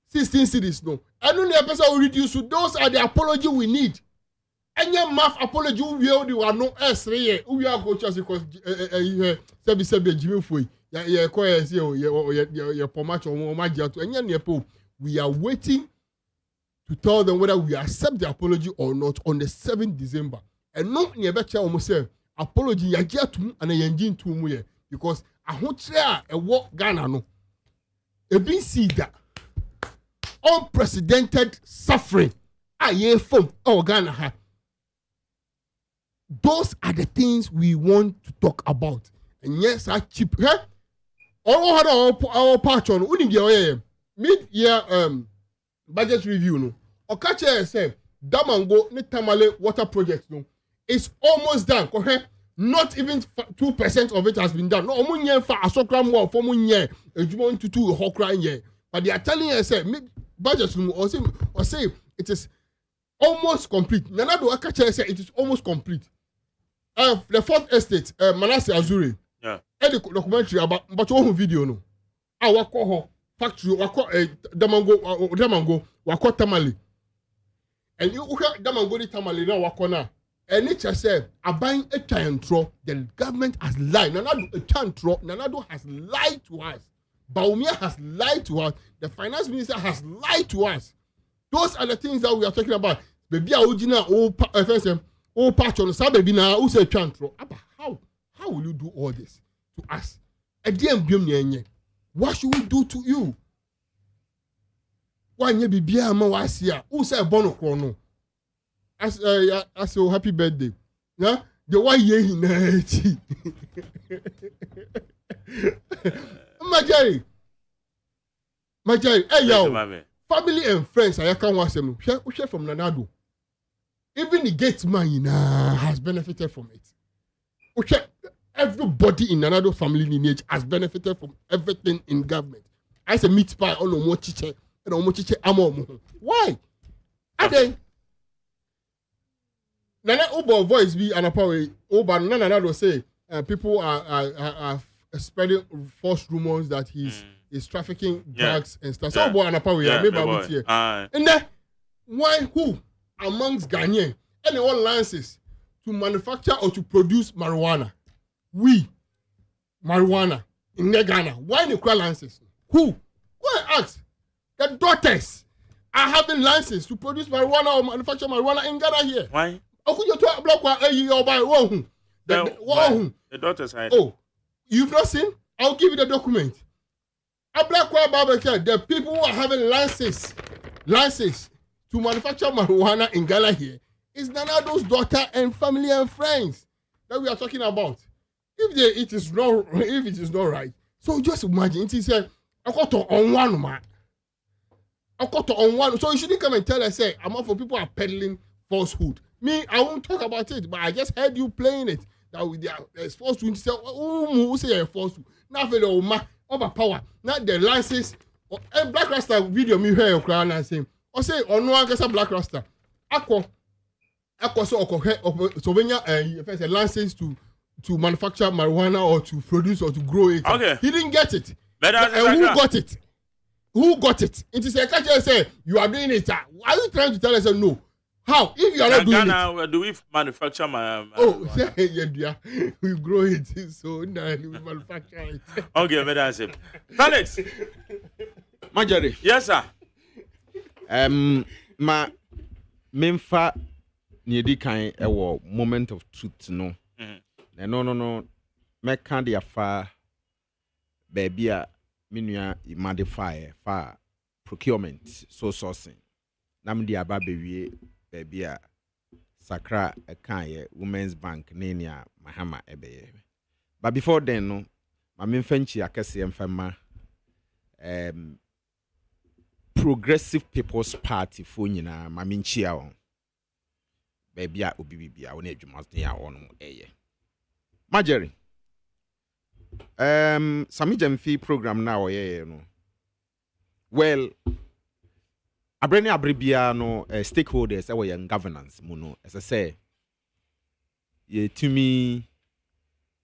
16 cities no. And only a person will reduce. So those are the apology we need. Any math apology we are no S3. We are go just because Sebi Jimmy Fui. We are waiting to tell them whether we accept the apology or not on the 7th December. And no never tell almost say apology ya to and a engine to mu because I want to a walk Ghana no. A been see that unprecedented suffering. From Ghana ha. Those are the things we want to talk about. And yes, I cheap. All had our part on mid-year budget review no. Okache say Damango ni Tamale water project no. It's almost done. Not even 2% of it has been done. No, omunye fa asokra mo for munye ejuma ntutu hokra nye. But they are telling us budget or say it is almost complete. Nanado Akache say it is almost complete. The fourth estate, Manasseh Azuri. Yeah. The documentary about one video no. Wako factory, wako Damango, wako Tamale. And you Damango di Tamale na wako na. And it just said, buying a chantro, the government has lied. Nanado has lied to us. Baumia has lied to us. The finance minister has lied to us. Those are the things that we are talking about. Baby, patch on the baby now who say chantro. How will you do all this to us? What should we do to you? Why you be beer was here? Who say bono chrono? As a happy birthday. Yeah, the why ye Majari, hey yo, family and friends, I can't watch them. Share from Nanado. Even the gate man has benefited from it. Everybody in Nanado family lineage has benefited from everything in government. I say meat pie on no chiche and no chiche amo. Why? I think Nana Uber voice be an apology. Uber Nanado say people are spreading false rumors that he's trafficking drugs and stuff. So, boy, and maybe I will hear. And then, why who amongst Ghanaians anyone licenses to manufacture or to produce marijuana? Marijuana in Ghana. Why the licenses? Who? Go and ask the daughters are having license to produce marijuana or manufacture marijuana in Ghana here. Why? The daughter side. Oh, you've not seen? I'll give you the document. The people who are having license to manufacture marijuana in Ghana here is Nanado's daughter and family and friends that we are talking about. If it is not right, so just imagine it is a quarter on one man. A quarter on one. So you shouldn't come and tell us, say, I'm all for people are peddling falsehood. Me, I won't talk about it, but I just heard you playing it. That with there's falsehood. Say, who say a falsehood? Now for the overpower. Not the license. Black Rasta video me hear crying and saying, or say, or no one gets a Black Rasta. Aqua so when you first a license to manufacture marijuana or to produce or to grow it. Okay. He didn't get it. Who got it? Who got it? It is a catcher say you are doing it. Are you trying to tell us no? How? If you are not doing Ghana, it. Do we manufacture my yeah, we grow it. So now we manufacture it. Okay, that's it. Felix. Marjorie. Yes, sir. Ma memfa niedi kan ewo moment of truth no. No. Meka de afa baby a menua modify fa procurement so sourcing. Nam de aba bewie baby a sakra kan ye Women's Bank nenia Mahama ebeye. But before then no, ma memfa nchi akese mfama Progressive People's Party for nyina ma menchia won. Baby a obi bibia won adwumaden a won eye. Marjorie. Sami Jamfi program now no. Well, abrani abribia no stakeholders we in governance mu no as I say ye to me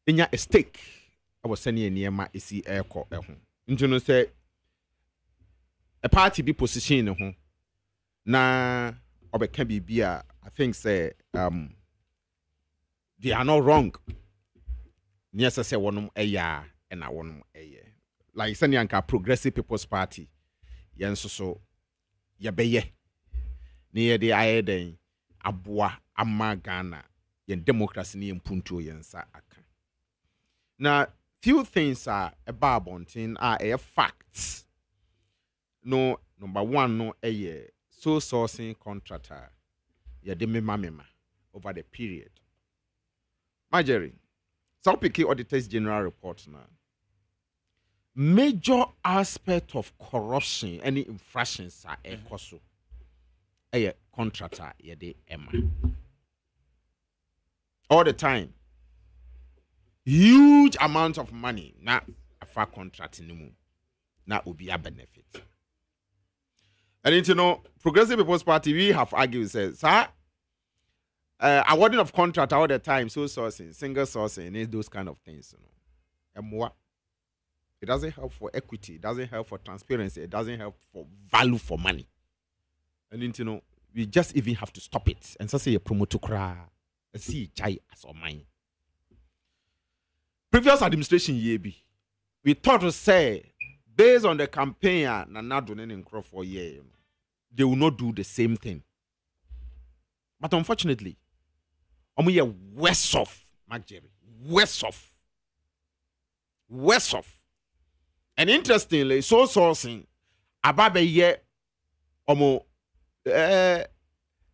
enya a stake I was sending niema esi airco ho. Nti no say a party be position ho na obeka bibia I think say they are not wrong. Yes, I say one eya and I one eye. Like send yanka Progressive People's Party. Yen so yabeye. Near the aye den abwa amma Ghana yen democracy ni mpuntu yensa aka. Now few things are about bontin are a facts. No number one no eye so sourcing contractor ya de mema over the period. Marjorie. So pick Auditors General report now. Major aspect of corruption, any infractions are a cost. A contractor, de Emma. All the time. Huge amount of money. Not a far contract anymore. That will be a benefit. And you know, Progressive People's Party, we have argued, says, sir. Awarding of contract all the time, so sourcing, single sourcing, is those kind of things, you know. And more, it doesn't help for equity, it doesn't help for transparency, it doesn't help for value for money. And you know, we just even have to stop it. And so say a promote to cry, see chai as or mine. Previous administration yebi, we thought to say, based on the campaign, not doing in crop for year, they will not do the same thing. But unfortunately, we are worse off, Marjorie. Worse off. And interestingly, so sourcing about a year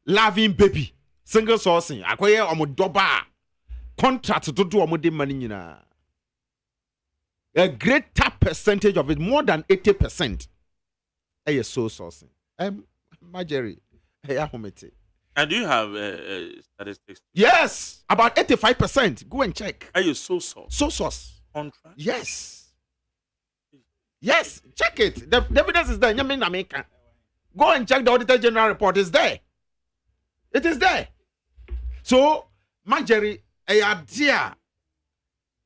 loving baby, single sourcing, acquire doba contract to do money. A greater percentage of it, more than 80%, is so sourcing. Marjorie, And do you have statistics? Yes, about 85%. Go and check. Are you so source? So source. Contract? Yes. Yes, check it. The evidence is there. Go and check the Auditor General report. It's there. It is there. So, Marjorie, idea.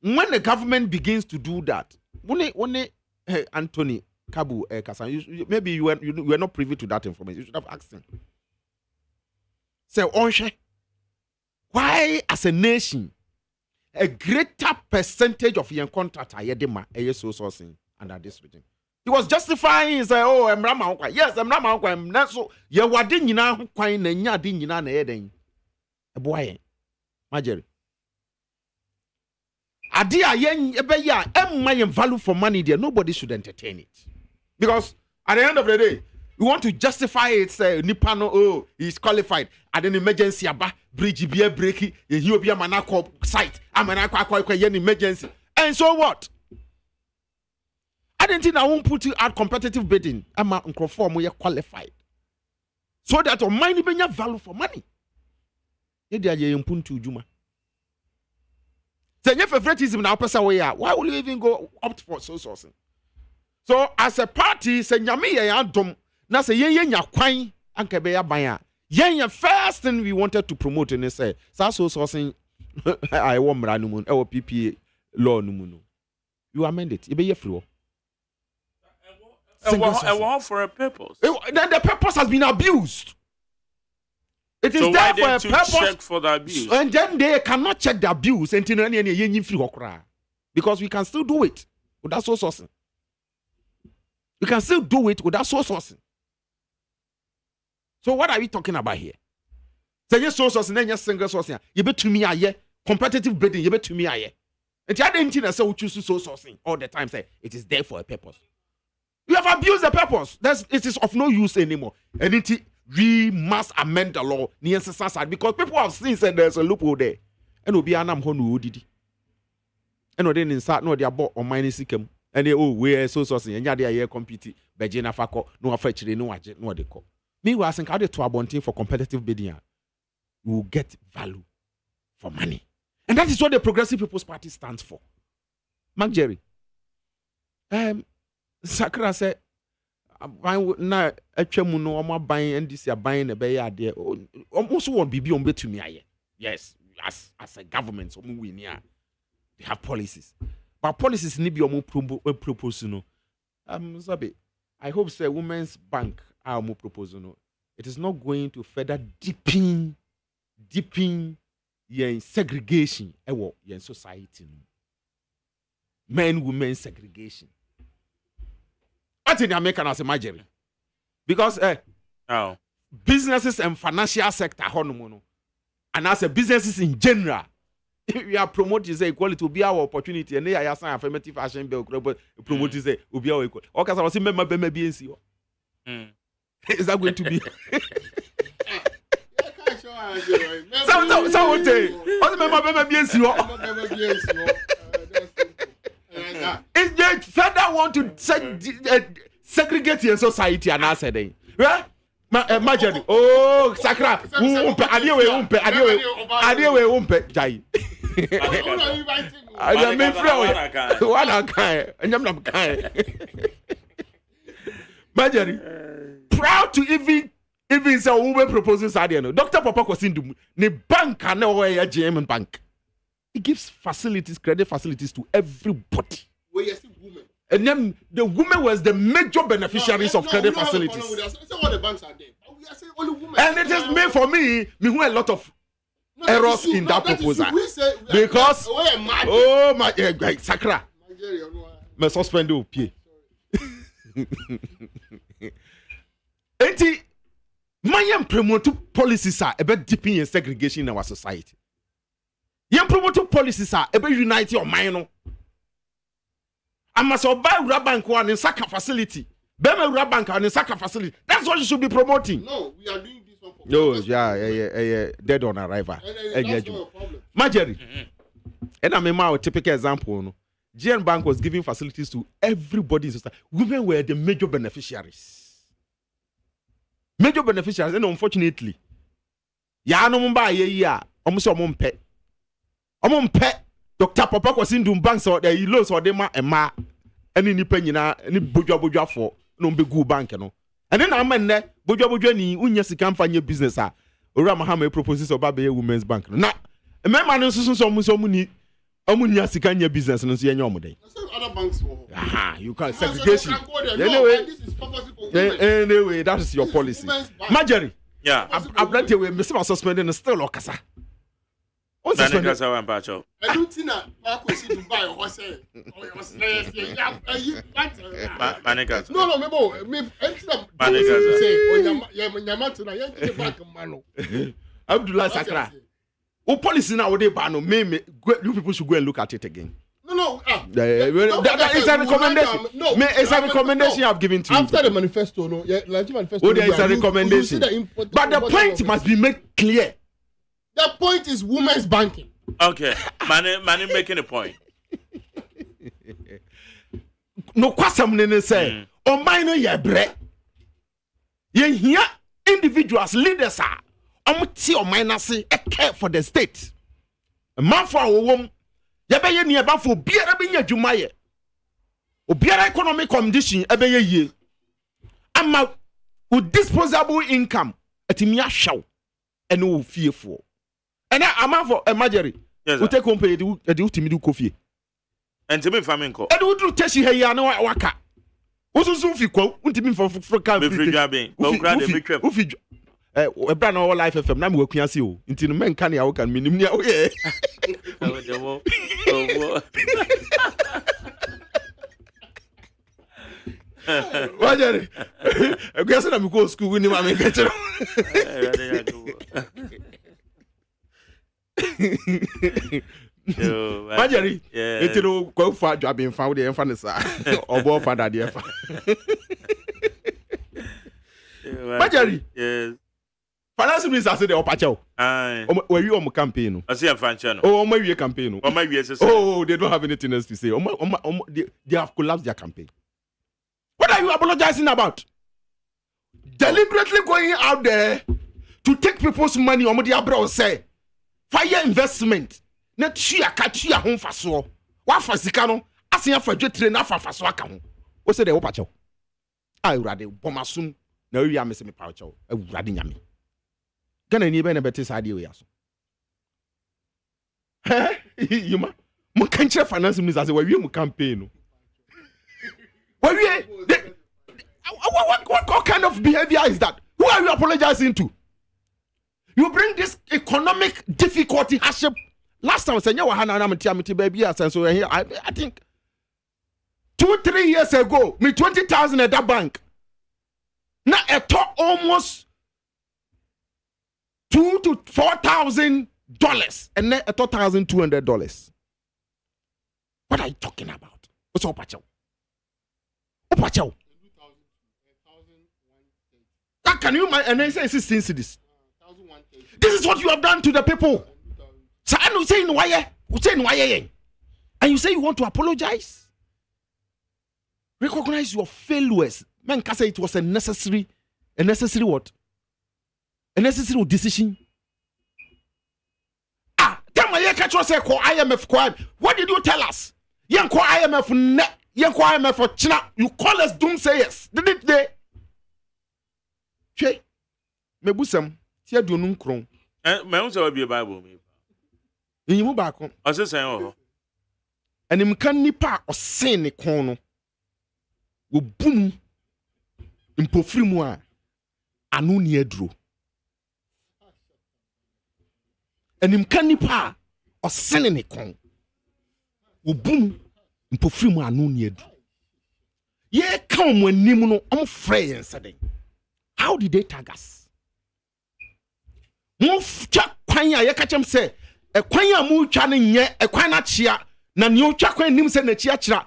When the government begins to do that, when Anthony Kabu Kasan, maybe you were not privy to that information. You should have asked him. So, why as a nation, a greater percentage of young contractors are so sourcing under this regime? He was justifying, he said, oh, I'm Rama. Yes, I'm Rama. I'm not so. You were didn't you know, quite and ya didn't you know, a boy, Marjorie. Adia yen ebeya my value for money there. Nobody should entertain it. Because at the end of the day, we want to justify it, say Nipano, oh, he's qualified. At an emergency aba, bridge be a breaky, you be a manako site. I'm an emergency. And so what? I didn't think I won't put you at competitive bidding. I'm a conform we are qualified. So that on money be your value for money. Juma. Say favoritism now person we are. Why will you even go opt for sourcing? So as a party, say nyame ye adom na say ye nya kwan anka be ya ban a. Ye first thing we wanted to promote and say sourcing I want mra no mu e wo PPA law no mu no. You amend it. E be ye free. For a purpose. Then the purpose has been abused. It is so there why for a purpose. Check for the abuse? And then they cannot check the abuse until because we can still do it without source sourcing. We can still do it without source sourcing. So what are we talking about here? Say yes source sourcing, then yes single sourcing. You bet to me aye competitive bidding. You bet to me aye. And the other thing I say we choose source sourcing all the time. Say it is there for a purpose. You have abused the purpose. It is of no use anymore. And we must amend the law because people have seen said there's a loophole there. And be an amhonu didi. And then inside no they bought on minus sikem. And they we so sourcing and they are compete Bejina Fako, no affectionate no they call. Meanwhile, I think how they to abonting for competitive bidding we will get value for money. And that is what the Progressive People's Party stands for. Mark Jerry. Sakra said, na atwamu no omo ban NDC aban na be ya de almost won bibi on betumi aye. Yes, as a government omo we near they have policies. But policies ni bi omo propose no. Sabe, I hope say Women's Bank are omo propose no. It is not going to further deepen yen segregation ewo yen society no. Men women segregation. What in the American as a major? Because businesses and financial sector and as a businesses in general, we are promoting say equality to be our opportunity and they are saying affirmative action bill promoting say will be our equal. Okay, so I was saying member BNC. Is that going to be? If they further want to segregate your society and I said, right? Imagine, oh, Sakra, umpe, jai. I mean, what a kind, and I'm not kind. Imagine, proud to even say women proposes idea. Dr. Papa was in the bank and no way a AGYEMAN bank. It gives facilities, credit facilities to everybody. And then the women was the major beneficiaries of credit facilities. All the banks are there. We are saying only women. And it is made for me who a lot of errors in that proposal. Because oh my Sakra. Me suspend you pay. Enti my promote policies are about deepening in segregation in our society. Yen promote policies are about unite your mind. I must buy Rabank one in Saka facility. Bema Rabank and in Saka facility. That's what you should be promoting. No, we are doing this one for no, yeah, dead on arrival. That's not a problem. Marjorie. And I'm a typical example. No? GN Bank was giving facilities to everybody in society. Women were the major beneficiaries. Major beneficiaries, and unfortunately, ya no mba ye almost omompe Dr. Papa was in bank so the loans or them ma any ni penina any bojwa for no be go bank no. And then I'm ne bojwa ni unya sika mfanye business a ora mahama proposes oba be Women's Bank no. Na memma no so mu ni amunya sika nya business no so yenya omodai. Other banks aha, you can segregation. Anyway, this is purposely for women. Anyway, that is your policy. Marjorie. Yeah. I'm let you we miss suspending still okasa. Manika sa wan pacho. Elutina Marcos in Dubai or say Manika. No, me Manika say Yamantuna, you back Mano. Abdullah Sakra. O policy now they ban you people should go and look at it again. No. That is a recommendation. No, it's a recommendation I've given to you. After the manifesto, no, manifesto. Oh, there is a recommendation. But the point must be made clear. The point is women's banking. Okay, Mani making a point. No kwasam ne say, o man no ye bre. Ye here individuals, leaders are. Ti o man ase care for the state. A man for wom ye be ye nieba for biara be nya dwuma ye. Obiara economic condition e be ye yie. Ama with disposable income etimi ahwew ene wo fiefo. Ene ama for emergency. Yes, we take home pay the ultimate do coffee. And to me faminko. E do teshi he ya na waka. Osusu fi kwa untimi for kan be free jabe. But grad be twem. Ufi ebra na all life fm na me wakua se o. Nti no men kan ya wo kan minim ne o ye. Wajari. E go say na me go school we ni ma me kechero. Majari, it's no go for job in found the infant or both for that dear. Majari, yes. Finance minister said the Opacho. Were you on campaign? I see a fan channel. Oh, my campaign. Oh, my yes. Oh, they don't have anything else to say. They have collapsed their campaign. What are you apologizing about? Deliberately going out there to take people's money. Omo dia bro say fire investment. Na tua katua ho faso. Wa fasika no asen afa dwetre na afa faso aka ho. Wo say dey wo pacho. Ah urade bomasum na wi am se me pacho. Urade nyame. Gana ni be na beti sa de we aso. You ma mo kanche finance minister say we mu campaign no. What kind of behavior is that? Who are you apologizing to? You bring this economic difficulty hardship. Last time I said, baby, I think 2-3 years ago, me 20,000 at that bank. Now it took almost $2,000 to $4,000, and then it took $1,200. What are you talking about? What's up, Pacho? Pacho? That can you and then say 16 cities. This is what you have done to the people. So I'm saying why? And you say you want to apologize? Recognize your failures. Man can say it was a necessary what? A necessary decision. Tell me, call IMF. What did you tell us? Young call IMF. Young call IMF for China. You call us doomsayers. Didn't they? Che, me busam. Tia do nun kron. Me unse be Bible me. Yin mu ba ko. O se sen ho. Anim kan nipa osen ne kon no. Wo bum impofiri mu a anu ne aduro. Anim kan nipa osen ne kon. Wo bum impofiri mu anu ne aduro. Ye kan mo anim no om frɛ yen sɛden. How did they tag us? Move kwanya ye kachem say e kwanya mu twa ne nye e kwan na chia na ne otwa kwan nim say na chia kira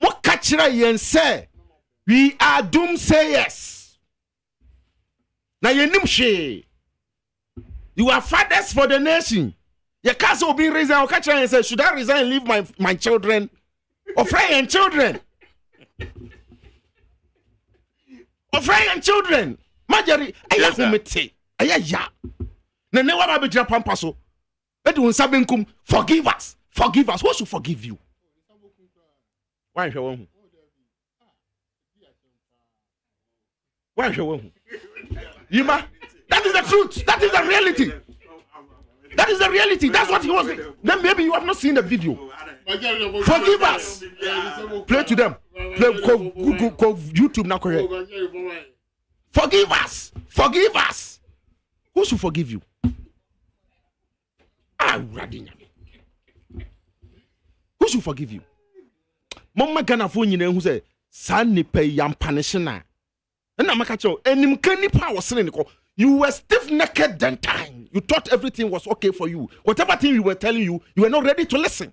mo ka kira yen say we are doomsayers na ye nim hwe you are fathers for the nation ye ka so be reason o ka kira yen say should I resign and leave my children or friend and children Majari aya humete aya ya na ne wa ba be jira pampa so e de unsa benkum forgive us who should forgive you why hwe won Yima, that is the truth, that is the reality, that's what he was. Then maybe you have not seen the video. Forgive us. Play to them. Play go YouTube now. Forgive us. Who should forgive you? Who should forgive you? Mama Ghana for you who say, San pay yam punishina. And I'm a catcher, and him canny power cynical. You were stiff necked that time. You thought everything was okay for you. Whatever thing we were telling you, you were not ready to listen.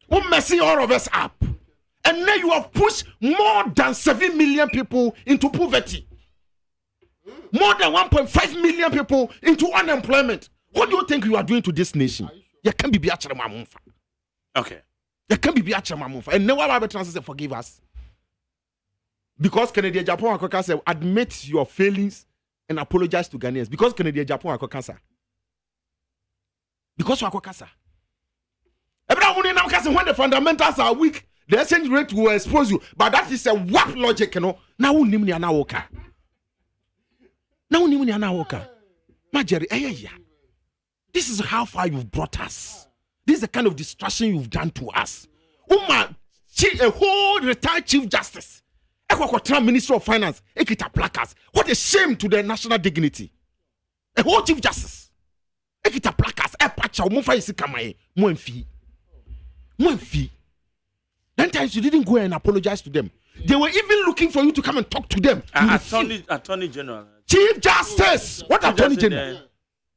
We're messing all of us up. And now you have pushed more than 7 million people into poverty. More than 1.5 million people into unemployment. What do you think you are doing to this nation? You can't be biachara mamunfa. Okay. You can't be biachara mamunfa. And now Bible translates forgive us. Because Canada, Japan, and say admit your failings and apologize to Ghanaians. Because Canada, Japan, and because you are Kokasa. When the fundamentals are weak, the exchange rate will expose you. But that is a warp logic, you know. Now we need an hour. Now we need an hour. Majeri, this is how far you've brought us. This is the kind of destruction you've done to us. A whole retired chief justice, Minister of Finance, what a shame to the national dignity. A whole chief justice, Then times you didn't go and apologize to them. They were even looking for you to come and talk to them. Attorney General. Chief Justice. What Attorney General?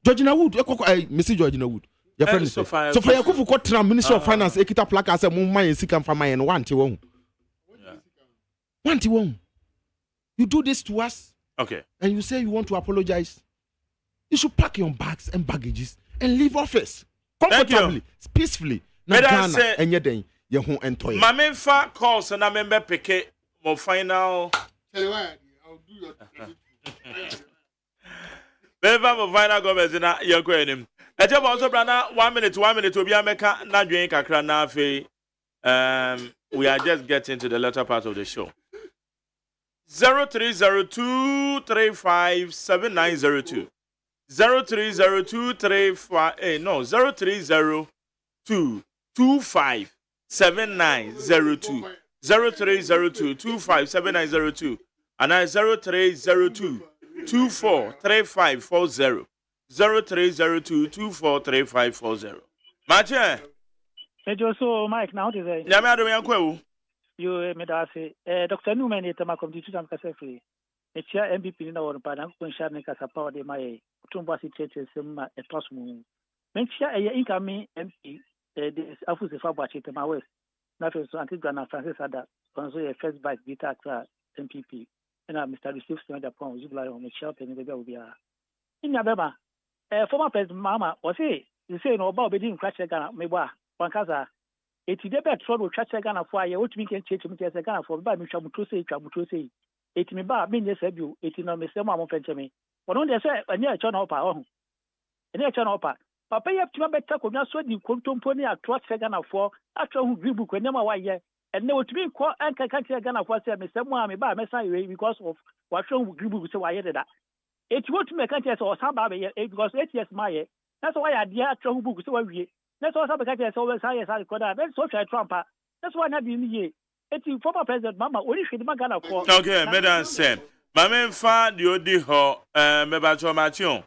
Georgina Wood. Mrs. Georgina Wood. Your friend is so far. Yakufu Kotra, Minister of Finance, Ekita Plaka, said, Mumma and Sikam Fama and one to one. You do this to us. Okay. And you say you want to apologize. You should pack your bags and baggages and leave office comfortably, peacefully. Ghana and yet you won't enjoy. Mamemfa calls and I remember Peke more final. Tell you why, I'll do your Beva mo final government na yako enim. Eje bo so brana 1 minute obi ameka na dwen kakra na afi. We are just getting to the latter part of the show. 0302357902. 030225 0302257902. 0302257902 and 0302243540. 0302243540. Mache. So Mike now today. Nyame ado yankwa You medase Dr. Newman etama committee tam kasa free. Etia MPP na won pa na ko nsha ne kasa pa de mai utumbo asi tete sem etosmu. Mentia eye incoming MP this afuse fa bwa chitema west. Na fe so anti Ghana Francis Ada onso ye first bike bita akra MPP. Na Mr. Receive stand upon Zubla on the shelf and the bia. Inya beba former president mama o say you say no ba obedi nkrache Ghana mebo wankaza eti de bet for nkrache Ghana for aye otumi kan cheche mu cheche Ghana for ba mi twa mutro sei eti me ba me nye sabio eti no me sema mo fenche me wono de say anya echo na opa ho anya echo na opa papa ye tuma beta ko nya so di kontompo ni atwa cheche Ghana for atwa hu gribu ko nyama wa ye enne otumi ko anka kan cheche Ghana for say me sema me ba me say because of what hu gribu say wa ye da eti wotumi kan cheche o san ba be because 8 years my ye that's why I dear atwa hu buku say wa wie that's why some cheche so we say say ko da that's so try Trump that's why na bi ni ye eti former president mama only should Ghana for okay madam say mamemfa de odi ho me ba cho machon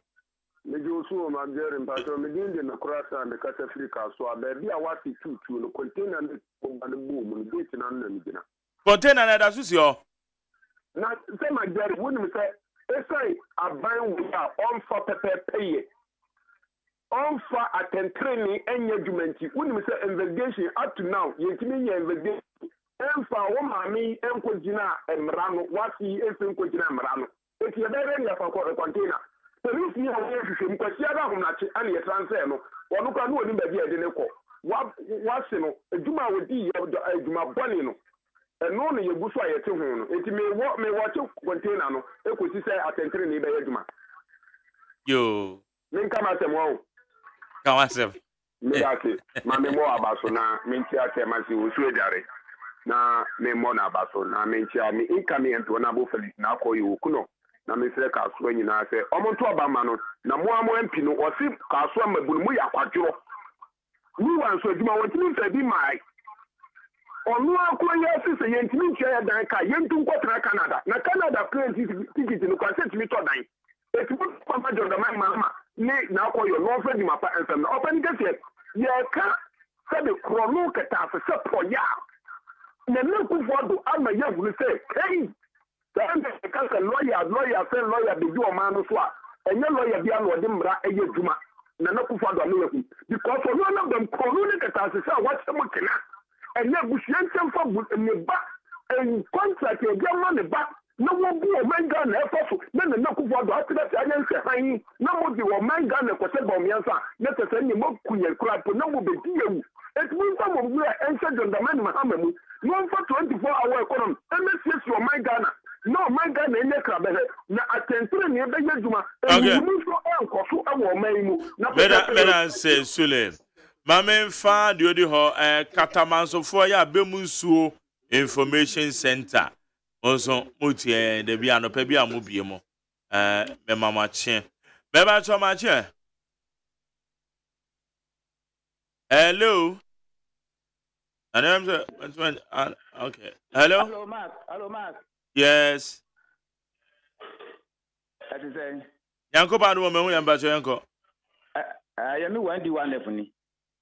me jo so ma jere mpato me dinde na kurasa and kasa Africa so ababi a wati tutu no container ne bomba ne boom no gate na na migina container na da susi o na say ma jere woni me say esai aban wo ya on for pay on for attentreni enye jumenti woni me say investigation up to now yentimi ye investigation emfa wo mami enkojina emrano wasi enkojina emrano eti ebere ya fa container police ni awo hwehwe mkwasi ada honachi ani ye transfer no wono kwa no oni baabi ede ne ko wasi no adwuma wodi adwuma boni no eno no yeguso ayete ho no eti me wo container no ekosi say atentere ne be adwuma yo minka masem wo kamasem me ake mame mo abaso na minti ake masi osu edare na me mo na abaso na minti ami incoming ento na bo Felix na akoyi okuno na mesere kaso nyina se omonto obama no na mo amo MP no osi kaso amabunu mu yakwadwo ni wan so adwuma wontimi fa bi mai onu akoye sise yentimi ntia ya dan ka yentu nkotra Canada na Canada plane ticket no kwase timi to dan etibu papa Jordan mama ne na akɔ yɛ no ɔfɛ di ma pa nsɛm na ɔfɛ ni kɛseɛ yɛka sɛde korɔ no kɛta ase sɛ pɔyɛ a na ne kufuɔ do ama yɛ hunu sɛ kɛyi sɛ ɛnna ɛka sɛ lɔya bɛdi ɔman no so a ɛnyɛ lɔya bi a na ɔde mmara ɛyɛ adwuma na ne kufuɔ do ama yɛ hunu because ɔno anabɛm korɔ no ne kɛta ase sɛ a wɔahyɛ mu kena ɛnyɛ busua nkyɛn fa ne ba contract ɛgya ma ne ba na wɔbu ɔman Ghana ɛfa so na ne kufuɔ do atena sɛ ayɛ nsɛ han yi na mo de ɔman Ghana kɔsɛ bɔnmiɛnsa na tɛ sɛ nyɛ kunyɛ kura po na mo bɛdi ewu etumi nfa mo wura ɛnhyɛ dɔndamani mahama mu na ɔmfa 24-hour economy ɛna siesie ɔman Ghana na ɔman Ghana ɛnyɛ krabɛhɛ na atɛntɛrɛ ne ɛbɛyɛ adwuma ɛmu nso ɛnkɔ so ɛwɔ ɔman yi mu na mɛda sɛ Sule maame fa deɛ odi hɔ katamansofo yɛ abɛmu nsuo information center also mutie de bia no pa bia mo bie mo me mama che me ba cho ma che hello and I'm okay hello Mark yes that is saying yanko ba no me hu yamba cho yanko ya me wan di one left ni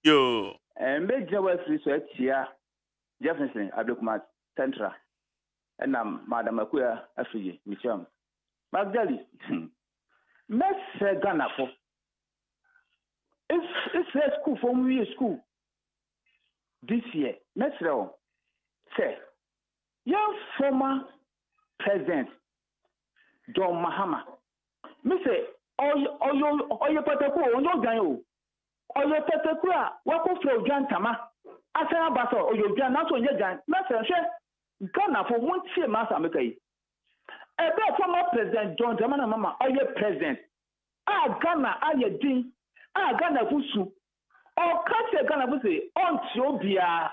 yo me jewa free so atia Jefferson Abdulkumat Central and Madam Akuya Afiji, Micham. Magdali, Mess Ghana for it's a school for me school this year. Metro say, young former president John Mahama. Me say, all your pataku, no gayo, all your pataku, what for John Tama, Asana Basso, or your John, not on your John, Master. Ghana for one year, Master America. A former president John Dramana Mama, or your president. Ghana, your dean, Ghana Fusu, or Cassia Ghana Fusi, on Tiobia,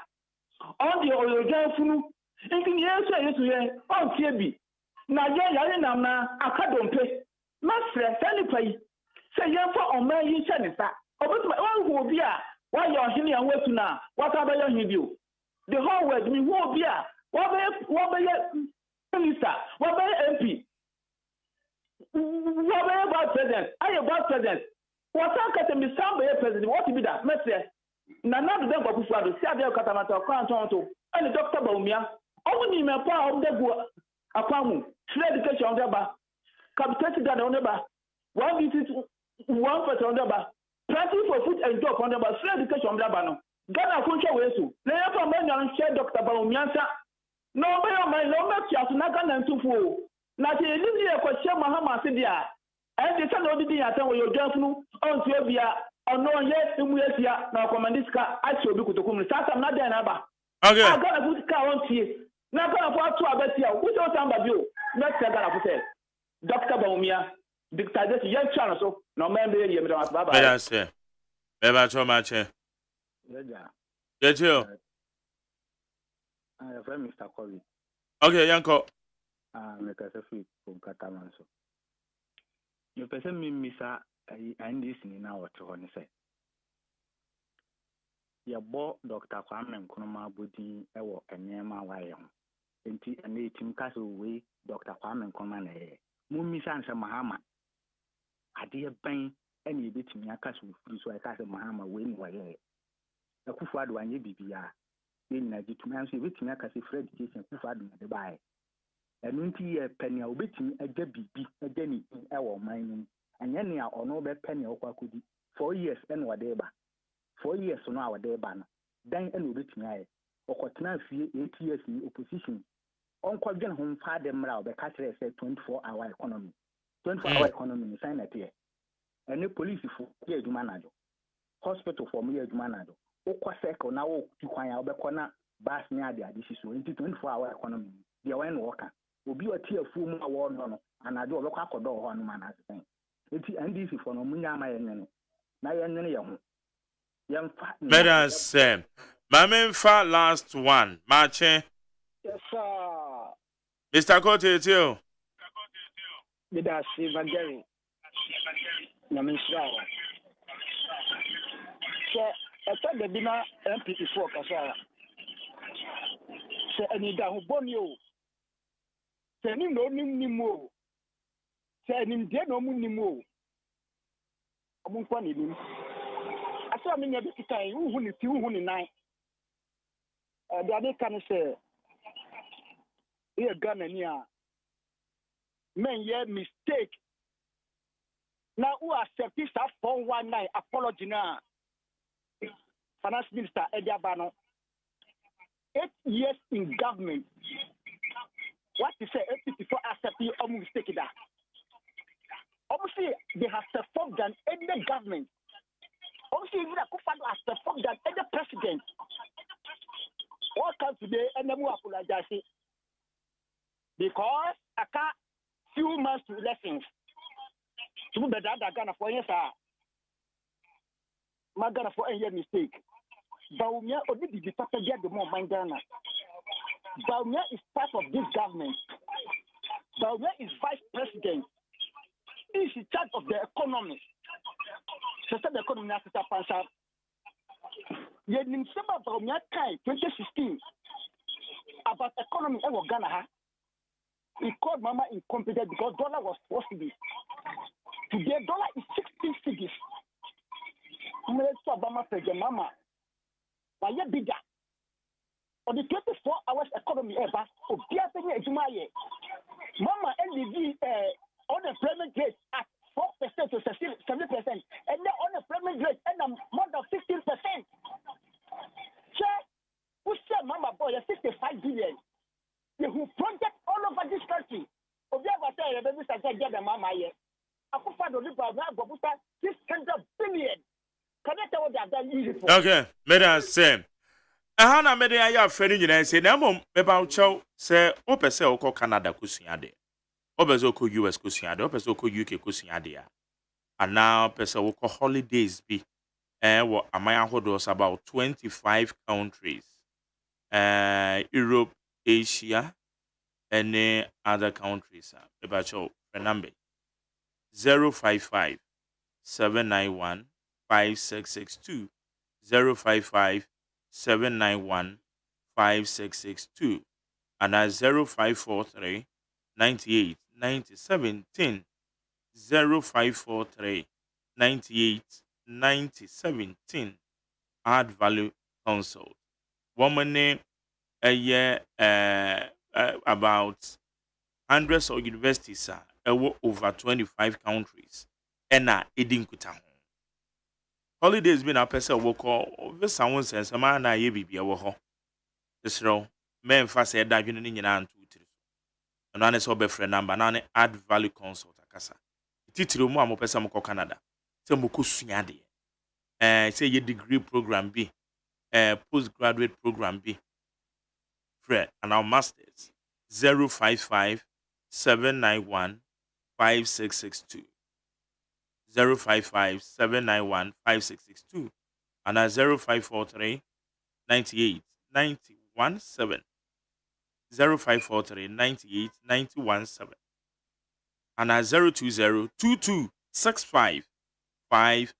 on the Oyojan Funu, in the answer on TB. Naja Yarinamna, Akadompe, Master, Sanipay, say young for on my Shanisa, or what my own will be. Why you're here and wait now? What are you do? The whole world, me will be. What about minister? What about MP? What about president? I about president. What can be some president? What to be that? Message. Nana do them go to Swado. See how Katamata Kwanto and the doctor Baumia. Only me power of the go. Aquamu. Shred education on the bar. Capital that on the bar. 1 visit 1% on the bar. Planting for food and job on the bar. Shred education on the bar. Ghana Kuncha Wesu. Never man share Dr. Baumiansa. No, my no match na Ghana ntufu. Na te ni e kwahye Mahama se dia. E de se na odidi atan wo yodwafunu ontu ebia ono ye emu esia na komandika achi obi kutokum sasa na dia na aba. Okay. Ghana futika ontie. Na Ghana fo atu abatia. Wo se o tamba bio. Na te Ghana fo se. Dr. Baumia dictator ye channel so no member ye me da baba. Yes, sir. Beba cho ma che. Yeah. Yeah, I friend Mr. Corey. Okay, Yanko. Me kasa free from Katamanso. You person me misa and this ni na what ho ne say. Ya bo Dr. Kwame Nkrumah bodi e wo enema waye ho. Enti ene tim kasa we Dr. Kwame Nkrumah na ye. Mu misa nse Mahama. Ade ban ene ebetimi akasa free so akasa Mahama we ni waye. Akufuado anye bibia. Na jitumi anso ebetimi akase free education Akufuado na de bae. Enu nti ye penia obetimi agya bibi agya ni ewo man nu. Anya ne a ono be penia okwakodi 4 years ene wade ba. 4 years no a wade ba no. Dan ene obetimi aye. Okotena fie 8 years ni opposition. Onko dwen ho mfa de mra obeka kire say 24-hour economy. 24-hour economy ni sign na tie. Ene police fo ye adwuma najo. Hospital for me adwuma najo. Okwa circle na wo tikwan ya obekọ na bus ni ade so nti 24-hour economy dia wen worker obi oti afu mu a wo no anade obekọ akodo ho no mana asen nti NDC for no munya ma yenene na yenene ye ho yemfa Madam Sam Mamenfa last one Mache. Yes sir. Mr. Kote tio Bida Sivageri na menshawa so the dinner MP4 kasa se ani da ho boni o se ni no nim o se ni de no mu nim o ɔmo nkwa n'anim asɛ me nya bi kita yi wohu ne ti wohu ne nan de ade ka ne sɛ yɛ Ghana ni a men yɛ mistake na who accept this 419 apology na finance minister Ediabano 8 years in government. What you say, 84 accept your mistake that. Obviously, they have performed than any government. Obviously, even a Kufado has performed than any president. What comes today and then we apologize because I can't few months to elections. To be better than Ghana for yes, my Ghana for any mistake. Baumia already the papa get the more mind Ghana. Baumia is part of this government. Baumia is vice president. He is in charge of the economy. So the economy has to pass. Yet in Baumia Kai 2016 about economy in Ghana. He called Mama incompetent because dollar was supposed to be. Today dollar is 16 cities. I'm going to Obama president Mama. Why you bigger? On the 24 hours economy ever, Mama NDV unemployment rate at 4% to 7%, and then unemployment rate and more than 15%. Check, who said Mama boy 65 billion? They who project all over this country. Mama here. 600 billion. Can I tell what they have done easy for? Okay, madam same. Ahana mede aya afani nyina say na mom me ba uchaw say o pese o ko Canada kusuade. O pese o ko US kusuade, o pese o ko UK kusuade ya. And now pese o ko holidays bi wo amaya hodos about 25 countries. Europe, Asia, and other countries. About your number 055 791 5662 055 791 5662 and 0543 98 9017 0543 98 9017 Add Value Consult. Woman name a year about hundreds of universities over 25 countries and eating kuta. Holidays been a person work over someone says a man I be a wo. This row men fast said that you need an 2 3. And one is over friend number none Add Value Consult akasa. Titiro mo am person mo Canada. Say mo ko suade. Say your degree program B. Postgraduate program B. Fred and our masters 055 791 5662 055 791 5662 and 0543 98 917 0543 98 917 and 020 22 65 500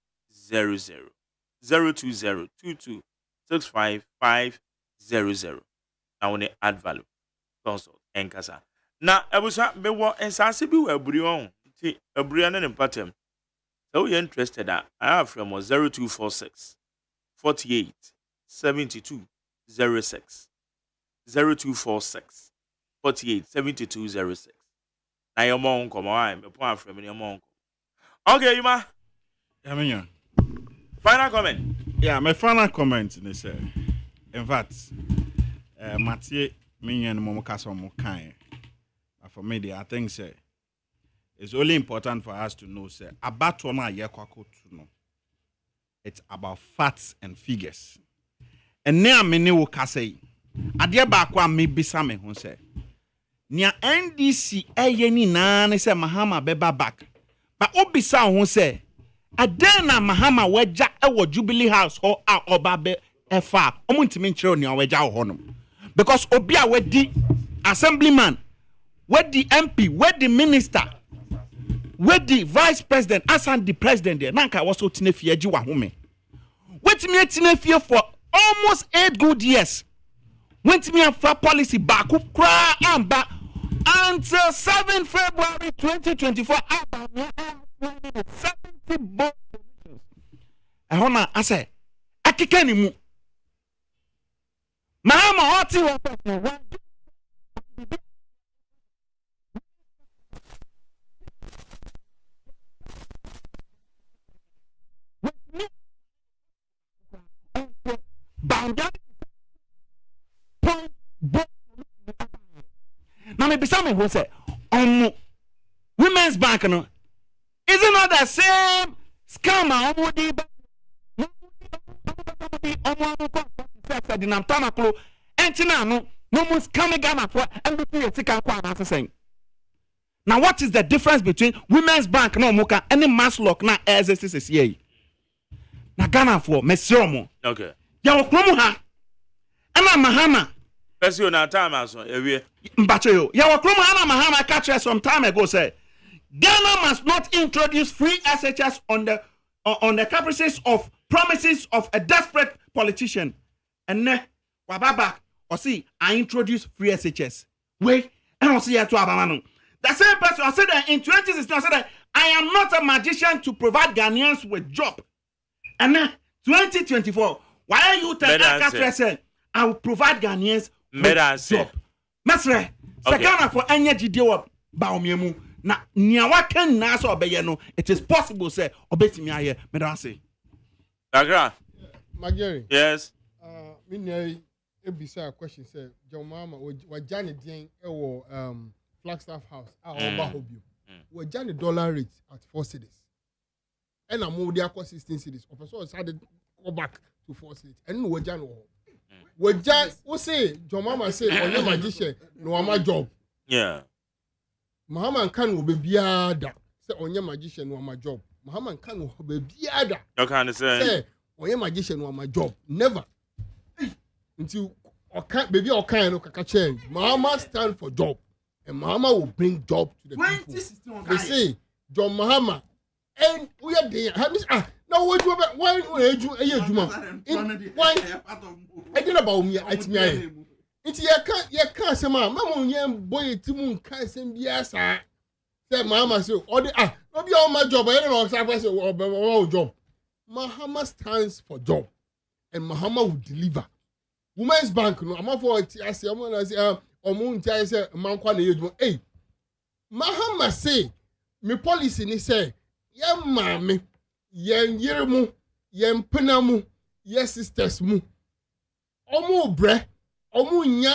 020 22 65 500. Now on Add Value Consult Enkasa. Na ebusa bewo ensase bi wa aburi on ti aburi na patem. So you interested I have from 0246 48 72 06 0246 48 72 06. Na your mom come on me point from your mom. Okay, you ma. Yeah, final comment. Yeah, my final comment is in fact Mathieu me and Momokaso Mokai. For me, I think it's only important for us to know about what to know. It's about facts and figures. And now many will say, "Adia bakwa me bisame who say, Nia NDC ayeni na say Mahama beba back." But obisa who say, "Adena Mahama weja ewo Jubilee House ho a obabe efa omuntimi nchiro ni weja ho no." Because obia wedi assemblyman, where the MP, where the minister, where the vice president, as and the president there. Nanka was so tinefie ji wa home. Wait me tinefie for almost 8 good years. Went me for policy back cry amba until 7 February 2024. 70 ɛhɔ na asɛ akeka ne mu mahama ɔte wɔ pɛ na me bisa me ho say women's bank no is it not the same scam a omodi ba di nam tamaklo entina no no mo scam Ghana for everything you sika kwa na sesen. Now what is the difference between women's bank no mo ka any mass lock na SSCCA na Ghana for mesromo okay ya okromu ha ana mahama person na time aso ewie mbacho ya okromu ana mahama catch us some time ago say Ghana must not introduce free SHS on the caprices of promises of a desperate politician. And ne wababa or see I introduce free SHS. Wait, and I'll see you to Abamano. The same person I said that in 2016 I said that I am not a magician to provide Ghanaians with job. And then 2024, why are you telling us I will provide Ghanaians with job? Mesre, Sakana for any GDO Baomiemu. Na niawa ken na so obeye no it is possible say obetimi aye me don say Agra Magere yes me nai ebisa question say John Mama wa jane den e wo Flagstaff House a oba hobio wa jane dollar rate at 4 cedis and am we dey across 16 cedis of so decided go back to 4 cedis and no wa jane wo jane wo say John Mama say onye magician no ama job yeah Muhammad can will be biada. Say onye magician no my job. Muhammad can will be biada. You can understand. Say onye magician no my job. Never. Until baby or kind of kakache. Muhammad stand for job. And Muhammad will bring job to the people. They say John Muhammad and we are there. Now what you why you why I did about me at me. It's your can't say, Mamma, young boy, Timun can't send biasa. Said Mamma, so, or the not be all my job, I don't know, or job. Muhammad stands for job, and Muhammad will deliver. Women's bank, no, I'm for it. I say, I'm going to say, or Montie, I say, Mankwan, hey, Muhammad say, me policy, ni say, young mammy, young yermu, young penamu, yes, sisters mu, omo bre. Omunya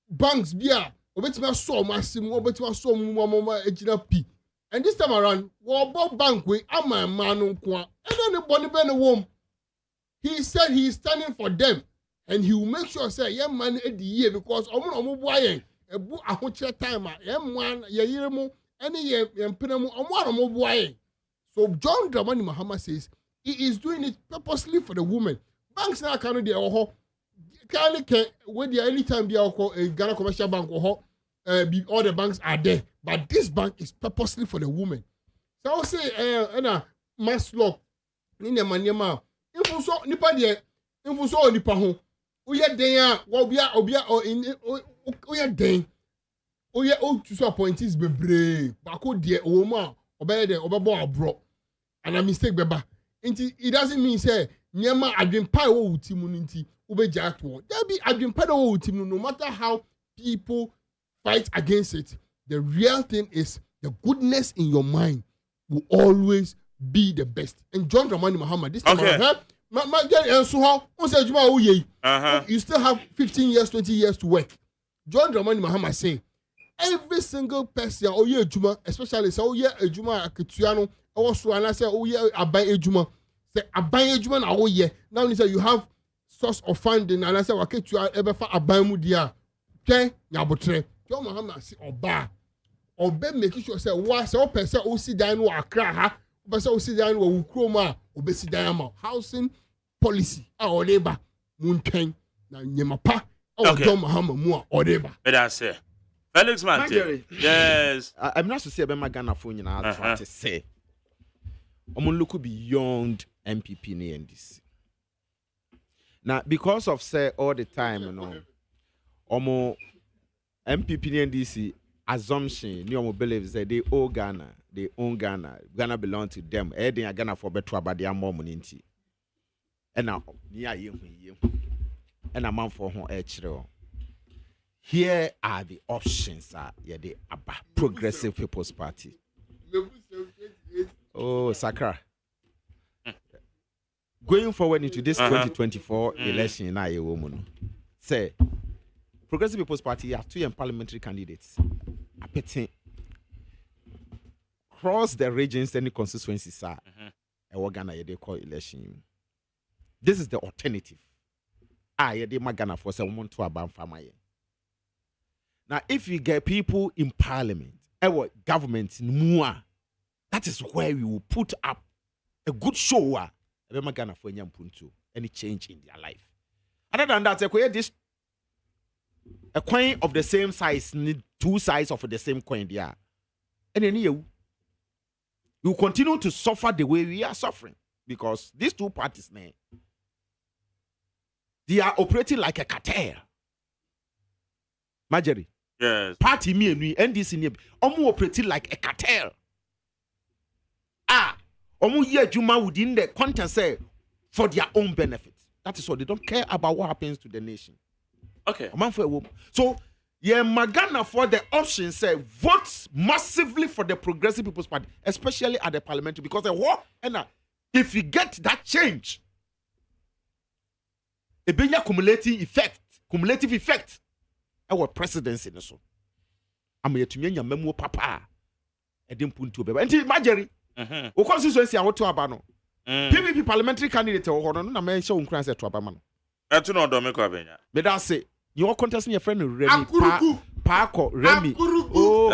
banks bia obetima so masim obetima so mama ejina p and this time around wo bank we ama man nko and then the body be no wom he said he is standing for them and he will make sure say your man e the year because omo bo ayen ebu ahoche time yam wan ye yiremu any ye mpinamu omo bo ayen. So John Dramani Mahama says he is doing it purposely for the women. Banks now cannot dey oho can when the anytime be a Ghana commercial bank or all the banks are there, but this bank is purposely for the women. So I'll say mass lock in the maniama. If you saw nipa there, if you saw nipa home, we are there, obia or in we are there. Oh yeah, oh to so appointees be brave. Bako dear woman obey the obabo abro. And a mistake beba. It doesn't mean say nyama adwen pai wo utimu nti ubeja atwo. There be adwen pai wo utimu no matter how people fight against it. The real thing is the goodness in your mind will always be the best. And John Dramani Mahama, this time around, you still have 15 years, 20 years to work. John Dramani Mahama say, every single person, especially say, Akituano, also, and I say, Abai Ejuma, say, Abai Ejuma, now you say you have source of funding, and I say, Akitua, ever for Abai Mudia, okay, Yabotre, John Mahama say, Oba, Obe making sure, say, what's all person, Osi Dino, Accra, but so Osi Dino, Ukroma, Obesi Diama, housing policy, our labor, Moontain, Nyamapa, or John Mahama, more, or labor. But I say, Felix Montier. Yes. I'm not to say about my Ghana phone, I was trying to say. I'm look beyond MPP and NDC. Now, because of say all the time, you know, MPP and NDC assumption, you believe that they own Ghana, Ghana belong to them. Anything Ghana for better, but they are more money. ɛna ni a yehu ɛna manfo ho ɛkyerɛ. Here are the options the aba Progressive People's Party. Oh, Sakra. Going forward into this 2024 election, now a woman say Progressive People's Party have 2 parliamentary candidates. Appeting cross the regions, any constituencies are a Ghana they call election. This is the alternative. They magana for someone to abam famaye. Now, if you get people in parliament, our government in Mua, that is where we will put up a good show. Any change in their life. Other than that, this a coin of the same size need 2 sides of the same coin there. And then you continue to suffer the way we are suffering because these 2 parties, they are operating like a cartel. Marjorie. Yes. Party me and we NDC ne operating like a cartel. Juma within the content say for their own benefit. That is what they don't care about what happens to the nation. Okay. So Magana for the option say vote massively for the Progressive People's Party, especially at the parliamentary, because if you get that change, it be a cumulative effect. Our presidency no so. I'm yet to me memo papa. I didn't put to be. And Marjorie, o constituency I want to abano. PPP parliamentary candidate or no na men show nkran say to abamano. Etu no do me ko abenya. Me da say you contesting your friend Remy Parko Remy. Oh,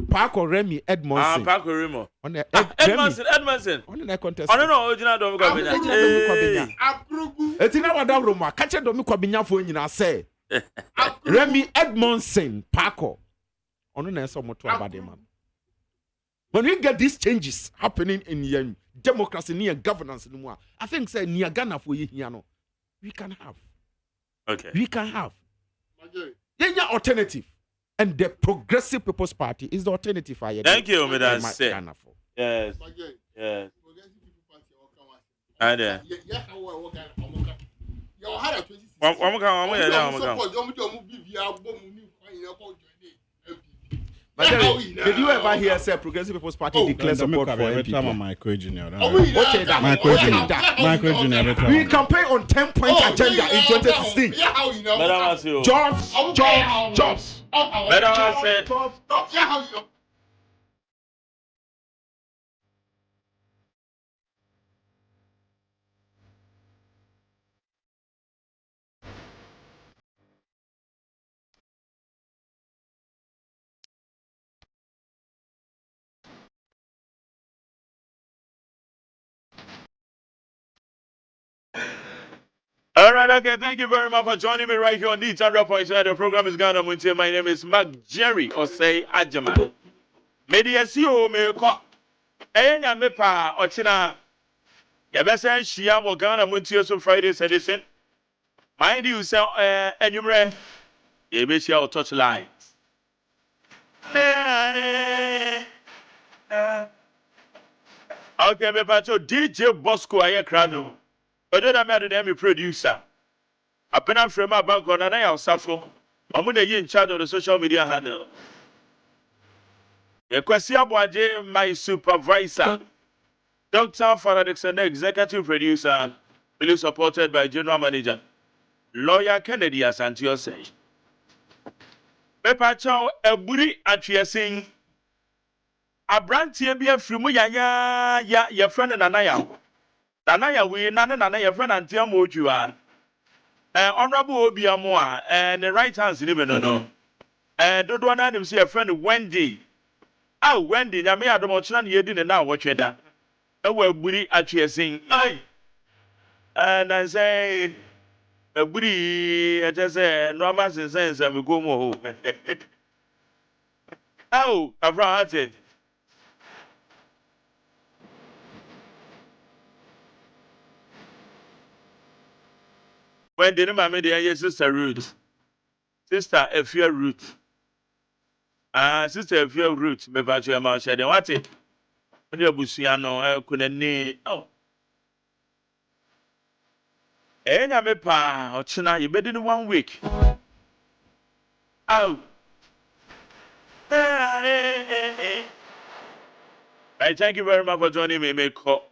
Parko Remy Edmondson. Parko Remo. On Edmondson. On the contest. Oh no, original do me ko abenya. Etina wada Roma. Catch do me ko abenya fo nyina say. Remy Edmondson Parko. On the so much about them. When we get these changes happening in democracy, near governance, I think say near Ghana for you, we can have. Okay. We can have. Then your alternative. And the Progressive People's Party is the alternative. Thank you, Madam. Yes. Yes. I know. Did you ever hear say Progressive People's Party declare support for MPP? Michael Junior. We campaign on 10-point agenda in 2016. Jobs. All right, okay. Thank you very much for joining me right here on the 100.7. The program is Ghana MONTIE. My name is Mark Jerry OSEI AGYEMAN. Media CEO me ko. Enya me pa ochina. Ya besa shia mo Ghana MONTIE so Friday edition. Mind you say enumere ye be share touch line. Okay, me pa DJ Bosco aye krano. Odo da me ade me producer. Apena frame bank on na ya osafo. Omo na in charge of the social media handle. Ekwesi Aboaje, my supervisor. Dr. Father Dixon, executive producer, really supported by general manager. Lawyer Kennedy Asantio say. Pepa Chow Eburi Atriasing. Abrantie bia frimu ya friend Nanaya. Nanaya we nana your friend Antia Mojua. Honorable Obiamoa and the right hands in no. And don't want to see a friend Wendy. Ah, Wendy, I may have the motion you didn't know what you're done. Well, Buri actually sing. And I say, a Buri, I just say, no mass in sense, and we go more. Oh, I've brought it. When the name made the sister Ruth. Sister Efia Ruth. Sister Efia Ruth, me va to my shed. What it? When you busiano, couldn't need. Oh. Enya me pa ochina you bed in 1 week. Ow. I thank you very much for joining me, call.